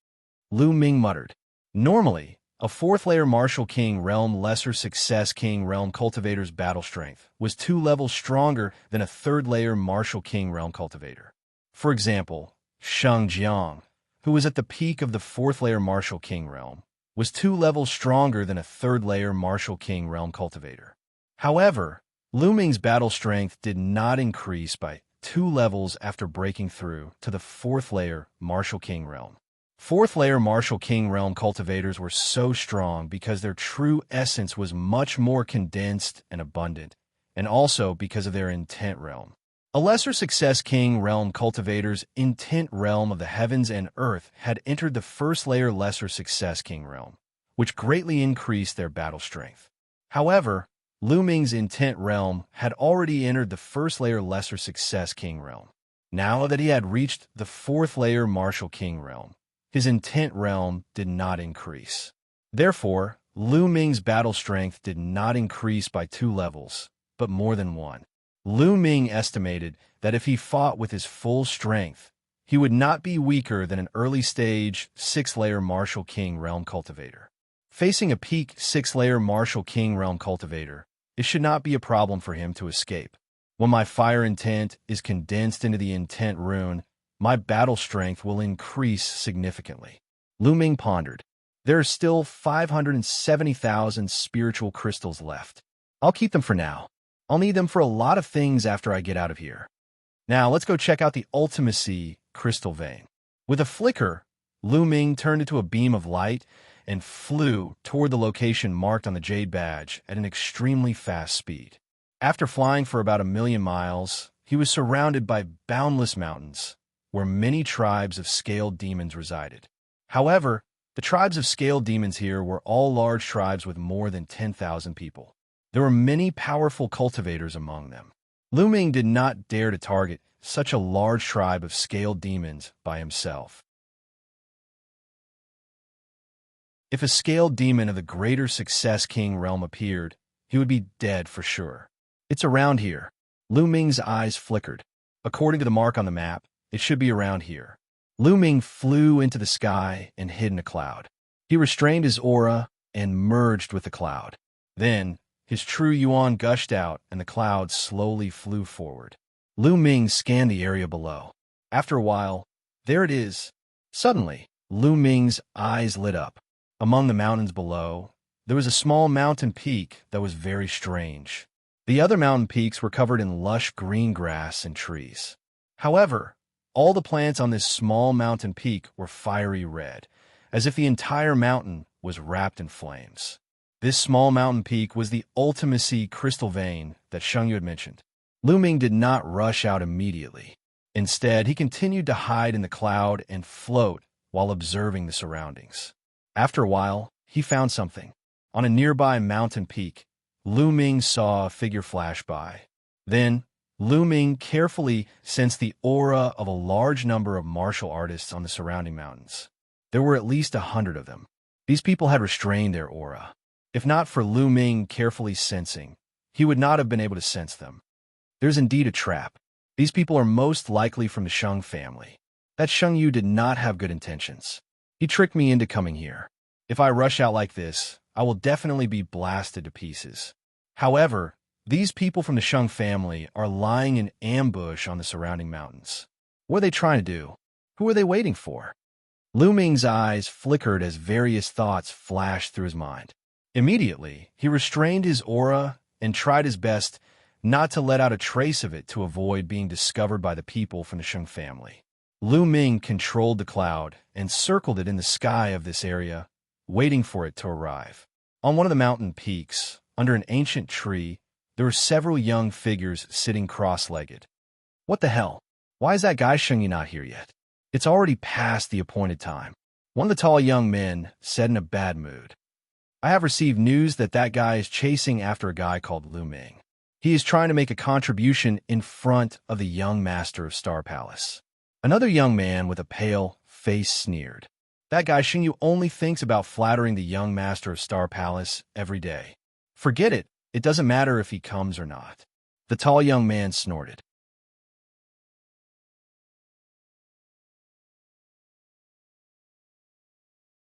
Lu Ming muttered. Normally, a 4th layer Martial King realm Lesser Success King realm cultivator's battle strength was 2 levels stronger than a 3rd layer Martial King realm cultivator. For example, Xianxia, who was at the peak of the 4th layer Martial King realm, was 2 levels stronger than a 3rd-layer Martial King Realm Cultivator. However, Lu Ming's battle strength did not increase by 2 levels after breaking through to the 4th-layer Martial King Realm. 4th-layer Martial King Realm Cultivators were so strong because their true essence was much more condensed and abundant, and also because of their Intent Realm. A Lesser Success King Realm Cultivator's Intent Realm of the Heavens and Earth had entered the 1st-layer Lesser Success King Realm, which greatly increased their battle strength. However, Lu Ming's Intent Realm had already entered the 1st-layer Lesser Success King Realm. Now that he had reached the 4th-layer Martial King Realm, his Intent Realm did not increase. Therefore, Lu Ming's battle strength did not increase by 2 levels, but more than 1. Lu Ming estimated that if he fought with his full strength, he would not be weaker than an early-stage 6th-layer Martial King Realm Cultivator. Facing a peak 6th-layer Martial King Realm Cultivator, it should not be a problem for him to escape. When my fire intent is condensed into the intent rune, my battle strength will increase significantly. Lu Ming pondered. There are still 570,000 spiritual crystals left. I'll keep them for now. I'll need them for a lot of things after I get out of here. Now, let's go check out the Ultimacy Crystal Vein. With a flicker, Lu Ming turned into a beam of light and flew toward the location marked on the Jade Badge at an extremely fast speed. After flying for about 1,000,000 miles, he was surrounded by boundless mountains, where many tribes of scaled demons resided. However, the tribes of scaled demons here were all large tribes with more than 10,000 people. There were many powerful cultivators among them. Lu Ming did not dare to target such a large tribe of scaled demons by himself. If a scaled demon of the Greater Success King Realm appeared, he would be dead for sure. It's around here. Lu Ming's eyes flickered. According to the mark on the map, it should be around here. Lu Ming flew into the sky and hid in a cloud. He restrained his aura and merged with the cloud. Then, his true yuan gushed out and the cloud slowly flew forward. Lu Ming scanned the area below. After a while, there it is. Suddenly, Lu Ming's eyes lit up. Among the mountains below, there was a small mountain peak that was very strange. The other mountain peaks were covered in lush green grass and trees. However, all the plants on this small mountain peak were fiery red, as if the entire mountain was wrapped in flames. This small mountain peak was the Ultimacy Crystal Vein that Xianxia had mentioned. Lu Ming did not rush out immediately. Instead, he continued to hide in the cloud and float while observing the surroundings. After a while, he found something. On a nearby mountain peak, Lu Ming saw a figure flash by. Then, Lu Ming carefully sensed the aura of a large number of martial artists on the surrounding mountains. There were at least 100 of them. These people had restrained their aura. If not for Lu Ming carefully sensing, he would not have been able to sense them. There's indeed a trap. These people are most likely from the Sheng family. That Sheng Yu did not have good intentions. He tricked me into coming here. If I rush out like this, I will definitely be blasted to pieces. However, these people from the Sheng family are lying in ambush on the surrounding mountains. What are they trying to do? Who are they waiting for? Lu Ming's eyes flickered as various thoughts flashed through his mind. Immediately, he restrained his aura and tried his best not to let out a trace of it to avoid being discovered by the people from the Sheng family. Lu Ming controlled the cloud and circled it in the sky of this area, waiting for it to arrive. On one of the mountain peaks, under an ancient tree, there were several young figures sitting cross-legged. What the hell? Why is that guy Xianxia not here yet? It's already past the appointed time. One of the tall young men said in a bad mood. I have received news that that guy is chasing after a guy called Lu Ming. He is trying to make a contribution in front of the young master of Star Palace. Another young man with a pale face sneered. That guy Xianxia only thinks about flattering the young master of Star Palace every day. Forget it. It doesn't matter if he comes or not. The tall young man snorted.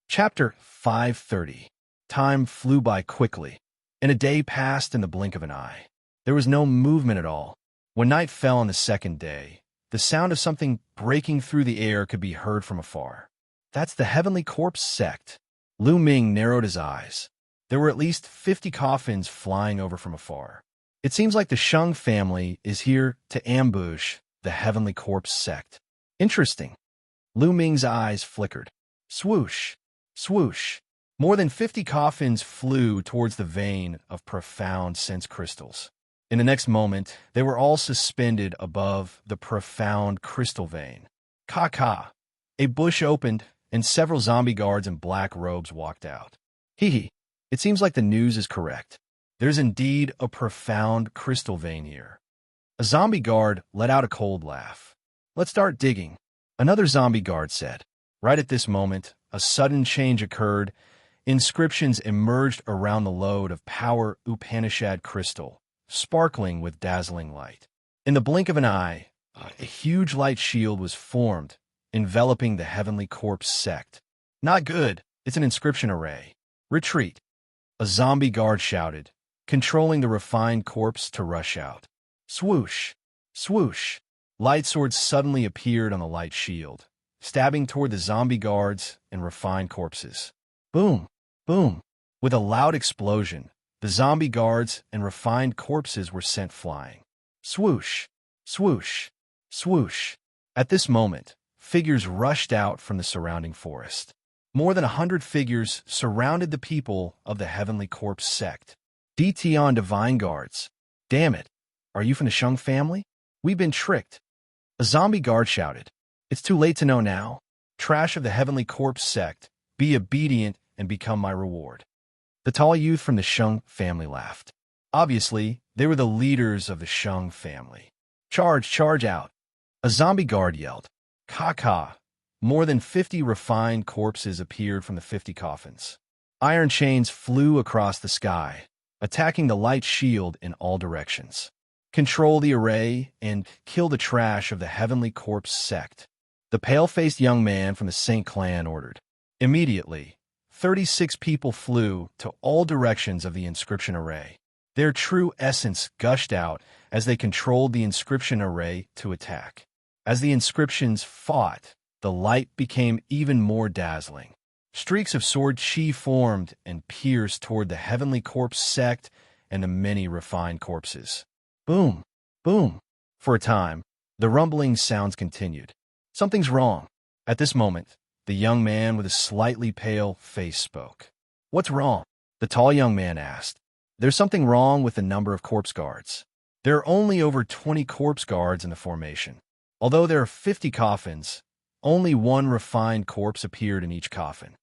Chapter 530. Time flew by quickly, and a day passed in the blink of an eye. There was no movement at all. When night fell on the second day, the sound of something breaking through the air could be heard from afar. That's the Heavenly Corpse sect. Lu Ming narrowed his eyes. There were at least 50 coffins flying over from afar. It seems like the Sheng family is here to ambush the Heavenly Corpse sect. Interesting. Lu Ming's eyes flickered. Swoosh, swoosh. More than 50 coffins flew towards the vein of profound sense crystals. In the next moment, they were all suspended above the profound crystal vein. Ka-ka. A bush opened, and several zombie guards in black robes walked out. Hee. It seems like the news is correct. There's indeed a profound crystal vein here. A zombie guard let out a cold laugh. Let's start digging, another zombie guard said. Right at this moment, a sudden change occurred. Inscriptions emerged around the load of power Upanishad crystal, sparkling with dazzling light. In the blink of an eye, a huge light shield was formed, enveloping the Heavenly Corpse sect. Not good. It's an inscription array. Retreat. A zombie guard shouted, controlling the refined corpse to rush out. Swoosh, swoosh. Light swords suddenly appeared on the light shield, stabbing toward the zombie guards and refined corpses. Boom, boom. With a loud explosion, the zombie guards and refined corpses were sent flying. Swoosh, swoosh, swoosh. At this moment, figures rushed out from the surrounding forest. More than 100 figures surrounded the people of the Heavenly Corpse sect. DT on Divine Guards. Damn it. Are you from the Sheng family? We've been tricked. A zombie guard shouted. It's too late to know now. Trash of the Heavenly Corpse sect. Be obedient and become my reward. The tall youth from the Sheng family laughed. Obviously, they were the leaders of the Sheng family. Charge out. A zombie guard yelled. Ka-ka. More than 50 refined corpses appeared from the 50 coffins. Iron chains flew across the sky, attacking the light shield in all directions. Control the array and kill the trash of the Heavenly Corpse sect. The pale-faced young man from the Saint clan ordered. Immediately, 36 people flew to all directions of the inscription array. Their true essence gushed out as they controlled the inscription array to attack. As the inscriptions fought, the light became even more dazzling. Streaks of sword chi formed and pierced toward the Heavenly Corpse sect and the many refined corpses. Boom, boom. For a time, the rumbling sounds continued. Something's wrong. At this moment, the young man with a slightly pale face spoke. What's wrong? The tall young man asked. There's something wrong with the number of corpse guards. There are only over 20 corpse guards in the formation. Although there are 50 coffins, only one refined corpse appeared in each coffin.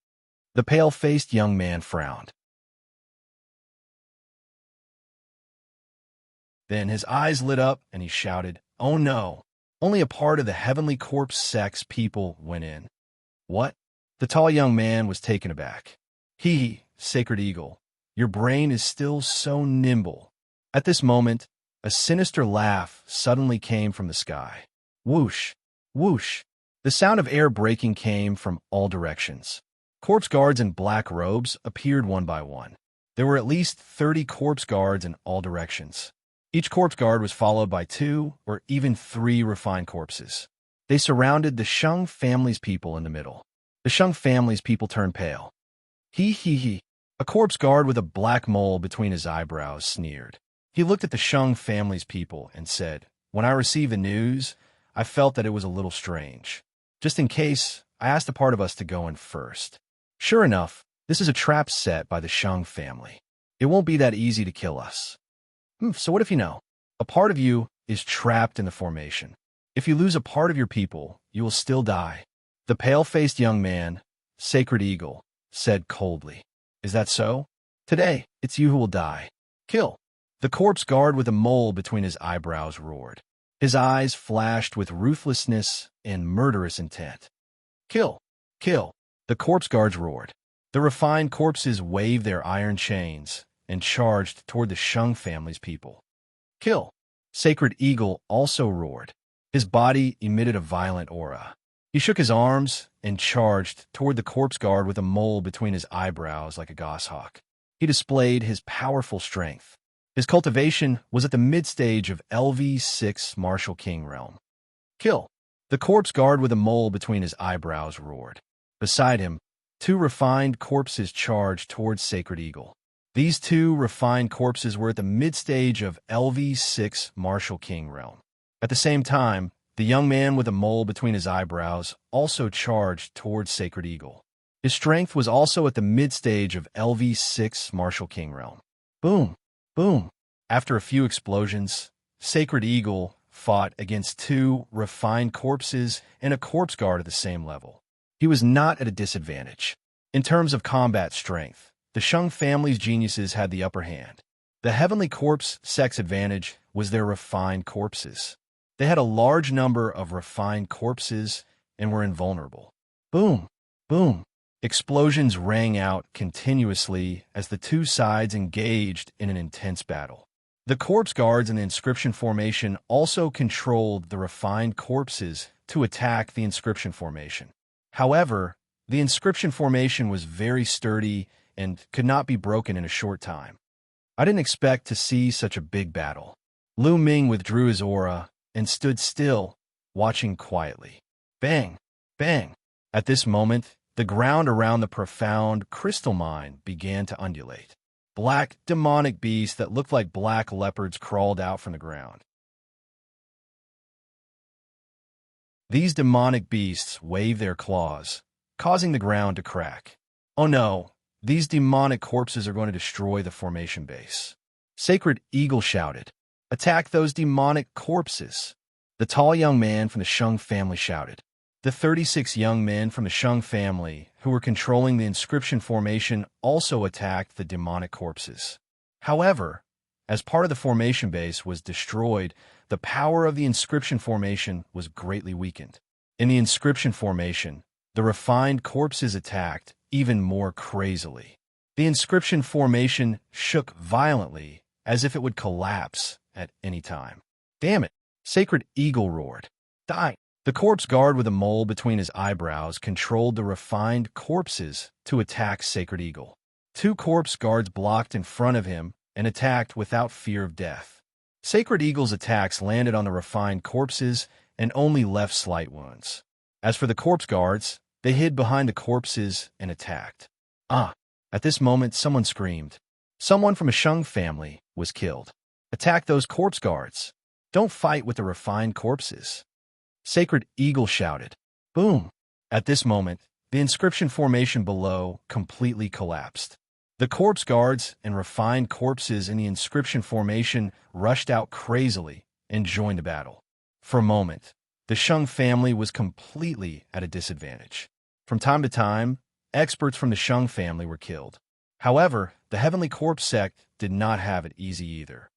The pale-faced young man frowned. Then his eyes lit up and he shouted, Oh no! Only a part of the Heavenly Corpse sect's people went in. What? The tall young man was taken aback. Sacred Eagle, your brain is still so nimble. At this moment, a sinister laugh suddenly came from the sky. Whoosh, whoosh. The sound of air breaking came from all directions. Corpse guards in black robes appeared one by one. There were at least 30 corpse guards in all directions. Each corpse guard was followed by 2 or even 3 refined corpses. They surrounded the Sheng family's people in the middle. The Sheng family's people turned pale. A corpse guard with a black mole between his eyebrows sneered. He looked at the Sheng family's people and said, When I received the news, I felt that it was a little strange. Just in case, I asked a part of us to go in first. Sure enough, this is a trap set by the Sheng family. It won't be that easy to kill us. So what if you know? A part of you is trapped in the formation. If you lose a part of your people, you will still die. The pale-faced young man, Sacred Eagle, said coldly. Is that so? Today, it's you who will die. Kill. The corpse guard with a mole between his eyebrows roared. His eyes flashed with ruthlessness and murderous intent. Kill. Kill. The corpse guards roared. The refined corpses waved their iron chains and charged toward the Sheng family's people. Kill. Sacred Eagle also roared. His body emitted a violent aura. He shook his arms and charged toward the corpse guard with a mole between his eyebrows like a goshawk. He displayed his powerful strength. His cultivation was at the mid-stage of LV6 Martial King realm. Kill. The corpse guard with a mole between his eyebrows roared. Beside him, two refined corpses charged towards Sacred Eagle. These two refined corpses were at the mid-stage of LV6 Martial King realm. At the same time, the young man with a mole between his eyebrows also charged towards Sacred Eagle. His strength was also at the mid-stage of LV6 Martial King realm. Boom! Boom! After a few explosions, Sacred Eagle fought against two refined corpses and a corpse guard at the same level. He was not at a disadvantage. In terms of combat strength, the Shang family's geniuses had the upper hand. The Heavenly Corpse Sect's advantage was their refined corpses. They had a large number of refined corpses and were invulnerable. Boom! Boom! Explosions rang out continuously as the two sides engaged in an intense battle. The corpse guards in the inscription formation also controlled the refined corpses to attack the inscription formation. However, the inscription formation was very sturdy and could not be broken in a short time. I didn't expect to see such a big battle. Lu Ming withdrew his aura and stood still, watching quietly. Bang! Bang! At this moment, the ground around the profound crystal mine began to undulate. Black, demonic beasts that looked like black leopards crawled out from the ground. These demonic beasts waved their claws, causing the ground to crack. Oh no, these demonic corpses are going to destroy the formation base. Sacred Eagle shouted, "Attack those demonic corpses!" The tall young man from the Shang family shouted. The 36 young men from the Shang family who were controlling the inscription formation also attacked the demonic corpses. However, as part of the formation base was destroyed, the power of the inscription formation was greatly weakened. In the inscription formation, the refined corpses attacked even more crazily. The inscription formation shook violently as if it would collapse at any time. Damn it! Sacred Eagle roared. Die! The corpse guard with a mole between his eyebrows controlled the refined corpses to attack Sacred Eagle. Two corpse guards blocked in front of him and attacked without fear of death. Sacred Eagle's attacks landed on the refined corpses and only left slight wounds. As for the corpse guards, they hid behind the corpses and attacked. At this moment, someone screamed. Someone from a Shang family was killed. Attack those corpse guards. Don't fight with the refined corpses. Sacred Eagle shouted. Boom! At this moment, the inscription formation below completely collapsed. The corpse guards and refined corpses in the inscription formation rushed out crazily and joined the battle. For a moment, the Shang family was completely at a disadvantage. From time to time, experts from the Shang family were killed. However, the Heavenly Corpse sect did not have it easy either.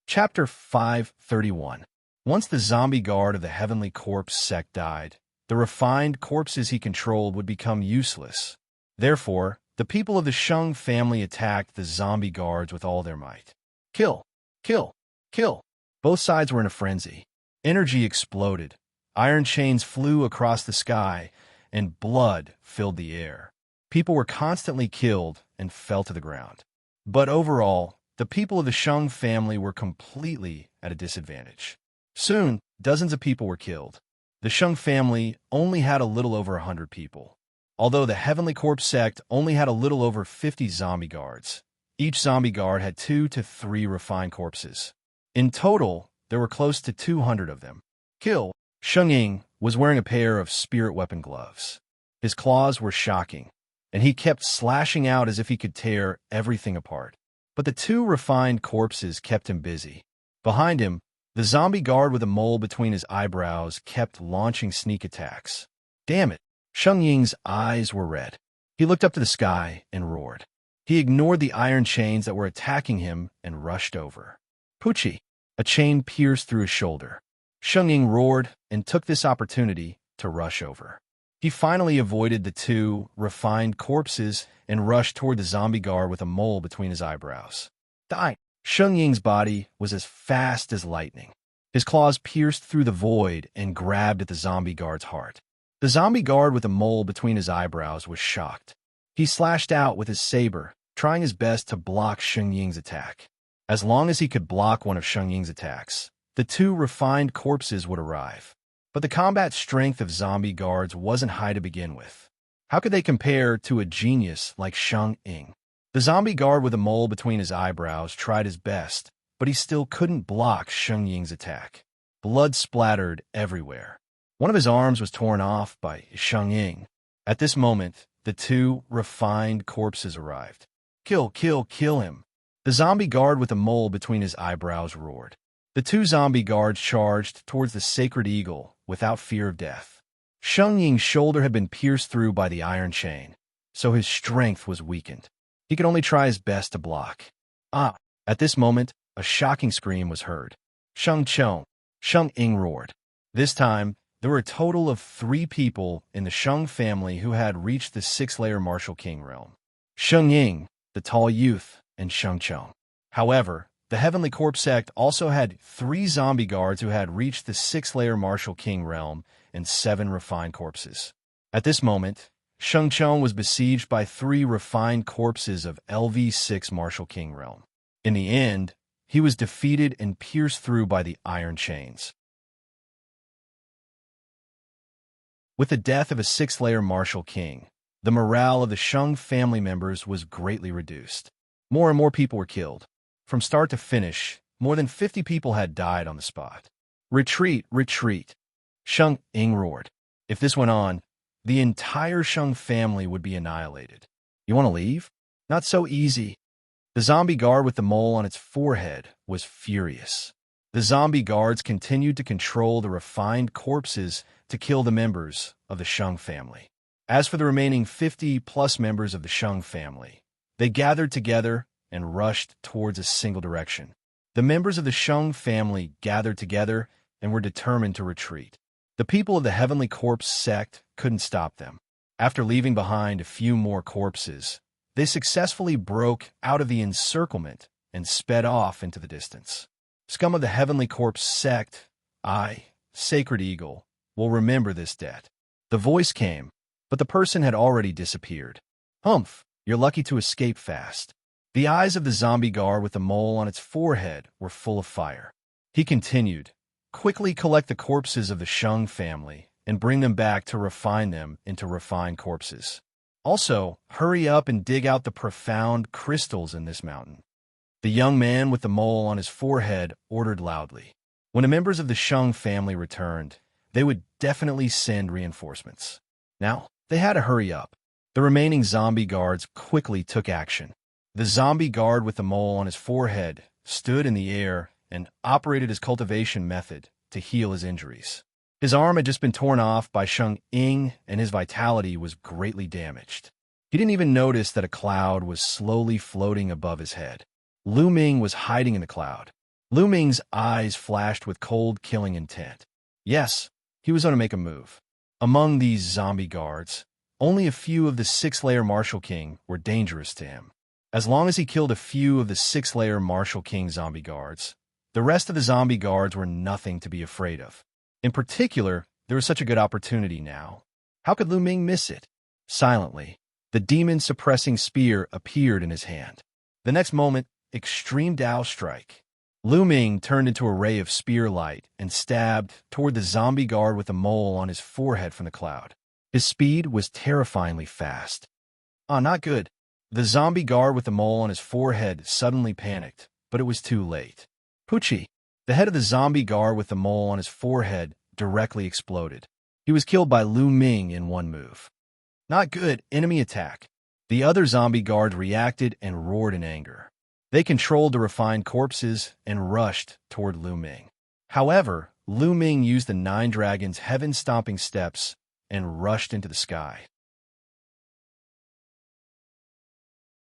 Chapter 531. Once the zombie guard of the Heavenly Corpse sect died, the refined corpses he controlled would become useless. Therefore, the people of the Shang family attacked the zombie guards with all their might. Kill! Kill! Kill! Both sides were in a frenzy. Energy exploded. Iron chains flew across the sky, and blood filled the air. People were constantly killed and fell to the ground. But overall, the people of the Shang family were completely at a disadvantage. Soon, dozens of people were killed. The Shang family only had a little over 100 people. Although the Heavenly Corpse sect only had a little over 50 zombie guards, each zombie guard had 2 to 3 refined corpses. In total, there were close to 200 of them. Kill! Xianxia was wearing a pair of spirit weapon gloves. His claws were shocking, and he kept slashing out as if he could tear everything apart. But the 2 refined corpses kept him busy. Behind him, the zombie guard with a mole between his eyebrows kept launching sneak attacks. Damn it! Xianxia's eyes were red. He looked up to the sky and roared. He ignored the iron chains that were attacking him and rushed over. Pucci! A chain pierced through his shoulder. Xianxia roared and took this opportunity to rush over. He finally avoided the 2 refined corpses and rushed toward the zombie guard with a mole between his eyebrows. Die! Xianxia's body was as fast as lightning. His claws pierced through the void and grabbed at the zombie guard's heart. The zombie guard with a mole between his eyebrows was shocked. He slashed out with his saber, trying his best to block Xianxia's attack. As long as he could block one of Xianxia's attacks, the two refined corpses would arrive. But the combat strength of zombie guards wasn't high to begin with. How could they compare to a genius like Xianxia? The zombie guard with a mole between his eyebrows tried his best, but he still couldn't block Xianxia's attack. Blood splattered everywhere. One of his arms was torn off by Xianxia. At this moment, the two refined corpses arrived. Kill, kill, kill him! The zombie guard with the mole between his eyebrows roared. The two zombie guards charged towards the sacred eagle without fear of death. Xianxia's shoulder had been pierced through by the iron chain, so his strength was weakened. He could only try his best to block. At this moment, a shocking scream was heard. Xianxia roared. This time, there were a total of 3 people in the Xiang family who had reached the 6th-layer Martial King realm. Xianxia, the tall youth, and Xianxia. However, the Heavenly Corpse sect also had 3 zombie guards who had reached the 6th-layer Martial King realm and 7 refined corpses. At this moment, Xianxia was besieged by 3 refined corpses of LV6 Martial King realm. In the end, he was defeated and pierced through by the iron chains. With the death of a 6th-layer Martial King, the morale of the Xiang family members was greatly reduced. More and more people were killed. From start to finish, more than 50 people had died on the spot. Retreat, retreat! Xianxia roared. If this went on, the entire Xiang family would be annihilated. You want to leave? Not so easy. The zombie guard with the mole on its forehead was furious. The zombie guards continued to control the refined corpses to kill the members of the Xiang family. As for the remaining 50-plus members of the Xiang family, they gathered together and rushed towards a single direction. The members of the Xiang family gathered together and were determined to retreat. The people of the Heavenly Corpse sect couldn't stop them. After leaving behind a few more corpses, they successfully broke out of the encirclement and sped off into the distance. Scum of the Heavenly Corpse sect, Sacred Eagle, will remember this debt. The voice came, but the person had already disappeared. Humph, you're lucky to escape fast. The eyes of the zombie guard with the mole on its forehead were full of fire. He continued, quickly collect the corpses of the Xiang family and bring them back to refine them into refined corpses. Also, hurry up and dig out the profound crystals in this mountain. The young man with the mole on his forehead ordered loudly. When the members of the Xiang family returned, they would definitely send reinforcements. Now, they had to hurry up. The remaining zombie guards quickly took action. The zombie guard with the mole on his forehead stood in the air and operated his cultivation method to heal his injuries. His arm had just been torn off by Xianxia, and his vitality was greatly damaged. He didn't even notice that a cloud was slowly floating above his head. Lu Ming was hiding in the cloud. Lu Ming's eyes flashed with cold, killing intent. Yes, he was going to make a move. Among these zombie guards, only a few of the 6th-layer Martial King were dangerous to him. As long as he killed a few of the 6th-layer Martial King zombie guards, the rest of the zombie guards were nothing to be afraid of. In particular, there was such a good opportunity now. How could Lu Ming miss it? Silently, the demon-suppressing spear appeared in his hand. The next moment, Extreme Dao Strike. Lu Ming turned into a ray of spear light and stabbed toward the zombie guard with a mole on his forehead from the cloud. His speed was terrifyingly fast. Not good. The zombie guard with the mole on his forehead suddenly panicked, but it was too late. Pucci, the head of the zombie guard with the mole on his forehead, directly exploded. He was killed by Lu Ming in one move. Not good, enemy attack. The other zombie guards reacted and roared in anger. They controlled the refined corpses and rushed toward Lu Ming. However, Lu Ming used the 9 Dragons' heaven-stomping steps and rushed into the sky.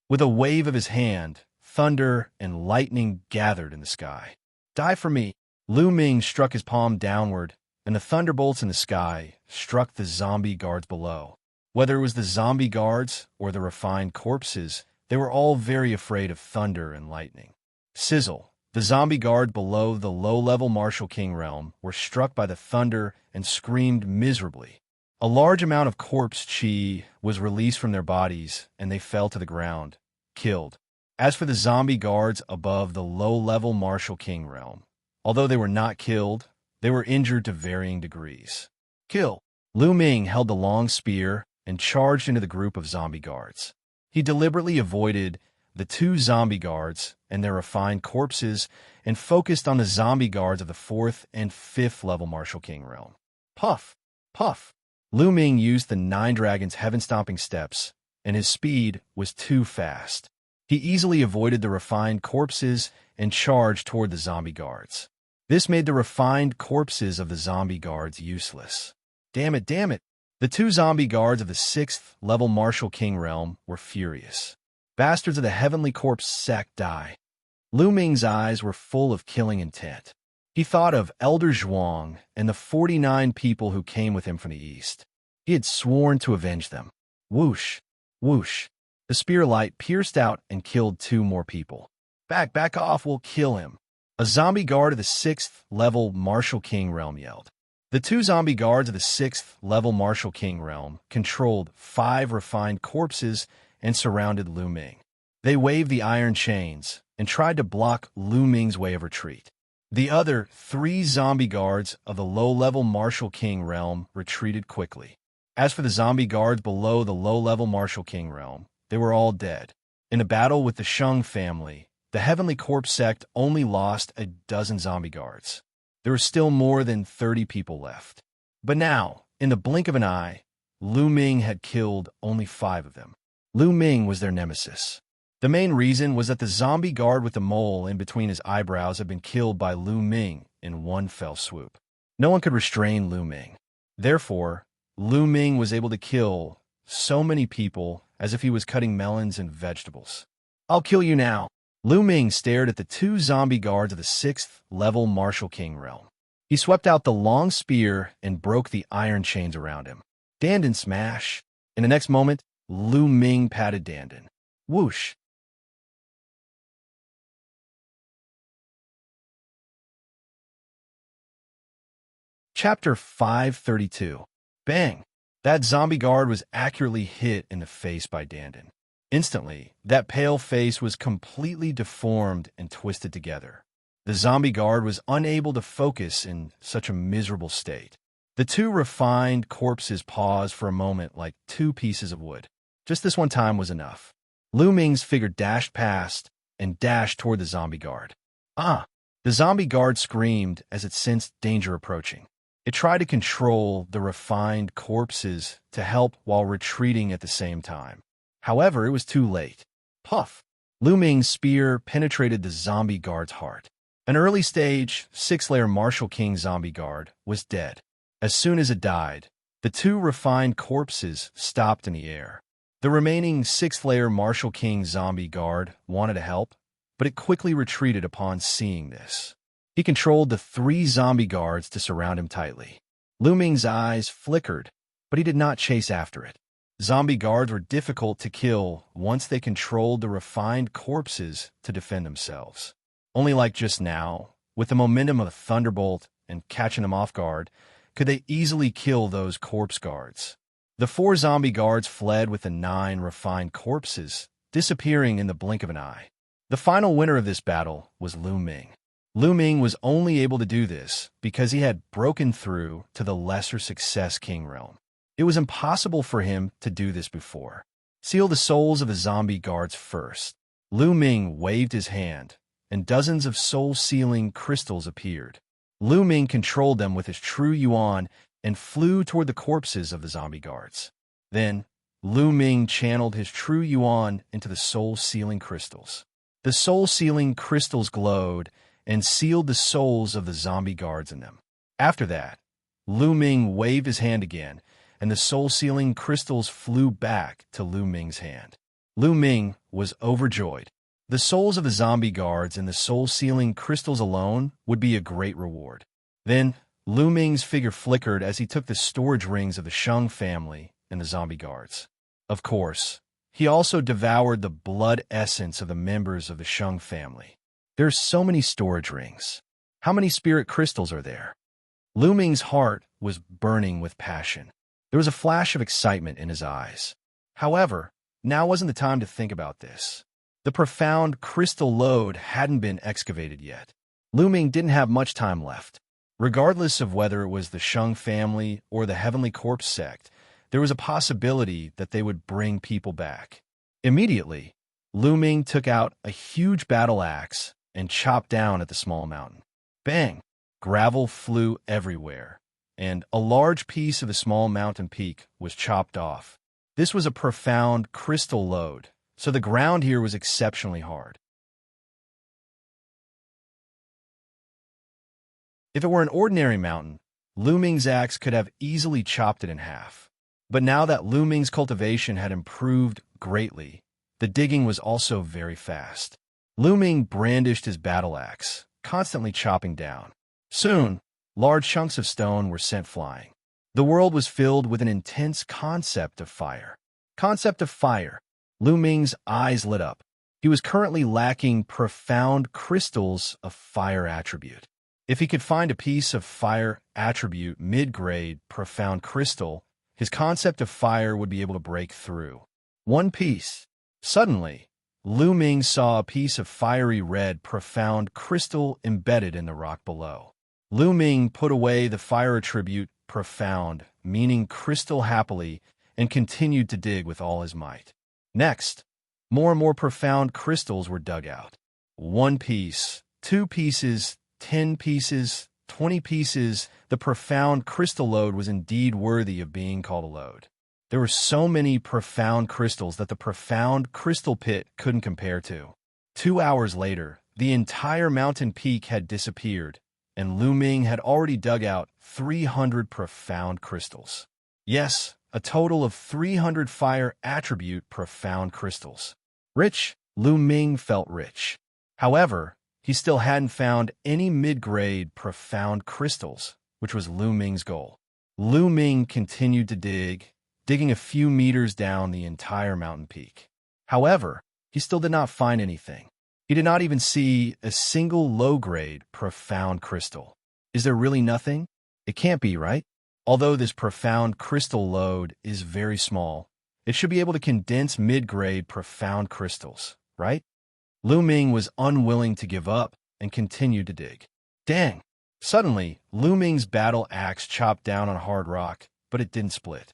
With a wave of his hand, thunder and lightning gathered in the sky. Die for me! Lu Ming struck his palm downward, and the thunderbolts in the sky struck the zombie guards below. Whether it was the zombie guards or the refined corpses, they were all very afraid of thunder and lightning. Sizzle! The zombie guard below the low-level Martial King realm were struck by the thunder and screamed miserably. A large amount of corpse chi was released from their bodies, and they fell to the ground, killed. As for the zombie guards above the low-level Martial King realm, Although they were not killed, they were injured to varying degrees. Kill. Lu Ming held the long spear and charged into the group of zombie guards. He deliberately avoided the two zombie guards and their refined corpses and focused on the zombie guards of the 4th and 5th level Martial King realm. Puff! Puff! Lu Ming used the Nine Dragons' heaven-stomping steps, and his speed was too fast. He easily avoided the refined corpses and charged toward the zombie guards. This made the refined corpses of the zombie guards useless. Damn it, damn it! The two zombie guards of the 6th level Martial King realm were furious. Bastards of the heavenly corpse sect die. Lu Ming's eyes were full of killing intent. He thought of Elder Zhuang and the 49 people who came with him from the east. He had sworn to avenge them. Whoosh! Whoosh! The spear light pierced out and killed 2 more people. Back off, we'll kill him. A zombie guard of the 6th level Martial King realm yelled. The 2 zombie guards of the 6th level Martial King realm controlled 5 refined corpses and surrounded Lu Ming. They waved the iron chains and tried to block Lu Ming's way of retreat. The other 3 zombie guards of the low-level Martial King realm retreated quickly. As for the zombie guards below the low-level Martial King realm, they were all dead. In a battle with the Sheng family, the Heavenly Corpse sect only lost a dozen zombie guards. There were still more than 30 people left. But now, in the blink of an eye, Lu Ming had killed only 5 of them. Lu Ming was their nemesis. The main reason was that the zombie guard with the mole in between his eyebrows had been killed by Lu Ming in one fell swoop. No one could restrain Lu Ming. Therefore, Lu Ming was able to kill so many people as if he was cutting melons and vegetables. I'll kill you now. Lu Ming stared at the 2 zombie guards of the 6th level Martial King realm. He swept out the long spear and broke the iron chains around him. Dandan smash! In the next moment, Lu Ming patted Dandan. Whoosh! Chapter 532. Bang! That zombie guard was accurately hit in the face by Dandan. Instantly, that pale face was completely deformed and twisted together. The zombie guard was unable to focus in such a miserable state. The 2 refined corpses paused for a moment like 2 pieces of wood. Just this one time was enough. Lu Ming's figure dashed past and dashed toward the zombie guard. Ah! The zombie guard screamed as it sensed danger approaching. It tried to control the refined corpses to help while retreating at the same time. However, it was too late. Puff! Lu Ming's spear penetrated the zombie guard's heart. An early-stage, 6th-layer Martial King zombie guard was dead. As soon as it died, the 2 refined corpses stopped in the air. The remaining 6th-layer Martial King zombie guard wanted to help, but it quickly retreated upon seeing this. He controlled the 3 zombie guards to surround him tightly. Lu Ming's eyes flickered, but he did not chase after it. Zombie guards were difficult to kill once they controlled the refined corpses to defend themselves. Only like just now, with the momentum of a thunderbolt and catching them off guard, could they easily kill those corpse guards. The 4 zombie guards fled with the 9 refined corpses, disappearing in the blink of an eye. The final winner of this battle was Lu Ming. Lu Ming was only able to do this because he had broken through to the Lesser Success King realm. It was impossible for him to do this before. Seal the souls of the zombie guards first. Lu Ming waved his hand, and dozens of soul-sealing crystals appeared. Lu Ming controlled them with his true yuan and flew toward the corpses of the zombie guards. Then, Lu Ming channeled his true yuan into the soul-sealing crystals. The soul-sealing crystals glowed and sealed the souls of the zombie guards in them. After that, Lu Ming waved his hand again, and the soul-sealing crystals flew back to Lu Ming's hand. Lu Ming was overjoyed. The souls of the zombie guards and the soul-sealing crystals alone would be a great reward. Then, Lu Ming's figure flickered as he took the storage rings of the Sheng family and the zombie guards. Of course, he also devoured the blood essence of the members of the Sheng family. There's so many storage rings. How many spirit crystals are there? Lu Ming's heart was burning with passion. There was a flash of excitement in his eyes. However, now wasn't the time to think about this. The profound crystal lode hadn't been excavated yet. Lu Ming didn't have much time left. Regardless of whether it was the Sheng family or the Heavenly Corpse sect, there was a possibility that they would bring people back. Immediately, Lu Ming took out a huge battle axe and chopped down at the small mountain. Bang! Gravel flew everywhere, and a large piece of the small mountain peak was chopped off. This was a profound crystal lode, so the ground here was exceptionally hard. If it were an ordinary mountain, Lu Ming's axe could have easily chopped it in half. But now that Lu Ming's cultivation had improved greatly, the digging was also very fast. Lu Ming brandished his battle axe, constantly chopping down. Soon, large chunks of stone were sent flying. The world was filled with an intense concept of fire. Concept of fire. Lu Ming's eyes lit up. He was currently lacking profound crystals of fire attribute. If he could find a piece of fire attribute mid-grade profound crystal, his concept of fire would be able to break through. One piece. Suddenly, Lu Ming saw a piece of fiery red profound crystal embedded in the rock below. Lu Ming put away the fire attribute profound, meaning crystal happily, and continued to dig with all his might. Next, more and more profound crystals were dug out. 1 piece, 2 pieces, 10 pieces, 20 pieces. The profound crystal lode was indeed worthy of being called a lode. There were so many profound crystals that the profound crystal pit couldn't compare to. 2 hours later, the entire mountain peak had disappeared, and Lu Ming had already dug out 300 profound crystals. Yes, a total of 300 fire attribute profound crystals. Rich, Lu Ming felt rich. However, he still hadn't found any mid-grade profound crystals, which was Lu Ming's goal. Lu Ming continued to dig, digging a few meters down the entire mountain peak. However, he still did not find anything. He did not even see a single low-grade profound crystal. Is there really nothing? It can't be, right? Although this profound crystal lode is very small, it should be able to condense mid-grade profound crystals, right? Lu Ming was unwilling to give up and continued to dig. Dang! Suddenly, Lu Ming's battle axe chopped down on hard rock, but it didn't split.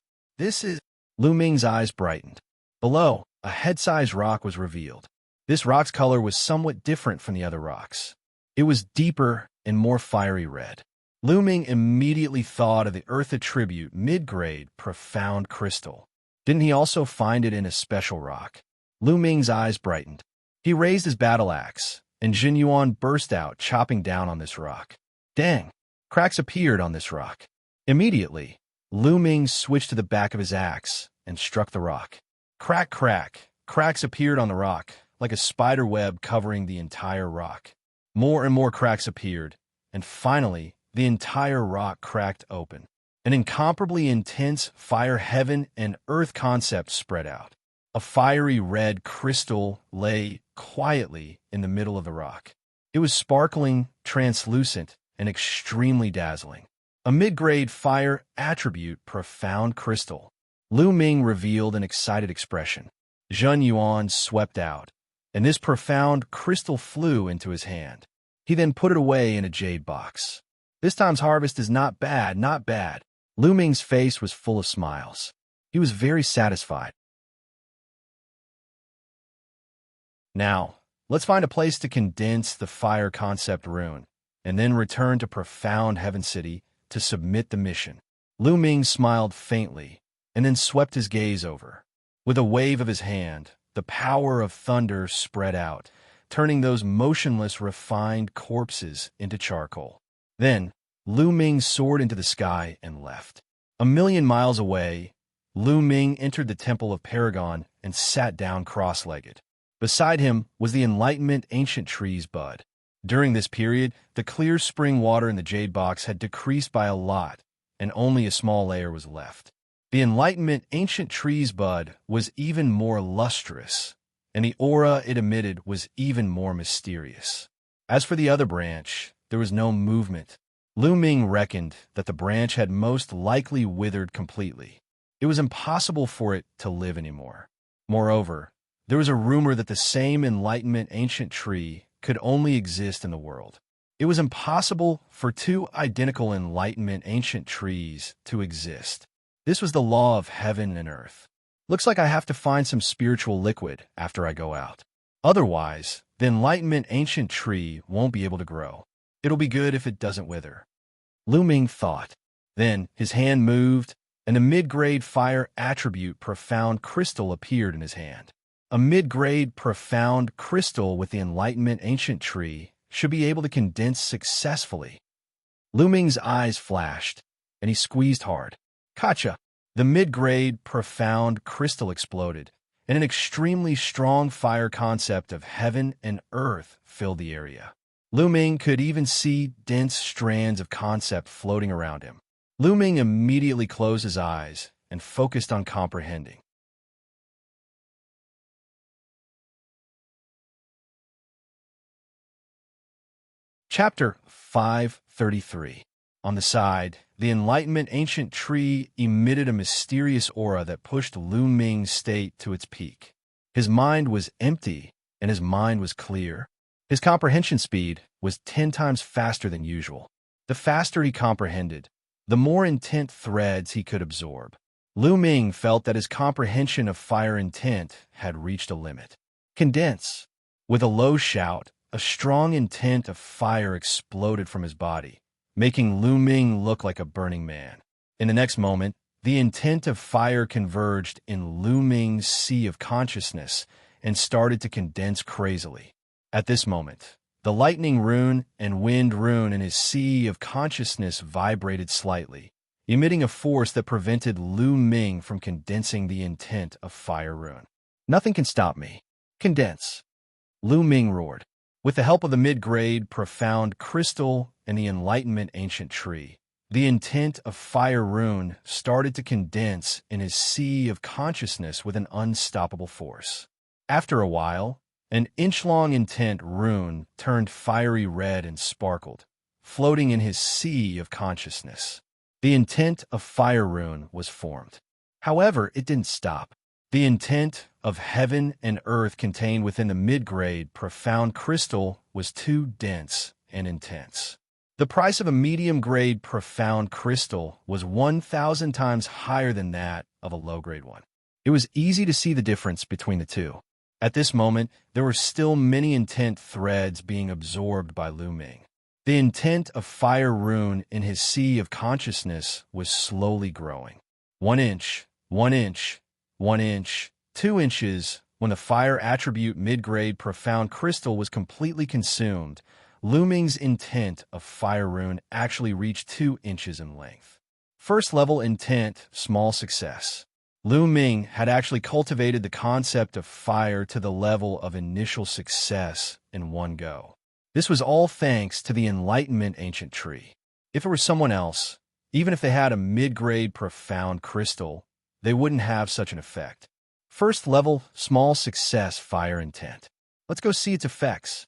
Lu Ming's eyes brightened. Below, a head-sized rock was revealed. This rock's color was somewhat different from the other rocks. It was deeper and more fiery red. Lu Ming immediately thought of the earth attribute mid-grade profound crystal. Didn't he also find it in a special rock? Lu Ming's eyes brightened. He raised his battle axe, and Jin Yuan burst out, chopping down on this rock. Dang! Cracks appeared on this rock. Immediately, Lu Ming switched to the back of his axe and struck the rock. Crack, crack! Cracks appeared on the rock, like a spider web covering the entire rock. More and more cracks appeared, and finally, the entire rock cracked open. An incomparably intense fire heaven and earth concept spread out. A fiery red crystal lay quietly in the middle of the rock. It was sparkling, translucent, and extremely dazzling. A mid-grade fire attribute profound crystal. Lu Ming revealed an excited expression. Jin Yuan swept out, and this profound crystal flew into his hand. He then put it away in a jade box. This time's harvest is not bad, not bad. Lu Ming's face was full of smiles. He was very satisfied. Now, let's find a place to condense the fire concept rune, and then return to Profound Heaven City to submit the mission. Lu Ming smiled faintly, and then swept his gaze over. With a wave of his hand, the power of thunder spread out, turning those motionless, refined corpses into charcoal. Then, Lu Ming soared into the sky and left. 1,000,000 miles away, Lu Ming entered the Temple of Paragon and sat down cross-legged. Beside him was the Enlightenment Ancient Tree's bud. During this period, the clear spring water in the jade box had decreased by a lot, and only a small layer was left. The Enlightenment Ancient Tree's bud was even more lustrous, and the aura it emitted was even more mysterious. As for the other branch, there was no movement. Lu Ming reckoned that the branch had most likely withered completely. It was impossible for it to live anymore. Moreover, there was a rumor that the same Enlightenment Ancient Tree could only exist in the world. It was impossible for two identical enlightenment ancient trees to exist. This was the law of heaven and earth. Looks like I have to find some spiritual liquid after I go out. Otherwise, the enlightenment ancient tree won't be able to grow. It'll be good if it doesn't wither. Lu Ming thought. Then his hand moved, and a mid-grade fire attribute profound crystal appeared in his hand. A mid-grade profound crystal with the enlightenment ancient tree should be able to condense successfully. Lu Ming's eyes flashed, and he squeezed hard. Gotcha! The mid-grade profound crystal exploded, and an extremely strong fire concept of heaven and earth filled the area. Lu Ming could even see dense strands of concept floating around him. Lu Ming immediately closed his eyes and focused on comprehending. Chapter 533. On the side, the Enlightenment ancient tree emitted a mysterious aura that pushed Lu Ming's state to its peak. His mind was empty, and his mind was clear. His comprehension speed was 10 times faster than usual. The faster he comprehended, the more intent threads he could absorb. Lu Ming felt that his comprehension of fire intent had reached a limit. Condense. With a low shout, a strong intent of fire exploded from his body, making Lu Ming look like a burning man. In the next moment, the intent of fire converged in Lu Ming's sea of consciousness and started to condense crazily. At this moment, the lightning rune and wind rune in his sea of consciousness vibrated slightly, emitting a force that prevented Lu Ming from condensing the intent of fire rune. Nothing can stop me. Condense. Lu Ming roared. With the help of the mid-grade profound crystal and the enlightenment ancient tree, the intent of fire rune started to condense in his sea of consciousness with an unstoppable force. After a while, an inch-long intent rune turned fiery red and sparkled, floating in his sea of consciousness. The intent of fire rune was formed. However, it didn't stop. The intent of heaven and earth contained within the mid-grade profound crystal was too dense and intense. The price of a medium-grade profound crystal was 1,000 times higher than that of a low-grade one. It was easy to see the difference between the two. At this moment, there were still many intent threads being absorbed by Lu Ming. The intent of fire rune in his sea of consciousness was slowly growing. 1 inch, 1 inch, 1 inch, 2 inches. When the fire attribute mid-grade profound crystal was completely consumed, Lu Ming's intent of fire rune actually reached 2 inches in length. First level intent, small success. Lu Ming had actually cultivated the concept of fire to the level of initial success in one go. This was all thanks to the Enlightenment ancient tree. If it were someone else, even if they had a mid-grade profound crystal, they wouldn't have such an effect. First level, small success fire intent. Let's go see its effects.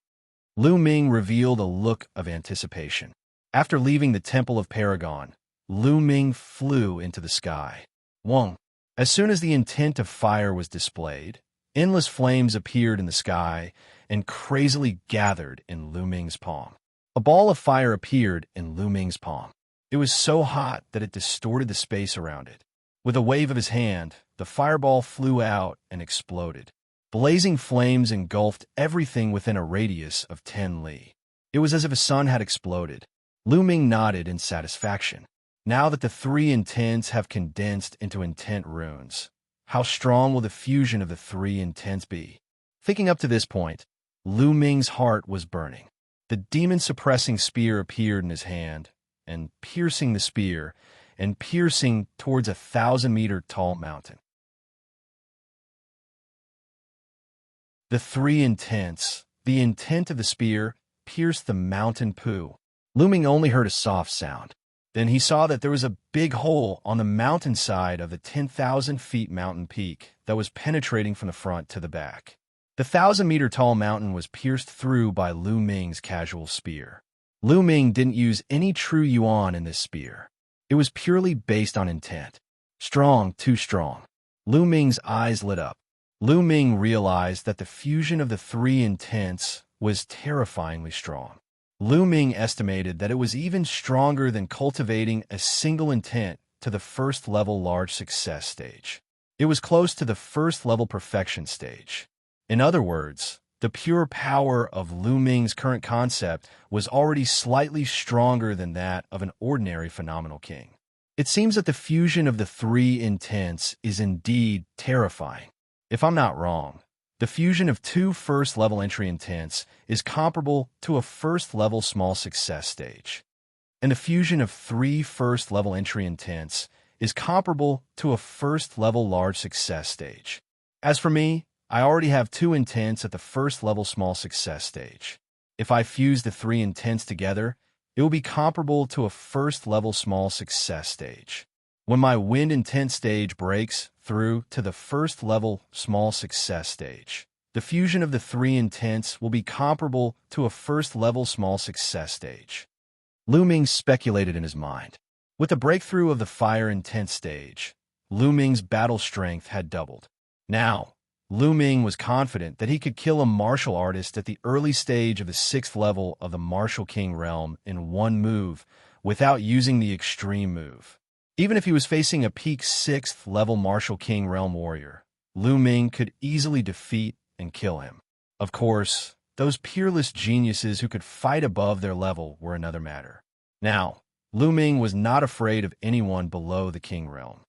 Lu Ming revealed a look of anticipation. After leaving the Temple of Paragon, Lu Ming flew into the sky. Wong. As soon as the intent of fire was displayed, endless flames appeared in the sky and crazily gathered in Lu Ming's palm. A ball of fire appeared in Lu Ming's palm. It was so hot that it distorted the space around it. With a wave of his hand, the fireball flew out and exploded. Blazing flames engulfed everything within a radius of 10 li. It was as if a sun had exploded. Lu Ming nodded in satisfaction. Now that the 3 intents have condensed into intent runes, how strong will the fusion of the 3 intents be? Thinking up to this point, Lu Ming's heart was burning. The demon-suppressing spear appeared in his hand, and piercing the spear, and piercing towards a 1,000-meter-tall mountain. The 3 intents, the intent of the spear, pierced the mountain poo. Lu Ming only heard a soft sound. Then he saw that there was a big hole on the mountainside of the 10,000 feet mountain peak that was penetrating from the front to the back. The 1,000-meter-tall mountain was pierced through by Lu Ming's casual spear. Lu Ming didn't use any true yuan in this spear. It was purely based on intent. Strong, too strong. Lu Ming's eyes lit up. Lu Ming realized that the fusion of the 3 intents was terrifyingly strong. Lu Ming estimated that it was even stronger than cultivating a single intent to the first level large success stage. It was close to the first level perfection stage. In other words, the pure power of Lu Ming's current concept was already slightly stronger than that of an ordinary phenomenal king. It seems that the fusion of the three intents is indeed terrifying. If I'm not wrong, the fusion of two first-level entry intents is comparable to a first-level small success stage. And the fusion of three first-level entry intents is comparable to a first-level large success stage. As for me, I already have two intents at the first-level small success stage. If I fuse the three intents together, it will be comparable to a first-level small success stage. When my wind intent stage breaks through to the first-level small success stage, the fusion of the three intents will be comparable to a first-level small success stage. Lu Ming speculated in his mind. With the breakthrough of the fire intent stage, Lu Ming's battle strength had doubled. Now, Lu Ming was confident that he could kill a martial artist at the early stage of the 6th level of the Martial King realm in one move without using the extreme move. Even if he was facing a peak 6th level Martial King realm warrior, Lu Ming could easily defeat and kill him. Of course, those peerless geniuses who could fight above their level were another matter. Now, Lu Ming was not afraid of anyone below the King realm.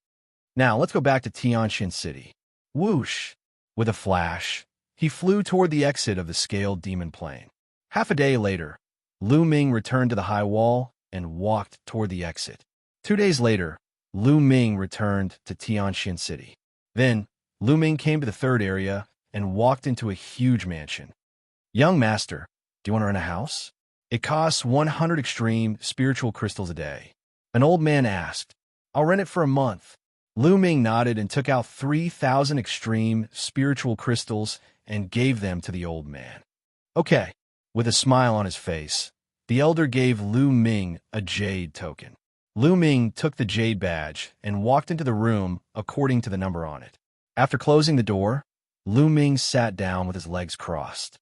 Now, let's go back to Xianxia City. Whoosh! With a flash, he flew toward the exit of the scaled demon plane. Half a day later, Lu Ming returned to the high wall and walked toward the exit. 2 days later, Lu Ming returned to Xianxia City. Then, Lu Ming came to the third area and walked into a huge mansion. Young master, do you want to rent a house? It costs 100 extreme spiritual crystals a day. An old man asked. I'll rent it for a month. Lu Ming nodded and took out 3,000 extreme spiritual crystals and gave them to the old man. Okay. With a smile on his face, the elder gave Lu Ming a jade token. Lu Ming took the jade badge and walked into the room according to the number on it. After closing the door, Lu Ming sat down with his legs crossed.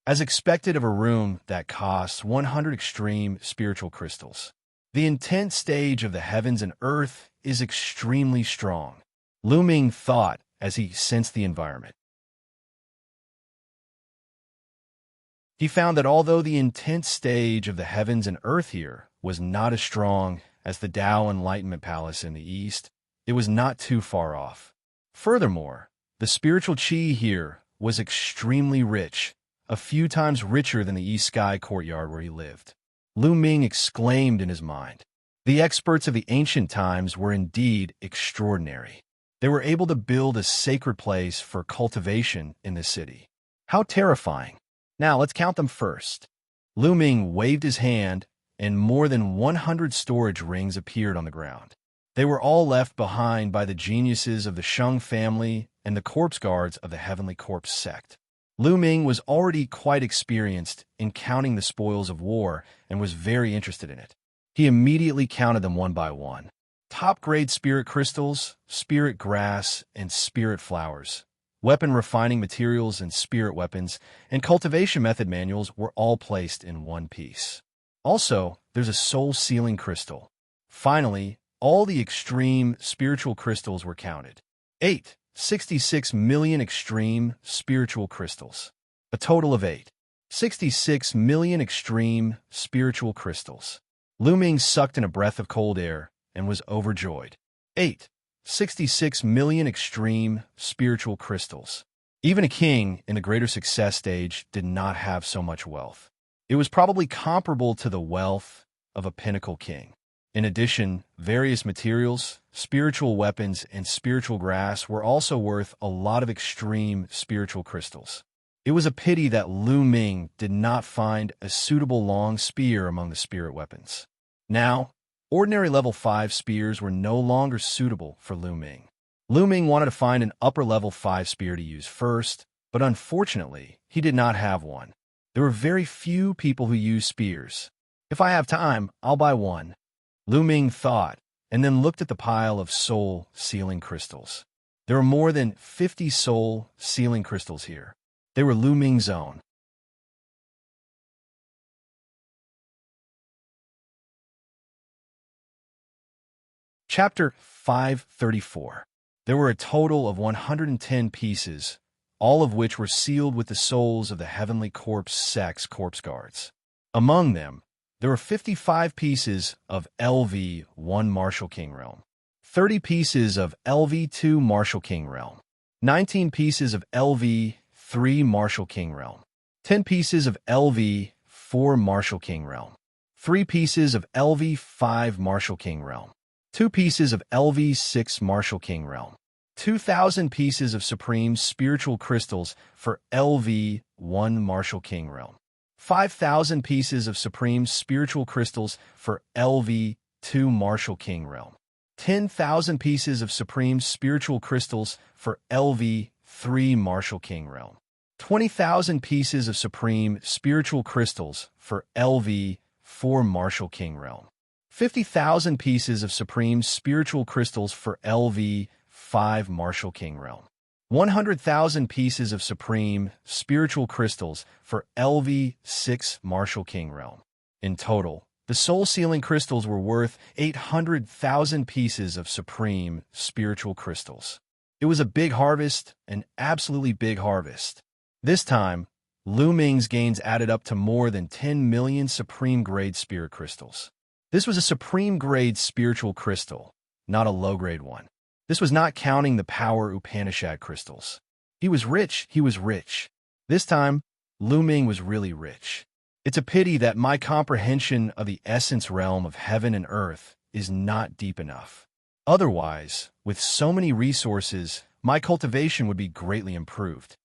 As expected of a room that costs 100 extreme spiritual crystals, the intent stage of the heavens and earth is extremely strong, Lu Ming thought as he sensed the environment. He found that although the intense stage of the heavens and earth here was not as strong as the Tao Enlightenment Palace in the east, it was not too far off. Furthermore, the spiritual qi here was extremely rich, a few times richer than the East Sky courtyard where he lived. Lu Ming exclaimed in his mind. The experts of the ancient times were indeed extraordinary. They were able to build a sacred place for cultivation in the city. How terrifying. Now let's count them first. Lu Ming waved his hand, and more than 100 storage rings appeared on the ground. They were all left behind by the geniuses of the Sheng family and the corpse guards of the Heavenly Corpse sect. Lu Ming was already quite experienced in counting the spoils of war and was very interested in it. He immediately counted them one by one. Top-grade spirit crystals, spirit grass, and spirit flowers, weapon refining materials and spirit weapons, and cultivation method manuals were all placed in one piece. Also, there's a soul sealing crystal. Finally, all the extreme spiritual crystals were counted. 66 million extreme spiritual crystals. A total of 66 million extreme spiritual crystals. Lu Ming sucked in a breath of cold air and was overjoyed. 66 million extreme spiritual crystals. Even a king in the greater success stage did not have so much wealth. It was probably comparable to the wealth of a pinnacle king. In addition, various materials, spiritual weapons, and spiritual grass were also worth a lot of extreme spiritual crystals. It was a pity that Lu Ming did not find a suitable long spear among the spirit weapons. Now, ordinary level 5 spears were no longer suitable for Lu Ming. Lu Ming wanted to find an upper level 5 spear to use first, but unfortunately, he did not have one. There were very few people who use spears. If I have time, I'll buy one. Lu Ming thought, and then looked at the pile of soul sealing crystals. There were more than 50 soul sealing crystals here. They were Lu Ming's own. Chapter 534. There were a total of 110 pieces, all of which were sealed with the souls of the heavenly corpse guards. Among them, there were 55 pieces of LV-1 Martial King Realm, 30 pieces of LV-2 Martial King Realm, 19 pieces of LV-3 Martial King Realm, 10 pieces of LV-4 Martial King Realm, 3 pieces of LV-5 Martial King Realm, 2 pieces of LV-6 Martial King Realm, 2,000 pieces of Supreme Spiritual Crystals for LV-1 Martial King Realm, 5,000 pieces of Supreme Spiritual Crystals for LV-2 Martial King Realm, 10,000 pieces of Supreme Spiritual Crystals for LV-3 Martial King Realm, 20,000 pieces of Supreme Spiritual Crystals for LV-4 Martial King Realm, 50,000 pieces of Supreme Spiritual Crystals for LV-5 Martial King Realm, 100,000 pieces of Supreme Spiritual Crystals for LV-6 Martial King Realm. In total, the soul-sealing crystals were worth 800,000 pieces of Supreme Spiritual Crystals. It was a big harvest, an absolutely big harvest. This time, Lu Ming's gains added up to more than 10 million Supreme-grade Spirit Crystals. This was a Supreme-grade Spiritual Crystal, not a low-grade one. This was not counting the Power Upanishad crystals. He was rich. This time, Lu Ming was really rich. It's a pity that my comprehension of the essence realm of heaven and earth is not deep enough. Otherwise, with so many resources, my cultivation would be greatly improved.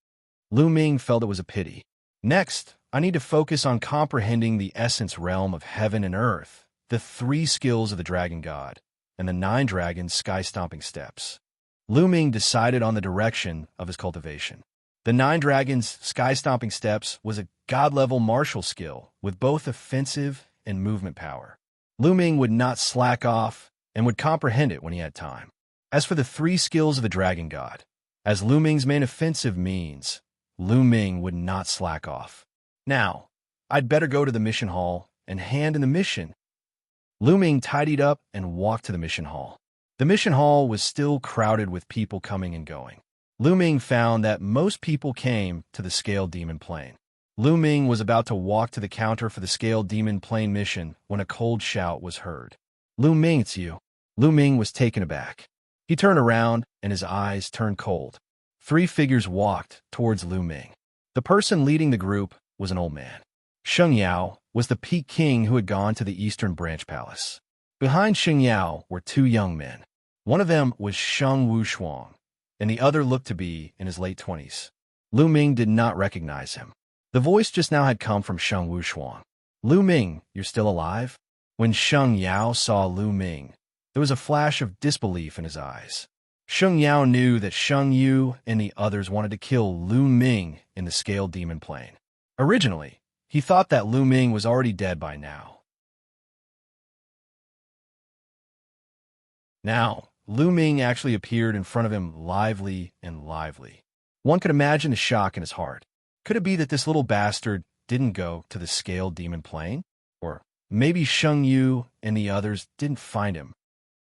Lu Ming felt it was a pity. Next, I need to focus on comprehending the essence realm of heaven and earth, the 3 skills of the Dragon God, and the 9 dragons' sky-stomping steps. Lu Ming decided on the direction of his cultivation. The 9 dragons' sky-stomping steps was a god-level martial skill with both offensive and movement power. Lu Ming would not slack off and would comprehend it when he had time. As for the 3 skills of the Dragon God, as Lu Ming's main offensive means, Lu Ming would not slack off. Now, I'd better go to the mission hall and hand in the mission. Lu Ming tidied up and walked to the mission hall. The mission hall was still crowded with people coming and going. Lu Ming found that most people came to the Scaled Demon Plane. Lu Ming was about to walk to the counter for the Scaled Demon Plane mission when a cold shout was heard. "Lu Ming, it's you." Lu Ming was taken aback. He turned around and his eyes turned cold. 3 figures walked towards Lu Ming. The person leading the group was an old man. Xianxia was the Peak King who had gone to the Eastern Branch Palace. Behind Xianxia were 2 young men. One of them was Sheng Wushuang, and the other looked to be in his late 20s. Lu Ming did not recognize him. The voice just now had come from Sheng Wushuang. "Lu Ming, you're still alive?" When Xianxia saw Lu Ming, there was a flash of disbelief in his eyes. Xianxia knew that Sheng Yu and the others wanted to kill Lu Ming in the Scaled Demon Plane. Originally, he thought that Lu Ming was already dead by now. Now, Lu Ming actually appeared in front of him lively. One could imagine the shock in his heart. Could it be that this little bastard didn't go to the Scaled Demon Plane? Or maybe Sheng Yu and the others didn't find him.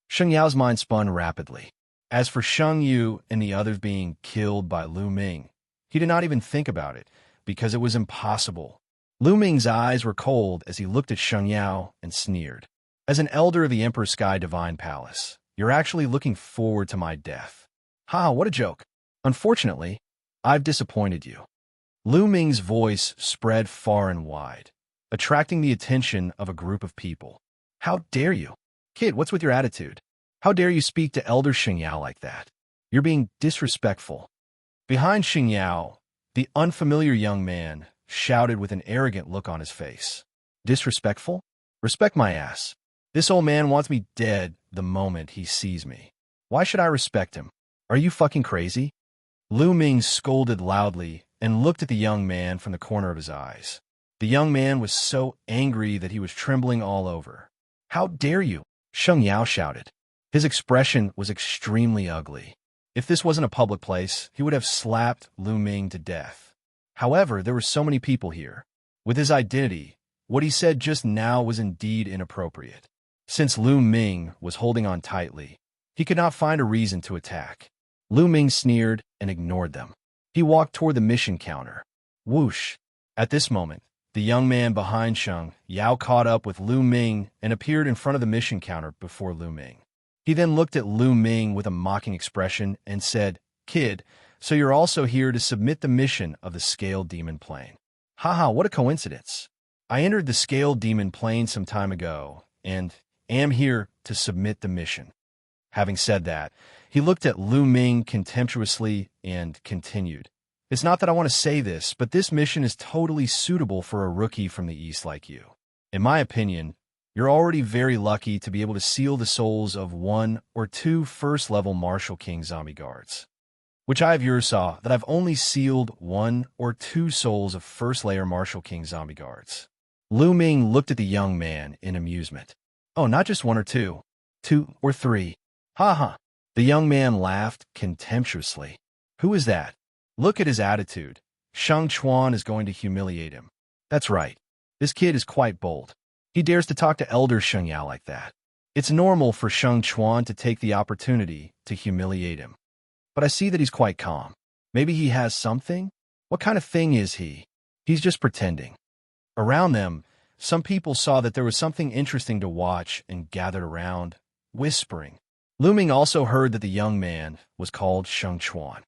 Sheng Yao's mind spun rapidly. As for Sheng Yu and the others being killed by Lu Ming, he did not even think about it, because it was impossible. Lu Ming's eyes were cold as he looked at Xianxia and sneered. "As an elder of the Emperor's Sky Divine Palace, you're actually looking forward to my death. Ha, what a joke. Unfortunately, I've disappointed you." Lu Ming's voice spread far and wide, attracting the attention of a group of people. "How dare you? Kid, what's with your attitude? How dare you speak to Elder Xianxia like that? You're being disrespectful." Behind Xianxia, the unfamiliar young man shouted with an arrogant look on his face. "Disrespectful? Respect my ass. This old man wants me dead the moment he sees me. Why should I respect him? Are you fucking crazy?" Lu Ming scolded loudly and looked at the young man from the corner of his eyes. The young man was so angry that he was trembling all over. "How dare you?" Xianxia shouted. His expression was extremely ugly. If this wasn't a public place, he would have slapped Lu Ming to death. However, there were so many people here. With his identity, what he said just now was indeed inappropriate. Since Lu Ming was holding on tightly, he could not find a reason to attack. Lu Ming sneered and ignored them. He walked toward the mission counter. Whoosh! At this moment, the young man behind Xianxia caught up with Lu Ming and appeared in front of the mission counter before Lu Ming. He then looked at Lu Ming with a mocking expression and said, "Kid, so you're also here to submit the mission of the Scaled Demon Plane. Haha, what a coincidence. I entered the Scaled Demon Plane some time ago, and am here to submit the mission." Having said that, he looked at Lu Ming contemptuously and continued, "It's not that I want to say this, but this mission is totally suitable for a rookie from the East like you. In my opinion, you're already very lucky to be able to seal the souls of 1 or 2 first-level Martial King zombie guards, which I of yours saw that I've only sealed 1 or 2 souls of first-layer Martial King zombie guards." Lu Ming looked at the young man in amusement. "Oh, not just 1 or 2. 2 or 3. Ha. The young man laughed contemptuously. "Who is that? Look at his attitude. Shang Chuan is going to humiliate him. That's right. This kid is quite bold. He dares to talk to Elder Xianxia like that. It's normal for Shang Chuan to take the opportunity to humiliate him. But I see that he's quite calm. Maybe he has something? What kind of thing is he? He's just pretending." Around them, some people saw that there was something interesting to watch and gathered around, whispering. Lu Ming also heard that the young man was called Shang Chuan.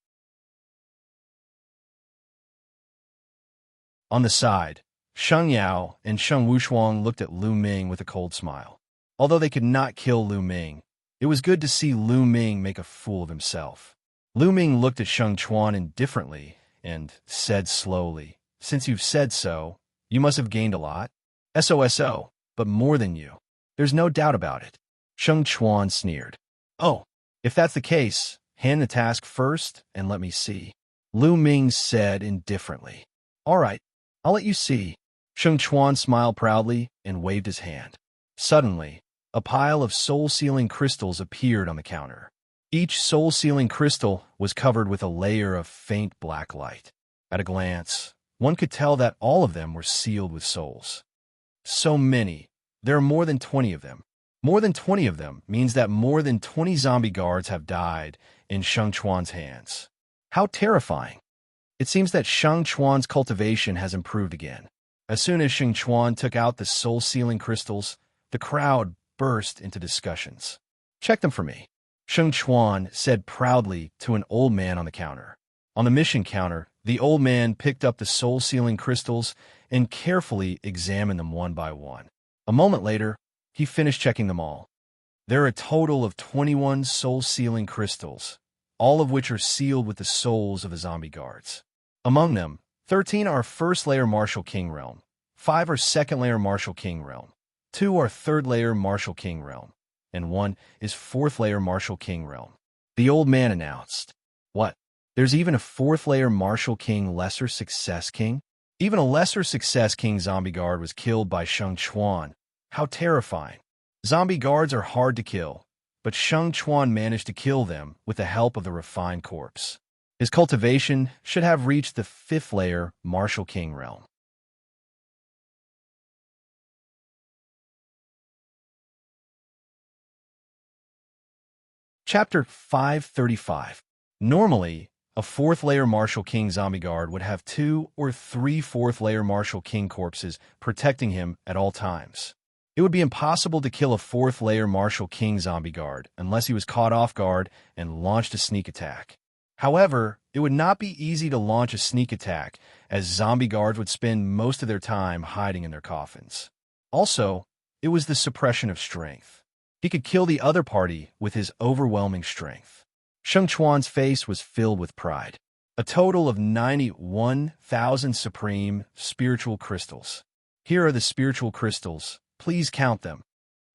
On the side, Sheng Yao and Sheng Wushuang looked at Lu Ming with a cold smile. Although they could not kill Lu Ming, it was good to see Lu Ming make a fool of himself. Lu Ming looked at Sheng Chuan indifferently and said slowly, "Since you've said so, you must have gained a lot. SOSO, but more than you. There's no doubt about it." Sheng Chuan sneered. "Oh, if that's the case, hand the task first and let me see," Lu Ming said indifferently. "All right, I'll let you see." Sheng Chuan smiled proudly and waved his hand. Suddenly, a pile of soul-sealing crystals appeared on the counter. Each soul-sealing crystal was covered with a layer of faint black light. At a glance, one could tell that all of them were sealed with souls. So many. There are more than 20 of them. More than 20 of them means that more than 20 zombie guards have died in Shang Chuan's hands. How terrifying. It seems that Shang Chuan's cultivation has improved again. As soon as Shang Chuan took out the soul-sealing crystals, the crowd burst into discussions. "Check them for me," Shang Chuan said proudly to an old man on the counter. On the mission counter, the old man picked up the soul-sealing crystals and carefully examined them one by one. A moment later, he finished checking them all. There are a total of 21 soul-sealing crystals, all of which are sealed with the souls of the zombie guards. Among them, 13 are first-layer Martial King Realm, 5 are second-layer Martial King Realm, 2 are third-layer Martial King Realm, and 1 is fourth-layer Martial King Realm. The old man announced. "What? There's even a fourth-layer Martial King Lesser Success King? Even a Lesser Success King zombie guard was killed by Shang Chuan. How terrifying. Zombie guards are hard to kill, but Shang Chuan managed to kill them with the help of the refined corpse. His cultivation should have reached the 5th layer Martial King Realm." Chapter 535. Normally, a 4th-layer Martial King zombie guard would have 2 or 3 4th-layer Martial King corpses protecting him at all times. It would be impossible to kill a 4th-layer Martial King zombie guard unless he was caught off guard and launched a sneak attack. However, it would not be easy to launch a sneak attack, as zombie guards would spend most of their time hiding in their coffins. Also, it was the suppression of strength. He could kill the other party with his overwhelming strength. Shang Chuan's face was filled with pride. A total of 91,000 supreme spiritual crystals. "Here are the spiritual crystals. Please count them."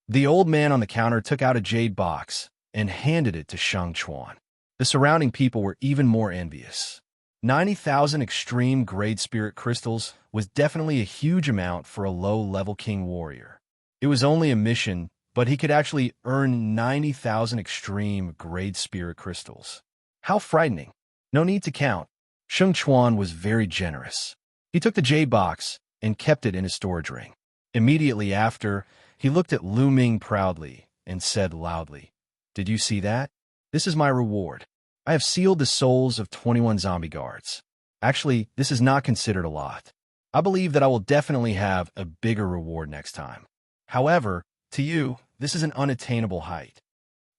The old man on the counter took out a jade box and handed it to Shang Chuan. The surrounding people were even more envious. 90,000 extreme grade spirit crystals was definitely a huge amount for a low-level king warrior. It was only a mission, but he could actually earn 90,000 extreme grade spirit crystals. How frightening. No need to count. Shang Chuan was very generous. He took the jade box and kept it in his storage ring. Immediately after, He looked at Lu Ming proudly and said loudly, "Did you see that? This is my reward. I have sealed the souls of 21 zombie guards. Actually, this is not considered a lot. I believe that I will definitely have a bigger reward next time. However, to you, this is an unattainable height."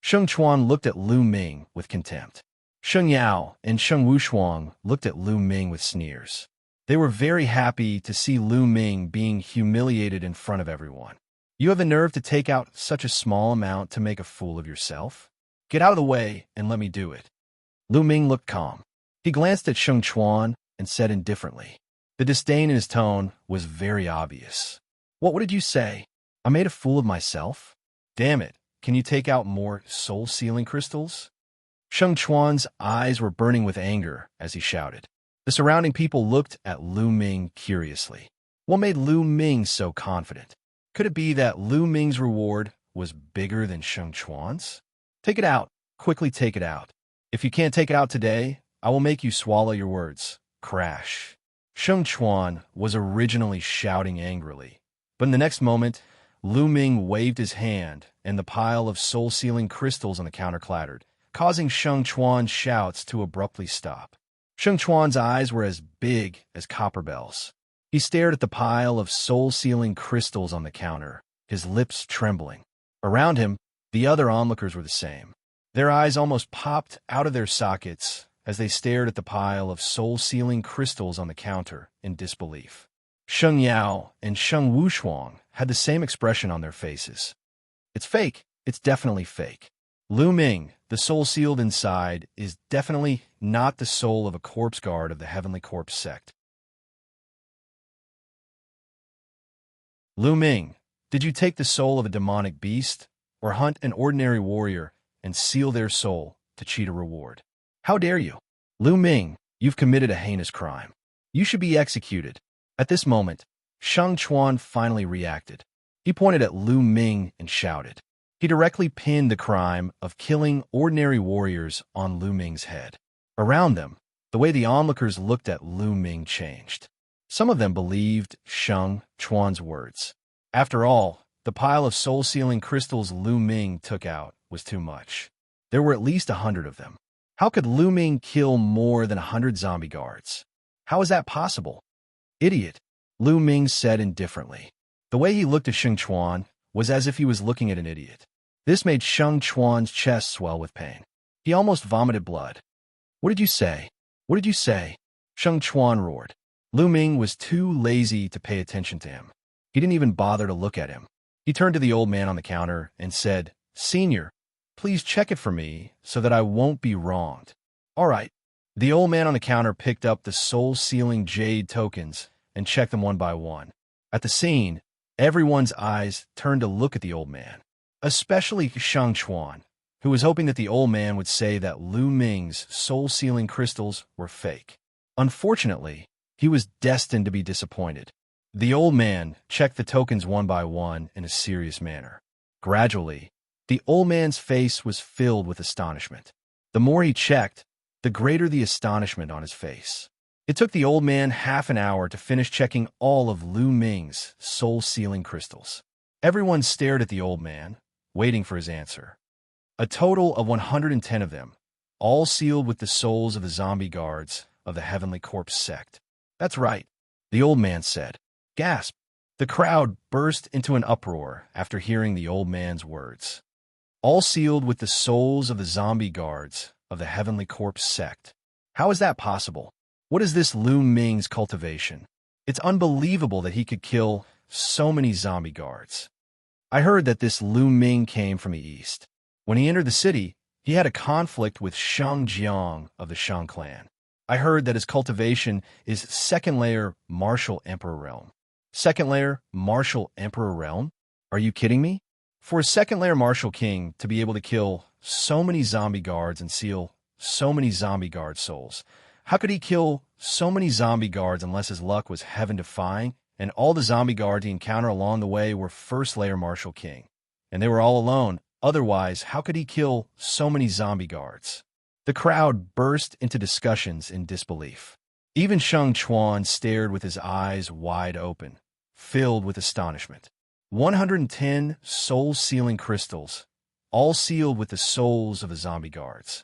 Sheng Chuan looked at Lu Ming with contempt. Sheng Yao and Sheng Wushuang looked at Lu Ming with sneers. They were very happy to see Lu Ming being humiliated in front of everyone. "You have the nerve to take out such a small amount to make a fool of yourself? Get out of the way and let me do it." Lu Ming looked calm. He glanced at Sheng Chuan and said indifferently. The disdain in his tone was very obvious. What did you say? I made a fool of myself? Damn it, can you take out more soul-sealing crystals? Sheng Chuan's eyes were burning with anger as he shouted. The surrounding people looked at Lu Ming curiously. What made Lu Ming so confident? Could it be that Lu Ming's reward was bigger than Sheng Chuan's? Take it out. Quickly take it out. If you can't take it out today, I will make you swallow your words. Crash. Sheng Chuan was originally shouting angrily, but in the next moment, Lu Ming waved his hand and the pile of soul-sealing crystals on the counter clattered, causing Sheng Chuan's shouts to abruptly stop. Sheng Chuan's eyes were as big as copper bells. He stared at the pile of soul-sealing crystals on the counter, his lips trembling. Around him, the other onlookers were the same. Their eyes almost popped out of their sockets as they stared at the pile of soul-sealing crystals on the counter in disbelief. Sheng Yao and Sheng Wushuang had the same expression on their faces. It's fake. It's definitely fake. Lu Ming, the soul sealed inside, is definitely not the soul of a corpse guard of the Heavenly Corpse sect. Lu Ming, did you take the soul of a demonic beast or hunt an ordinary warrior and seal their soul to cheat a reward? How dare you? Lu Ming, you've committed a heinous crime. You should be executed. At this moment, Sheng Chuan finally reacted. He pointed at Lu Ming and shouted. He directly pinned the crime of killing ordinary warriors on Lu Ming's head. Around them, the way the onlookers looked at Lu Ming changed. Some of them believed Sheng Chuan's words. After all, the pile of soul-sealing crystals Lu Ming took out was too much. There were at least 100 of them. How could Lu Ming kill more than 100 zombie guards? How is that possible? Idiot, Lu Ming said indifferently. The way he looked at Sheng Chuan was as if he was looking at an idiot. This made Sheng Chuan's chest swell with pain. He almost vomited blood. What did you say? What did you say? Sheng Chuan roared. Lu Ming was too lazy to pay attention to him. He didn't even bother to look at him. He turned to the old man on the counter and said, "Senior, please check it for me so that I won't be wronged." All right. The old man on the counter picked up the soul-sealing jade tokens and checked them one by one. At the scene, everyone's eyes turned to look at the old man, especially Sheng Chuan, who was hoping that the old man would say that Lu Ming's soul-sealing crystals were fake. Unfortunately, he was destined to be disappointed. The old man checked the tokens one by one in a serious manner. Gradually, the old man's face was filled with astonishment. The more he checked, the greater the astonishment on his face. It took the old man half an hour to finish checking all of Lu Ming's soul-sealing crystals. Everyone stared at the old man, waiting for his answer. A total of 110 of them, all sealed with the souls of the zombie guards of the Heavenly Corpse sect. That's right, the old man said. Gasp! The crowd burst into an uproar after hearing the old man's words. All sealed with the souls of the zombie guards of the Heavenly Corpse sect. How is that possible? What is this Lu Ming's cultivation? It's unbelievable that he could kill so many zombie guards. I heard that this Lu Ming came from the east. When he entered the city, he had a conflict with Shang Jiang of the Shang clan. I heard that his cultivation is second layer martial emperor realm. Second layer martial emperor realm? Are you kidding me? For a second layer martial king to be able to kill so many zombie guards and seal so many zombie guard souls, how could he kill so many zombie guards unless his luck was heaven-defying and all the zombie guards he encountered along the way were first layer martial king? And they were all alone. Otherwise, how could he kill so many zombie guards? The crowd burst into discussions in disbelief. Even Sheng Chuan stared with his eyes wide open, filled with astonishment. 110 soul-sealing crystals, all sealed with the souls of the zombie guards.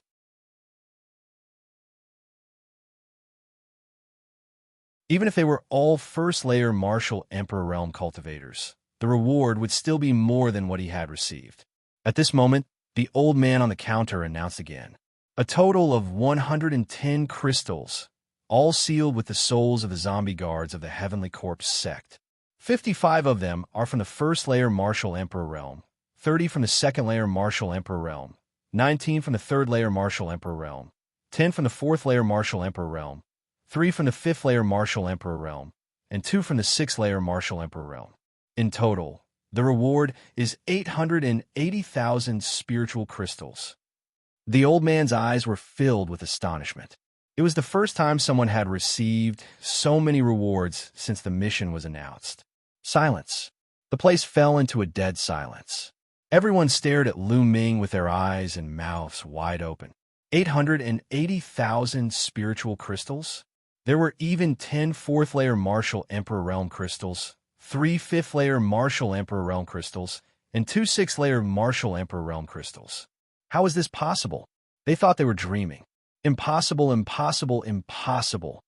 Even if they were all first-layer Martial Emperor Realm cultivators, the reward would still be more than what he had received. At this moment, the old man on the counter announced again. A total of 110 crystals, all sealed with the souls of the zombie guards of the Heavenly Corpse sect. 55 of them are from the first-layer Martial Emperor Realm, 30 from the second-layer Martial Emperor Realm, 19 from the third-layer Martial Emperor Realm, 10 from the fourth-layer Martial Emperor Realm, 3 from the fifth-layer Martial Emperor Realm, and 2 from the sixth-layer Martial Emperor Realm. In total, the reward is 880,000 spiritual crystals. The old man's eyes were filled with astonishment. It was the first time someone had received so many rewards since the mission was announced. Silence. The place fell into a dead silence. Everyone stared at Lu Ming with their eyes and mouths wide open. 880,000 spiritual crystals? There were even 10 fourth-layer Martial Emperor Realm crystals, 3 fifth-layer Martial Emperor Realm crystals, and 2 sixth-layer Martial Emperor Realm crystals. How is this possible? They thought they were dreaming. Impossible, impossible, impossible.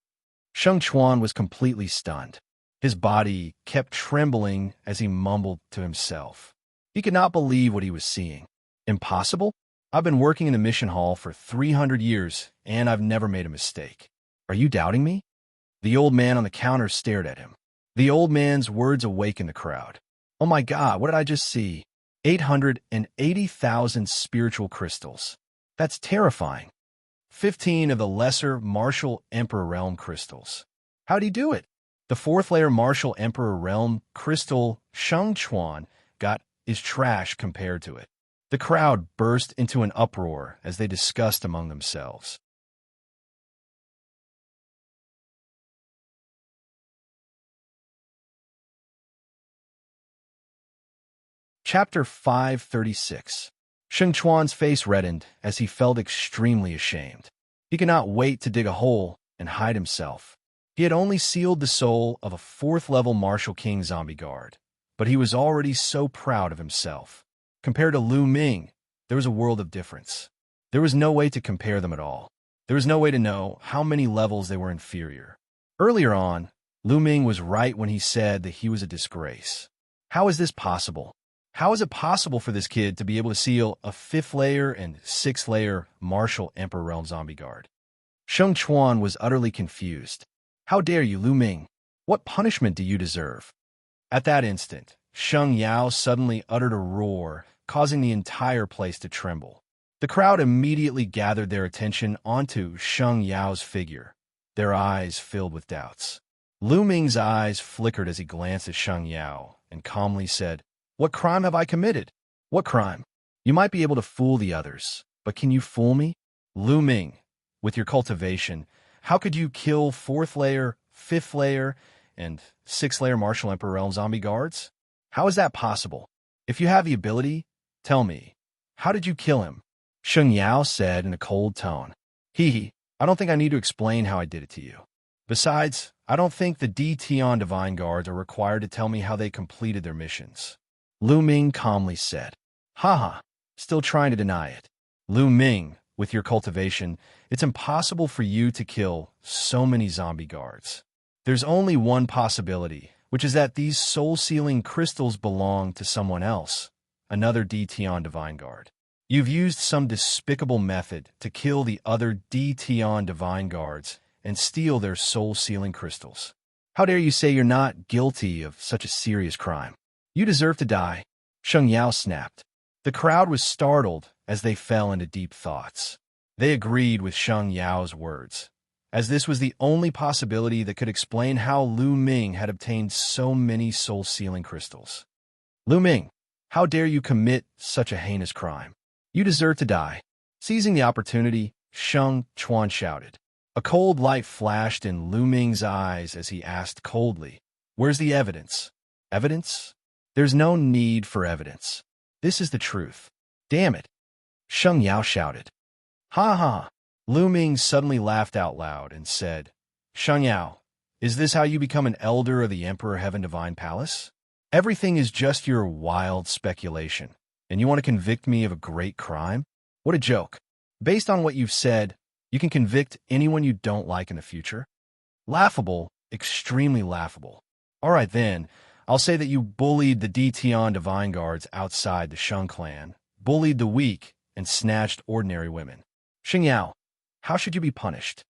Sheng Chuan was completely stunned. His body kept trembling as he mumbled to himself. He could not believe what he was seeing. Impossible? I've been working in the mission hall for 300 years, and I've never made a mistake. Are you doubting me? The old man on the counter stared at him. The old man's words awakened the crowd. Oh my God, what did I just see? 880,000 spiritual crystals. That's terrifying. 15 of the lesser Martial Emperor Realm crystals. How'd he do it? The fourth-layer Martial Emperor Realm crystal Sheng Chuan got is trash compared to it. The crowd burst into an uproar as they discussed among themselves. Chapter 536. Sheng Chuan's face reddened as he felt extremely ashamed. He could not wait to dig a hole and hide himself. He had only sealed the soul of a fourth-level Martial King zombie guard, but he was already so proud of himself. Compared to Lu Ming, there was a world of difference. There was no way to compare them at all. There was no way to know how many levels they were inferior. Earlier on, Lu Ming was right when he said that he was a disgrace. How is this possible? How is it possible for this kid to be able to seal a fifth-layer and sixth-layer Martial Emperor Realm zombie guard? Sheng Chuan was utterly confused. How dare you, Lu Ming? What punishment do you deserve? At that instant, Sheng Yao suddenly uttered a roar, causing the entire place to tremble. The crowd immediately gathered their attention onto Sheng Yao's figure, their eyes filled with doubts. Lu Ming's eyes flickered as he glanced at Sheng Yao and calmly said, "What crime have I committed?" "What crime? You might be able to fool the others, but can you fool me? Lu Ming, with your cultivation, how could you kill fourth-layer, fifth-layer, and sixth-layer Martial Emperor Realm zombie guards? How is that possible? If you have the ability, tell me, how did you kill him?" Sheng Yao said in a cold tone. I don't think I need to explain how I did it to you. Besides, I don't think the Tion Divine Guards are required to tell me how they completed their missions. Lu Ming calmly said. Haha, still trying to deny it. Lu Ming, with your cultivation, it's impossible for you to kill so many zombie guards. There's only one possibility, which is that these soul-sealing crystals belong to someone else, another Tion Divine Guard. You've used some despicable method to kill the other Tion Divine Guards and steal their soul-sealing crystals. How dare you say you're not guilty of such a serious crime? You deserve to die, Sheng Yao snapped. The crowd was startled as they fell into deep thoughts. They agreed with Sheng Yao's words, as this was the only possibility that could explain how Lu Ming had obtained so many soul-sealing crystals. Lu Ming, how dare you commit such a heinous crime? You deserve to die. Seizing the opportunity, Sheng Chuan shouted. A cold light flashed in Lu Ming's eyes as he asked coldly, "Where's the evidence?" Evidence? There's no need for evidence. This is the truth. Damn it. Sheng Yao shouted. Ha ha. Lu Ming suddenly laughed out loud and said, Sheng Yao, is this how you become an elder of the Emperor Heaven Divine Palace? Everything is just your wild speculation, and you want to convict me of a great crime? What a joke. Based on what you've said, you can convict anyone you don't like in the future? Laughable, extremely laughable. All right then, I'll say that you bullied the Dtian divine guards outside the Sheng clan, bullied the weak, and snatched ordinary women. Xianxia, how should you be punished?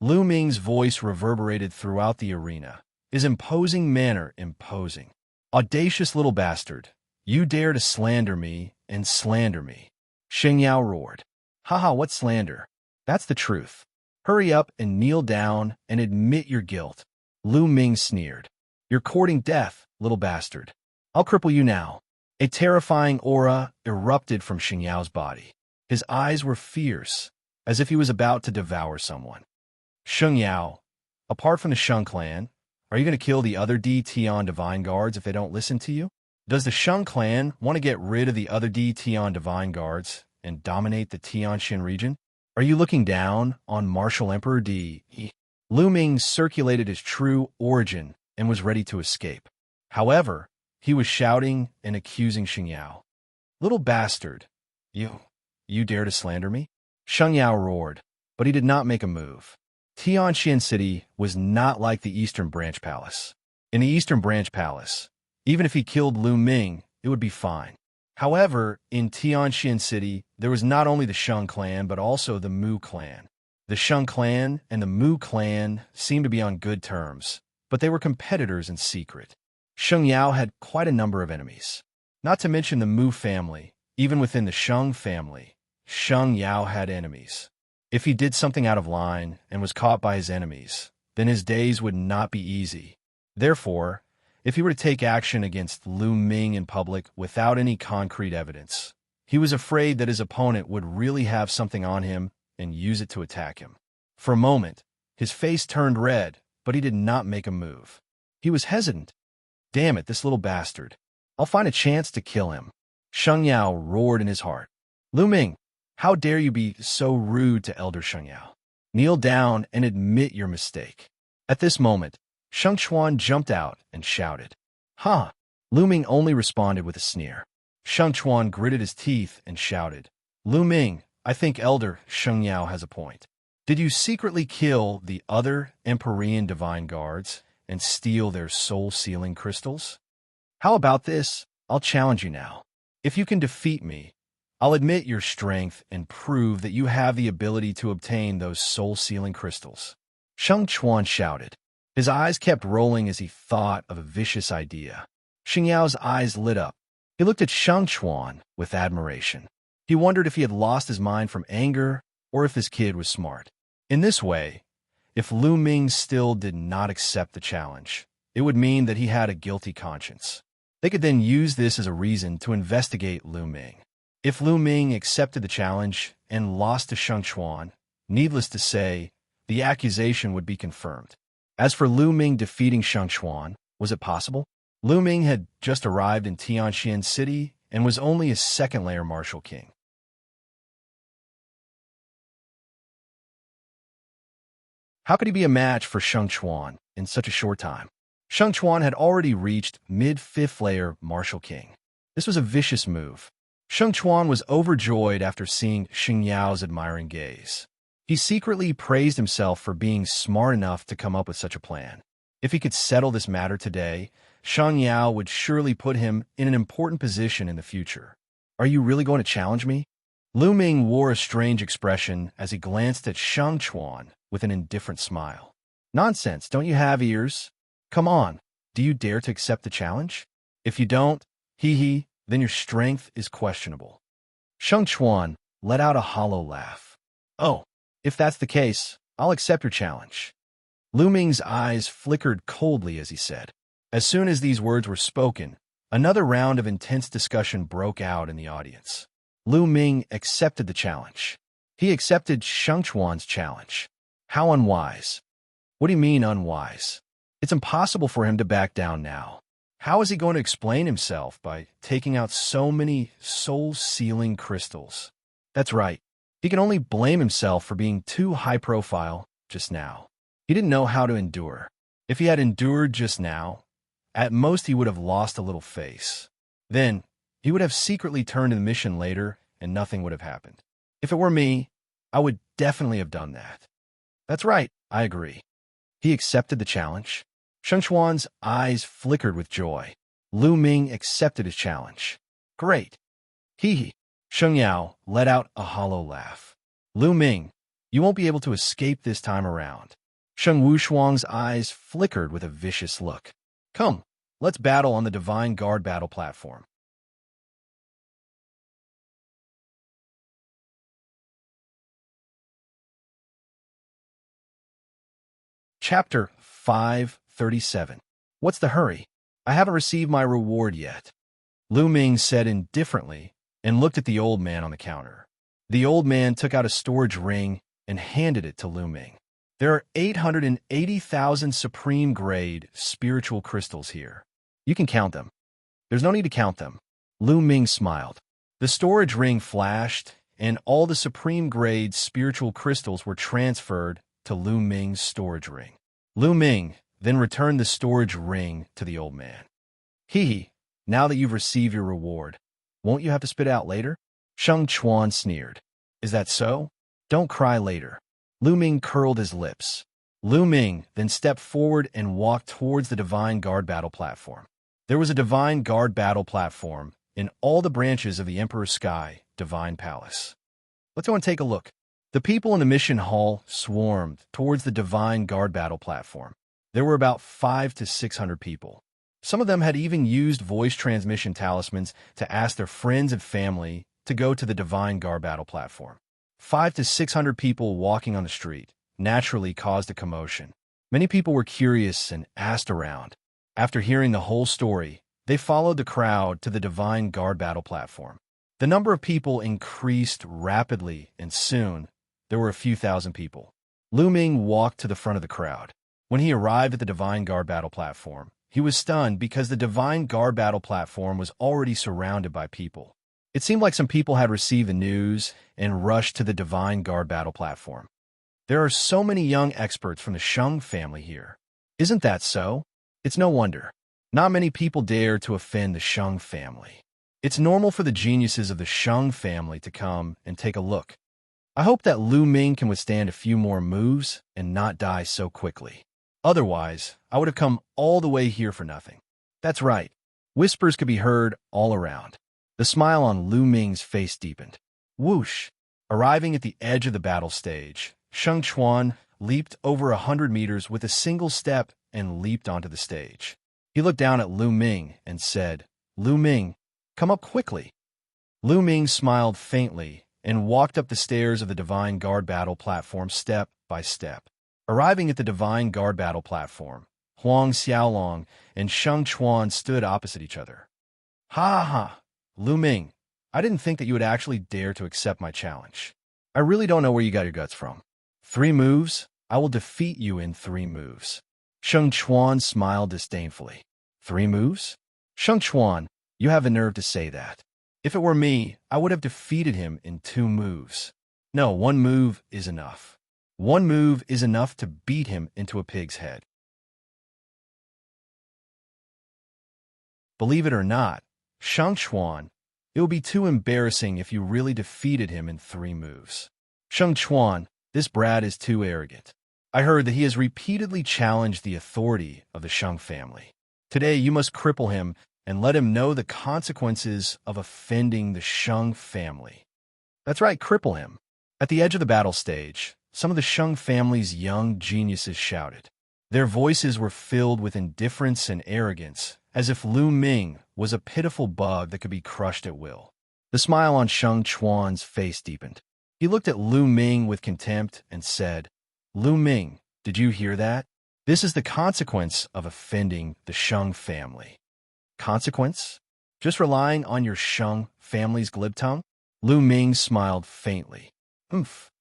Lu Ming's voice reverberated throughout the arena, his imposing manner imposing. Audacious little bastard, you dare to slander me and slander me. Xianxia roared. Haha, what slander? That's the truth. Hurry up and kneel down and admit your guilt. Lu Ming sneered. You're courting death, little bastard. I'll cripple you now. A terrifying aura erupted from Xianxiao's body. His eyes were fierce, as if he was about to devour someone. Xianxiao, apart from the Sheng clan, are you going to kill the other Dtian divine guards if they don't listen to you? Does the Sheng clan want to get rid of the other Dtian divine guards and dominate the Tianxin region? Are you looking down on Martial Emperor Di? Lu Ming circulated his true origin and was ready to escape. However, he was shouting and accusing Xianxiao. Little bastard, you dare to slander me? Xianxiao roared, but he did not make a move. Tianxin City was not like the Eastern Branch Palace. In the Eastern Branch Palace, even if he killed Lu Ming, it would be fine. However, in Tianxin City, there was not only the Sheng clan, but also the Mu clan. The Sheng clan and the Mu clan seemed to be on good terms, but they were competitors in secret. Xianxiao had quite a number of enemies. Not to mention the Mu family, even within the Sheng family, Xianxiao had enemies. If he did something out of line and was caught by his enemies, then his days would not be easy. Therefore, if he were to take action against Lu Ming in public without any concrete evidence, he was afraid that his opponent would really have something on him and use it to attack him. For a moment, his face turned red, but he did not make a move. He was hesitant. Damn it, this little bastard. I'll find a chance to kill him. Xianxiao roared in his heart. Lu Ming, how dare you be so rude to Elder Xianxiao? Kneel down and admit your mistake. At this moment, Sheng Chuan jumped out and shouted. Ha! Lu Ming only responded with a sneer. Sheng Chuan gritted his teeth and shouted. Lu Ming, I think Elder Xianxiao has a point. Did you secretly kill the other Empyrean divine guards and steal their soul-sealing crystals? How about this? I'll challenge you now. If you can defeat me, I'll admit your strength and prove that you have the ability to obtain those soul-sealing crystals. Sheng Chuan shouted. His eyes kept rolling as he thought of a vicious idea. Xianxiao's eyes lit up. He looked at Sheng Chuan with admiration. He wondered if he had lost his mind from anger or if this kid was smart. In this way, if Lu Ming still did not accept the challenge, it would mean that he had a guilty conscience. They could then use this as a reason to investigate Lu Ming. If Lu Ming accepted the challenge and lost to Sheng Chuan, needless to say, the accusation would be confirmed. As for Lu Ming defeating Sheng Chuan, was it possible? Lu Ming had just arrived in Tianxin City and was only a second-layer martial king. How could he be a match for Sheng Chuan in such a short time? Sheng Chuan had already reached mid-fifth-layer martial king. This was a vicious move. Sheng Chuan was overjoyed after seeing Xianxiao's admiring gaze. He secretly praised himself for being smart enough to come up with such a plan. If he could settle this matter today, Xianxiao would surely put him in an important position in the future. Are you really going to challenge me? Lu Ming wore a strange expression as he glanced at Sheng Chuan with an indifferent smile. Nonsense, don't you have ears? Come on, do you dare to accept the challenge? If you don't, then your strength is questionable. Sheng Chuan let out a hollow laugh. Oh, if that's the case, I'll accept your challenge. Lu Ming's eyes flickered coldly as he said. As soon as these words were spoken, another round of intense discussion broke out in the audience. Lu Ming accepted the challenge. He accepted Sheng Chuan's challenge. How unwise. What do you mean unwise? It's impossible for him to back down now. How is he going to explain himself by taking out so many soul-sealing crystals? That's right. He can only blame himself for being too high-profile just now. He didn't know how to endure. If he had endured just now, at most he would have lost a little face. Then, he would have secretly turned to the mission later, and nothing would have happened. If it were me, I would definitely have done that. That's right, I agree. He accepted the challenge. Xianxia's eyes flickered with joy. Lu Ming accepted his challenge. Great. Hee. Sheng Yao let out a hollow laugh. Lu Ming, you won't be able to escape this time around. Sheng Wushuang's eyes flickered with a vicious look. Come, let's battle on the Divine Guard battle platform. Chapter 537. What's the hurry? I haven't received my reward yet. Lu Ming said indifferently and looked at the old man on the counter. The old man took out a storage ring and handed it to Lu Ming. There are 880,000 supreme-grade spiritual crystals here. You can count them. There's no need to count them. Lu Ming smiled. The storage ring flashed, and all the supreme-grade spiritual crystals were transferred to Lu Ming's storage ring. Lu Ming then returned the storage ring to the old man. Hee, now that you've received your reward, won't you have to spit out later? Sheng Chuan sneered. Is that so? Don't cry later. Lu Ming curled his lips. Lu Ming then stepped forward and walked towards the Divine Guard battle platform. There was a Divine Guard battle platform in all the branches of the Emperor's Sky Divine Palace. Let's go and take a look. The people in the mission hall swarmed towards the Divine Guard battle platform. There were about 500 to 600 people. Some of them had even used voice transmission talismans to ask their friends and family to go to the Divine Guard battle platform. 500 to 600 people walking on the street naturally caused a commotion. Many people were curious and asked around. After hearing the whole story, they followed the crowd to the Divine Guard battle platform. The number of people increased rapidly, and soon there were a few thousand people. Lu Ming walked to the front of the crowd. When he arrived at the Divine Guard battle platform, he was stunned because the Divine Guard battle platform was already surrounded by people. It seemed like some people had received the news and rushed to the Divine Guard battle platform. There are so many young experts from the Sheng family here. Isn't that so? It's no wonder. Not many people dare to offend the Sheng family. It's normal for the geniuses of the Sheng family to come and take a look. I hope that Lu Ming can withstand a few more moves and not die so quickly. Otherwise, I would have come all the way here for nothing. That's right. Whispers could be heard all around. The smile on Lu Ming's face deepened. Whoosh! Arriving at the edge of the battle stage, Sheng Chuan leaped over 100 meters with a single step and leaped onto the stage. He looked down at Lu Ming and said, Lu Ming, come up quickly. Lu Ming smiled faintly and walked up the stairs of the Divine Guard battle platform step by step. Arriving at the Divine Guard battle platform, Huang Xiaolong and Sheng Chuan stood opposite each other. Ha ha! Lu Ming, I didn't think that you would actually dare to accept my challenge. I really don't know where you got your guts from. 3 moves? I will defeat you in 3 moves. Sheng Chuan smiled disdainfully. 3 moves? Sheng Chuan, you have the nerve to say that. If it were me, I would have defeated him in 2 moves. No, 1 move is enough. 1 move is enough to beat him into a pig's head. Believe it or not, Sheng Chuan, it would be too embarrassing if you really defeated him in 3 moves. Sheng Chuan, this brat is too arrogant. I heard that he has repeatedly challenged the authority of the Sheng family. Today you must cripple him and let him know the consequences of offending the Sheng family. That's right, cripple him. At the edge of the battle stage, some of the Sheng family's young geniuses shouted. Their voices were filled with indifference and arrogance, as if Lu Ming was a pitiful bug that could be crushed at will. The smile on Sheng Chuan's face deepened. He looked at Lu Ming with contempt and said, Lu Ming, did you hear that? This is the consequence of offending the Sheng family. Consequence? Just relying on your Sheng family's glib tongue? Lu Ming smiled faintly.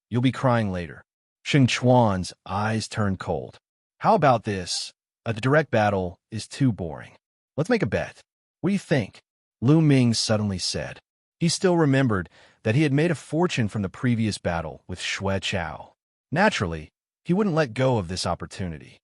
You'll be crying later. Sheng Chuan's eyes turned cold. How about this? A direct battle is too boring. Let's make a bet. What do you think? Lu Ming suddenly said. He still remembered that he had made a fortune from the previous battle with Xue Chao. Naturally, he wouldn't let go of this opportunity.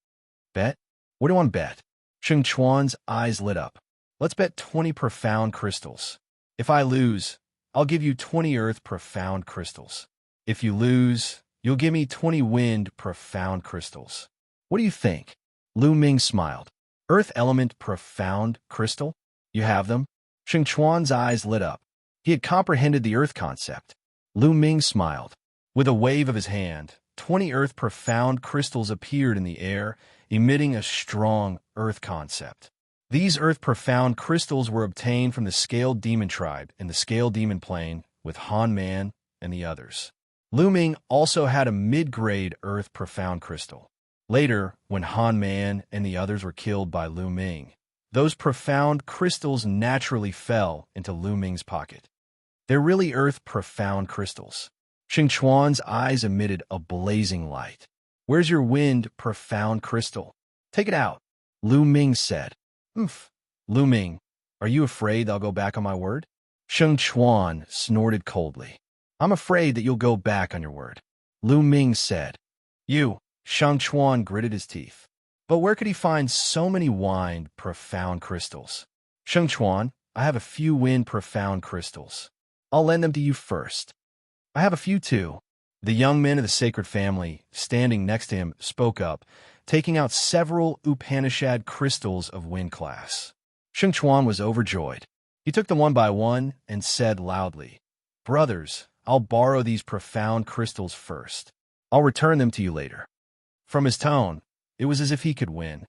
Bet? What do you want to bet? Xianxia's eyes lit up. Let's bet 20 profound crystals. If I lose, I'll give you 20 earth profound crystals. If you lose, you'll give me 20 wind profound crystals. What do you think? Lu Ming smiled. Earth element profound crystal? You have them? Xianxia's eyes lit up. He had comprehended the earth concept. Lu Ming smiled. With a wave of his hand, 20 earth profound crystals appeared in the air, emitting a strong earth concept. These earth profound crystals were obtained from the Scaled Demon tribe in the Scaled Demon Plain with Han Man and the others. Lu Ming also had a mid-grade earth profound crystal. Later, when Han Man and the others were killed by Lu Ming, those profound crystals naturally fell into Lu Ming's pocket. They're really earth profound crystals. Xianxia's eyes emitted a blazing light. Where's your wind profound crystal? Take it out, Lu Ming said. Oof. Lu Ming, are you afraid I'll go back on my word? Xianxia snorted coldly. I'm afraid that you'll go back on your word, Lu Ming said. You, Xianxia gritted his teeth. But where could he find so many wind profound crystals? Xianxia, I have a few wind profound crystals. I'll lend them to you first. I have a few too. The young men of the sacred family, standing next to him, spoke up, taking out several Upanishad crystals of wind class. Xianxia was overjoyed. He took them one by one and said loudly, Brothers, I'll borrow these profound crystals first. I'll return them to you later. From his tone, it was as if he could win.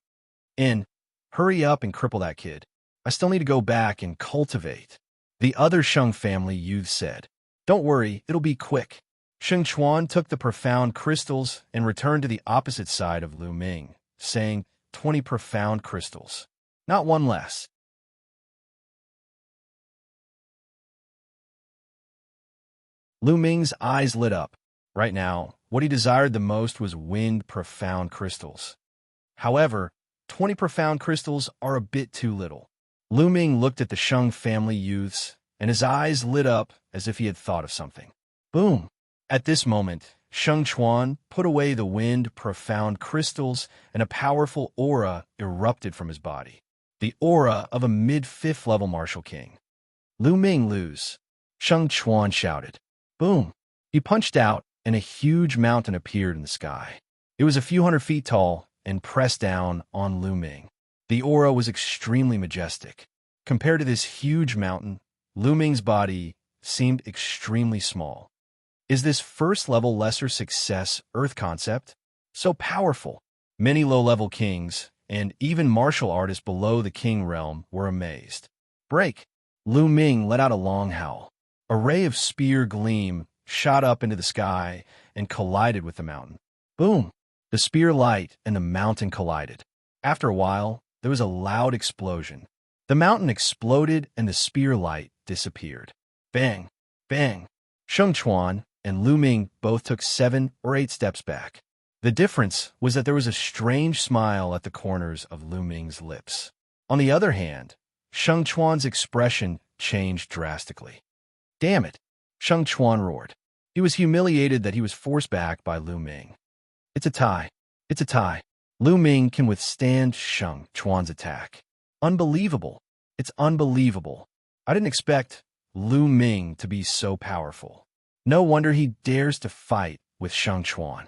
Hurry up and cripple that kid. I still need to go back and cultivate. The other Sheng family youth said. Don't worry, it'll be quick. Xianxia took the profound crystals and returned to the opposite side of Lu Ming, saying, 20 profound crystals. Not one less. Lu Ming's eyes lit up. Right now, what he desired the most was wind profound crystals. However, 20 profound crystals are a bit too little. Lu Ming looked at the Sheng family youths, and his eyes lit up as if he had thought of something. Boom! At this moment, Xianxia put away the wind profound crystals, and a powerful aura erupted from his body. The aura of a mid-5th level martial king. Lu Ming lose. Xianxia shouted. Boom! He punched out, and a huge mountain appeared in the sky. It was a few hundred feet tall and pressed down on Lu Ming. The aura was extremely majestic. Compared to this huge mountain, Lu Ming's body seemed extremely small. Is this first-level lesser success Earth concept so powerful? Many low-level kings, and even martial artists below the king realm, were amazed. Break! Lu Ming let out a long howl. A ray of spear gleam shot up into the sky and collided with the mountain. Boom! The spear light and the mountain collided. After a while, there was a loud explosion. The mountain exploded and the spear light disappeared. Bang! Bang! Xianxia and Lu Ming both took 7 or 8 steps back. The difference was that there was a strange smile at the corners of Lu Ming's lips. On the other hand, Xianxia's expression changed drastically. Damn it! Xianxia roared. He was humiliated that he was forced back by Lu Ming. It's a tie. It's a tie. Lu Ming can withstand Xianxia's attack. Unbelievable. It's unbelievable. I didn't expect Lu Ming to be so powerful. No wonder he dares to fight with Xianxia.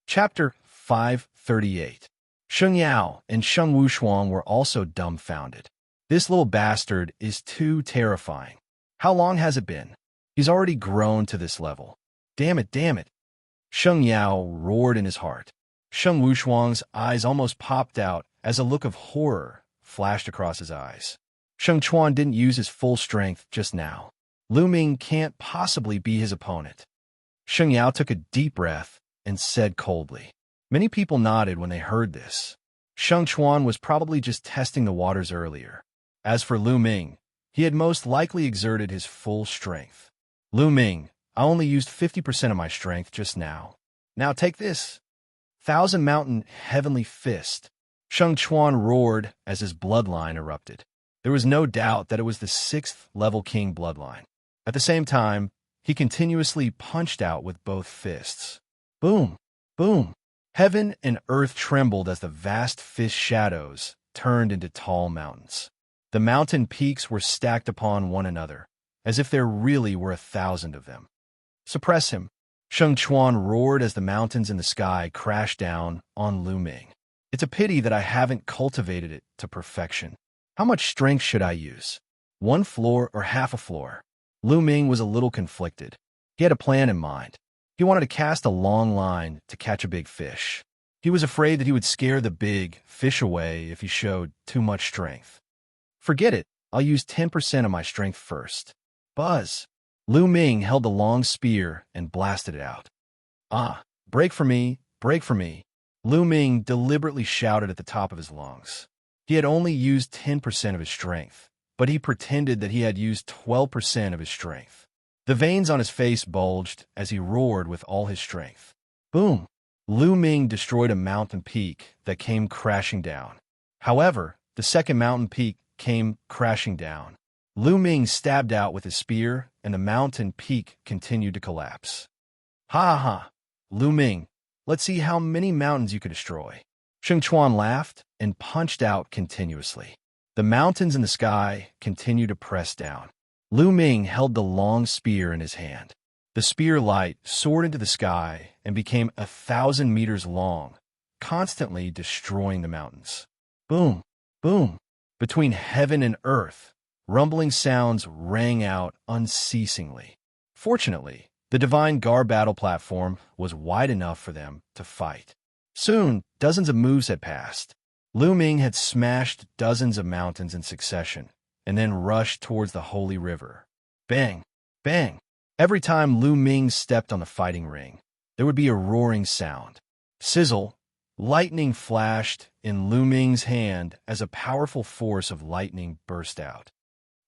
Chapter 538. Sheng Yao and Sheng Wushuang were also dumbfounded. This little bastard is too terrifying. How long has it been? He's already grown to this level. Damn it, damn it. Sheng Yao roared in his heart. Sheng Wushuang's eyes almost popped out as a look of horror flashed across his eyes. Xianxia didn't use his full strength just now. Lu Ming can't possibly be his opponent. Sheng Yao took a deep breath and said coldly. Many people nodded when they heard this. Xianxia was probably just testing the waters earlier. As for Lu Ming, he had most likely exerted his full strength. Lu Ming, I only used 50% of my strength just now. Now take this. Thousand Mountain Heavenly Fist. Xianxia roared as his bloodline erupted. There was no doubt that it was the 6th level king bloodline. At the same time, He continuously punched out with both fists. Boom! Boom! Heaven and earth trembled as the vast fist shadows turned into tall mountains. The mountain peaks were stacked upon one another, as if there really were 1,000 of them. Suppress him! Xianxia roared as the mountains in the sky crashed down on Lu Ming. It's a pity that I haven't cultivated it to perfection. How much strength should I use? 1 floor or half a floor? Lu Ming was a little conflicted. He had a plan in mind. He wanted to cast a long line to catch a big fish. He was afraid that he would scare the big fish away if he showed too much strength. Forget it. I'll use 10% of my strength first. Buzz! Lu Ming held the long spear and blasted it out. Ah, break for me, break for me. Lu Ming deliberately shouted at the top of his lungs. He had only used 10% of his strength, but he pretended that he had used 12% of his strength. The veins on his face bulged as he roared with all his strength. Boom! Lu Ming destroyed a mountain peak that came crashing down. However, the second mountain peak came crashing down. Lu Ming stabbed out with his spear, and the mountain peak continued to collapse. Ha ha! Lu Ming, let's see how many mountains you can destroy. Xianxia laughed and punched out continuously. The mountains in the sky continued to press down. Lu Ming held the long spear in his hand. The spear light soared into the sky and became 1,000 meters long, constantly destroying the mountains. Boom! Boom! Between heaven and earth, rumbling sounds rang out unceasingly. Fortunately, the Divine Guard battle platform was wide enough for them to fight. Soon, dozens of moves had passed. Lu Ming had smashed dozens of mountains in succession, and then rushed towards the holy river. Bang! Bang! Every time Lu Ming stepped on the fighting ring, there would be a roaring sound. Sizzle! Lightning flashed in Lu Ming's hand as a powerful force of lightning burst out.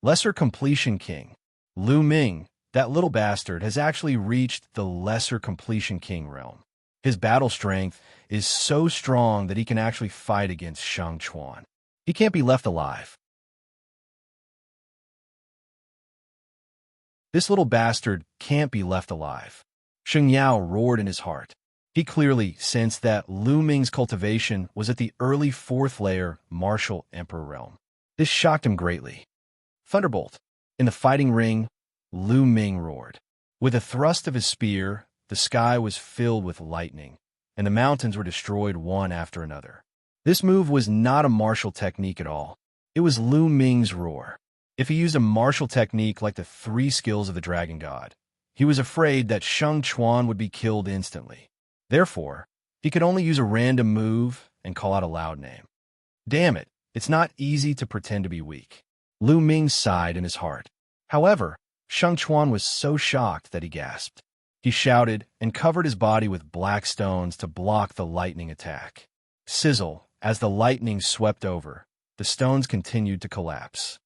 Lesser Completion King. Lu Ming, that little bastard, has actually reached the Lesser Completion King realm. His battle strength is so strong that he can actually fight against Xianxia. He can't be left alive. This little bastard can't be left alive. Xianxia roared in his heart. He clearly sensed that Lu Ming's cultivation was at the early 4th layer Martial Emperor realm. This shocked him greatly. Thunderbolt! In the fighting ring, Lu Ming roared. With a thrust of his spear, the sky was filled with lightning, and the mountains were destroyed one after another. This move was not a martial technique at all. It was Lu Ming's roar. If he used a martial technique like the 3 skills of the Dragon God, he was afraid that Xianxia would be killed instantly. Therefore, he could only use a random move and call out a loud name. Damn it, it's not easy to pretend to be weak. Lu Ming sighed in his heart. However, Xianxia was so shocked that he gasped. He shouted and covered his body with black stones to block the lightning attack. Sizzle! As the lightning swept over, the stones continued to collapse.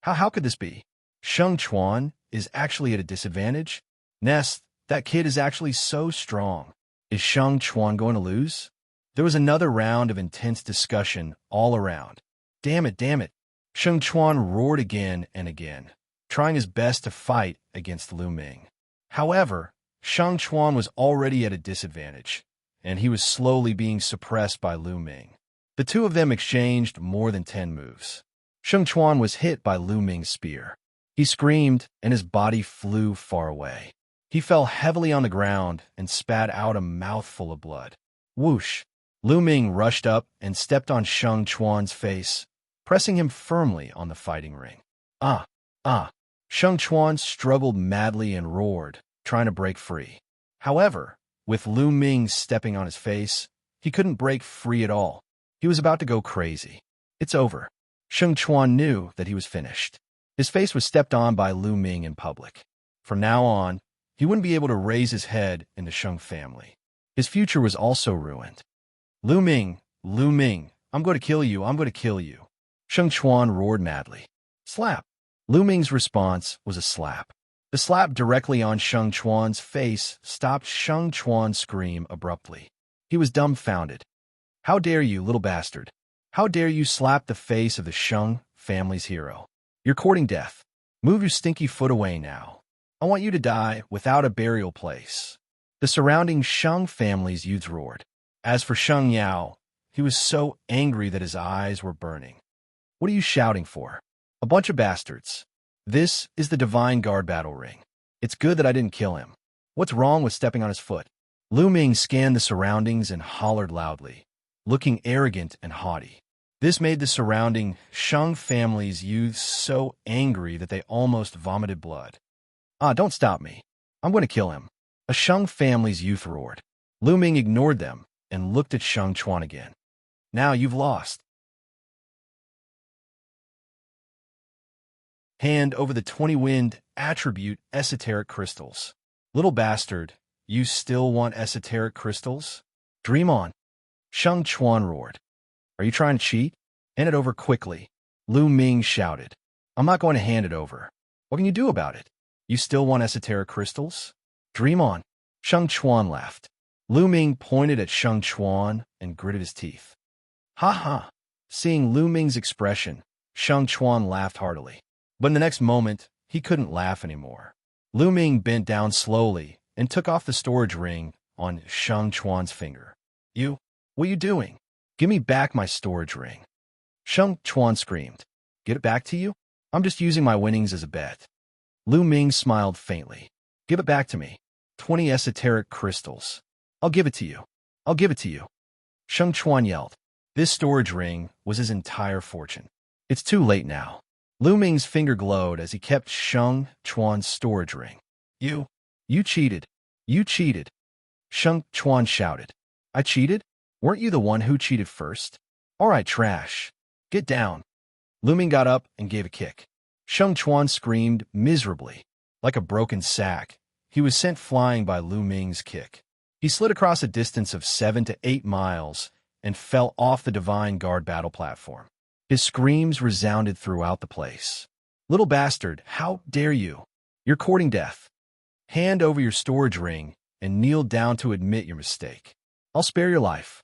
How could this be? Xianxia is actually at a disadvantage? Nest, that kid is actually so strong. Is Xianxia going to lose? There was another round of intense discussion all around. Damn it, damn it. Xianxia roared again and again, trying his best to fight against Lu Ming. However, Xianxia was already at a disadvantage, and he was slowly being suppressed by Lu Ming. The two of them exchanged more than 10 moves. Xianxia was hit by Lu Ming's spear. He screamed, and his body flew far away. He fell heavily on the ground and spat out a mouthful of blood. Whoosh! Lu Ming rushed up and stepped on Xianxia's face, pressing him firmly on the fighting ring. Ah! Ah! Xianxia struggled madly and roared, trying to break free. However, with Lu Ming stepping on his face, he couldn't break free at all. He was about to go crazy. It's over. Xianxia knew that he was finished. His face was stepped on by Lu Ming in public. From now on, he wouldn't be able to raise his head in the Xiang family. His future was also ruined. Lu Ming, I'm going to kill you, I'm going to kill you. Xianxia roared madly. Slap! Lu Ming's response was a slap. The slap directly on Xianxia's face stopped Xianxia's scream abruptly. He was dumbfounded. How dare you, little bastard? How dare you slap the face of the Xiang family's hero? You're courting death. Move your stinky foot away now. I want you to die without a burial place." The surrounding Sheng family's youths roared. As for Xianxia, he was so angry that his eyes were burning. "What are you shouting for? A bunch of bastards. This is the Divine Guard battle ring. It's good that I didn't kill him. What's wrong with stepping on his foot?" Lu Ming scanned the surroundings and hollered loudly, looking arrogant and haughty. This made the surrounding Sheng family's youths so angry that they almost vomited blood. "Ah, don't stop me. I'm going to kill him," a Sheng family's youth roared. Lu Ming ignored them and looked at Sheng Chuan again. "Now you've lost. Hand over the 20-wind attribute esoteric crystals." "Little bastard, you still want esoteric crystals? Dream on," Sheng Chuan roared. "Are you trying to cheat? Hand it over quickly," Lu Ming shouted. "I'm not going to hand it over. What can you do about it? You still want esoteric crystals? Dream on." Sheng Chuan laughed. Lu Ming pointed at Sheng Chuan and gritted his teeth. "Ha ha." Seeing Lu Ming's expression, Sheng Chuan laughed heartily. But in the next moment, he couldn't laugh anymore. Lu Ming bent down slowly and took off the storage ring on Sheng Chuan's finger. What are you doing? Give me back my storage ring." Sheng Chuan screamed. "Get it back to you? I'm just using my winnings as a bet." Lu Ming smiled faintly. "Give it back to me. 20 esoteric crystals. I'll give it to you. I'll give it to you." Sheng Chuan yelled. This storage ring was his entire fortune. "It's too late now." Lu Ming's finger glowed as he kept Sheng Chuan's storage ring. You cheated. You cheated." Sheng Chuan shouted. "I cheated? Weren't you the one who cheated first? All right, trash. Get down." Lu Ming got up and gave a kick. Sheng Chuan screamed miserably. Like a broken sack, he was sent flying by Lu Ming's kick. He slid across a distance of 7 to 8 miles and fell off the Divine Guard battle platform. His screams resounded throughout the place. "Little bastard, how dare you? You're courting death. Hand over your storage ring and kneel down to admit your mistake. I'll spare your life."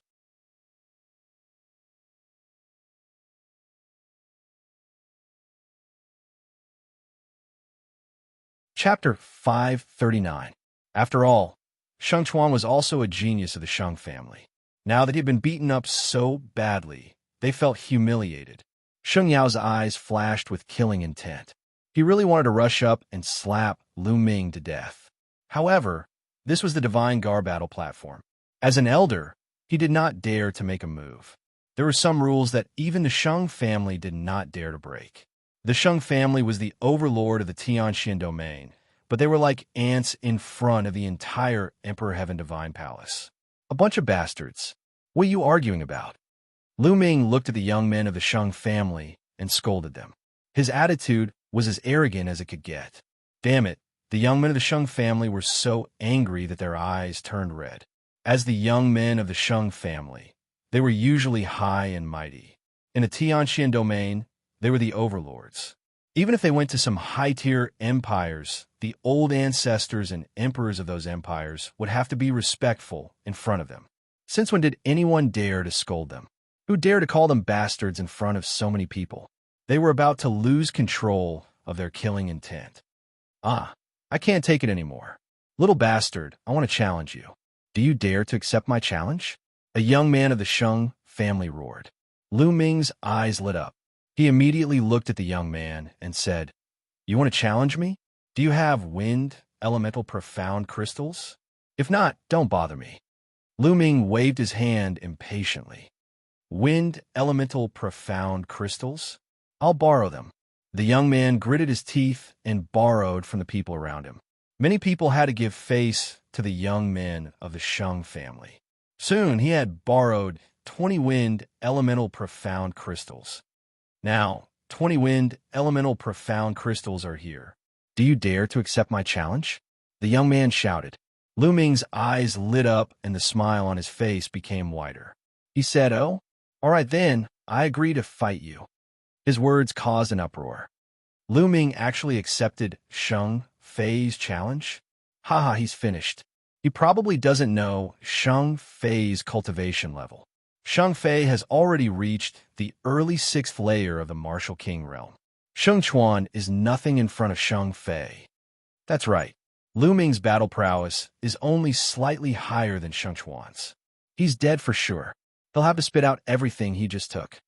Chapter 539. After all, Sheng Chuan was also a genius of the Sheng family. Now that he had been beaten up so badly, they felt humiliated. Sheng Yao's eyes flashed with killing intent. He really wanted to rush up and slap Lu Ming to death. However, this was the Divine Guard battle platform. As an elder, he did not dare to make a move. There were some rules that even the Sheng family did not dare to break. The Sheng family was the overlord of the Xianxia domain, but they were like ants in front of the entire Emperor Heaven Divine Palace. "A bunch of bastards. What are you arguing about?" Lu Ming looked at the young men of the Sheng family and scolded them. His attitude was as arrogant as it could get. Damn it, the young men of the Sheng family were so angry that their eyes turned red. As the young men of the Sheng family, they were usually high and mighty. In the Tianxian domain, they were the overlords. Even if they went to some high-tier empires, the old ancestors and emperors of those empires would have to be respectful in front of them. Since when did anyone dare to scold them? Who dared to call them bastards in front of so many people? They were about to lose control of their killing intent. "Ah, I can't take it anymore. Little bastard, I want to challenge you. Do you dare to accept my challenge?" A young man of the Sheng family roared. Lu Ming's eyes lit up. He immediately looked at the young man and said, "You want to challenge me? Do you have wind, elemental profound crystals? If not, don't bother me." Lu Ming waved his hand impatiently. "Wind, elemental profound crystals? I'll borrow them." The young man gritted his teeth and borrowed from the people around him. Many people had to give face to the young men of the Sheng family. Soon he had borrowed 20 wind, elemental profound crystals. Now, 20 wind, elemental profound crystals are here. Do you dare to accept my challenge?" The young man shouted. Lu Ming's eyes lit up and the smile on his face became wider. He said, "Oh, all right then, I agree to fight you." His words caused an uproar. Lu Ming actually accepted Sheng Fei's challenge? Haha, he's finished. He probably doesn't know Sheng Fei's cultivation level. Sheng Fei has already reached the early 6th layer of the Martial King realm. Sheng Chuan is nothing in front of Sheng Fei. That's right. Lu Ming's battle prowess is only slightly higher than Xianxia's. He's dead for sure. They'll have to spit out everything he just took.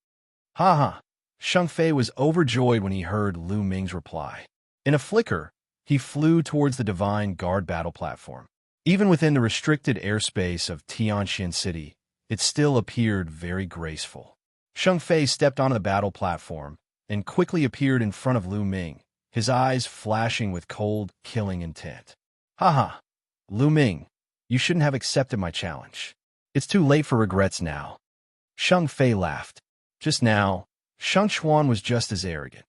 Ha ha. Shang Fei was overjoyed when he heard Lu Ming's reply. In a flicker, he flew towards the Divine Guard battle platform. Even within the restricted airspace of Tianxian City, it still appeared very graceful. Shang Fei stepped onto the battle platform and quickly appeared in front of Lu Ming, his eyes flashing with cold, killing intent. Haha, Lu Ming, you shouldn't have accepted my challenge. It's too late for regrets now. Shang Fei laughed. Just now, Xianxia was just as arrogant.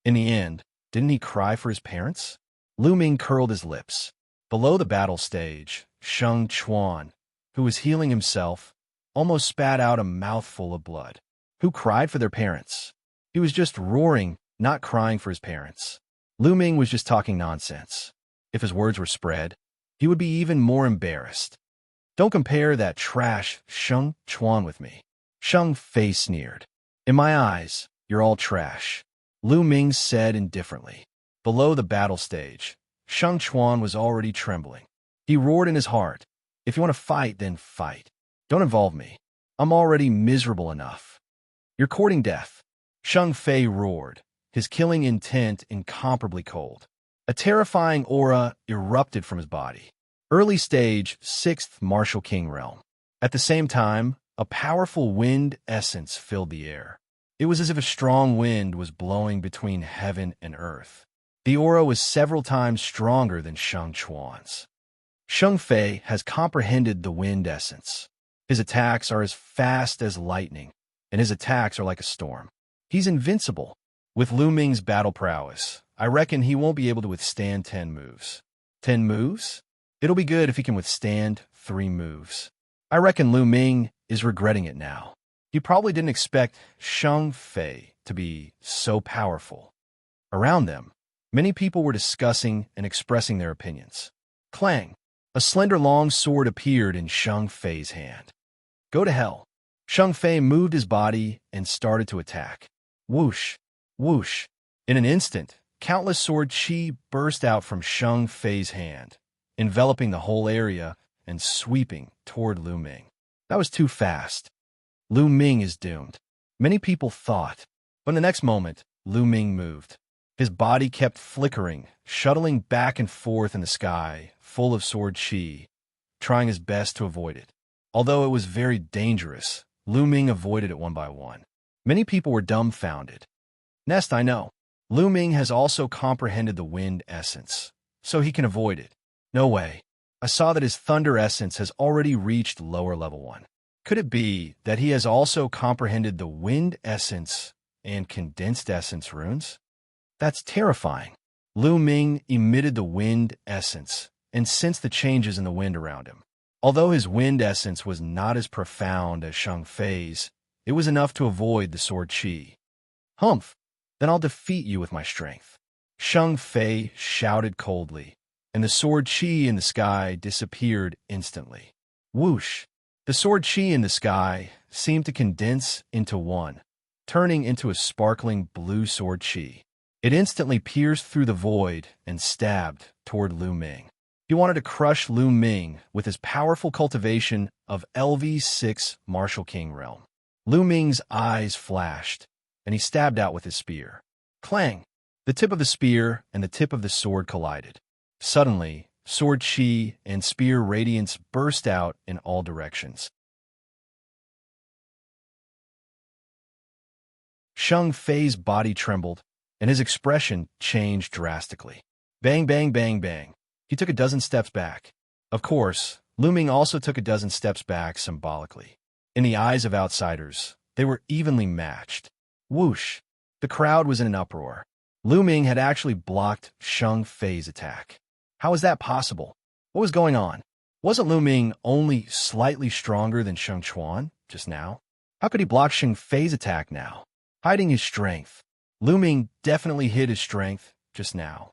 In the end, didn't he cry for his parents? Lu Ming curled his lips. Below the battle stage, Xianxia, who was healing himself, almost spat out a mouthful of blood. Who cried for their parents? He was just roaring, not crying for his parents. Lu Ming was just talking nonsense. If his words were spread, he would be even more embarrassed. Don't compare that trash Xianxia with me. Shang Fei sneered. In my eyes, you're all trash. Lu Ming said indifferently. Below the battle stage, Xianxia was already trembling. He roared in his heart. If you want to fight, then fight. Don't involve me. I'm already miserable enough. You're courting death. Shang Fei roared, his killing intent incomparably cold. A terrifying aura erupted from his body. Early stage, 6th Martial King realm. At the same time, a powerful wind essence filled the air. It was as if a strong wind was blowing between heaven and earth. The aura was several times stronger than Xianxia's. Shang Fei has comprehended the wind essence. His attacks are as fast as lightning, and his attacks are like a storm. He's invincible. With Lu Ming's battle prowess, I reckon he won't be able to withstand 10 moves. 10 moves? It'll be good if he can withstand 3 moves. I reckon Lu Ming is regretting it now. He probably didn't expect Shang Fei to be so powerful. Around them, many people were discussing and expressing their opinions. Clang! A slender long sword appeared in Shang Fei's hand. Go to hell. Shang Fei moved his body and started to attack. Whoosh! Whoosh! In an instant, countless sword chi burst out from Shang Fei's hand, enveloping the whole area and sweeping toward Lu Ming. That was too fast. Lu Ming is doomed. Many people thought, but in the next moment, Lu Ming moved. His body kept flickering, shuttling back and forth in the sky, full of sword chi, trying his best to avoid it. Although it was very dangerous, Lu Ming avoided it one by one. Many people were dumbfounded. Nest, I know. Lu Ming has also comprehended the wind essence, so he can avoid it. No way. I saw that his thunder essence has already reached lower level 1. Could it be that he has also comprehended the wind essence and condensed essence runes? That's terrifying. Lu Ming emitted the wind essence and sensed the changes in the wind around him. Although his wind essence was not as profound as Shang Fei's, it was enough to avoid the sword chi. Humph! Then I'll defeat you with my strength. Shang Fei shouted coldly, and the sword chi in the sky disappeared instantly. Whoosh! The sword chi in the sky seemed to condense into one, turning into a sparkling blue sword chi. It instantly pierced through the void and stabbed toward Lu Ming. He wanted to crush Lu Ming with his powerful cultivation of LV6 Martial King realm. Lu Ming's eyes flashed, and he stabbed out with his spear. Clang! The tip of the spear and the tip of the sword collided. Suddenly, sword chi and spear radiance burst out in all directions. Shang Fei's body trembled, and his expression changed drastically. Bang, bang, bang, bang. He took a dozen steps back. Of course, Lu Ming also took a dozen steps back symbolically. In the eyes of outsiders, they were evenly matched. Whoosh! The crowd was in an uproar. Lu Ming had actually blocked Shang Fei's attack. How was that possible? What was going on? Wasn't Lu Ming only slightly stronger than Xianxia just now? How could he block Shang Fei's attack now? Hiding his strength. Lu Ming definitely hid his strength just now.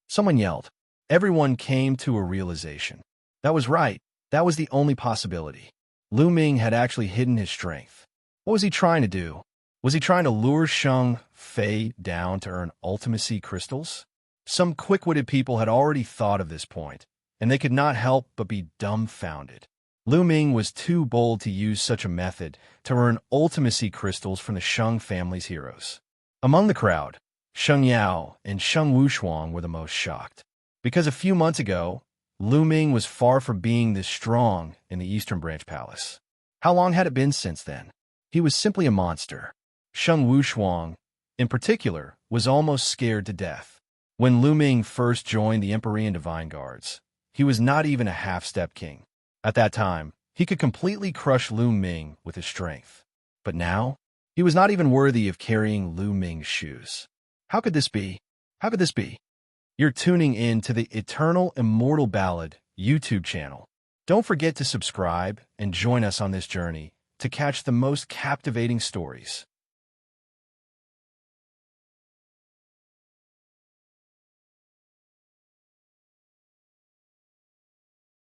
Someone yelled. Everyone came to a realization. That was right. That was the only possibility. Lu Ming had actually hidden his strength. What was he trying to do? Was he trying to lure Sheng Fei down to earn ultimacy crystals? Some quick-witted people had already thought of this point, and they could not help but be dumbfounded. Lu Ming was too bold to use such a method to earn ultimacy crystals from the Sheng family's heroes. Among the crowd, Sheng Yao and Sheng Wushuang were the most shocked. Because a few months ago, Lu Ming was far from being this strong in the Eastern Branch Palace. How long had it been since then? He was simply a monster. Sheng Wushuang, in particular, was almost scared to death. When Lu Ming first joined the Empyrean Divine Guards, he was not even a half-step king. At that time, he could completely crush Lu Ming with his strength. But now, he was not even worthy of carrying Lu Ming's shoes. How could this be? How could this be? You're tuning in to the Eternal Immortal Ballad YouTube channel. Don't forget to subscribe and join us on this journey to catch the most captivating stories.